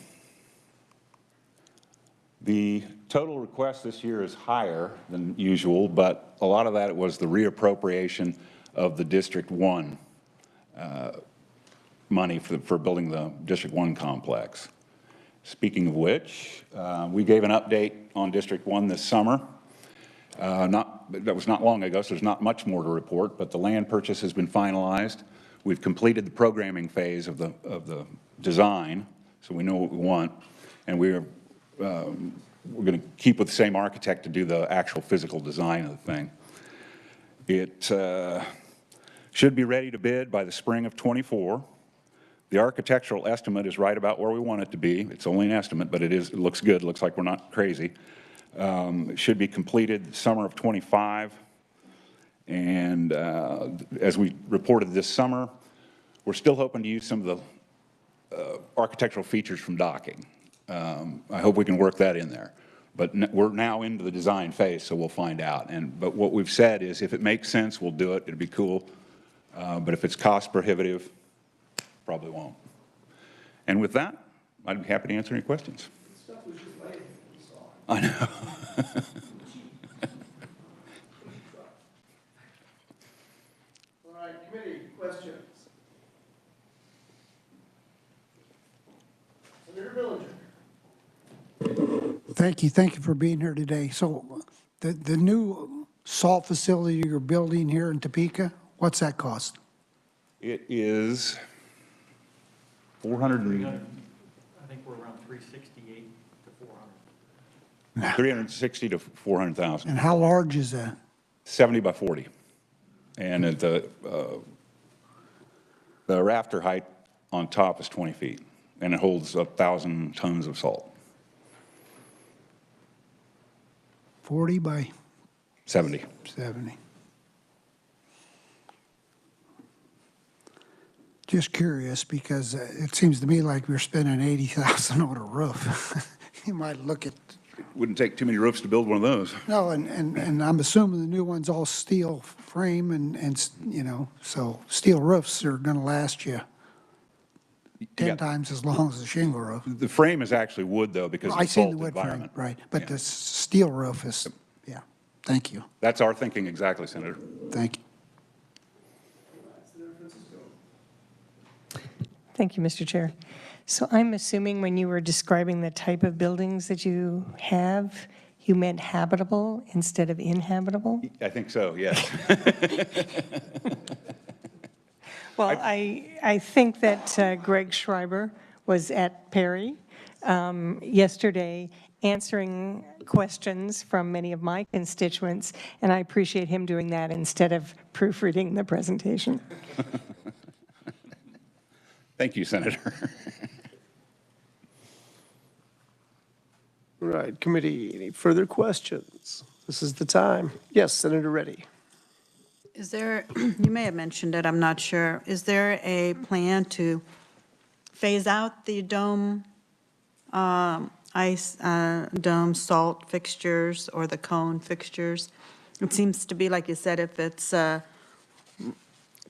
The total request this year is higher than usual, but a lot of that was the reappropriation of the District 1 money for building the District 1 complex. Speaking of which, we gave an update on District 1 this summer. That was not long ago, so there's not much more to report, but the land purchase has been finalized. We've completed the programming phase of the design, so we know what we want, and we're going to keep with the same architect to do the actual physical design of the thing. It should be ready to bid by the spring of '24. The architectural estimate is right about where we want it to be. It's only an estimate, but it looks good. It looks like we're not crazy. It should be completed summer of '25. And as we reported this summer, we're still hoping to use some of the architectural features from docking. I hope we can work that in there. But we're now into the design phase, so we'll find out. But what we've said is if it makes sense, we'll do it. It'd be cool. But if it's cost prohibitive, probably won't. And with that, I'd be happy to answer any questions. I know. All right, committee, questions? Senator Billinger. Thank you for being here today. So the new salt facility you're building here in Topeka, what's that cost? It is 400. I think we're around 368 to 400. 360 to 400,000. And how large is that? 70 by 40. And the rafter height on top is 20 feet, and it holds 1,000 tons of salt. 40 by 70. 70. Just curious, because it seems to me like we're spending $80,000 on a roof. You might look at. Wouldn't take too many roofs to build one of those. No, and I'm assuming the new one's all steel frame and you know, so steel roofs are going to last you 10 times as long as a shingle roof. The frame is actually wood, though, because of I the seen salt the wood environment. frame, right, but the steel roof is, yeah, thank you. That's our thinking exactly, Senator. Thank you. Thank you, Mr. Chair. So I'm assuming when you were describing the type of buildings that you have, you meant habitable instead of inhabitable? I think so, yes. Well, I think that Greg Schreiber was at Perry yesterday answering questions from many of my constituents, and I appreciate him doing that instead of proofreading the presentation. Thank you, Senator. All right, committee, any further questions? This is the time. Yes, Senator Reddy. Is there, you may have mentioned it, I'm not sure. Is there a plan to phase out the dome, dome salt fixtures or the cone fixtures? It seems to be, like you said, if it's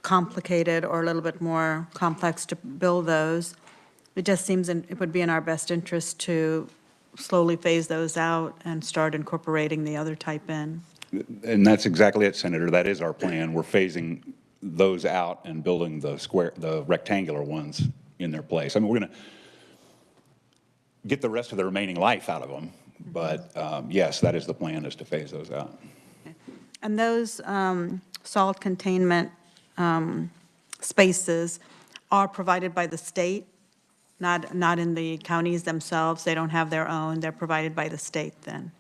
complicated or a little bit more complex to build those, it just seems it would be in our best interest to slowly phase those out and start incorporating the other type in. And that's exactly it, Senator. That is our plan. We're phasing those out and building the rectangular ones in their place. I mean, we're going to get the rest of the remaining life out of them, but yes, that is the plan, is to phase those out. Okay. And those salt containment spaces, are provided by the state, not in the counties themselves? They don't have their own, they're provided by the state then?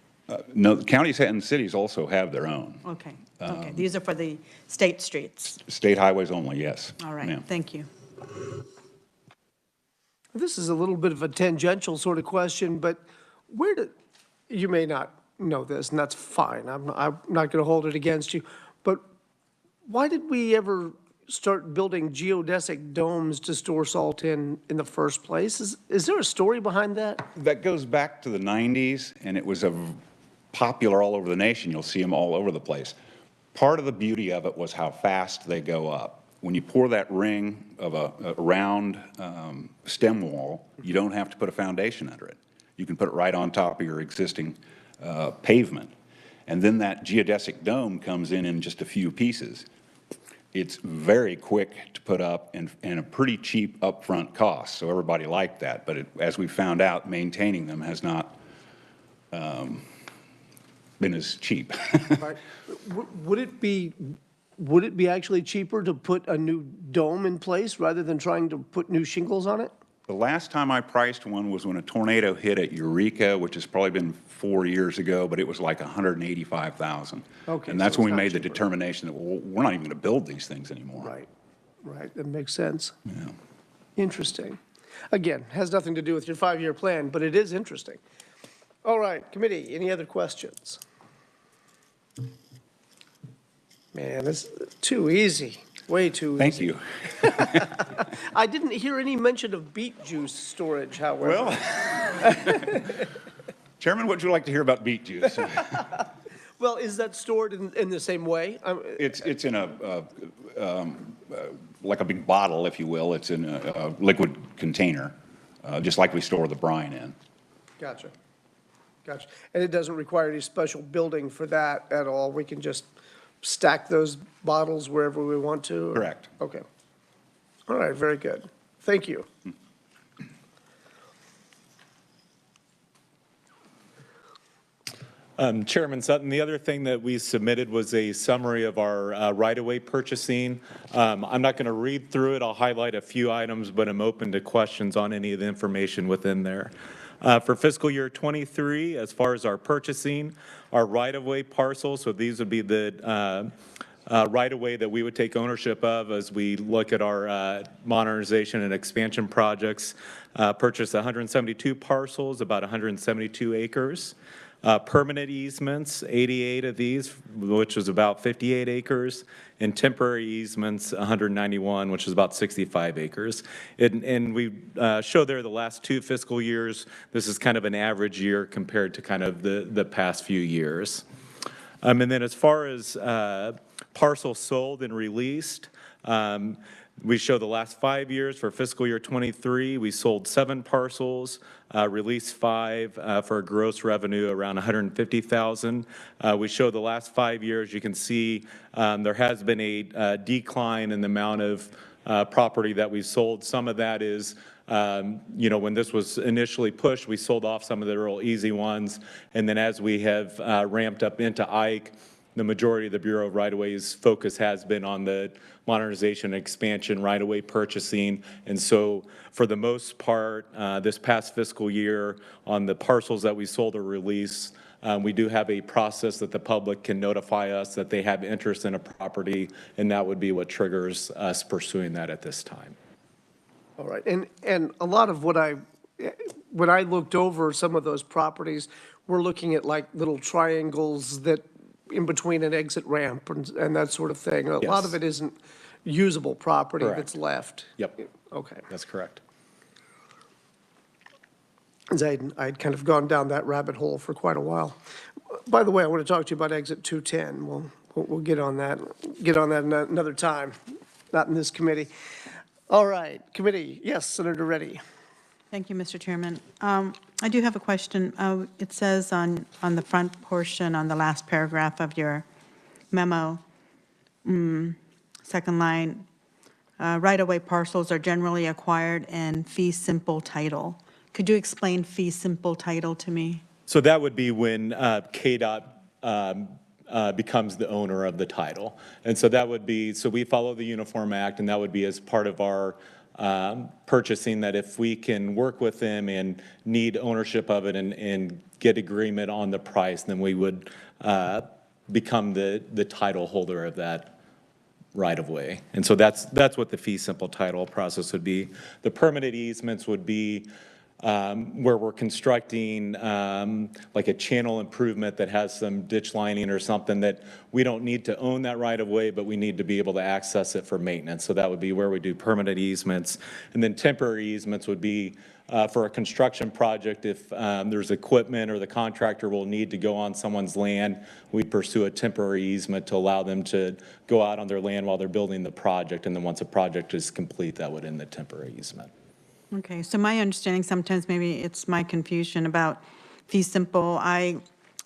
No, counties and cities also have their own. Okay, okay. These are for the state streets. State highways only, yes. All right, ma'am. thank you. This is a little bit of a tangential sort of question, but you may not know this, and that's fine. I'm not going to hold it against you. But why did we ever start building geodesic domes to store salt in the first place? Is there a story behind that? That goes back to the 90s, and it was popular all over the nation. You'll see them all over the place. Part of the beauty of it was how fast they go up. When you pour that ring of a round stem wall, you don't have to put a foundation under it. You can put it right on top of your existing pavement. And then that geodesic dome comes in just a few pieces. It's very quick to put up and a pretty cheap upfront cost, so everybody liked that. But as we found out, maintaining them has not been as cheap. Right. Would it be actually cheaper to put a new dome in place rather than trying to put new shingles on it? The last time I priced one was when a tornado hit at Eureka, which has probably been 4 years ago, but it was like $185,000. Okay, and that's so when we it's not made the cheaper. determination that, well, we're not even going to build these things anymore. Right, right, that makes sense. Yeah. Interesting. Again, has nothing to do with your 5-year plan, but it is interesting. All right, committee, any other questions? Man, this is too easy, way too easy. Thank you. I didn't hear any mention of beet juice storage, however. Well, Chairman, what would you like to hear about beet juice? Well, is that stored in the same way? It's in like a big bottle, if you will. It's in a liquid container, just like we store the brine in. Gotcha. Gotcha. And it doesn't require any special building for that at all? We can just stack those bottles wherever we want to? Correct. Okay. All right, very good. Thank you. Chairman Sutton, the other thing that we submitted was a summary of our right-of-way purchasing. I'm not going to read through it. I'll highlight a few items, but I'm open to questions on any of the information within there. For fiscal year 23, as far as our purchasing, our right-of-way parcels, so these would be the right-of-way that we would take ownership of as we look at our modernization and expansion projects, purchased 172 parcels, about 172 acres. Permanent easements, 88 of these, which was about 58 acres, and temporary easements, 191, which is about 65 acres. And we show there the last 2 fiscal years. This is kind of an average year compared to kind of the past few years. And then as far as parcels sold and released, we show the last 5 years. For fiscal year 23, we sold 7 parcels, released 5 for a gross revenue around $150,000. We show the last 5 years. You can see there has been a decline in the amount of property that we sold. Some of that is, when this was initially pushed, we sold off some of the real easy ones. And then as we have ramped up into Ike, the majority of the Bureau of Right-of-Ways focus has been on the modernization, expansion, right-of-way purchasing. And so for the most part, this past fiscal year, on the parcels that we sold or released, we do have a process that the public can notify us that they have interest in a property, and that would be what triggers us pursuing that at this time. All right, and a lot of when I looked over some of those properties, we're looking at like little triangles that in between an exit ramp and that sort of thing. A lot of it isn't usable property that's left. Yep. Okay. That's correct. I'd kind of gone down that rabbit hole for quite a while. By the way, I want to talk to you about exit 210. We'll get on that another time, not in this committee. All right, committee. Yes, Senator Reddy. Thank you, Mr. Chairman. I do have a question. It says on the front portion, on the last paragraph of your memo, second line, right-of-way parcels are generally acquired in fee simple title. Could you explain fee simple title to me? So that would be when KDOT becomes the owner of the title. And so that would be, so we follow the Uniform Act, and that would be as part of our purchasing, that if we can work with them and need ownership of it and get agreement on the price, then we would become the title holder of that right of way. And so that's what the fee simple title process would be. The permitted easements would be where we're constructing like a channel improvement that has some ditch lining or something that we don't need to own that right of way, but we need to be able to access it for maintenance. So that would be where we do permanent easements. And then temporary easements would be for a construction project. If there's equipment or the contractor will need to go on someone's land, we'd pursue a temporary easement to allow them to go out on their land while they're building the project. And then once a project is complete, that would end the temporary easement. Okay, so my understanding, sometimes maybe it's my confusion about fee simple. I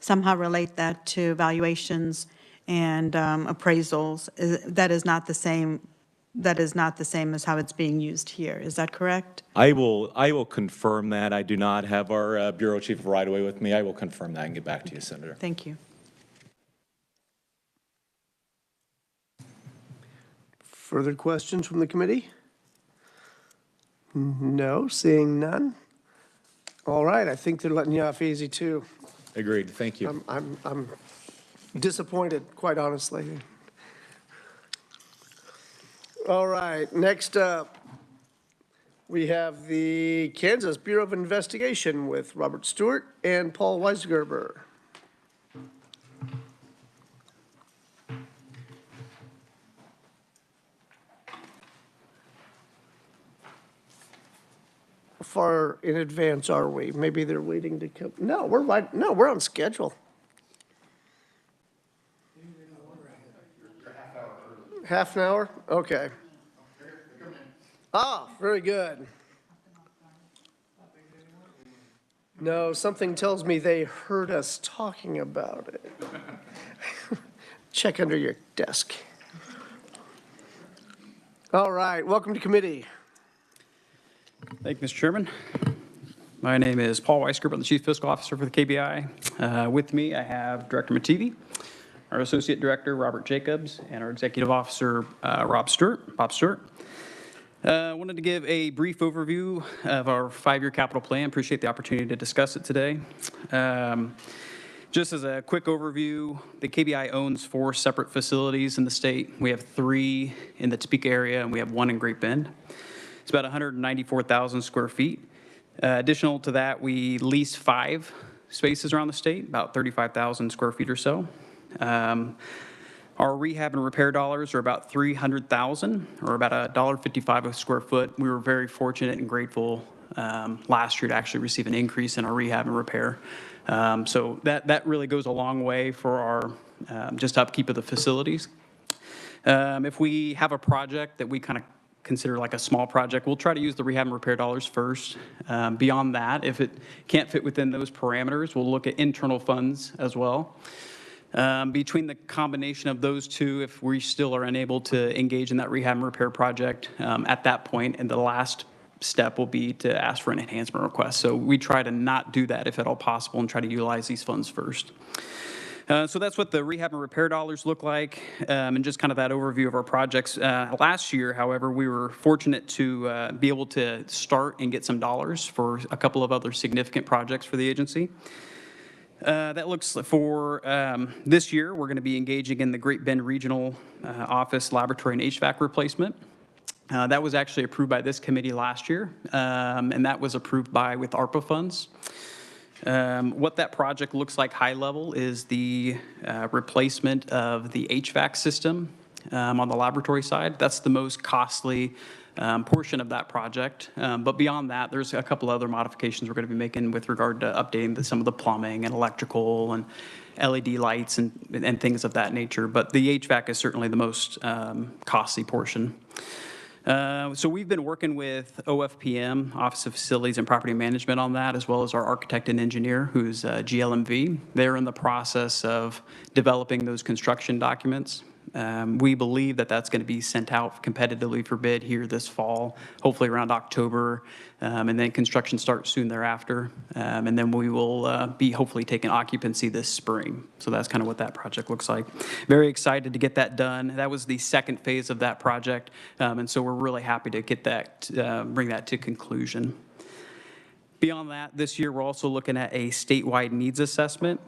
somehow relate that to valuations and appraisals. That is not the same. That is not the same as how it's being used here. Is that correct? I will confirm that. I do not have our Bureau Chief of Right-of-Way with me. I will confirm that and get back to you, Senator. Thank you. Further questions from the committee? No, seeing none. All right, I think they're letting you off easy too. Agreed. Thank you. I'm disappointed, quite honestly. All right, next up, we have the Kansas Bureau of Investigation with Robert Stewart and Paul Weisgerber. How far in advance are we? Maybe they're waiting to come. No, we're right. No, we're on schedule. Half an hour? Okay. Ah, very good. No, something tells me they heard us talking about it. Check under your desk. All right, welcome to committee. Thank you, Mr. Chairman. My name is Paul Weisgerber. I'm the Chief Fiscal Officer for the KBI. With me, I have Director Mativi, our Associate Director, Robert Jacobs, and our Executive Officer, Bob Stewart. I wanted to give a brief overview of our 5-year capital plan. Appreciate the opportunity to discuss it today. Just as a quick overview, the KBI owns 4 separate facilities in the state. We have 3 in the Topeka area, and we have 1 in Great Bend. It's about 194,000 square feet. Additional to that, we lease 5 spaces around the state, about 35,000 square feet or so. Our rehab and repair dollars are about $300,000, or about $1.55 a square foot. We were very fortunate and grateful last year to actually receive an increase in our rehab and repair. So that really goes a long way for our just upkeep of the facilities. If we have a project that we kind of consider like a small project, we'll try to use the rehab and repair dollars first. Beyond that, if it can't fit within those parameters, we'll look at internal funds as well. Between the combination of those two, if we still are unable to engage in that rehab and repair project, at that point, and the last step will be to ask for an enhancement request. So we try to not do that if at all possible and try to utilize these funds first. So that's what the rehab and repair dollars look like, and just kind of that overview of our projects. Last year, however, we were fortunate to be able to start and get some dollars for a couple of other significant projects for the agency. That looks for this year, we're going to be engaging in the Great Bend Regional Office Laboratory and HVAC replacement. That was actually approved by this committee last year, and that was approved with ARPA funds. What that project looks like high level is the replacement of the HVAC system on the laboratory side. That's the most costly portion of that project. But beyond that, there's a couple other modifications we're going to be making with regard to updating some of the plumbing and electrical and LED lights and things of that nature. But the HVAC is certainly the most costly portion. So we've been working with OFPM, Office of Facilities and Property Management, on that, as well as our architect and engineer, who's GLMV. They're in the process of developing those construction documents. We believe that that's going to be sent out competitively for bid here this fall, hopefully around October, and then construction starts soon thereafter. And then we will be hopefully taking occupancy this spring. So that's kind of what that project looks like. Very excited to get that done. That was the second phase of that project, and so we're really happy to get that, bring that to conclusion. Beyond that, this year we're also looking at a statewide needs assessment.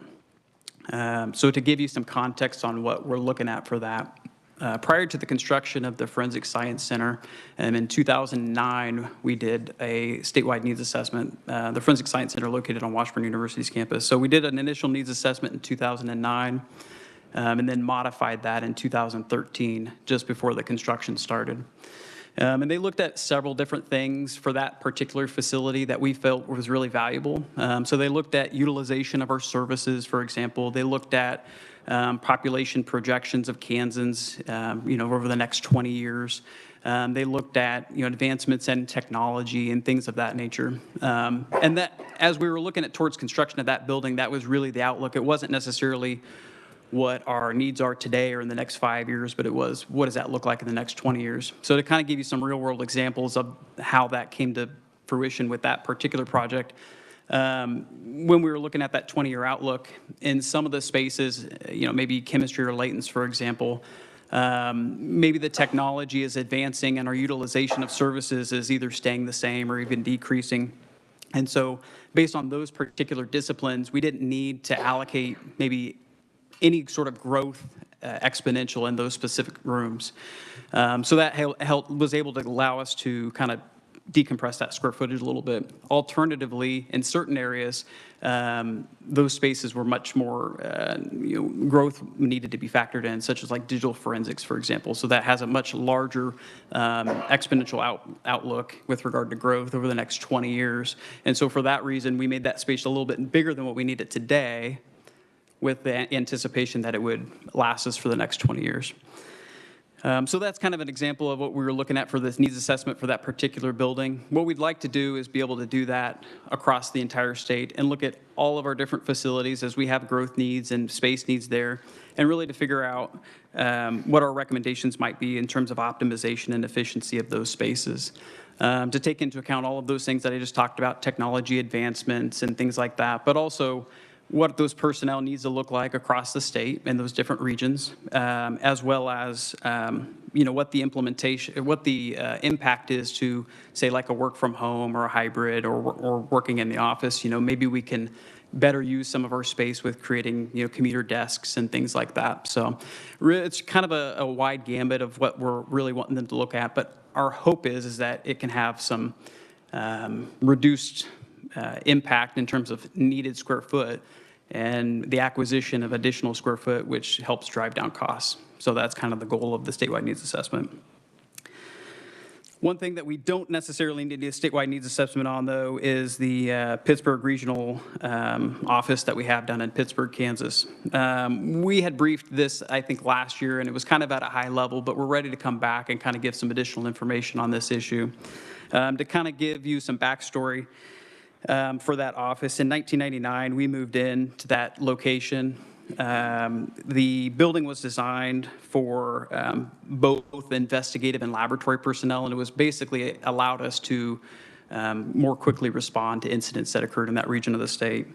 So to give you some context on what we're looking at for that, prior to the construction of the Forensic Science Center, in 2009, we did a statewide needs assessment, the Forensic Science Center located on Washburn University's campus. So we did an initial needs assessment in 2009, and then modified that in 2013, just before the construction started. And they looked at several different things for that particular facility that we felt was really valuable. So they looked at utilization of our services, for example. They looked at population projections of Kansans, over the next 20 years. They looked at, advancements in technology and things of that nature. And that, as we were looking at towards construction of that building, that was really the outlook. It wasn't necessarily what our needs are today or in the next 5 years, but it was, what does that look like in the next 20 years? So to kind of give you some real world examples of how that came to fruition with that particular project, when we were looking at that 20-year outlook, in some of the spaces, maybe chemistry or latents, for example, maybe the technology is advancing and our utilization of services is either staying the same or even decreasing. And so based on those particular disciplines, we didn't need to allocate maybe any sort of growth exponential in those specific rooms. So that was able to allow us to kind of decompress that square footage a little bit. Alternatively, in certain areas, those spaces were much more, growth needed to be factored in, such as like digital forensics, for example. So that has a much larger exponential outlook with regard to growth over the next 20 years. And so for that reason, we made that space a little bit bigger than what we need it today, with the anticipation that it would last us for the next 20 years. So that's kind of an example of what we were looking at for this needs assessment for that particular building. What we'd like to do is be able to do that across the entire state and look at all of our different facilities as we have growth needs and space needs there, and really to figure out what our recommendations might be in terms of optimization and efficiency of those spaces. To take into account all of those things that I just talked about, technology advancements and things like that, but also what those personnel needs to look like across the state in those different regions, as well as what the implementation, what the impact is to, say, like a work from home or a hybrid or working in the office. Maybe we can better use some of our space with creating commuter desks and things like that. So it's kind of a wide gambit of what we're really wanting them to look at. But our hope is that it can have some reduced impact in terms of needed square foot and the acquisition of additional square foot, which helps drive down costs. So that's kind of the goal of the statewide needs assessment. One thing that we don't necessarily need a statewide needs assessment on, though, is the Pittsburgh Regional Office that we have down in Pittsburgh, Kansas. We had briefed this, I think, last year, and it was kind of at a high level, but we're ready to come back and kind of give some additional information on this issue. To kind of give you some backstory, for that office. In 1999, we moved into that location. The building was designed for both investigative and laboratory personnel, and it was basically allowed us to more quickly respond to incidents that occurred in that region of the state.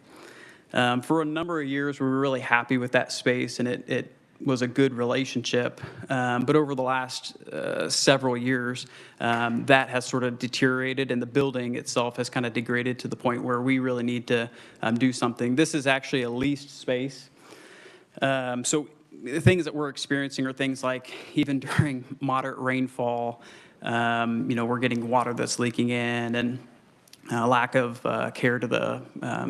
For a number of years, we were really happy with that space, and it was a good relationship. But over the last several years, that has sort of deteriorated, and the building itself has kind of degraded to the point where we really need to do something. This is actually a leased space. So the things that we're experiencing are things like even during moderate rainfall, we're getting water that's leaking in, and lack of care to the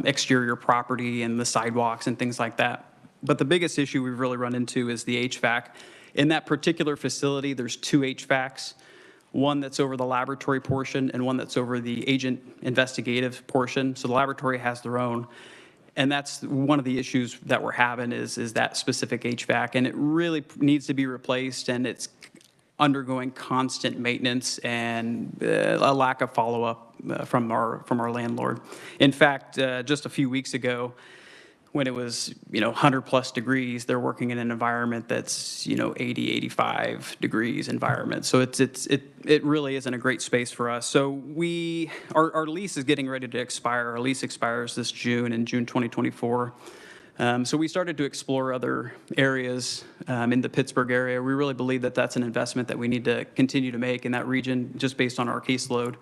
exterior property and the sidewalks and things like that. But the biggest issue we've really run into is the HVAC. In that particular facility, there's two HVACs, one that's over the laboratory portion and one that's over the agent investigative portion. So the laboratory has their own. And that's one of the issues that we're having is that specific HVAC. And it really needs to be replaced, and it's undergoing constant maintenance and a lack of follow-up from our landlord. In fact, just a few weeks ago, when it was, 100+ degrees, they're working in an environment that's, 80, 85 degrees environment. So it really isn't a great space for us. So our lease is getting ready to expire. Our lease expires this June, in June 2024. So we started to explore other areas in the Pittsburgh area. We really believe that that's an investment that we need to continue to make in that region, just based on our caseload.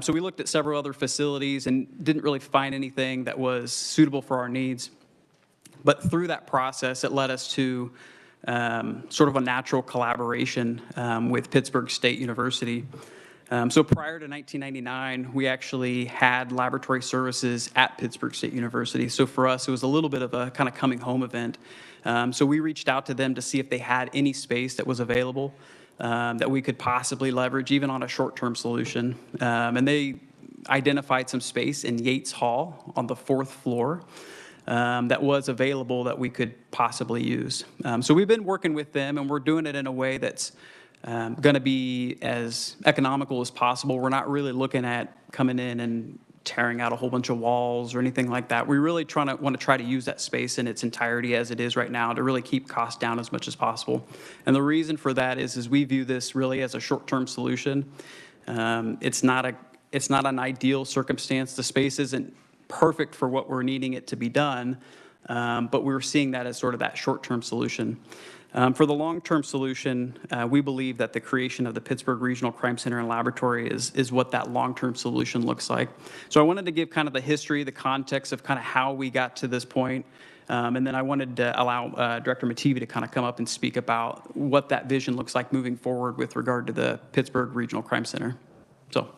So we looked at several other facilities and didn't really find anything that was suitable for our needs. But through that process, it led us to sort of a natural collaboration with Pittsburgh State University. So prior to 1999, we actually had laboratory services at Pittsburgh State University. So for us, it was a little bit of a kind of coming home event. So we reached out to them to see if they had any space that was available that we could possibly leverage, even on a short-term solution. And they identified some space in Yates Hall on the 4th floor that was available that we could possibly use. So we've been working with them, and we're doing it in a way that's going to be as economical as possible. We're not really looking at coming in and tearing out a whole bunch of walls or anything like that. We really want to try to use that space in its entirety as it is right now to really keep costs down as much as possible. And the reason for that is we view this really as a short-term solution. It's not an ideal circumstance. The space isn't perfect for what we're needing it to be done, but we're seeing that as sort of that short-term solution. For the long-term solution, we believe that the creation of the Pittsburgh Regional Crime Center and Laboratory is what that long-term solution looks like. So I wanted to give kind of the history, the context of kind of how we got to this point. And then I wanted to allow Director Mativi to kind of come up and speak about what that vision looks like moving forward with regard to the Pittsburgh Regional Crime Center. So.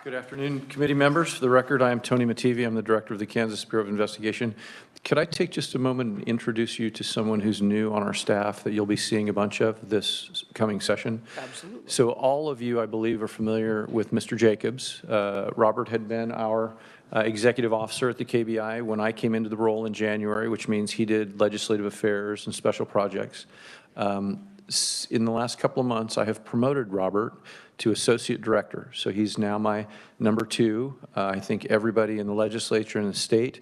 Good afternoon, committee members. For the record, I am Tony Mativi. I'm the director of the Kansas Bureau of Investigation. Could I take just a moment and introduce you to someone who's new on our staff that you'll be seeing a bunch of this coming session? Absolutely. So all of you, I believe, are familiar with Mr. Jacobs. Robert had been our executive officer at the KBI when I came into the role in January, which means he did legislative affairs and special projects. In the last couple of months, I have promoted Robert to associate director. So he's now my number 2. I think everybody in the legislature and the state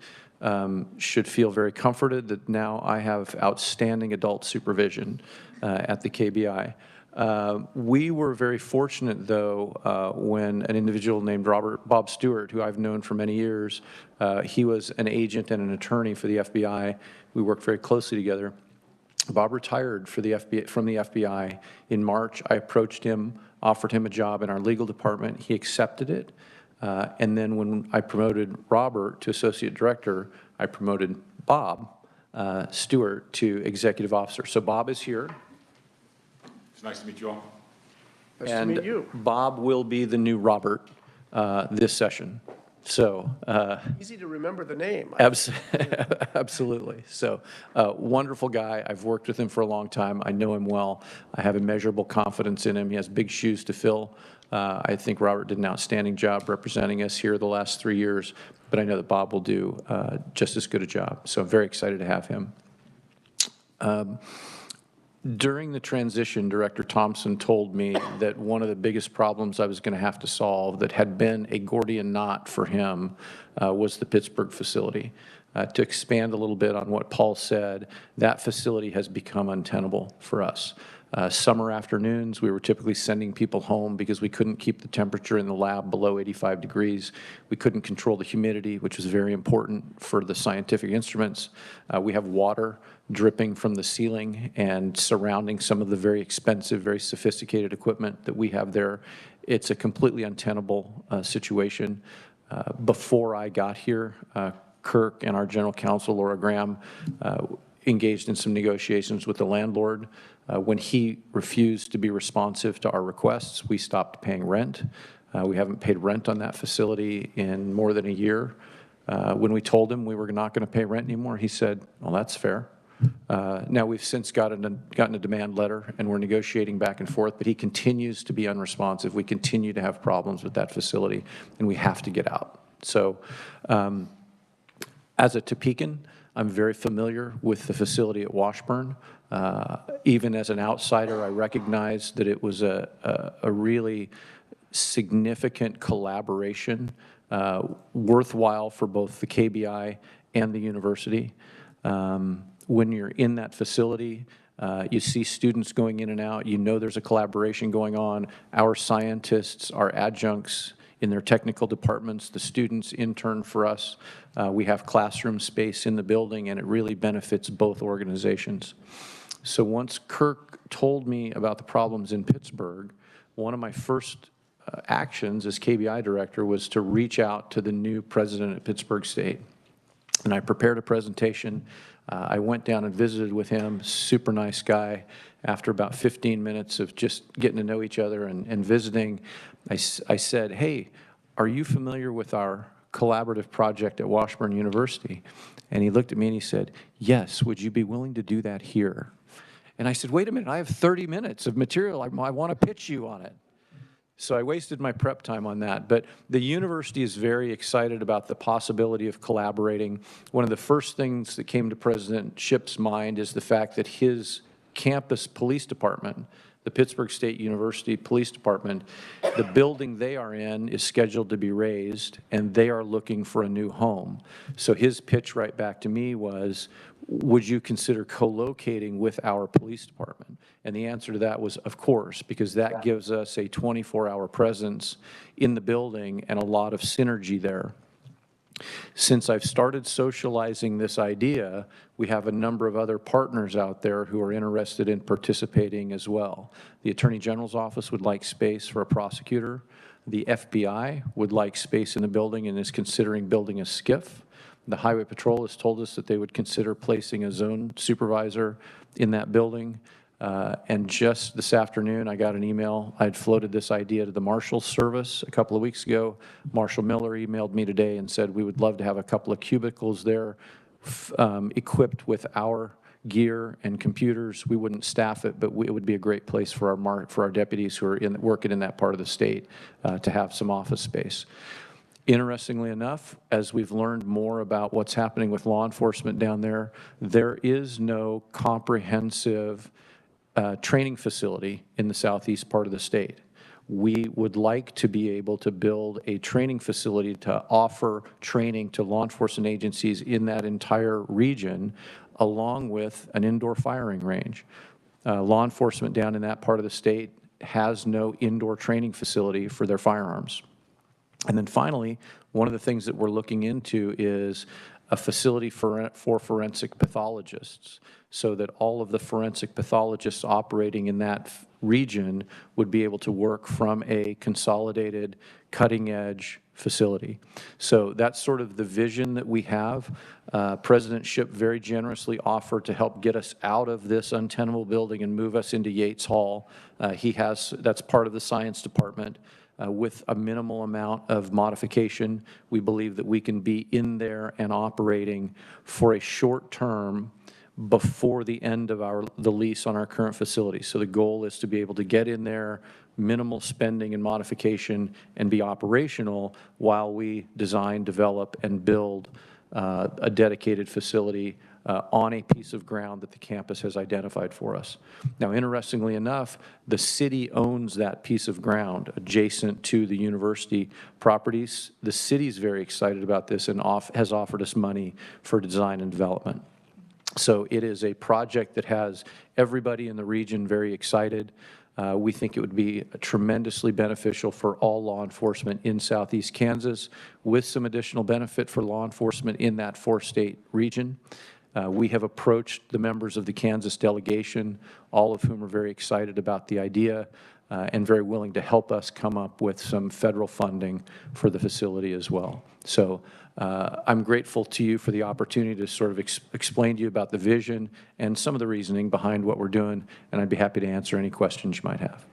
should feel very comforted that now I have outstanding adult supervision at the KBI. We were very fortunate, though, when an individual named Bob Stewart, who I've known for many years, he was an agent and an attorney for the FBI. We worked very closely together. Bob retired from the FBI in March. I approached him, offered him a job in our legal department. He accepted it. And then when I promoted Robert to associate director, I promoted Bob Stewart to executive officer. So Bob is here. It's nice to meet you all. Nice to meet you. Bob will be the new Robert this session. So easy to remember the name. Absolutely. So wonderful guy. I've worked with him for a long time. I know him well. I have immeasurable confidence in him. He has big shoes to fill. I think Robert did an outstanding job representing us here the last 3 years, but I know that Bob will do just as good a job. So I'm very excited to have him. During the transition, Director Thompson told me that one of the biggest problems I was going to have to solve that had been a Gordian knot for him was the Pittsburgh facility. To expand a little bit on what Paul said, that facility has become untenable for us. Summer afternoons, we were typically sending people home because we couldn't keep the temperature in the lab below 85 degrees. We couldn't control the humidity, which was very important for the scientific instruments. We have water dripping from the ceiling and surrounding some of the very expensive, very sophisticated equipment that we have there. It's a completely untenable situation. Before I got here, Kirk and our general counsel, Laura Graham, engaged in some negotiations with the landlord. When he refused to be responsive to our requests, we stopped paying rent. We haven't paid rent on that facility in more than a year. When we told him we were not going to pay rent anymore, he said, well, that's fair. Now, we've since gotten a demand letter, and we're negotiating back and forth, but he continues to be unresponsive. We continue to have problems with that facility, and we have to get out. So as a Topekanan, I'm very familiar with the facility at Washburn. Even as an outsider, I recognize that it was a really significant collaboration worthwhile for both the KBI and the university. When you're in that facility, you see students going in and out, you know there's a collaboration going on. Our scientists, our adjuncts in their technical departments, the students intern for us. We have classroom space in the building, and it really benefits both organizations. So once Kirk told me about the problems in Pittsburgh, one of my first actions as KBI director was to reach out to the new president at Pittsburgh State. And I prepared a presentation. I went down and visited with him, super nice guy. After about 15 minutes of just getting to know each other and visiting, I said, hey, are you familiar with our collaborative project at Washburn University? And he looked at me and he said, yes, would you be willing to do that here? And I said, wait a minute, I have 30 minutes of material. I want to pitch you on it. So I wasted my prep time on that. But the university is very excited about the possibility of collaborating. One of the first things that came to President Shipp's mind is the fact that his campus police department, the Pittsburgh State University Police Department, the building they are in is scheduled to be razed, and they are looking for a new home. So his pitch right back to me was, would you consider co-locating with our police department? And the answer to that was, of course, because that gives us a 24-hour presence in the building and a lot of synergy there. Since I've started socializing this idea, we have a number of other partners out there who are interested in participating as well. The Attorney General's office would like space for a prosecutor. The FBI would like space in the building and is considering building a SCIF. The Highway Patrol has told us that they would consider placing a zone supervisor in that building. And just this afternoon, I got an email. I had floated this idea to the Marshal's Service a couple of weeks ago. Marshal Miller emailed me today and said we would love to have a couple of cubicles there equipped with our gear and computers. We wouldn't staff it, but it would be a great place for our deputies who are working in that part of the state to have some office space. Interestingly enough, as we've learned more about what's happening with law enforcement down there, there is no comprehensive training facility in the southeast part of the state. We would like to be able to build a training facility to offer training to law enforcement agencies in that entire region, along with an indoor firing range. Law enforcement down in that part of the state has no indoor training facility for their firearms. And then finally, one of the things that we're looking into is a facility for forensic pathologists, so that all of the forensic pathologists operating in that region would be able to work from a consolidated, cutting-edge facility. So that's sort of the vision that we have. President Shipp very generously offered to help get us out of this untenable building and move us into Yates Hall. That's part of the science department. With a minimal amount of modification, we believe that we can be in there and operating for a short term before the end of the lease on our current facility. So the goal is to be able to get in there, minimal spending and modification, and be operational while we design, develop, and build a dedicated facility on a piece of ground that the campus has identified for us. Now, interestingly enough, the city owns that piece of ground adjacent to the university properties. The city's very excited about this and has offered us money for design and development. So it is a project that has everybody in the region very excited. We think it would be tremendously beneficial for all law enforcement in southeast Kansas, with some additional benefit for law enforcement in that four-state region. We have approached the members of the Kansas delegation, all of whom are very excited about the idea and very willing to help us come up with some federal funding for the facility as well. So I'm grateful to you for the opportunity to sort of explain to you about the vision and some of the reasoning behind what we're doing, and I'd be happy to answer any questions you might have.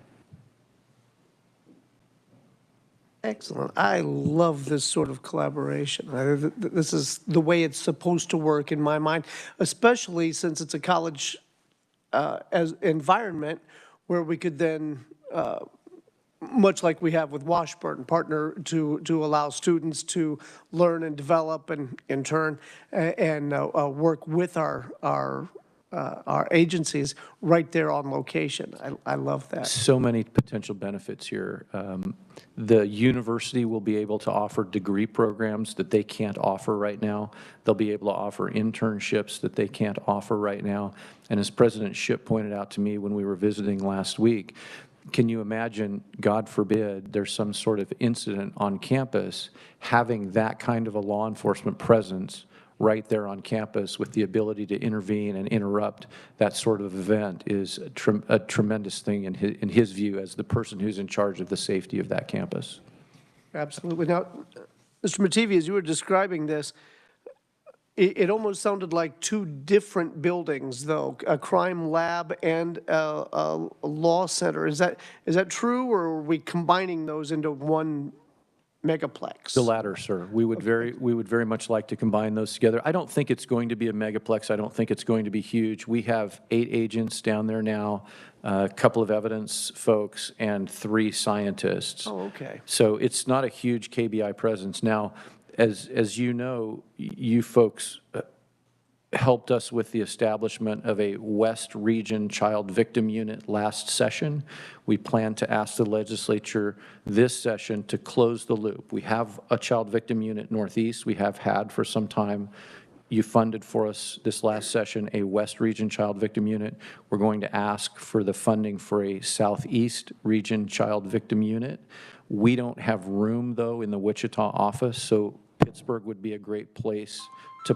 Excellent. I love this sort of collaboration. This is the way it's supposed to work in my mind, especially since it's a college as environment where we could then, much like we have with Washburn, partner to allow students to learn and develop and in turn and work with our our agencies right there on location. I love that. So many potential benefits here. The university will be able to offer degree programs that they can't offer right now. They'll be able to offer internships that they can't offer right now. And as President Shipp pointed out to me when we were visiting last week, can you imagine, God forbid, there's some sort of incident on campus, having that kind of a law enforcement presence right there on campus with the ability to intervene and interrupt that sort of event is a tremendous thing in his view as the person who's in charge of the safety of that campus. Absolutely. Now, Mr. Mativi, as you were describing this, it almost sounded like two different buildings, though, a crime lab and a law center. Is that true, or are we combining those into one megaplex? The latter, sir. We would very much like to combine those together. I don't think it's going to be a megaplex. I don't think it's going to be huge. We have 8 agents down there now, a couple of evidence folks, and 3 scientists. Oh, okay. So it's not a huge KBI presence. Now, as you know, you folks helped us with the establishment of a West Region Child Victim Unit last session. We plan to ask the legislature this session to close the loop. We have a Child Victim Unit Northeast. We have had for some time. You funded for us this last session a West Region Child Victim Unit. We're going to ask for the funding for a Southeast Region Child Victim Unit. We don't have room, though, in the Wichita office, so Pittsburgh would be a great place to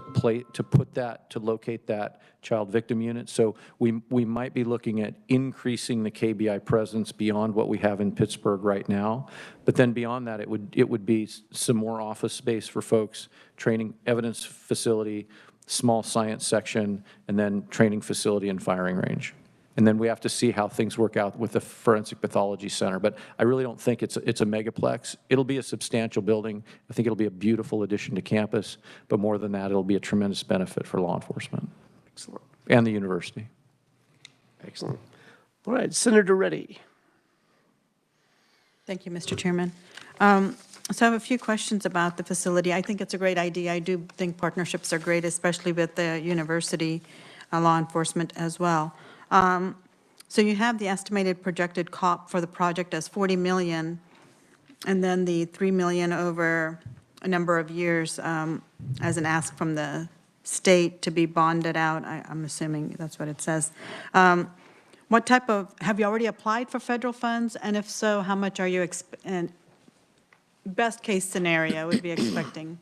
locate that child victim unit. So we might be looking at increasing the KBI presence beyond what we have in Pittsburgh right now. But then beyond that, it would be some more office space for folks, training evidence facility, small science section, and then training facility and firing range. And then we have to see how things work out with the Forensic Pathology Center. But I really don't think it's a megaplex. It'll be a substantial building. I think it'll be a beautiful addition to campus. But more than that, it'll be a tremendous benefit for law enforcement. Excellent. And the university. Excellent. All right, Senator Reddy. Thank you, Mr. Chairman. So I have a few questions about the facility. I think it's a great idea. I do think partnerships are great, especially with the university law enforcement as well. So you have the estimated projected COP for the project as $40 million, and then the $3 million over a number of years as an ask from the state to be bonded out. I'm assuming that's what it says. What type of, have you already applied for federal funds? And if so, how much are you, best case scenario would be expecting?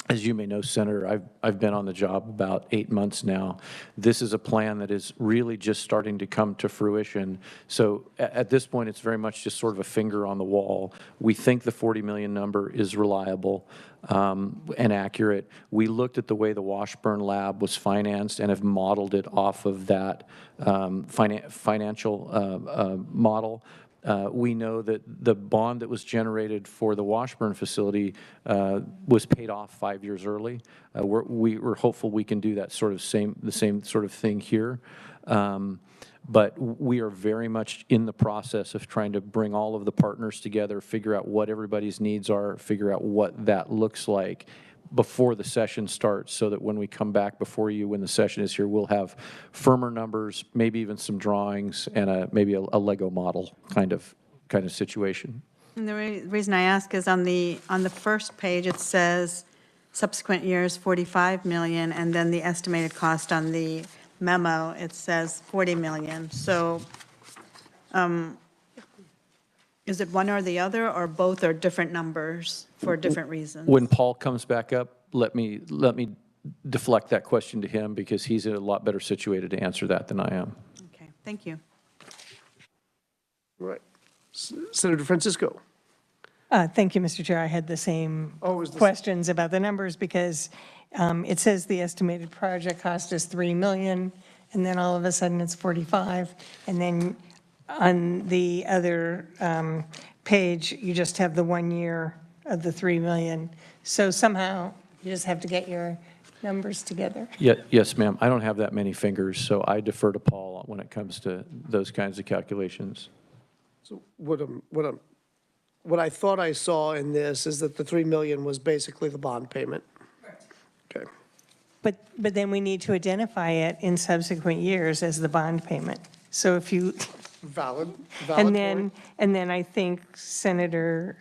As you may know, Senator, I've been on the job about 8 months now. This is a plan that is really just starting to come to fruition. So at this point, it's very much just sort of a finger on the wall. We think the 40 million number is reliable and accurate. We looked at the way the Washburn lab was financed and have modeled it off of that financial model. We know that the bond that was generated for the Washburn facility was paid off 5 years early. We're hopeful we can do that the same sort of thing here. But we are very much in the process of trying to bring all of the partners together, figure out what everybody's needs are, figure out what that looks like before the session starts, so that when we come back before you, when the session is here, we'll have firmer numbers, maybe even some drawings, and maybe a Lego model kind of situation. And the reason I ask is on the first page, it says subsequent years 45 million, and then the estimated cost on the memo, it says 40 million. So is it one or the other, or both are different numbers for different reasons? When Paul comes back up, let me deflect that question to him, because he's a lot better situated to answer that than I am. Okay, thank you. Right. Senator Francisco. Thank you, Mr. Chair. I had the same questions about the numbers, because it says the estimated project cost is $3 million, and then all of a sudden it's 45, and then on the other page, you just have the 1 year of the $3 million. So somehow you just have to get your numbers together. Yes, ma'am. I don't have that many fingers, so I defer to Paul when it comes to those kinds of calculations. So what I thought I saw in this is that the $3 million was basically the bond payment. Okay. But then we need to identify it in subsequent years as the bond payment. So if you, Valid and point. then I think Senator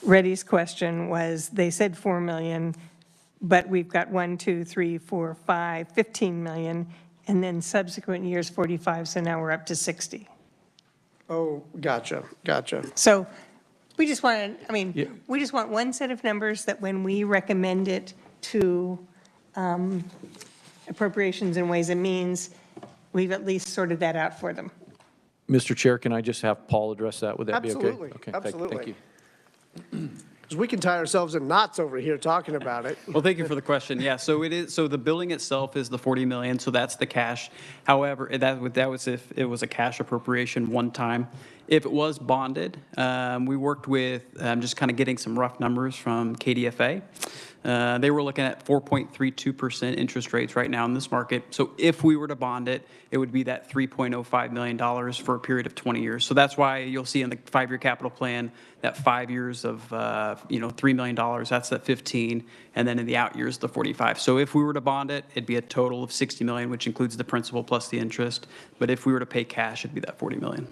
Reddy's question was, they said 4 million, but we've got 1, 2, 3, 4, 5, 15 million, and then subsequent years 45, so now we're up to 60. Oh, gotcha. So we just want to, I mean, we just want one set of numbers that when we recommend it to Appropriations and Ways and Means, we've at least sorted that out for them. Mr. Chair, can I just have Paul address that? Would that be okay? Absolutely, Okay, absolutely. Thank you. Because we can tie ourselves in knots over here talking about it. Well, thank you for the question. Yeah, so the building itself is the 40 million, so that's the cash. However, that was if it was a cash appropriation one time. If it was bonded, we worked with, just kind of getting some rough numbers from KDFA. They were looking at 4.32% interest rates right now in this market. So if we were to bond it, it would be that $3.05 million for a period of 20 years. So that's why you'll see in the 5-year capital plan that 5 years of, $3 million, that's that 15, and then in the out years, the 45. So if we were to bond it, it'd be a total of 60 million, which includes the principal plus the interest. But if we were to pay cash, it'd be that 40 million.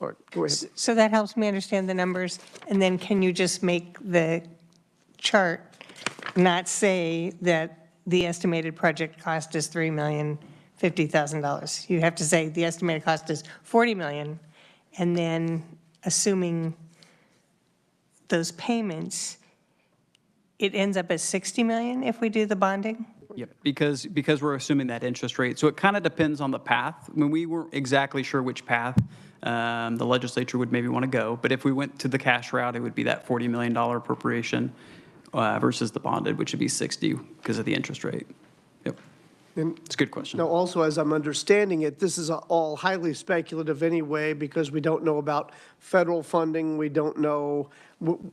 All right, go ahead. So that helps me understand the numbers. And then can you just make the chart not say that the estimated project cost is $3,050,000? You have to say the estimated cost is 40 million, and then assuming those payments, it ends up as 60 million if we do the bonding? Yep, because we're assuming that interest rate. So it kind of depends on the path. When we weren't exactly sure which path the legislature would maybe want to go, but if we went to the cash route, it would be that $40 million appropriation versus the bonded, which would be 60 because of the interest rate. Yep, it's a good question. Now, also, as I'm understanding it, this is all highly speculative anyway, because we don't know about federal funding. We don't know,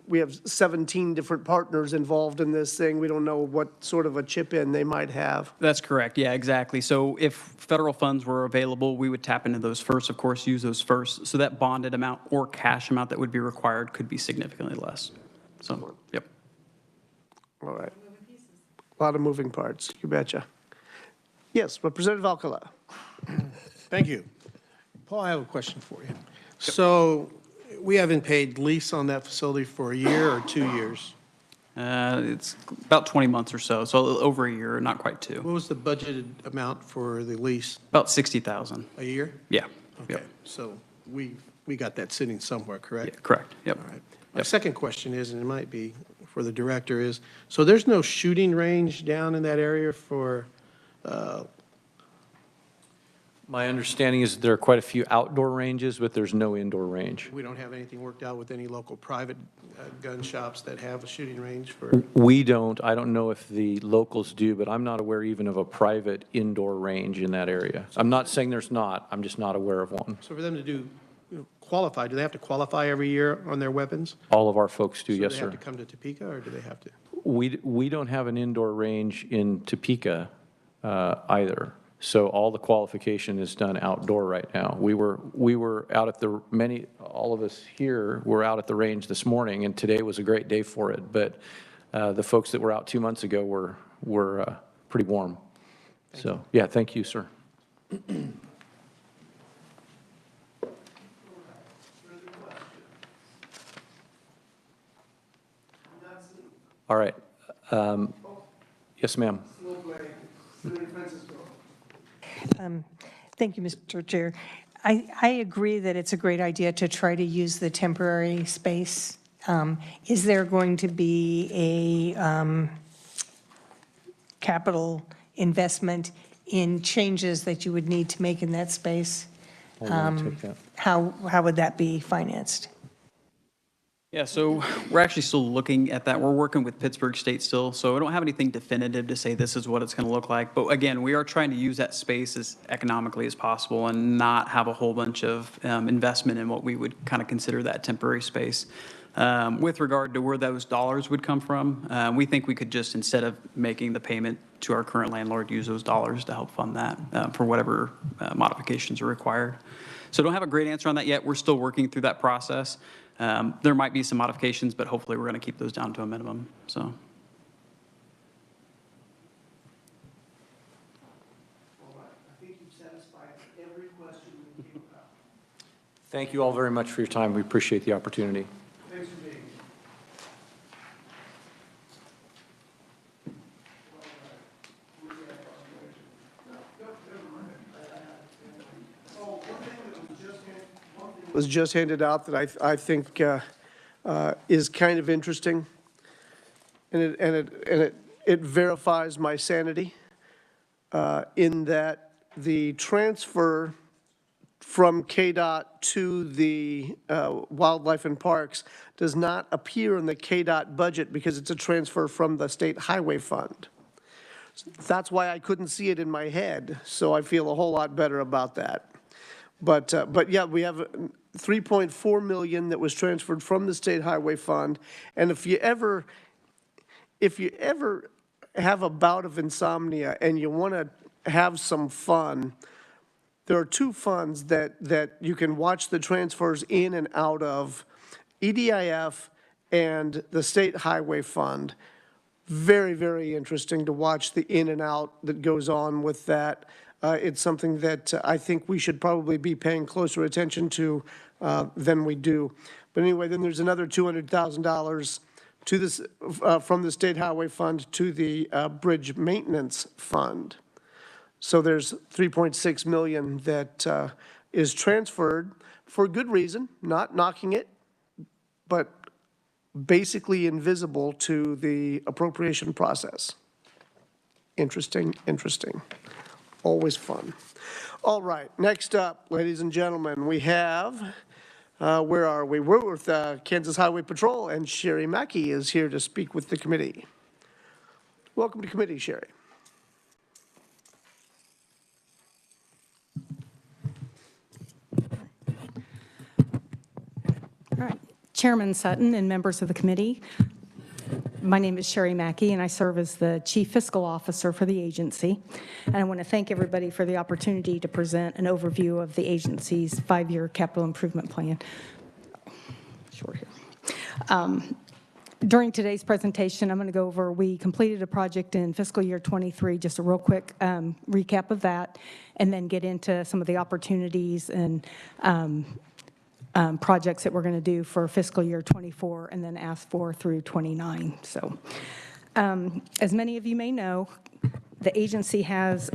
we have 17 different partners involved in this thing. We don't know what sort of a chip in they might have. That's correct. Yeah, exactly. So if federal funds were available, we would tap into those first, of course, use those first. So that bonded amount or cash amount that would be required could be significantly less. So, yep. All right. A lot of moving parts, you betcha. Yes, Representative Alcala. Thank you. Paul, I have a question for you. So we haven't paid lease on that facility for a year or 2 years? It's about 20 months or so, so over a year, not quite 2. What was the budgeted amount for the lease? About 60,000. A year? Yeah. Okay, Yep. so we got that sitting somewhere, correct? Yeah, correct. Yep. All right. My second question is, and it might be for the director, is, so there's no shooting range down in that area for, My understanding is there are quite a few outdoor ranges, but there's no indoor range. we don't have anything worked out with any local private gun shops that have a shooting range for? We don't. I don't know if the locals do, but I'm not aware even of a private indoor range in that area. I'm not saying there's not. I'm just not aware of one. So for them to do, qualify, do they have to qualify every year on their weapons? All of our folks do, yes, So sir. they have to come to Topeka, or do they have to? We don't have an indoor range in Topeka either. So all the qualification is done outdoor right now. We were out at all of us here were out at the range this morning, and today was a great day for it. But the folks that were out 2 months ago were pretty warm. So, yeah, thank you, sir. All right. Yes, ma'am. Thank you, Mr. Chair. I agree that it's a great idea to try to use the temporary space. Is there going to be a capital investment in changes that you would need to make in that space? I'll take that. How would that be financed? Yeah, so we're actually still looking at that. We're working with Pittsburgh State still, so I don't have anything definitive to say this is what it's going to look like. But again, we are trying to use that space as economically as possible and not have a whole bunch of investment in what we would kind of consider that temporary space. With regard to where those dollars would come from, we think we could just, instead of making the payment to our current landlord, use those dollars to help fund that for whatever modifications are required. So I don't have a great answer on that yet. We're still working through that process. There might be some modifications, but hopefully we're going to keep those down to a minimum. So, satisfied every question we came about. Thank you all very much for your time. We appreciate the opportunity. Thanks for being here. Was just handed out that I think is kind of interesting, and it verifies my sanity in that the transfer from KDOT to the Wildlife and Parks does not appear in the KDOT budget because it's a transfer from the State Highway Fund. That's why I couldn't see it in my head, so I feel a whole lot better about that. But yeah, we have 3.4 million that was transferred from the State Highway Fund, and if you ever have a bout of insomnia and you want to have some fun, there are two funds that you can watch the transfers in and out of, EDIF and the State Highway Fund. Very, very interesting to watch the in and out that goes on with that. It's something that I think we should probably be paying closer attention to than we do. But anyway, then there's another $200,000 to this, from the State Highway Fund to the Bridge Maintenance Fund. So there's 3.6 million that is transferred for good reason, not knocking it, but basically invisible to the appropriation process. Interesting, interesting. Always fun. All right, next up, ladies and gentlemen, we have, where are we? We're with Kansas Highway Patrol, and Sherry Mackey is here to speak with the committee. Welcome to committee, Sherry. All right. Chairman Sutton and members of the committee, my name is Sherry Mackey, and I serve as the Chief Fiscal Officer for the agency. And I want to thank everybody for the opportunity to present an overview of the agency's 5-year capital improvement plan. Short here. During today's presentation, I'm going to go over, we completed a project in fiscal year 23, just a real quick recap of that, and then get into some of the opportunities and projects that we're going to do for fiscal year 24 and then ask for through 29. So as many of you may know, the agency has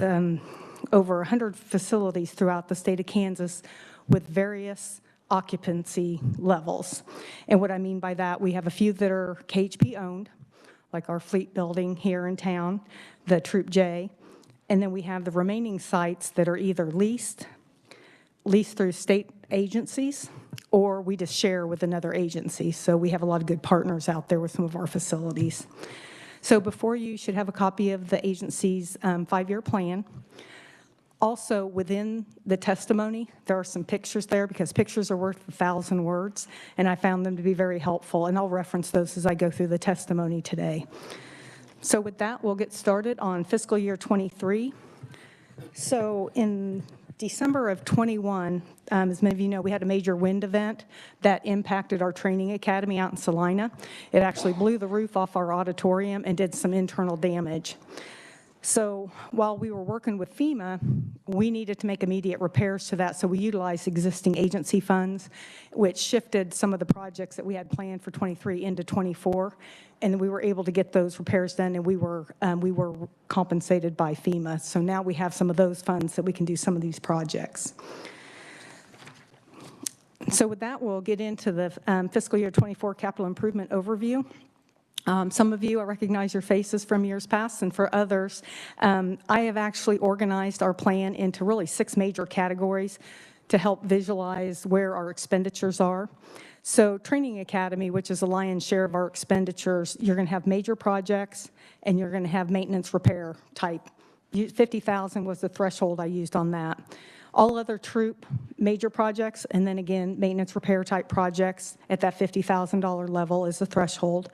over 100 facilities throughout the state of Kansas with various occupancy levels. And what I mean by that, we have a few that are KHP owned, like our fleet building here in town, the Troop J, and then we have the remaining sites that are either leased through state agencies, or we just share with another agency. So we have a lot of good partners out there with some of our facilities. So before you should have a copy of the agency's 5-year plan. Also within the testimony, there are some pictures there because pictures are worth 1,000 words, and I found them to be very helpful, and I'll reference those as I go through the testimony today. So with that, we'll get started on fiscal year 23. So in December of 21, as many of you know, we had a major wind event that impacted our training academy out in Salina. It actually blew the roof off our auditorium and did some internal damage. So while we were working with FEMA, we needed to make immediate repairs to that, so we utilized existing agency funds, which shifted some of the projects that we had planned for 23 into 24, and we were able to get those repairs done, and we were compensated by FEMA. So now we have some of those funds that we can do some of these projects. So with that, we'll get into the fiscal year 24 capital improvement overview. Some of you, I recognize your faces from years past, and for others, I have actually organized our plan into really 6 major categories to help visualize where our expenditures are. So Training Academy, which is the lion's share of our expenditures, you're going to have major projects, and you're going to have maintenance repair type. 50,000 was the threshold I used on that. All other troop major projects, and then again, maintenance repair type projects at that $50,000 level is the threshold.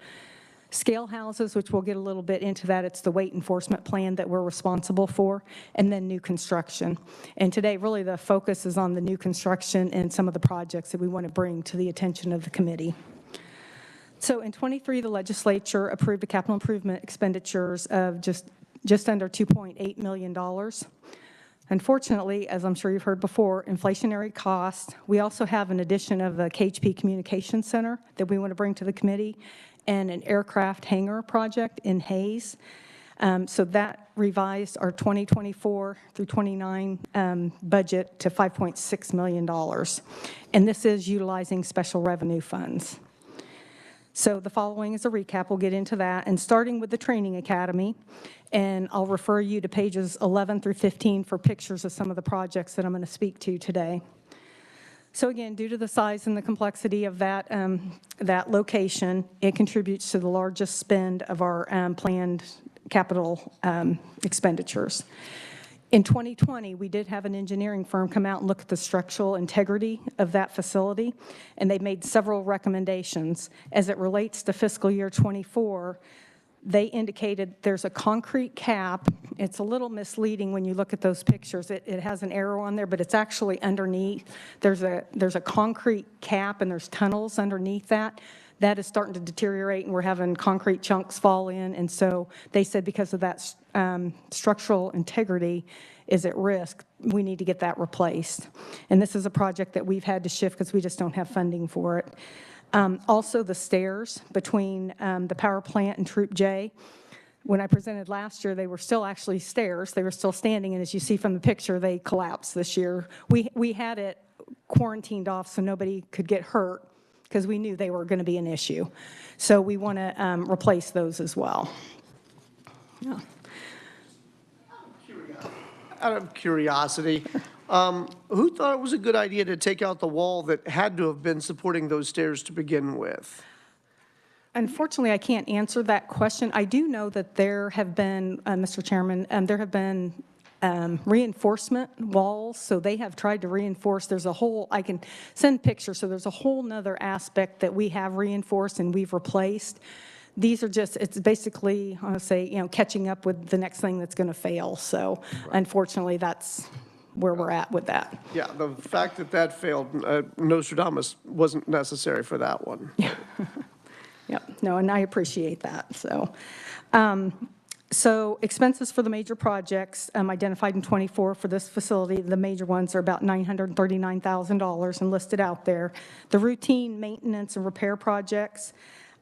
Scale houses, which we'll get a little bit into that, it's the weight enforcement plan that we're responsible for, and then new construction. And today, really the focus is on the new construction and some of the projects that we want to bring to the attention of the committee. So in 23, the legislature approved a capital improvement expenditures of just under $2.8 million. Unfortunately, as I'm sure you've heard before, inflationary costs. We also have an addition of the KHP Communication Center that we want to bring to the committee, and an aircraft hangar project in Hayes. So that revised our 2024 through 29 budget to $5.6 million. And this is utilizing special revenue funds. So the following is a recap. We'll get into that. And starting with the Training Academy, and I'll refer you to pages 11 through 15 for pictures of some of the projects that I'm going to speak to today. So again, due to the size and the complexity of that, that location, it contributes to the largest spend of our planned capital expenditures. In 2020, we did have an engineering firm come out and look at the structural integrity of that facility, and they made several recommendations. As it relates to fiscal year 24, they indicated there's a concrete cap. It's a little misleading when you look at those pictures. It has an arrow on there, but it's actually underneath. There's a concrete cap, and there's tunnels underneath that. That is starting to deteriorate, and we're having concrete chunks fall in. And so they said because of that structural integrity is at risk, we need to get that replaced. And this is a project that we've had to shift because we just don't have funding for it. Also, the stairs between the power plant and Troop J. When I presented last year, they were still actually stairs. They were still standing, and as you see from the picture, they collapsed this year. We had it quarantined off so nobody could get hurt, because we knew they were going to be an issue. So we want to replace those as well. Yeah. Out of curiosity, who thought it was a good idea to take out the wall that had to have been supporting those stairs to begin with? Unfortunately, I can't answer that question. I do know that there have been, Mr. Chairman, there have been reinforcement walls, so they have tried to reinforce. There's a whole, I can send pictures, so there's a whole nother aspect that we have reinforced and we've replaced. These are just, it's basically, I want to say, catching up with the next thing that's going to fail. So unfortunately, that's where we're at with that. Yeah, the fact that that failed, Nostradamus wasn't necessary for that one. Yep, no, and I appreciate that. So expenses for the major projects identified in 24 for this facility, the major ones are about $939,000 and listed out there. The routine maintenance and repair projects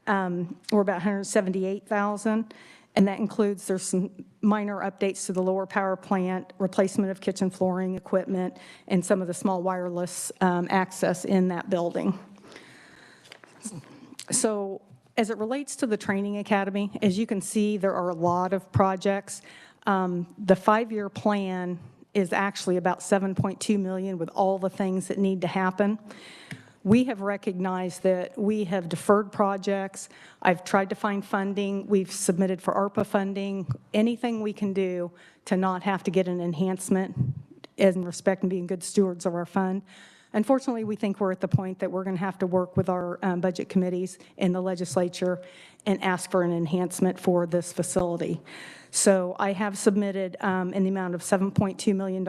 were about $178,000, and that includes, there's some minor updates to the lower power plant, replacement of kitchen flooring equipment, and some of the small wireless access in that building. So as it relates to the Training Academy, as you can see, there are a lot of projects. The 5-year plan is actually about $7.2 million with all the things that need to happen. We have recognized that we have deferred projects. I've tried to find funding. We've submitted for ARPA funding, anything we can do to not have to get an enhancement in respect and being good stewards of our fund. Unfortunately, we think we're at the point that we're going to have to work with our budget committees in the legislature and ask for an enhancement for this facility. So I have submitted in the amount of $7.2 million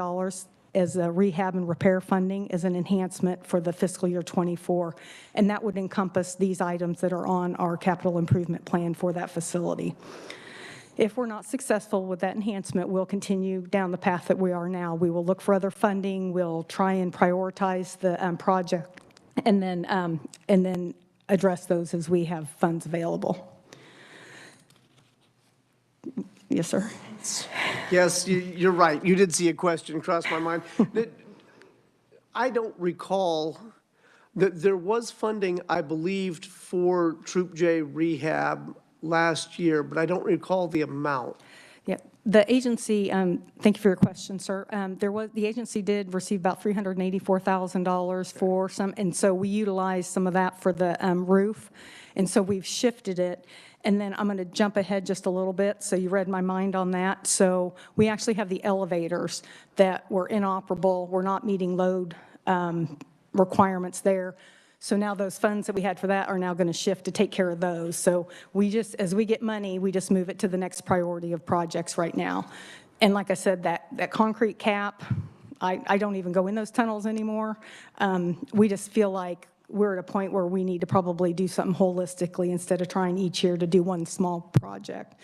as a rehab and repair funding as an enhancement for the fiscal year 24. And that would encompass these items that are on our capital improvement plan for that facility. If we're not successful with that enhancement, we'll continue down the path that we are now. We will look for other funding. We'll try and prioritize the project and then address those as we have funds available. Yes, sir. Yes, you're right. You did see a question cross my mind. I don't recall that there was funding, I believed, for Troop J rehab last year, but I don't recall the amount. Yeah, the agency, thank you for your question, sir. The agency did receive about $384,000 for some, and so we utilized some of that for the roof, and so we've shifted it. And then I'm going to jump ahead just a little bit, so you read my mind on that. So we actually have the elevators that were inoperable. We're not meeting load requirements there. So now those funds that we had for that are now going to shift to take care of those. So we just, as we get money, we just move it to the next priority of projects right now. And like I said, that concrete cap, I don't even go in those tunnels anymore. We just feel like we're at a point where we need to probably do something holistically instead of trying each year to do one small project.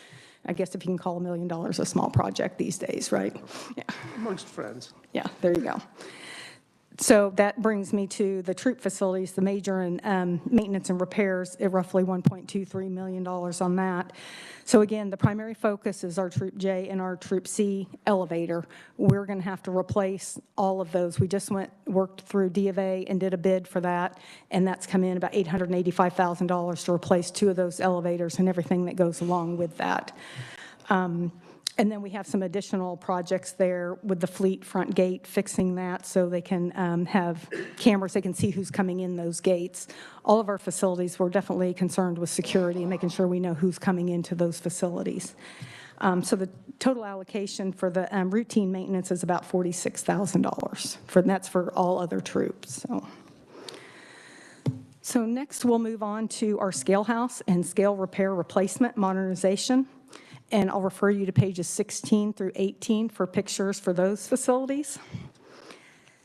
I guess if you can call $1 million a small project these days, right? Yeah. Amongst friends. Yeah, there you go. So that brings me to the troop facilities, the major and maintenance and repairs, at roughly $1.23 million on that. So again, the primary focus is our Troop J and our Troop C elevator. We're going to have to replace all of those. We just worked through D of A and did a bid for that, and that's come in about $885,000 to replace 2 of those elevators and everything that goes along with that. And then we have some additional projects there with the fleet front gate, fixing that so they can have cameras, they can see who's coming in those gates. All of our facilities, we're definitely concerned with security and making sure we know who's coming into those facilities. So the total allocation for the routine maintenance is about $46,000. That's for all other troops. So next we'll move on to our scale house and scale repair replacement modernization. And I'll refer you to pages 16 through 18 for pictures for those facilities.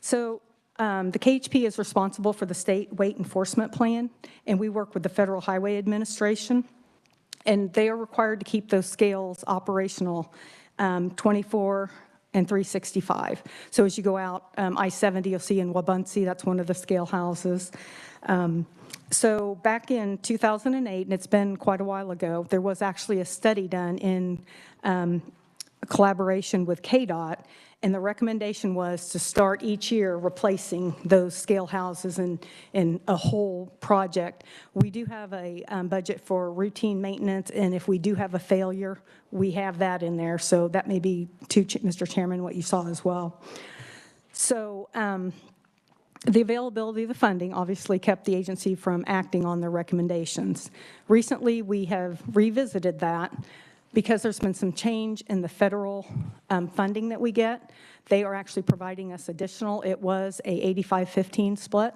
So the KHP is responsible for the state weight enforcement plan, and we work with the Federal Highway Administration. And they are required to keep those scales operational 24 and 365. So as you go out I-70, you'll see in Wabaunsee, that's one of the scale houses. So back in 2008, and it's been quite a while ago, there was actually a study done in collaboration with KDOT, and the recommendation was to start each year replacing those scale houses in a whole project. We do have a budget for routine maintenance, and if we do have a failure, we have that in there. So that may be, Mr. Chairman, what you saw as well. So the availability of the funding obviously kept the agency from acting on their recommendations. Recently, we have revisited that because there's been some change in the federal funding that we get. They are actually providing us additional. It was a 85-15 split.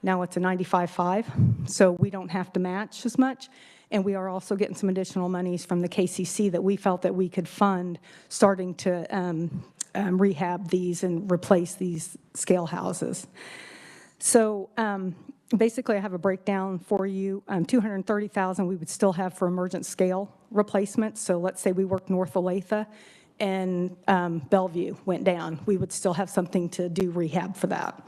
Now it's a 95-5, so we don't have to match as much. And we are also getting some additional monies from the KCC that we felt that we could fund, starting to rehab these and replace these scale houses. So basically, I have a breakdown for you. $230,000 we would still have for emergent scale replacements. So let's say we work north Olathe and Bellevue went down. We would still have something to do rehab for that.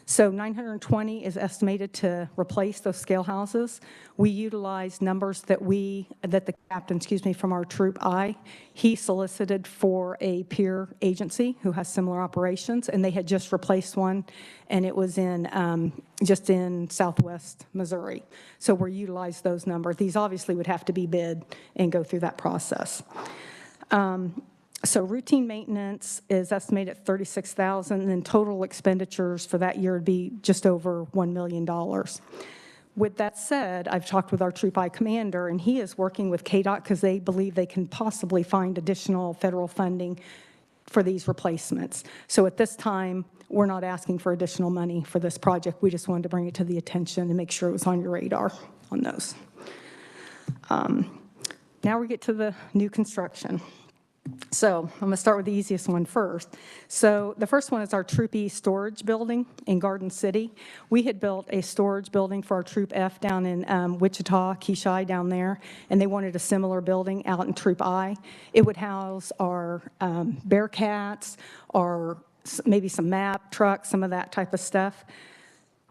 So $920 is estimated to replace those scale houses. We utilize numbers that the captain, from our Troop I, he solicited for a peer agency who has similar operations, and they had just replaced one, and it was in just in southwest Missouri. So we're utilizing those numbers. These obviously would have to be bid and go through that process. So routine maintenance is estimated at $36,000, and then total expenditures for that year would be just over $1 million. With that said, I've talked with our Troop I commander, and he is working with KDOT because they believe they can possibly find additional federal funding for these replacements. So at this time, we're not asking for additional money for this project. We just wanted to bring it to the attention and make sure it was on your radar on those. Now we get to the new construction. So I'm going to start with the easiest one first. So the first one is our Troop E storage building in Garden City. We had built a storage building for our Troop F down in Wichita, Keeshai down there, and they wanted a similar building out in Troop I. It would house our Bearcats, or maybe some map trucks, some of that type of stuff.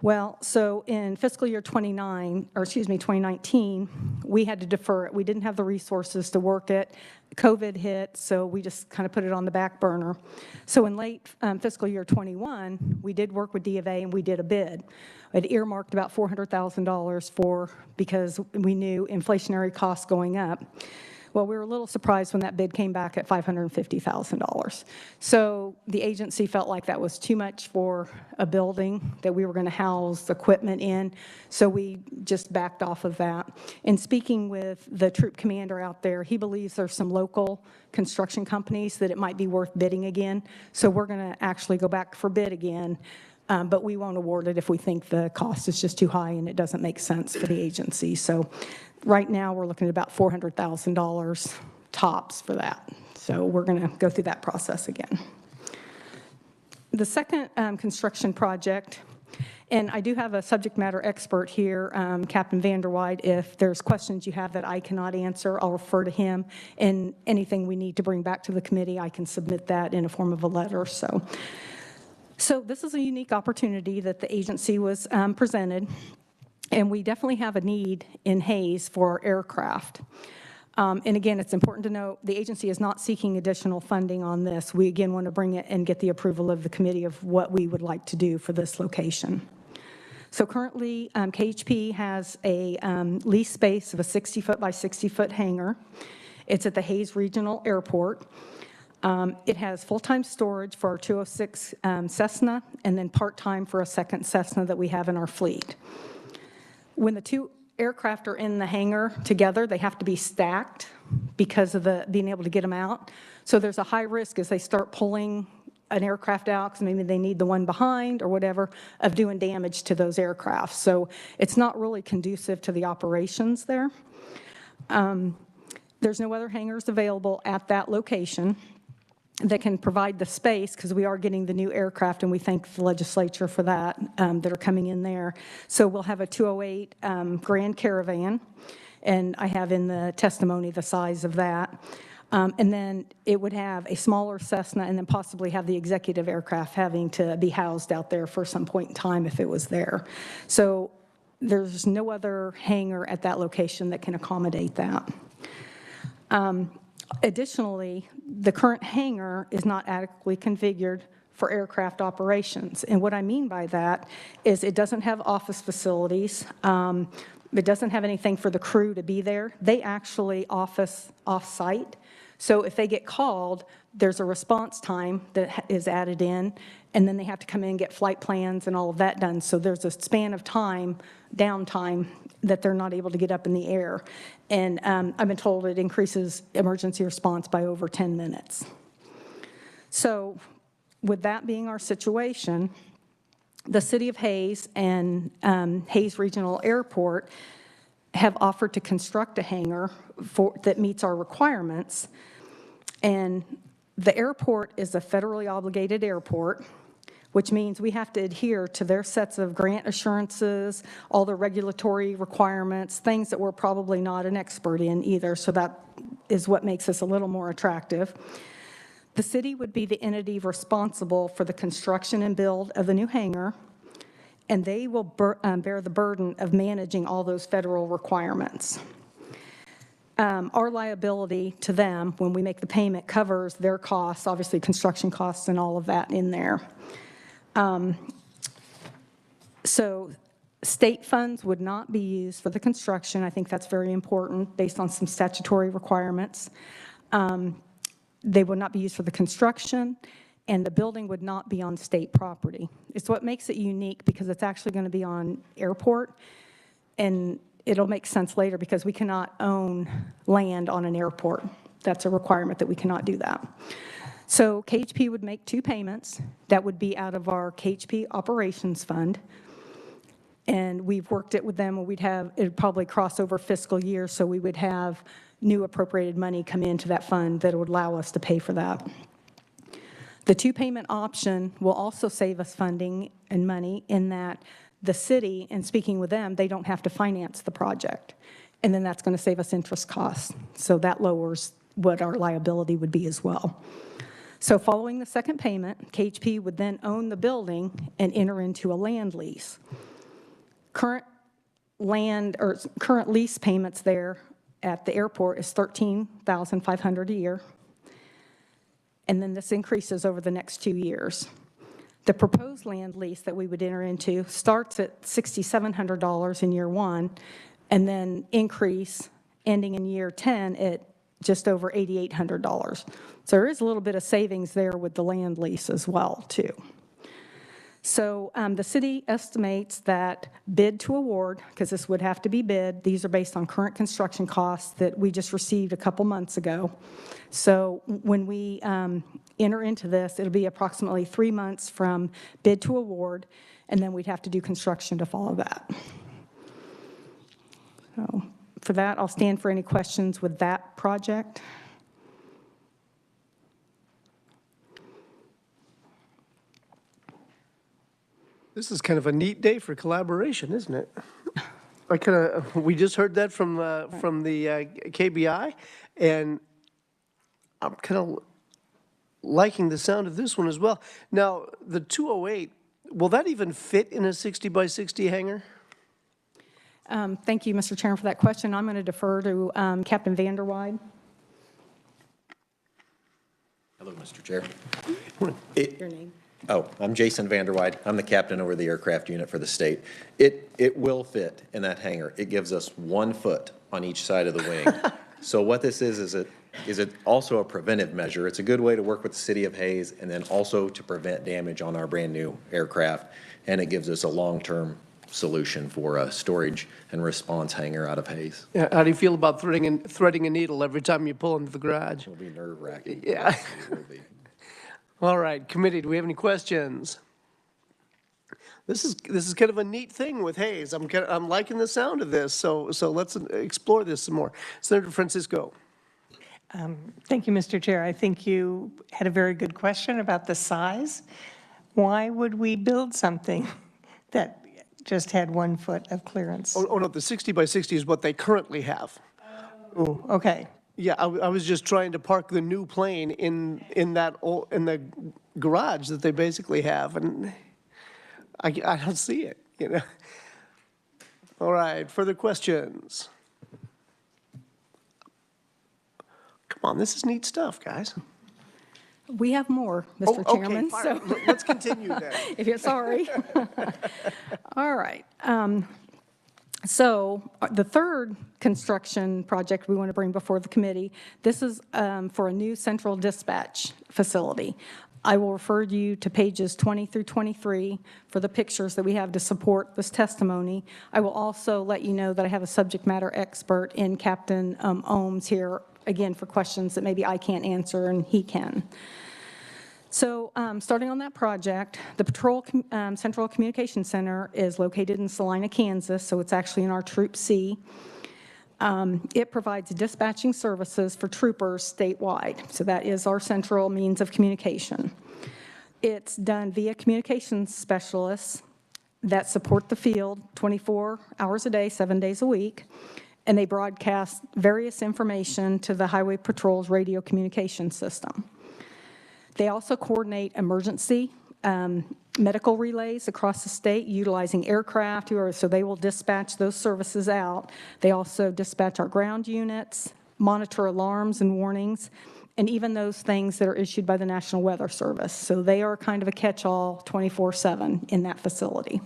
Well, so in fiscal year 2019, we had to defer it. We didn't have the resources to work it. COVID hit, so we just kind of put it on the back burner. So in late fiscal year 21, we did work with D of A and we did a bid. It earmarked about $400,000 because we knew inflationary costs going up. Well, we were a little surprised when that bid came back at $550,000. So the agency felt like that was too much for a building that we were going to house equipment in, so we just backed off of that. And speaking with the troop commander out there, he believes there's some local construction companies that it might be worth bidding again. So we're going to actually go back for bid again, but we won't award it if we think the cost is just too high and it doesn't make sense for the agency. So right now, we're looking at about $400,000 tops for that. So we're going to go through that process again. The second construction project, And I do have a subject matter expert here, Captain Vanderwide. If there's questions you have that I cannot answer, I'll refer to him. And anything we need to bring back to the committee, I can submit that in a form of a letter. So this is a unique opportunity that the agency was presented. And we definitely have a need in Hayes for aircraft. And again, it's important to note, the agency is not seeking additional funding on this. We again want to bring it and get the approval of the committee of what we would like to do for this location. So currently, KHP has a lease space of a 60-foot by 60-foot hangar. It's at the Hayes Regional Airport. It has full-time storage for our 206 Cessna, and then part-time for a second Cessna that we have in our fleet. When the two aircraft are in the hangar together, they have to be stacked because of the being able to get them out. So there's a high risk as they start pulling an aircraft out, because maybe they need the one behind or whatever, of doing damage to those aircraft. So it's not really conducive to the operations there. There's no other hangars available at that location that can provide the space, because we are getting the new aircraft, and we thank the legislature for that, that are coming in there. So we'll have a 208 Grand Caravan, and I have in the testimony the size of that. And then it would have a smaller Cessna, and then possibly have the executive aircraft having to be housed out there for some point in time if it was there. So there's no other hangar at that location that can accommodate that. Additionally, the current hangar is not adequately configured for aircraft operations. And what I mean by that is it doesn't have office facilities. It doesn't have anything for the crew to be there. They actually office off-site. So if they get called, there's a response time that is added in, and then they have to come in and get flight plans and all of that done. So there's a span of time, downtime, that they're not able to get up in the air. And I've been told it increases emergency response by over 10 minutes. So with that being our situation, the City of Hayes and Hayes Regional Airport have offered to construct a hangar that meets our requirements. And the airport is a federally obligated airport, which means we have to adhere to their sets of grant assurances, all the regulatory requirements, things that we're probably not an expert in either, so that is what makes us a little more attractive. The city would be the entity responsible for the construction and build of the new hangar, and they will bear the burden of managing all those federal requirements. Our liability to them when we make the payment covers their costs, obviously construction costs and all of that in there. So state funds would not be used for the construction. I think that's very important based on some statutory requirements. They would not be used for the construction, and the building would not be on state property. It's what makes it unique, because it's actually going to be on airport, and it'll make sense later because we cannot own land on an airport. That's a requirement that we cannot do that. So KHP would make two payments. That would be out of our KHP operations fund. And we've worked it with them, and it'd probably cross over fiscal year, so we would have new appropriated money come into that fund that would allow us to pay for that. The two-payment option will also save us funding and money in that the city, and speaking with them, they don't have to finance the project. And then that's going to save us interest costs. So that lowers what our liability would be as well. So following the second payment, KHP would then own the building and enter into a land lease. Current lease payments there at the airport is $13,500 a year. And then this increases over the next 2 years. The proposed land lease that we would enter into starts at $6,700 in year one, and then increase ending in year 10 at just over $8,800. So there is a little bit of savings there with the land lease as well, too. So the city estimates that bid to award, because this would have to be bid, these are based on current construction costs that we just received a couple months ago. So when we enter into this, it'll be approximately 3 months from bid to award, and then we'd have to do construction to follow that. So for that, I'll stand for any questions with that project. This is kind of a neat day for collaboration, isn't it? We just heard that from the KBI, and I'm kind of liking the sound of this one as well. Now, the 208, will that even fit in a 60 by 60 hangar? Thank you, Mr. Chairman, for that question. I'm going to defer to Captain Vanderwide. Hello, Mr. Chair. Your name? Oh, I'm Jason Vanderwide. I'm the captain over the aircraft unit for the state. It will fit in that hangar. It gives us 1 foot on each side of the wing. So what this is it also a preventive measure. It's a good way to work with the city of Hayes and then also to prevent damage on our brand new aircraft. And it gives us a long-term solution for a storage and response hangar out of Hayes. Yeah, how do you feel about threading a needle every time you pull into the garage? It'll be nerve-wracking. Yeah. It will be. All right, committee, do we have any questions? This is kind of a neat thing with Hayes. I'm liking the sound of this, so let's explore this some more. Senator Francisco. Thank you, Mr. Chair. I think you had a very good question about the size. Why would we build something that just had 1 foot of clearance? Oh no, the 60 by 60 is what they currently have. Oh, okay. Yeah, I was just trying to park the new plane in the garage that they basically have, and I don't see it, you know. All right, further questions? Come on, this is neat stuff, guys. We have more, Mr. Chairman. Okay, So let's continue then. if you're sorry. All right. So the third construction project we want to bring before the committee, this is for a new central dispatch facility. I will refer you to pages 20 through 23 for the pictures that we have to support this testimony. I will also let you know that I have a subject matter expert in Captain Ohms here, again, for questions that maybe I can't answer and he can. So starting on that project, the Patrol Central Communication Center is located in Salina, Kansas, so it's actually in our Troop C. It provides dispatching services for troopers statewide, so that is our central means of communication. It's done via communications specialists that support the field 24 hours a day, 7 days a week, and they broadcast various information to the Highway Patrol's radio communication system. They also coordinate emergency medical relays across the state utilizing aircraft, so they will dispatch those services out. They also dispatch our ground units, monitor alarms and warnings, and even those things that are issued by the National Weather Service. So they are kind of a catch-all 24/7 in that facility.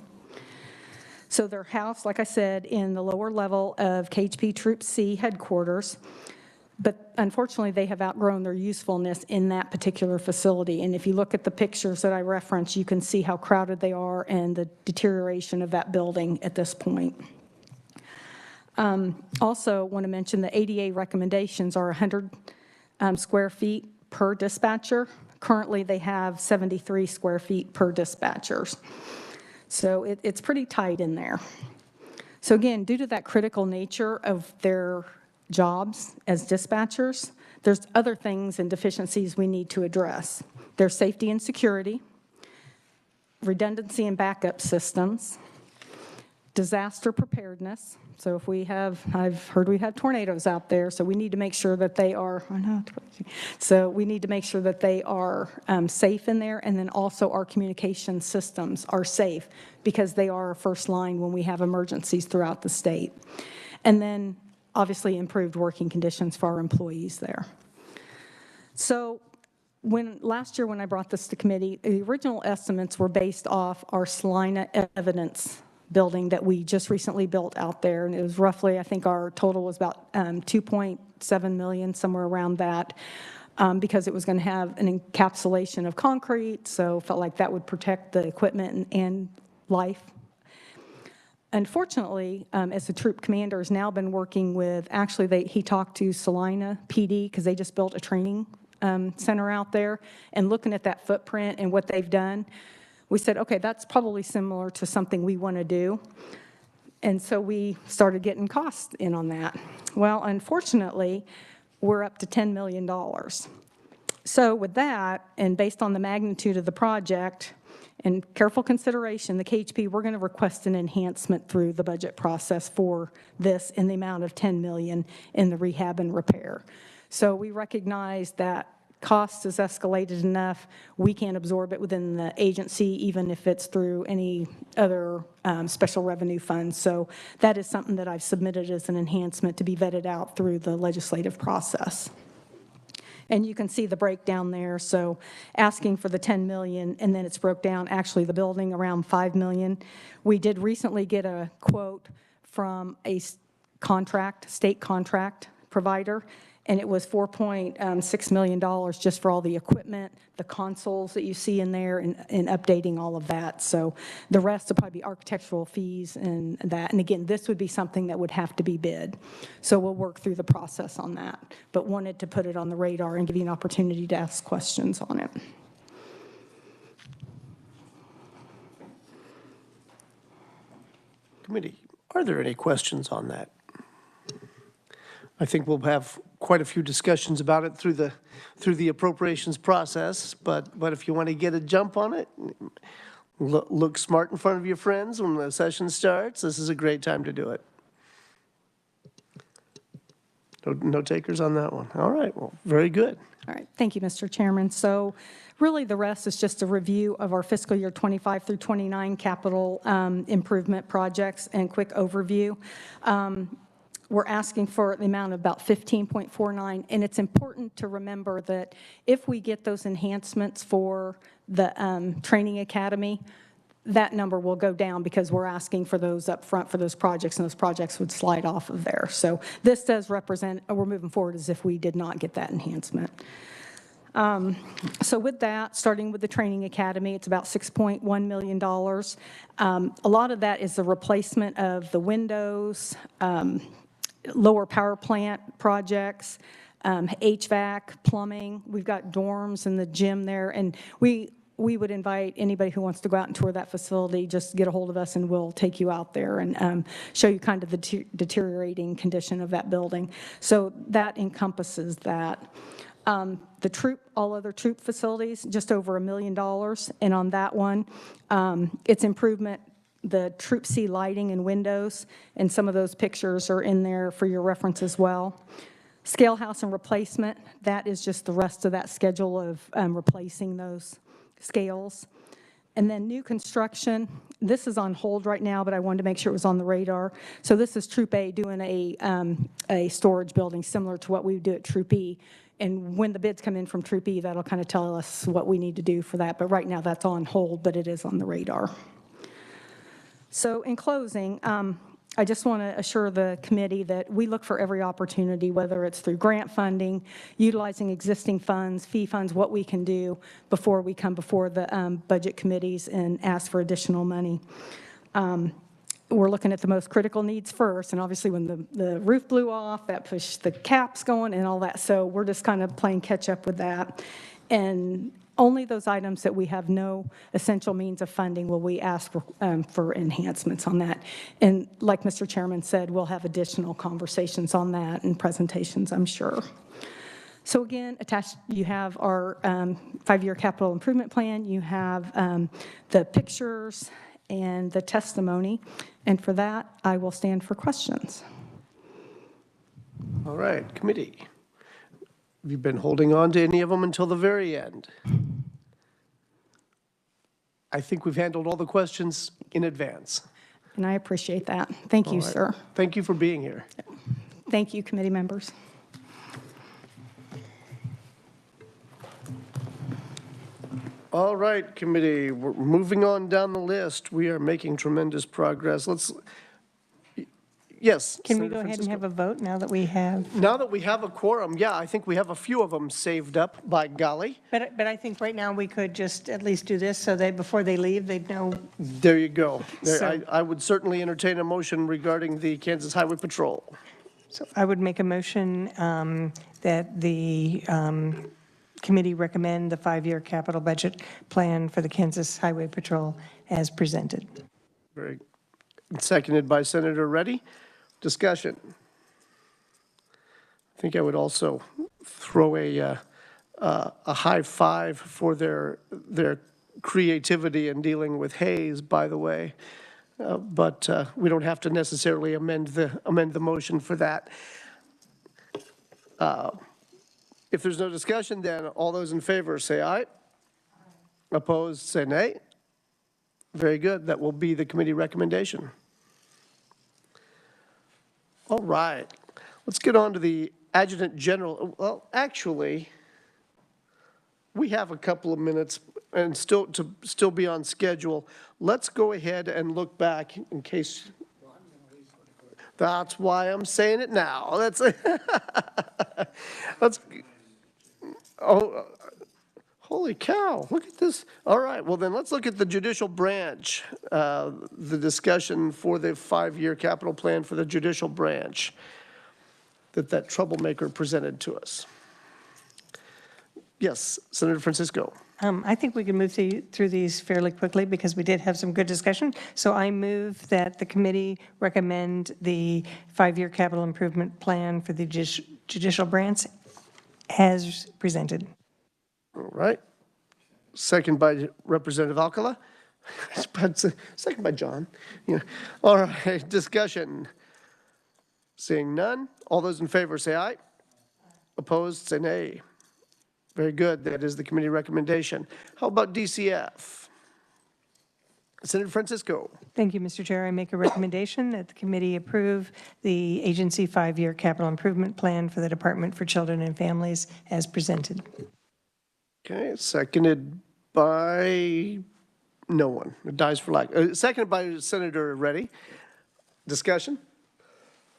So they're housed, like I said, in the lower level of KHP Troop C headquarters. But unfortunately, they have outgrown their usefulness in that particular facility. And if you look at the pictures that I referenced, you can see how crowded they are and the deterioration of that building at this point. Also, want to mention the ADA recommendations are 100 square feet per dispatcher. Currently, they have 73 square feet per dispatchers. So it's pretty tight in there. So again, due to that critical nature of their jobs as dispatchers, there's other things and deficiencies we need to address. There's safety and security, redundancy and backup systems, disaster preparedness. So if we have, I've heard we have tornadoes out there, so we need to make sure that they are, so we need to make sure that they are safe in there, and then also our communication systems are safe because they are our first line when we have emergencies throughout the state. And then obviously improved working conditions for our employees there. So last year when I brought this to committee, the original estimates were based off our Salina evidence building that we just recently built out there. And it was roughly, I think our total was about 2.7 million, somewhere around that, because it was going to have an encapsulation of concrete. So felt like that would protect the equipment and life. Unfortunately, as the troop commander has now been working with, actually he talked to Salina PD because they just built a training center out there, and looking at that footprint and what they've done, we said, okay, that's probably similar to something we want to do. And so we started getting costs in on that. Well, unfortunately, we're up to $10 million. So with that, and based on the magnitude of the project, in careful consideration, the KHP, we're going to request an enhancement through the budget process for this in the amount of $10 million in the rehab and repair. So we recognize that cost is escalated enough. We can't absorb it within the agency, even if it's through any other special revenue funds. So that is something that I've submitted as an enhancement to be vetted out through the legislative process. And you can see the breakdown there. So asking for the 10 million, and then it's broke down, actually the building around 5 million. We did recently get a quote from a state contract provider, and it was $4.6 million just for all the equipment, the consoles that you see in there, and updating all of that. So the rest will probably be architectural fees and that. And again, this would be something that would have to be bid. So we'll work through the process on that, but wanted to put it on the radar and give you an opportunity to ask questions on it. Committee, are there any questions on that? I think we'll have quite a few discussions about it through the appropriations process, but if you want to get a jump on it, look smart in front of your friends when the session starts. This is a great time to do it. No takers on that one. All right, well, very good. All right, thank you, Mr. Chairman. So really the rest is just a review of our fiscal year 25 through 29 capital improvement projects and quick overview. We're asking for the amount of about 15.49, and it's important to remember that if we get those enhancements for the training academy, that number will go down because we're asking for those up front for those projects, and those projects would slide off of there. So this does represent, we're moving forward as if we did not get that enhancement. So with that, starting with the training academy, it's about $6.1 million. A lot of that is the replacement of the windows, lower power plant projects, HVAC, plumbing. We've got dorms in the gym there, and we would invite anybody who wants to go out and tour that facility, just get a hold of us and we'll take you out there and show you kind of the deteriorating condition of that building. So that encompasses that. The troop, all other troop facilities, just over $1 million, and on that one, it's improvement. The Troop C lighting and windows, and some of those pictures are in there for your reference as well. Scale house and replacement, that is just the rest of that schedule of replacing those scales. And then new construction, this is on hold right now, but I wanted to make sure it was on the radar. So this is Troop A doing a storage building similar to what we would do at Troop E. And when the bids come in from Troop E, that'll kind of tell us what we need to do for that. But right now that's on hold, but it is on the radar. So in closing, I just want to assure the committee that we look for every opportunity, whether it's through grant funding, utilizing existing funds, fee funds, what we can do before we come before the budget committees and ask for additional money. We're looking at the most critical needs first, and obviously when the roof blew off, that pushed the caps going and all that. So we're just kind of playing catch up with that. And only those items that we have no essential means of funding will we ask for enhancements on that. And like Mr. Chairman said, we'll have additional conversations on that and presentations, I'm sure. So again, attached, you have our 5-year capital improvement plan. You have the pictures and the testimony. And for that, I will stand for questions. All right, committee. Have you been holding on to any of them until the very end? I think we've handled all the questions in advance. And I appreciate that. Thank you, sir. Thank you for being here. Thank you, committee members. All right, committee, we're moving on down the list. We are making tremendous progress. Yes. Can we go ahead and have a vote now that we have? Now that we have a quorum, yeah, I think we have a few of them saved up, by golly. But I think right now we could just at least do this so that before they leave, they'd know. There you go. So- I would certainly entertain a motion regarding the Kansas Highway Patrol. So I would make a motion that the committee recommend the 5-year capital budget plan for the Kansas Highway Patrol as presented. Very seconded by Senator Reddy. Discussion. I think I would also throw a high five for their creativity in dealing with haze, by the way. But we don't have to necessarily amend the motion for that. If there's no discussion, then all those in favor say aye. Opposed, say nay. Very good. That will be the committee recommendation. All right. Let's get on to the Adjutant General. Well, actually, we have a couple of minutes and still be on schedule. Let's go ahead and look back in case. That's why I'm saying it now. Holy cow, look at this. All right, well then let's look at the judicial branch, the discussion for the 5-year capital plan for the judicial branch that troublemaker presented to us. Yes, Senator Francisco. I think we can move through these fairly quickly because we did have some good discussion. So I move that the committee recommend the 5-year capital improvement plan for the judicial branch as presented. All right. Second by Representative Alcala. Second by John. Yeah. All right, discussion. Seeing none, all those in favor say aye. Opposed, say nay. Very good, that is the committee recommendation. How about DCF? Senator Francisco. Thank you, Mr. Chair. I make a recommendation that the committee approve the agency 5-year capital improvement plan for the Department for Children and Families as presented. Okay, seconded by no one. It dies for lack. Seconded by Senator Reddy. Discussion?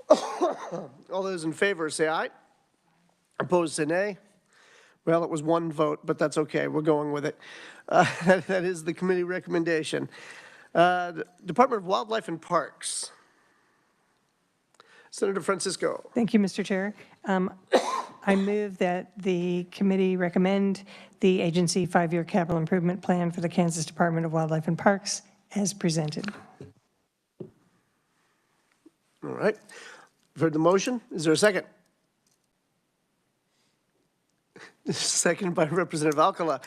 All those in favor say aye. Opposed say nay. Well, it was one vote, but that's okay. We're going with it. That is the committee recommendation. Department of Wildlife and Parks. Senator Francisco. Thank you, Mr. Chair. I move that the committee recommend the agency 5-year capital improvement plan for the Kansas Department of Wildlife and Parks as presented. All right. You've heard the motion. Is there a second? Second by Representative Alcala.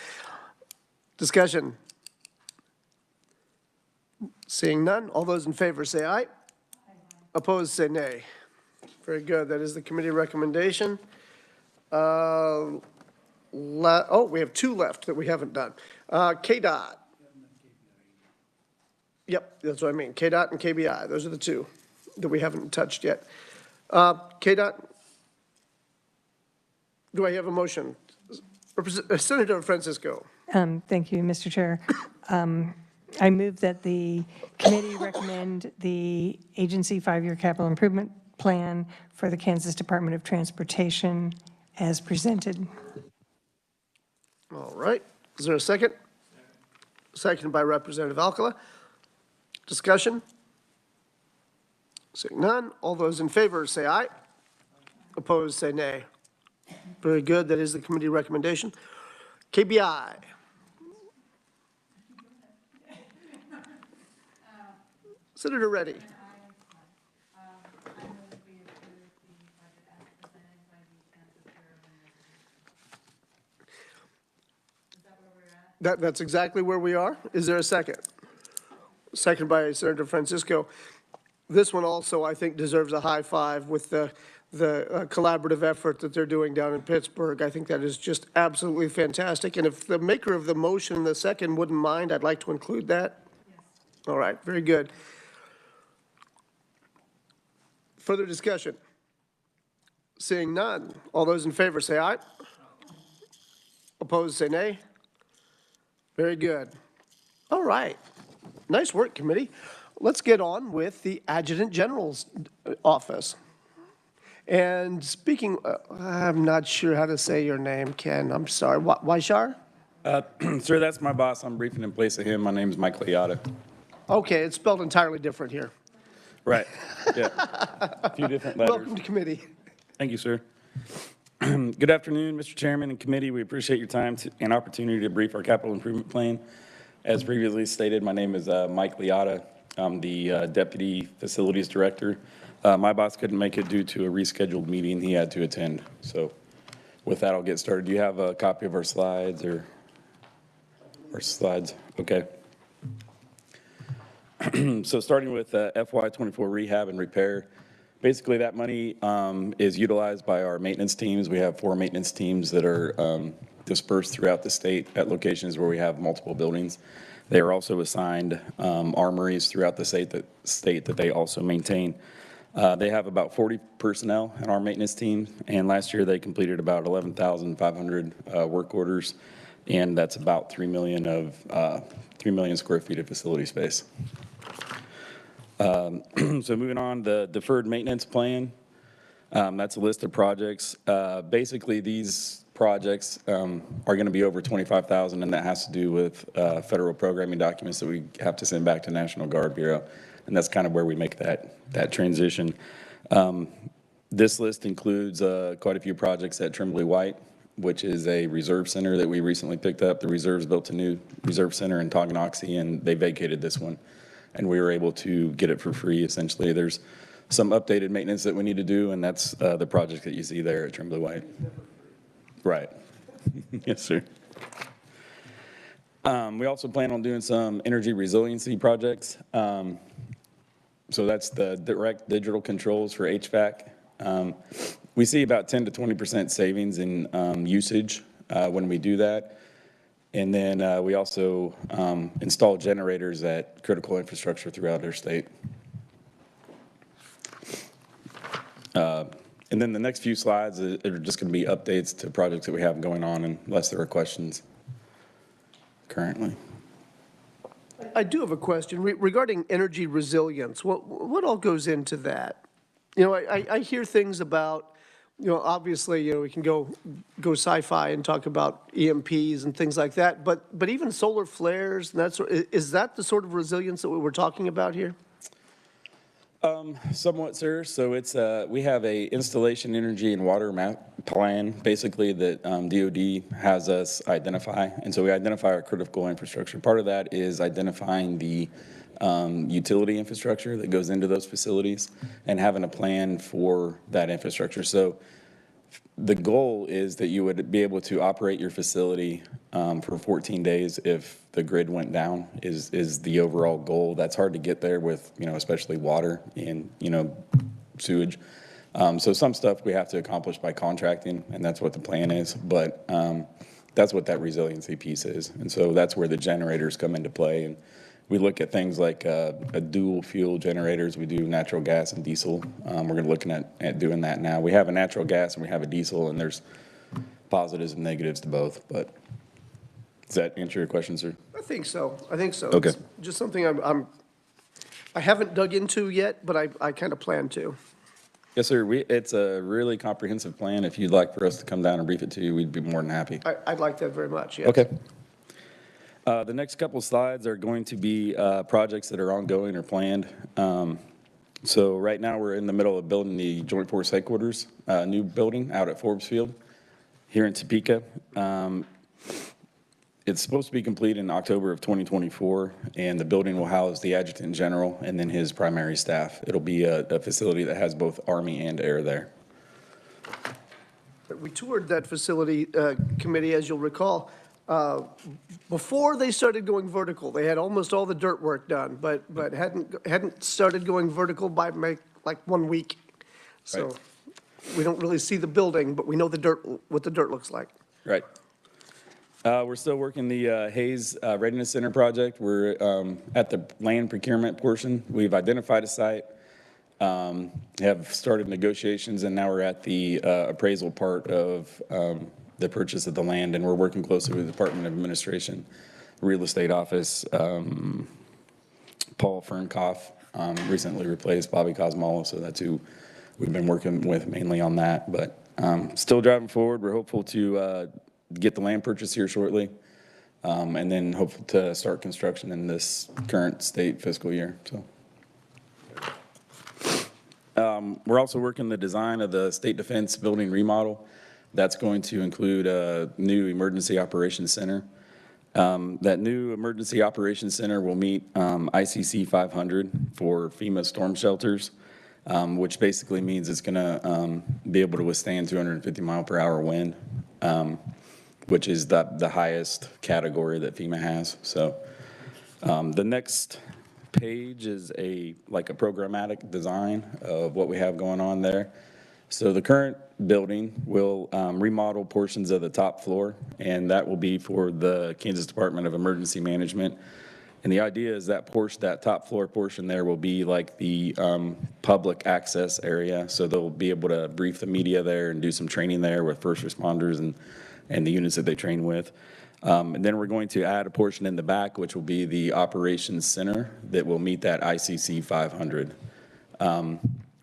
Discussion. Seeing none, all those in favor say aye. Opposed say nay. Very good. That is the committee recommendation. We have 2 left that we haven't done. KDOT. Yep, that's what I mean. KDOT and KBI. Those are the 2 that we haven't touched yet. KDOT. Do I have a motion? Senator Francisco. Thank you, Mr. Chair. I move that the committee recommend the agency 5-year capital improvement plan for the Kansas Department of Transportation as presented. All right. Is there a second? Second by Representative Alcala. Discussion? Seeing none, all those in favor say aye. Opposed say nay. Very good. That is the committee recommendation. KBI. Senator Reddy. That's exactly where we are. Is there a second? Second by Senator Francisco. This one also, I think, deserves a high five with the collaborative effort that they're doing down in Pittsburgh. I think that is just absolutely fantastic. And if the maker of the motion, the second, wouldn't mind, I'd like to include that. Yes. All right, very good. Further discussion? Seeing none, all those in favor say aye. Opposed say nay. Very good. All right. Nice work, committee. Let's get on with the Adjutant General's office. And speaking, I'm not sure how to say your name, Ken. I'm sorry. Weishar? Sir, that's my boss. I'm briefing in place of him. My name is Mike Leotta. Okay, it's spelled entirely different here. Right. Yeah. A few different letters. Welcome to committee. Thank you, sir. Good afternoon, Mr. Chairman and committee. We appreciate your time and opportunity to brief our capital improvement plan. As previously stated, my name is Mike Leotta. I'm the Deputy Facilities Director. My boss couldn't make it due to a rescheduled meeting he had to attend. So with that, I'll get started. Do you have a copy of our slides or? Our slides, okay. So starting with FY24 rehab and repair, basically that money is utilized by our maintenance teams. We have 4 maintenance teams that are dispersed throughout the state at locations where we have multiple buildings. They are also assigned armories throughout the state that they also maintain. They have about 40 personnel in our maintenance team, and last year they completed about 11,500 work orders, and that's about 3 million square feet of facility space. So moving on, the deferred maintenance plan, that's a list of projects. Basically, these projects are going to be over $25,000, and that has to do with federal programming documents that we have to send back to National Guard Bureau, and that's kind of where we make that transition. This list includes quite a few projects at Tremblay White, which is a reserve center that we recently picked up. The reserves built a new reserve center in Tonganoxie, and they vacated this one, and we were able to get it for free, essentially. There's some updated maintenance that we need to do, and that's the project that you see there at Tremblay White. Right. Yes, sir. We also plan on doing some energy resiliency projects. So that's the direct digital controls for HVAC. We see about 10 to 20% savings in usage when we do that. And then we also install generators at critical infrastructure throughout our state. And then the next few slides are just going to be updates to projects that we have going on, unless there are questions currently. I do have a question regarding energy resilience. What all goes into that? You know, I hear things about, you know, obviously, you know, we can go sci-fi and talk about EMPs and things like that, but even solar flares and that sort, is that the sort of resilience that we were talking about here? Somewhat, sir. So it's we have a installation energy and water map plan, basically, that DOD has us identify. And so we identify our critical infrastructure. Part of that is identifying the utility infrastructure that goes into those facilities and having a plan for that infrastructure. So the goal is that you would be able to operate your facility for 14 days if the grid went down is the overall goal. That's hard to get there with, you know, especially water and, you know, sewage. So some stuff we have to accomplish by contracting, and that's what the plan is. But that's what that resiliency piece is. And so that's where the generators come into play. And we look at things like a dual fuel generators. We do natural gas and diesel. We're going to looking at doing that now. We have a natural gas and we have a diesel, and there's positives and negatives to both. But does that answer your question, sir? I think so. I think so. Okay. It's just something I haven't dug into yet, but I kind of plan to. Yes, sir. It's a really comprehensive plan. If you'd like for us to come down and brief it to you, we'd be more than happy. I'd like that very much, yes. Okay. The next couple of slides are going to be projects that are ongoing or planned. So right now we're in the middle of building the Joint Force Headquarters, new building out at Forbes Field here in Topeka. It's supposed to be complete in October of 2024, and the building will house the Adjutant General and then his primary staff. It'll be a facility that has both Army and Air there. We toured that facility committee, as you'll recall. Before they started going vertical, they had almost all the dirt work done, but hadn't started going vertical by like 1 week. So Right. we don't really see the building, but we know what the dirt looks like. Right. We're still working the Hayes Readiness Center project. We're at the land procurement portion. We've identified a site, have started negotiations, and now we're at the appraisal part of the purchase of the land, and we're working closely with the Department of Administration, Real Estate Office. Paul Fernkoff recently replaced Bobby Cosmolo, so that's who we've been working with mainly on that. But still driving forward. We're hopeful to get the land purchase here shortly, and then hopeful to start construction in this current state fiscal year. So we're also working the design of the State Defense building remodel. That's going to include a new emergency operations center. That new emergency operations center will meet ICC 500 for FEMA storm shelters, which basically means it's going to be able to withstand 250 mile per hour wind. which is the highest category that FEMA has. So the next page is like a programmatic design of what we have going on there. So the current building will remodel portions of the top floor, and that will be for the Kansas Department of Emergency Management. And the idea is that that top floor portion there will be like the public access area. So they'll be able to brief the media there and do some training there with first responders and the units that they train with. And then we're going to add a portion in the back, which will be the operations center that will meet that ICC 500.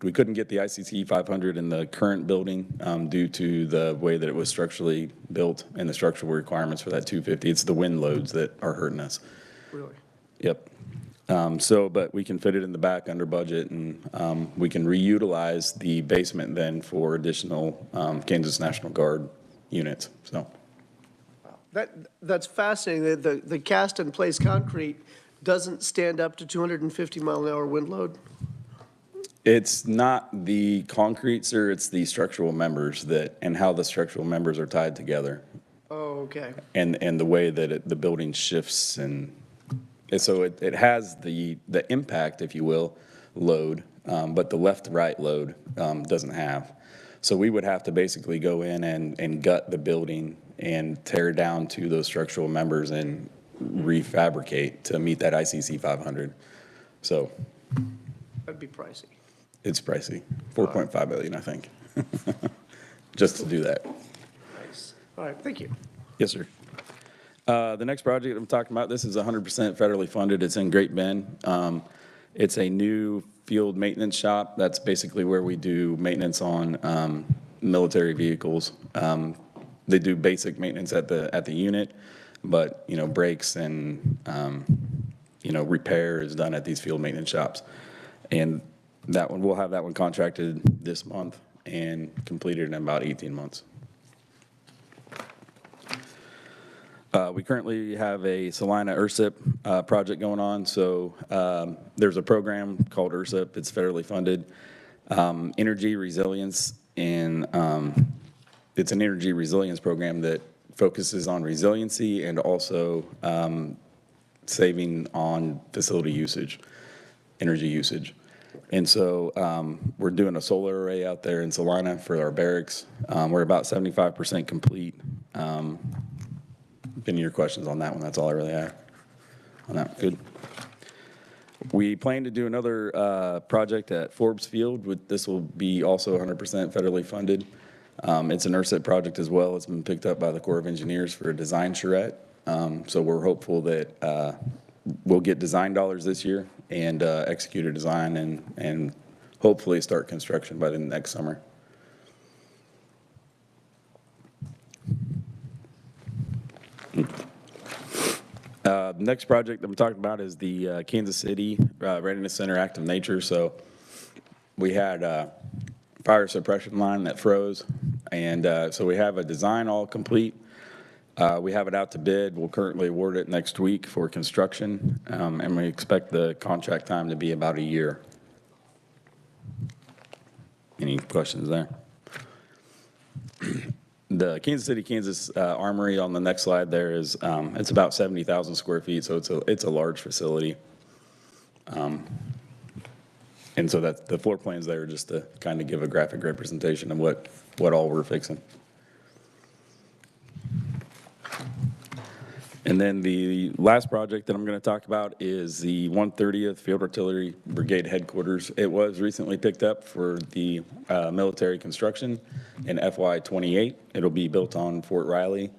We couldn't get the ICC 500 in the current building due to the way that it was structurally built and the structural requirements for that 250. It's the wind loads that are hurting us. Really? Yep. But we can fit it in the back under budget, and we can reutilize the basement then for additional Kansas National Guard units. So That's fascinating. The cast-in-place concrete doesn't stand up to 250-mile-an-hour wind load? it's not the concrete, sir, it's the structural members and how the structural members are tied together. Oh, okay. And the way that the building shifts and so it has the impact, if you will, load, but the left-right load doesn't have. So we would have to basically go in and gut the building and tear down to those structural members and refabricate to meet that ICC 500. So That'd be pricey. it's pricey, 4.5 million, I think, just to do that. Nice. All right, thank you. Yes, sir. The next project I'm talking about, this is 100% federally funded. It's in Great Bend. It's a new field maintenance shop. That's basically where we do maintenance on military vehicles. They do basic maintenance at the unit, but brakes and repair is done at these field maintenance shops. And that one, we'll have that one contracted this month and completed in about 18 months. We currently have a Salina ERSIP project going on. So there's a program called ERSIP. It's federally funded. Energy resilience, and it's an energy resilience program that focuses on resiliency and also saving on facility usage, energy usage. And so we're doing a solar array out there in Salina for our barracks. We're about 75% complete. Any of your questions on that one? That's all I really have on that. Good. We plan to do another project at Forbes Field. This will be also 100% federally funded. It's an ERSIT project as well. It's been picked up by the Corps of Engineers for a design charrette. So we're hopeful that we'll get design dollars this year and execute a design and hopefully start construction by the next summer. Next project I'm talking about is the Kansas City Readiness Center Active Nature. So we had a fire suppression line that froze, and so we have a design all complete. We have it out to bid. We'll currently award it next week for construction, and we expect the contract time to be about a year. Any questions there? The Kansas City, Kansas Armory on the next slide there is, it's about 70,000 square feet, so it's a large facility. And so the floor plans there are just to kind of give a graphic representation of what all we're fixing. And then the last project that I'm going to talk about is the 130th Field Artillery Brigade Headquarters. It was recently picked up for the military construction in FY28. It'll be built on Fort Riley.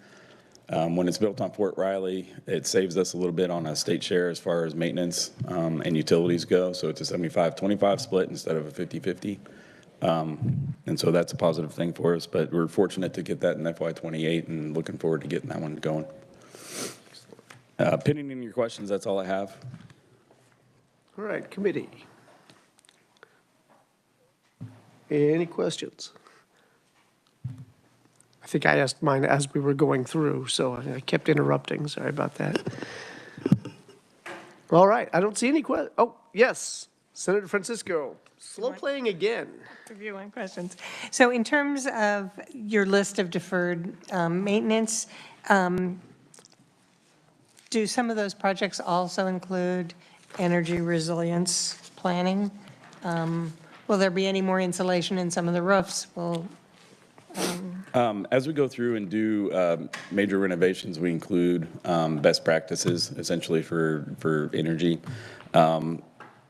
When it's built on Fort Riley, it saves us a little bit on a state share as far as maintenance and utilities go. So it's a 75-25 split instead of a 50-50. And so that's a positive thing for us. But we're fortunate to get that in FY28 and looking forward to getting that one going. Pending in your questions, that's all I have. All right, committee. Any questions? I think I asked mine as we were going through, so I kept interrupting. Sorry about that. All right, I don't see any questions. Oh, yes, Senator Francisco. Slow playing again. Reviewing questions. So in terms of your list of deferred maintenance, Do some of those projects also include energy resilience planning? Will there be any more insulation in some of the roofs? As we go through and do major renovations, we include best practices essentially for energy.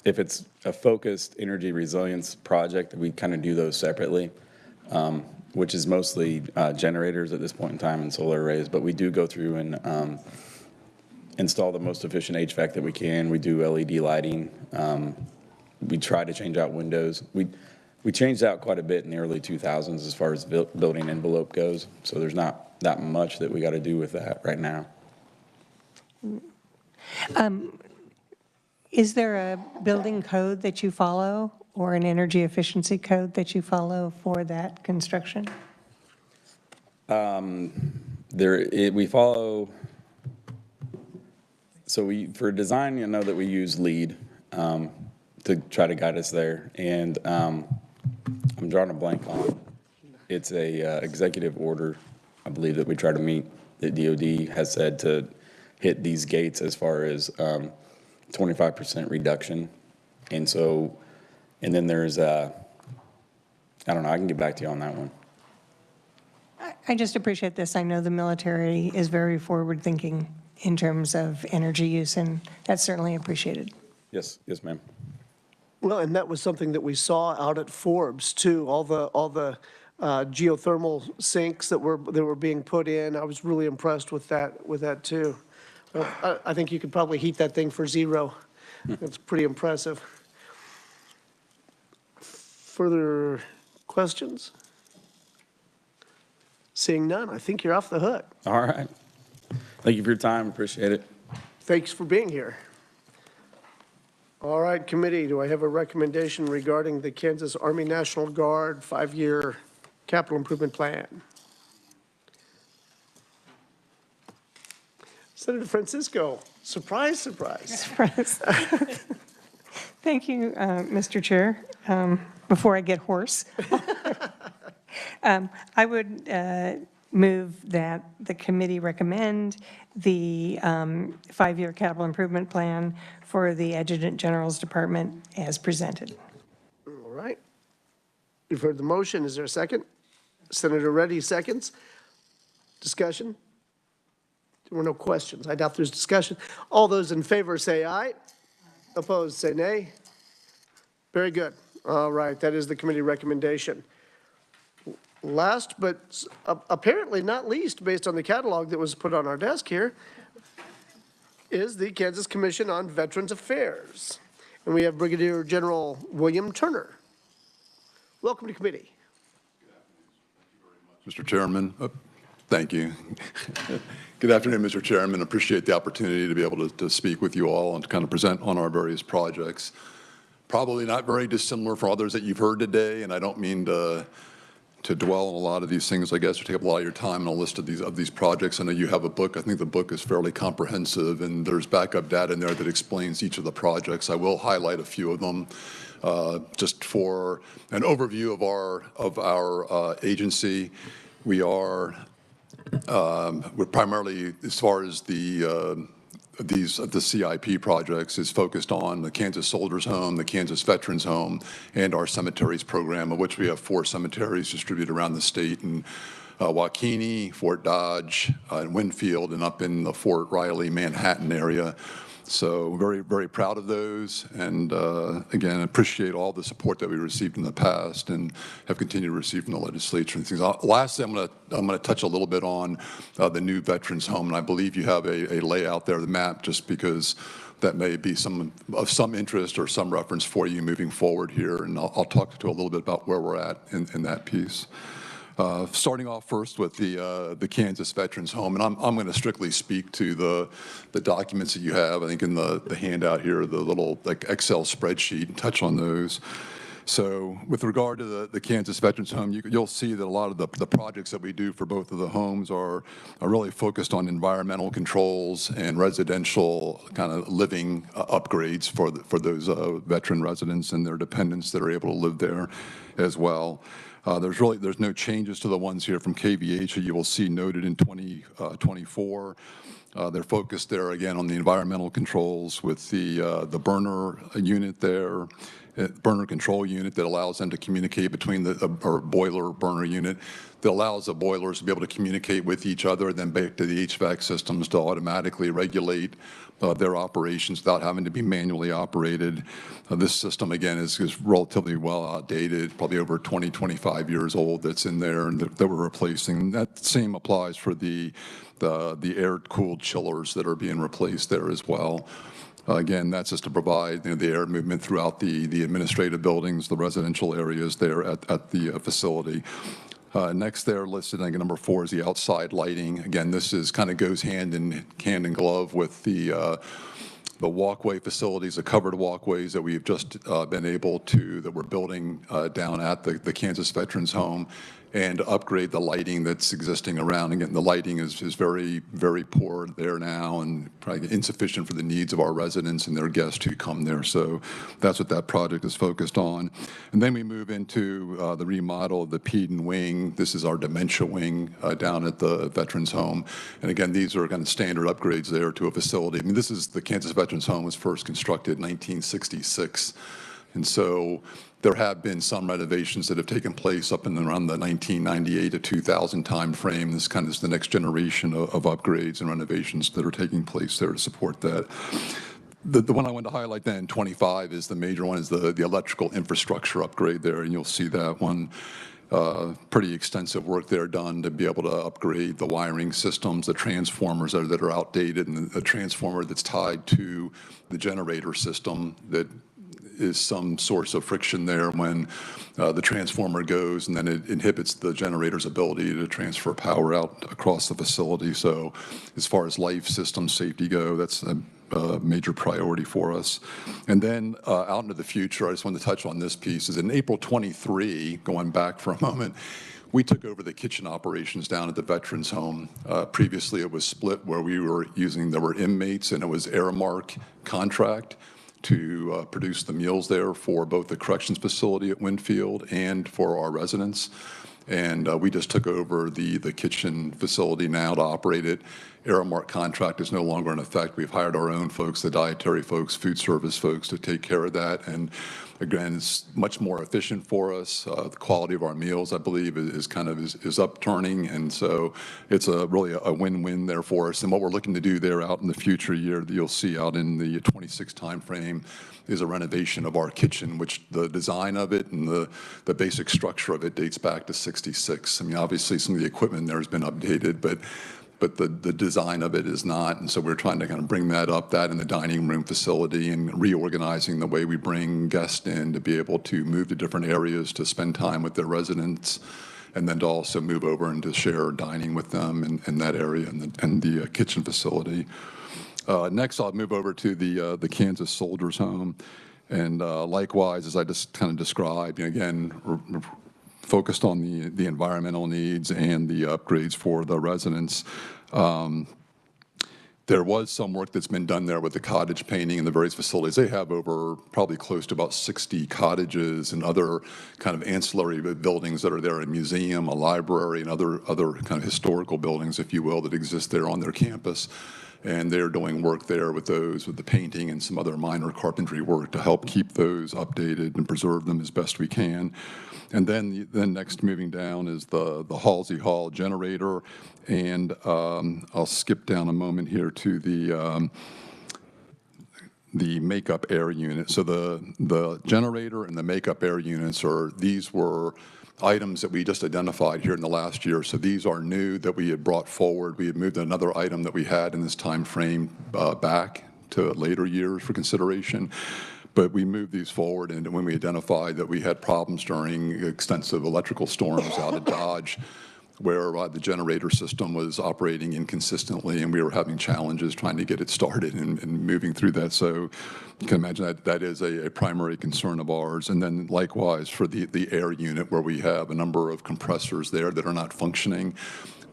If it's a focused energy resilience project, we kind of do those separately, which is mostly generators at this point in time and solar arrays. But we do go through and install the most efficient HVAC that we can. We do LED lighting. We try to change out windows. We changed out quite a bit in the early 2000s as far as building envelope goes. So there's not that much that we got to do with that right now. Is there a building code that you follow or an energy efficiency code that you follow for that construction? We follow, so for design, you know that we use LEED to try to guide us there. And I'm drawing a blank on, it's a executive order, I believe, that we try to meet, that DOD has said to hit these gates as far as 25% reduction. And so, and then there's, I don't know, I can get back to you on that one. I just appreciate this. I know the military is very forward-thinking in terms of energy use, and that's certainly appreciated. Yes, yes, ma'am. Well, and that was something that we saw out at Forbes too, all the geothermal sinks that were being put in. I was really impressed with that too. Well, I think you could probably heat that thing for zero. It's pretty impressive. Further questions? Seeing none, I think you're off the hook. All right. Thank you for your time. Appreciate it. Thanks for being here. All right, committee, do I have a recommendation regarding the Kansas Army National Guard 5-year capital improvement plan? Senator Francisco, surprise, surprise. Surprise. Thank you, Mr. Chair. Before I get hoarse, I would move that the committee recommend the 5-year capital improvement plan for the Adjutant General's Department as presented. All right. You've heard the motion. Is there a second? Senator Reddy seconds. Discussion? There were no questions. I doubt there's discussion. All those in favor say aye. Opposed say nay. Very good. All right, that is the committee recommendation. Last but apparently not least, based on the catalog that was put on our desk here, is the Kansas Commission on Veterans Affairs. And we have Brigadier General William Turner. Welcome to committee. Mr. Chairman, thank you. Good afternoon, Mr. Chairman. Appreciate the opportunity to be able to speak with you all and to kind of present on our various projects. Probably not very dissimilar from others that you've heard today, and I don't mean to dwell on a lot of these things, I guess, or take up a lot of your time on a list of these projects. I know you have a book. I think the book is fairly comprehensive, and there's backup data in there that explains each of the projects. I will highlight a few of them just for an overview of our agency. We're primarily, as far as the CIP projects, is focused on the Kansas Soldiers Home, the Kansas Veterans Home, and our cemeteries program, of which we have 4 cemeteries distributed around the state in Waukene, Fort Dodge, and Winfield, and up in the Fort Riley, Manhattan area. So very, very proud of those, and again, appreciate all the support that we received in the past and have continued to receive from the legislature and things. Lastly, I'm going to touch a little bit on the new Veterans Home, and I believe you have a layout there, the map, just because that may be of some interest or some reference for you moving forward here, and I'll talk to a little bit about where we're at in that piece. Starting off first with the Kansas Veterans Home, and I'm going to strictly speak to the documents that you have. I think in the handout here, the little Excel spreadsheet, and touch on those. So with regard to the Kansas Veterans Home, you'll see that a lot of the projects that we do for both of the homes are really focused on environmental controls and residential kind of living upgrades for those veteran residents and their dependents that are able to live there as well. There's no changes to the ones here from KDHE you will see noted in 2024. They're focused there again on the environmental controls with the burner unit there, burner control unit that allows them to communicate between or boiler burner unit that allows the boilers to be able to communicate with each other, then back to the HVAC systems to automatically regulate their operations without having to be manually operated. This system, again, is relatively well outdated, probably over 20, 25 years old that's in there and that we're replacing. That same applies for the air-cooled chillers that are being replaced there as well. Again, that's just to provide the air movement throughout the administrative buildings, the residential areas there at the facility. Next there listed, I think number 4 is the outside lighting. Again, this is kind of goes hand in glove with the walkway facilities, the covered walkways that we've just been able to, that we're building down at the Kansas Veterans Home, and upgrade the lighting that's existing around. Again, the lighting is very, very poor there now and probably insufficient for the needs of our residents and their guests who come there. So that's what that project is focused on. And then we move into the remodel of the Peden wing. This is our dementia wing down at the Veterans Home. And again, these are kind of standard upgrades there to a facility. I mean, this is the Kansas Veterans Home was first constructed in 1966. And so there have been some renovations that have taken place up in around the 1998 to 2000 time frame. This kind of is the next generation of upgrades and renovations that are taking place there to support that. The one I wanted to highlight then, 25, is the major one, is the electrical infrastructure upgrade there, and you'll see that one. Pretty extensive work there done to be able to upgrade the wiring systems, the transformers that are outdated, and the transformer that's tied to the generator system that is some source of friction there when the transformer goes, and then it inhibits the generator's ability to transfer power out across the facility. So as far as life system safety go, that's a major priority for us. And then out into the future, I just wanted to touch on this piece, is in April 23, going back for a moment, we took over the kitchen operations down at the Veterans Home. Previously, it was split where there were inmates, and it was Aramark contract to produce the meals there for both the corrections facility at Winfield and for our residents. And we just took over the kitchen facility now to operate it. Aramark contract is no longer in effect. We've hired our own folks, the dietary folks, food service folks, to take care of that. And again, it's much more efficient for us. The quality of our meals, I believe, is upturning, and so it's really a win-win there for us. And what we're looking to do there out in the future year that you'll see out in the 26 timeframe is a renovation of our kitchen, which the design of it and the basic structure of it dates back to '66. I mean, obviously some of the equipment there has been updated, but the design of it is not. And so we're trying to kind of bring that up, that in the dining room facility, and reorganizing the way we bring guests in to be able to move to different areas to spend time with their residents, and then to also move over and to share dining with them in that area and the kitchen facility. Next, I'll move over to the Kansas Soldiers Home. And likewise, as I just kind of described, again, we're focused on the environmental needs and the upgrades for the residents. There was some work that's been done there with the cottage painting in the various facilities. They have over probably close to about 60 cottages and other kind of ancillary buildings that are there, a museum, a library, and other kind of historical buildings, if you will, that exist there on their campus. And they're doing work there with those, with the painting and some other minor carpentry work to help keep those updated and preserve them as best we can. And then next moving down is the Halsey Hall generator. And I'll skip down a moment here to the makeup air unit. So the generator and the makeup air units these were items that we just identified here in the last year. So these are new that we had brought forward. We had moved another item that we had in this time frame back to later years for consideration. But we moved these forward, and when we identified that we had problems during extensive electrical storms out at Dodge, where the generator system was operating inconsistently, and we were having challenges trying to get it started and moving through that. So you can imagine that is a primary concern of ours. And then likewise for the air unit, where we have a number of compressors there that are not functioning.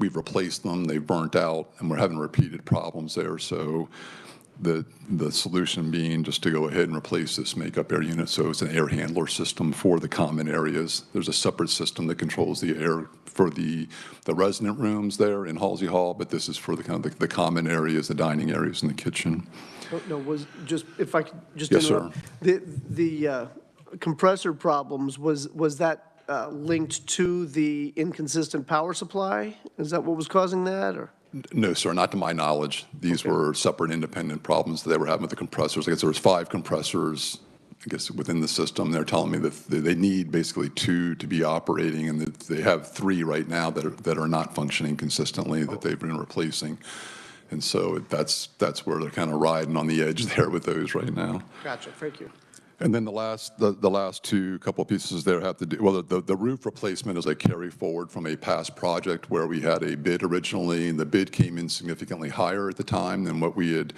We've replaced them, they've burnt out, and we're having repeated problems there. So the solution being just to go ahead and replace this makeup air unit, so it's an air handler system for the common areas. There's a separate system that controls the air for the resident rooms there in Halsey Hall, but this is for the kind of the common areas, the dining areas, and the kitchen. No, was just, if I could just Yes, interrupt. The compressor problems, was that linked to the inconsistent power supply? Is that what was causing that, or? No, sir, not to my knowledge. These were separate independent problems that they were having with the compressors. I guess there was 5 compressors, I guess, within the system. They're telling me that they need basically 2 to be operating, and that they have 3 right now that are not functioning consistently that they've been replacing. And so that's where they're kind of riding on the edge there with those right now. Gotcha, thank you. And then the last 2 couple pieces there have to do, well, the roof replacement is a carry forward from a past project where we had a bid originally, and the bid came in significantly higher at the time than what we had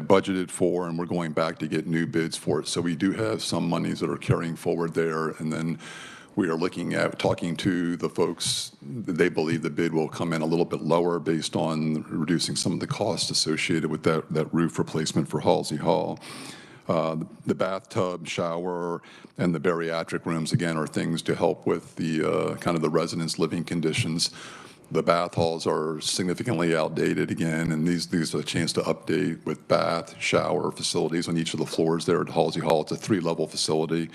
budgeted for, and we're going back to get new bids for it. So we do have some monies that are carrying forward there, and then we are looking at talking to the folks. They believe the bid will come in a little bit lower based on reducing some of the costs associated with that roof replacement for Halsey Hall. The bathtub, shower, and the bariatric rooms, again, are things to help with the kind of the residents' living conditions. The bath halls are significantly outdated again, and these are a chance to update with bath, shower facilities on each of the floors there at Halsey Hall. It's a 3-level facility.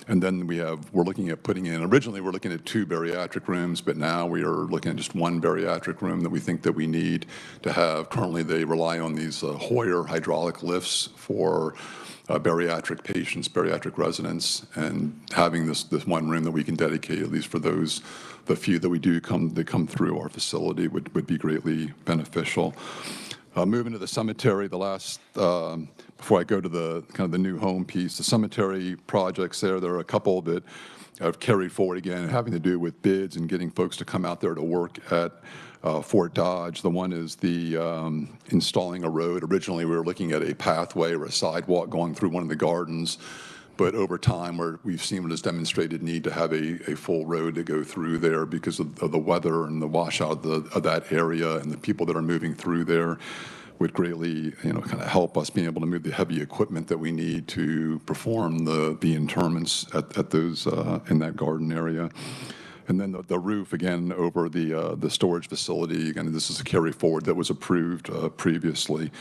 And then we're looking at putting in, originally we're looking at 2 bariatric rooms, but now we are looking at just 1 bariatric room that we think that we need to have. Currently they rely on these Hoyer hydraulic lifts for bariatric patients, bariatric residents, and having this 1 room that we can dedicate, at least for those, the few that we do come through our facility, would be greatly beneficial. Moving to the cemetery, the last, before I go to the kind of the new home piece, the cemetery projects there are a couple that have carried forward again, having to do with bids and getting folks to come out there to work at Fort Dodge. The one is the installing a road. Originally, we were looking at a pathway or a sidewalk going through one of the gardens, but over time, we've seen what has demonstrated need to have a full road to go through there because of the weather and the washout of that area, and the people that are moving through there would greatly, kind of help us being able to move the heavy equipment that we need to perform the interments at those in that garden area. And then the roof, again, over the storage facility, again, this is a carry forward that was approved previously.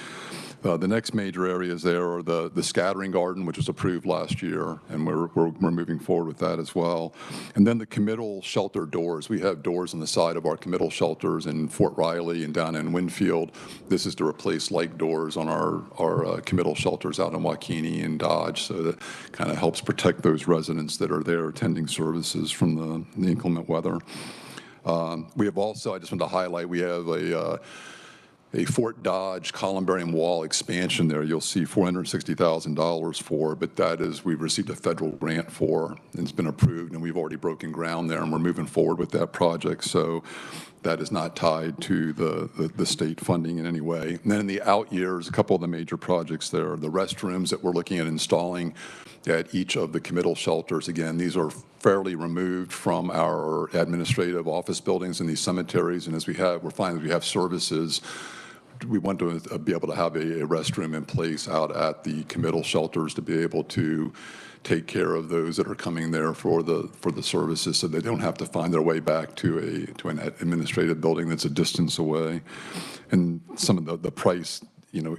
The next major areas there are the scattering garden, which was approved last year, and we're moving forward with that as well. And then the committal shelter doors. We have doors on the side of our committal shelters in Fort Riley and down in Winfield. This is to replace like doors on our committal shelters out in Waukene and Dodge, so that kind of helps protect those residents that are there attending services from the inclement weather. We have also, I just want to highlight, we have a Fort Dodge columbarium wall expansion there. You'll see $460,000 for, but that is, we've received a federal grant for, and it's been approved, and we've already broken ground there, and we're moving forward with that project. So that is not tied to the state funding in any way. And then in the out years, a couple of the major projects there, the restrooms that we're looking at installing at each of the committal shelters. Again, these are fairly removed from our administrative office buildings in these cemeteries, and we're finding as we have services, we want to be able to have a restroom in place out at the committal shelters to be able to take care of those that are coming there for the services, so they don't have to find their way back to an administrative building that's a distance away. And some of the price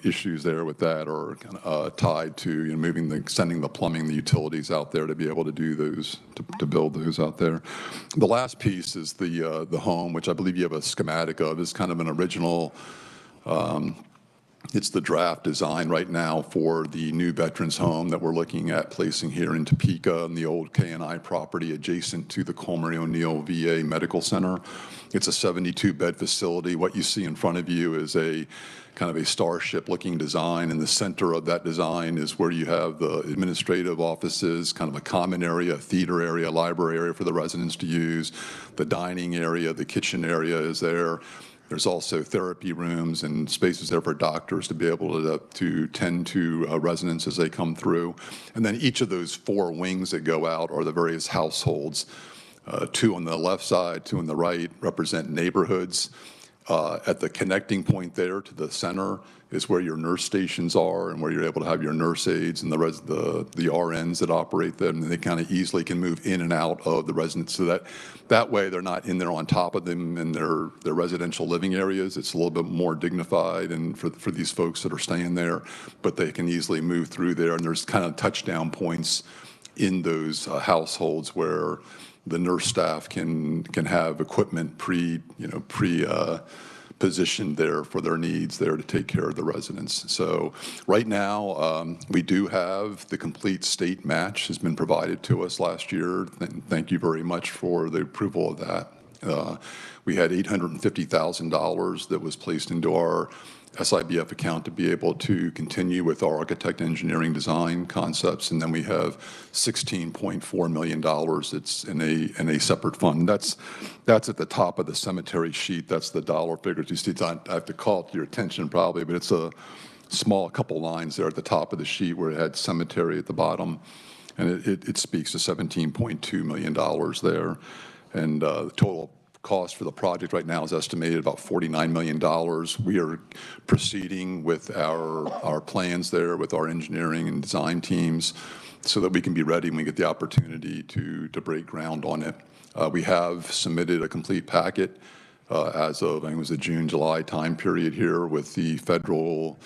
issues there with that are kind of tied to sending the plumbing, the utilities out there to be able to do those, to build those out there. The last piece is the home, which I believe you have a schematic of. It's kind of an original. It's the draft design right now for the new veterans home that we're looking at placing here in Topeka on the old K&I property adjacent to the Coleman O'Neill VA Medical Center. It's a 72-bed facility. What you see in front of you is a kind of a starship-looking design. In the center of that design is where you have the administrative offices, kind of a common area, a theater area, a library area for the residents to use. The dining area, the kitchen area is there. There's also therapy rooms and spaces there for doctors to be able to tend to residents as they come through. And then each of those 4 wings that go out are the various households. 2 on the left side, 2 on the right represent neighborhoods. At the connecting point there to the center is where your nurse stations are and where you're able to have your nurse aides and the RNs that operate them, and they kind of easily can move in and out of the residents. So that way they're not in there on top of them in their residential living areas. It's a little bit more dignified and for these folks that are staying there, but they can easily move through there. And there's kind of touchdown points in those households where the nurse staff can have equipment positioned there for their needs there to take care of the residents. So right now, we do have the complete state match has been provided to us last year. Thank you very much for the approval of that. We had $850,000 that was placed into our SIBF account to be able to continue with our architect engineering design concepts, and then we have $16.4 million that's in a separate fund. That's at the top of the cemetery sheet. That's the dollar figures you see. I have to call it to your attention probably, but it's a small couple lines there at the top of the sheet where it had cemetery at the bottom, and it speaks to $17.2 million there, and the total cost for the project right now is estimated about $49 million. We are proceeding with our plans there with our engineering and design teams so that we can be ready when we get the opportunity to break ground on it. We have submitted a complete packet as of, I think it was the June-July time period here with the federal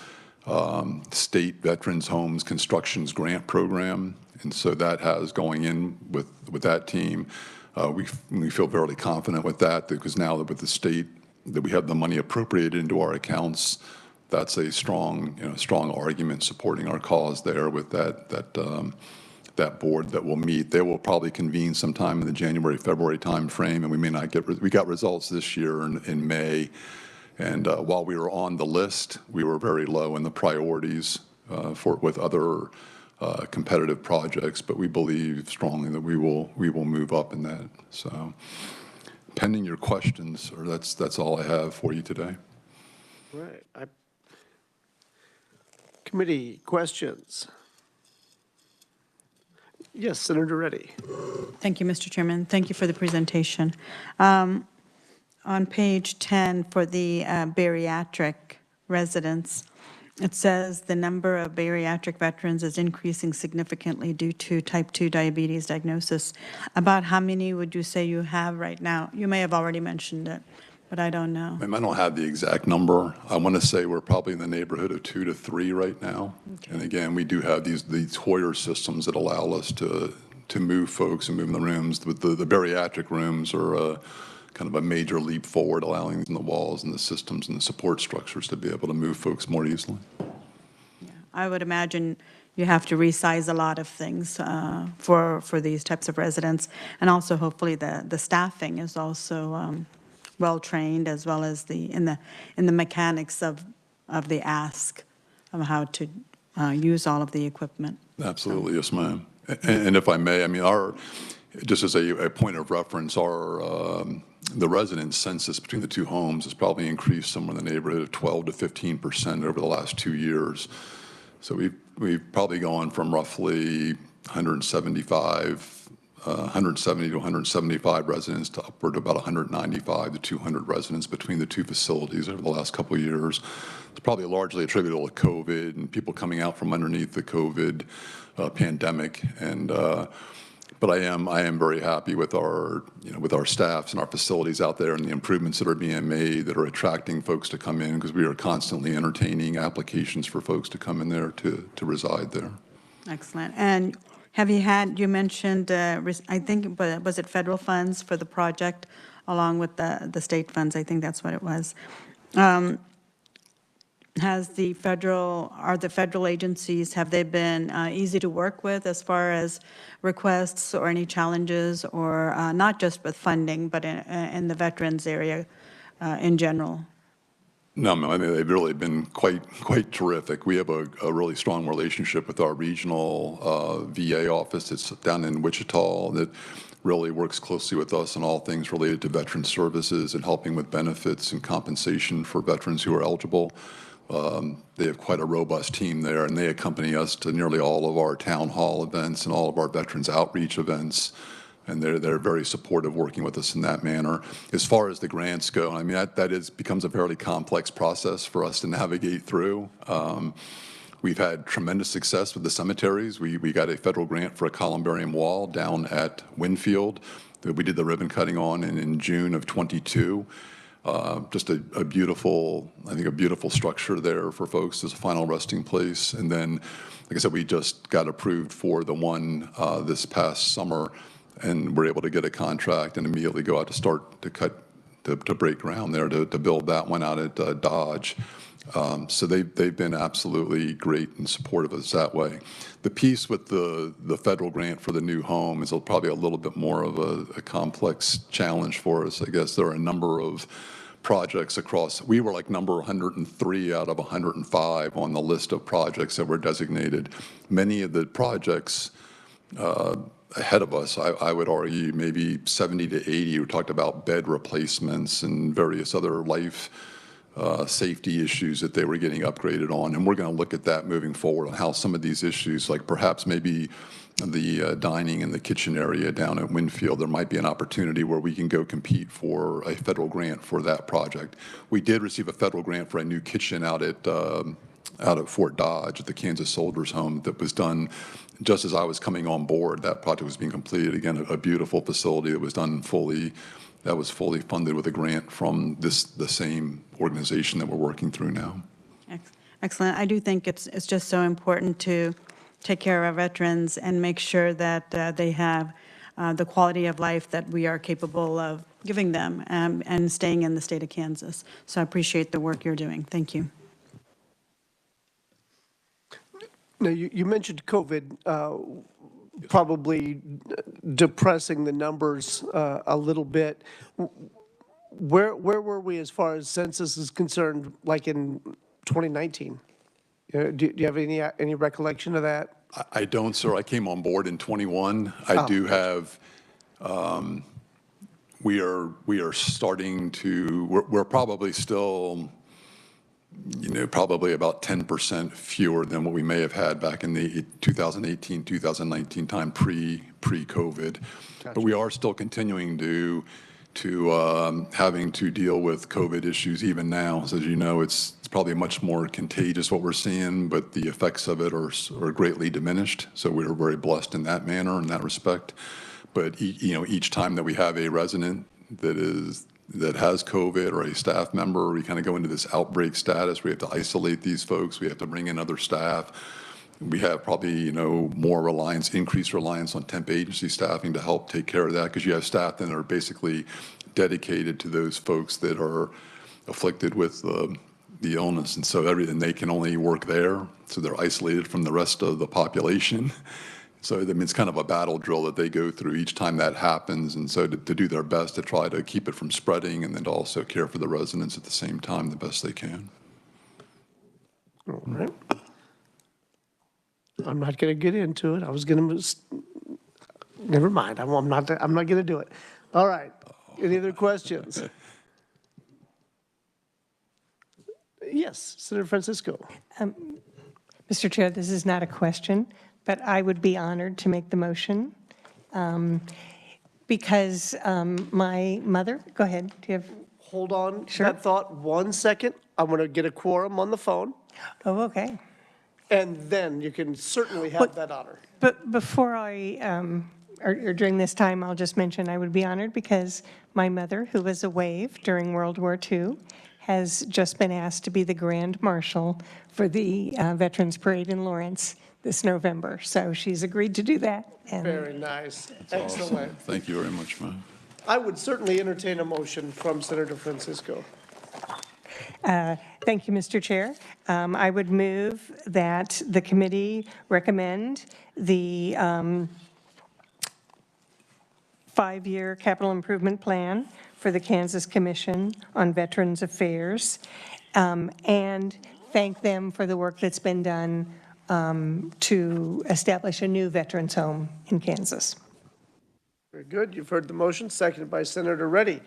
state Veterans Homes Constructions Grant Program. And so that has going in with that team. We feel fairly confident with that because now that with the state that we have the money appropriated into our accounts, that's a strong argument supporting our cause there with that board that will meet. They will probably convene sometime in the January, February time frame, and we may not get, we got results this year in May. And while we were on the list, we were very low in the priorities with other competitive projects, but we believe strongly that we will move up in that. So, pending your questions, or that's all I have for you today. Right. Committee questions. Yes, Senator Reddy. Thank you, Mr. Chairman. Thank you for the presentation. On page 10 for the bariatric residents, it says the number of bariatric veterans is increasing significantly due to type 2 diabetes diagnosis. About how many would you say you have right now? You may have already mentioned it, but I don't know. I don't have the exact number. I want to say we're probably in the neighborhood of 2 to 3 right now. Okay. And again, we do have these Hoyer systems that allow us to move folks and move in the rooms. The bariatric rooms are kind of a major leap forward, allowing the walls and the systems and the support structures to be able to move folks more easily. Yeah, I would imagine you have to resize a lot of things for these types of residents, and also hopefully the staffing is also well-trained, as well as in the mechanics of the ask of how to use all of the equipment. Absolutely, yes, ma'am. And if I may, just as a point of reference, the resident census between the two homes has probably increased somewhere in the neighborhood of 12 to 15% over the last 2 years. So we've probably gone from roughly 170 to 175 residents to upward of about 195 to 200 residents between the two facilities over the last couple of years. It's probably largely attributable to COVID and people coming out from underneath the COVID pandemic. And but I am very happy with our staffs and our facilities out there and the improvements that are being made that are attracting folks to come in, because we are constantly entertaining applications for folks to come in there to reside there. Excellent. And have you mentioned, I think, was it federal funds for the project along with the state funds? I think that's what it was. Are the federal agencies, have they been easy to work with as far as requests or any challenges, or not just with funding, but in the veterans area in general? No, they've really been quite terrific. We have a really strong relationship with our regional VA office that's down in Wichita that really works closely with us on all things related to veteran services and helping with benefits and compensation for veterans who are eligible. They have quite a robust team there, and they accompany us to nearly all of our town hall events and all of our veterans outreach events. and they're very supportive working with us in that manner. As far as the grants go, I mean, becomes a fairly complex process for us to navigate through. We've had tremendous success with the cemeteries. We got a federal grant for a columbarium wall down at Winfield that we did the ribbon cutting on in June of '22. Just a beautiful, I think a beautiful structure there for folks as a final resting place. And then, like I said, we just got approved for the one this past summer, and we're able to get a contract and immediately go out to start to break ground there to build that one out at Dodge. So they've been absolutely great and supportive of us that way. The piece with the federal grant for the new home is probably a little bit more of a complex challenge for us. I guess there are a number of projects across. We were like number 103 out of 105 on the list of projects that were designated. Many of the projects ahead of us, I would argue maybe 70 to 80, we talked about bed replacements and various other life safety issues that they were getting upgraded on. And we're going to look at that moving forward on how some of these issues, like perhaps maybe the dining and the kitchen area down at Winfield, there might be an opportunity where we can go compete for a federal grant for that project. We did receive a federal grant for a new kitchen out at Fort Dodge at the Kansas Soldiers Home that was done just as I was coming on board. That project was being completed. Again, a beautiful facility that was done fully. That was fully funded with a grant from the same organization that we're working through now. Excellent. I do think it's just so important to take care of our veterans and make sure that they have the quality of life that we are capable of giving them and staying in the state of Kansas. So I appreciate the work you're doing. Thank you. Now, you mentioned COVID probably depressing the numbers a little bit. Where were we as far as census is concerned, like in 2019? Do you have any recollection of that? I don't, sir. I came on board in 21. I do have. We are starting to. We're probably still, probably about 10% fewer than what we may have had back in the 2018, 2019 time pre-COVID. Gotcha. But we are still continuing to having to deal with COVID issues even now. So as you know, it's probably much more contagious what we're seeing, but the effects of it are greatly diminished. So we're very blessed in that manner, in that respect. But each time that we have a resident that has COVID or a staff member, we kind of go into this outbreak status. We have to isolate these folks. We have to bring in other staff. We have probably, more increased reliance on temp agency staffing to help take care of that, because you have staff that are basically dedicated to those folks that are afflicted with the illness. And so they can only work there. So they're isolated from the rest of the population. So I mean, it's kind of a battle drill that they go through each time that happens. And so to do their best to try to keep it from spreading, and then to also care for the residents at the same time the best they can. All right. I'm not going to get into it. I was going to, never mind. I'm not going to do it. All right. Any other questions? Yes, Senator Francisco. Mr. Chair, this is not a question, but I would be honored to make the motion because my mother, go ahead. Do you have? Hold on Sure. that thought 1 second. I'm going to get a quorum on the phone. Oh, okay. And then you can certainly have that honor. But before or during this time, I'll just mention I would be honored because my mother, who was a WAVE during World War II, has just been asked to be the Grand Marshal for the Veterans Parade in Lawrence this November. So she's agreed to do that. And Very nice. That's Excellent. awesome. Thank you very much, man. I would certainly entertain a motion from Senator Francisco. Thank you, Mr. Chair. I would move that the committee recommend the 5-year capital improvement plan for the Kansas Commission on Veterans Affairs and thank them for the work that's been done to establish a new veterans home in Kansas. Very good. You've heard the motion, seconded by Senator Reddy.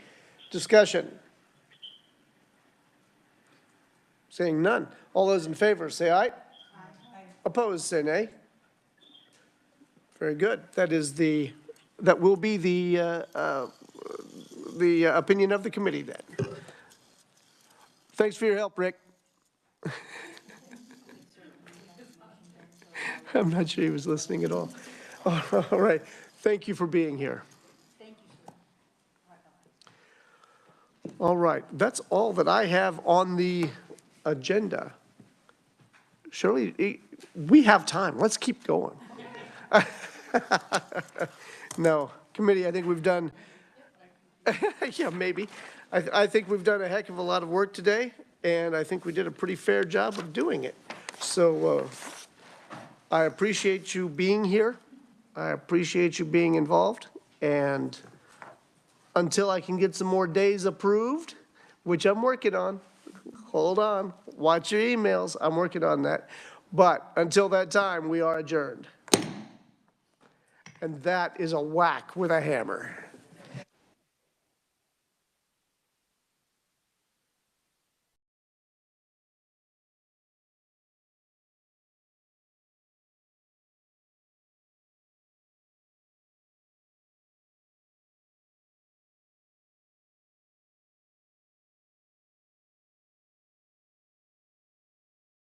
Discussion. Seeing none. All those in favor, say aye. Aye. Opposed, say nay. Very good. That is the that will be the opinion of the committee then. Thanks for your help, Rick. I'm not sure he was listening at all. All right, thank you for being here. All right, that's all that I have on the agenda. Shirley, we have time, let's keep going. No, committee, I think we've done, yeah, maybe. I think we've done a heck of a lot of work today, and I think we did a pretty fair job of doing it. So I appreciate you being here. I appreciate you being involved, and until I can get some more days approved, which I'm working on, hold on, watch your emails, I'm working on that. But until that time, we are adjourned. And that is a whack with a hammer.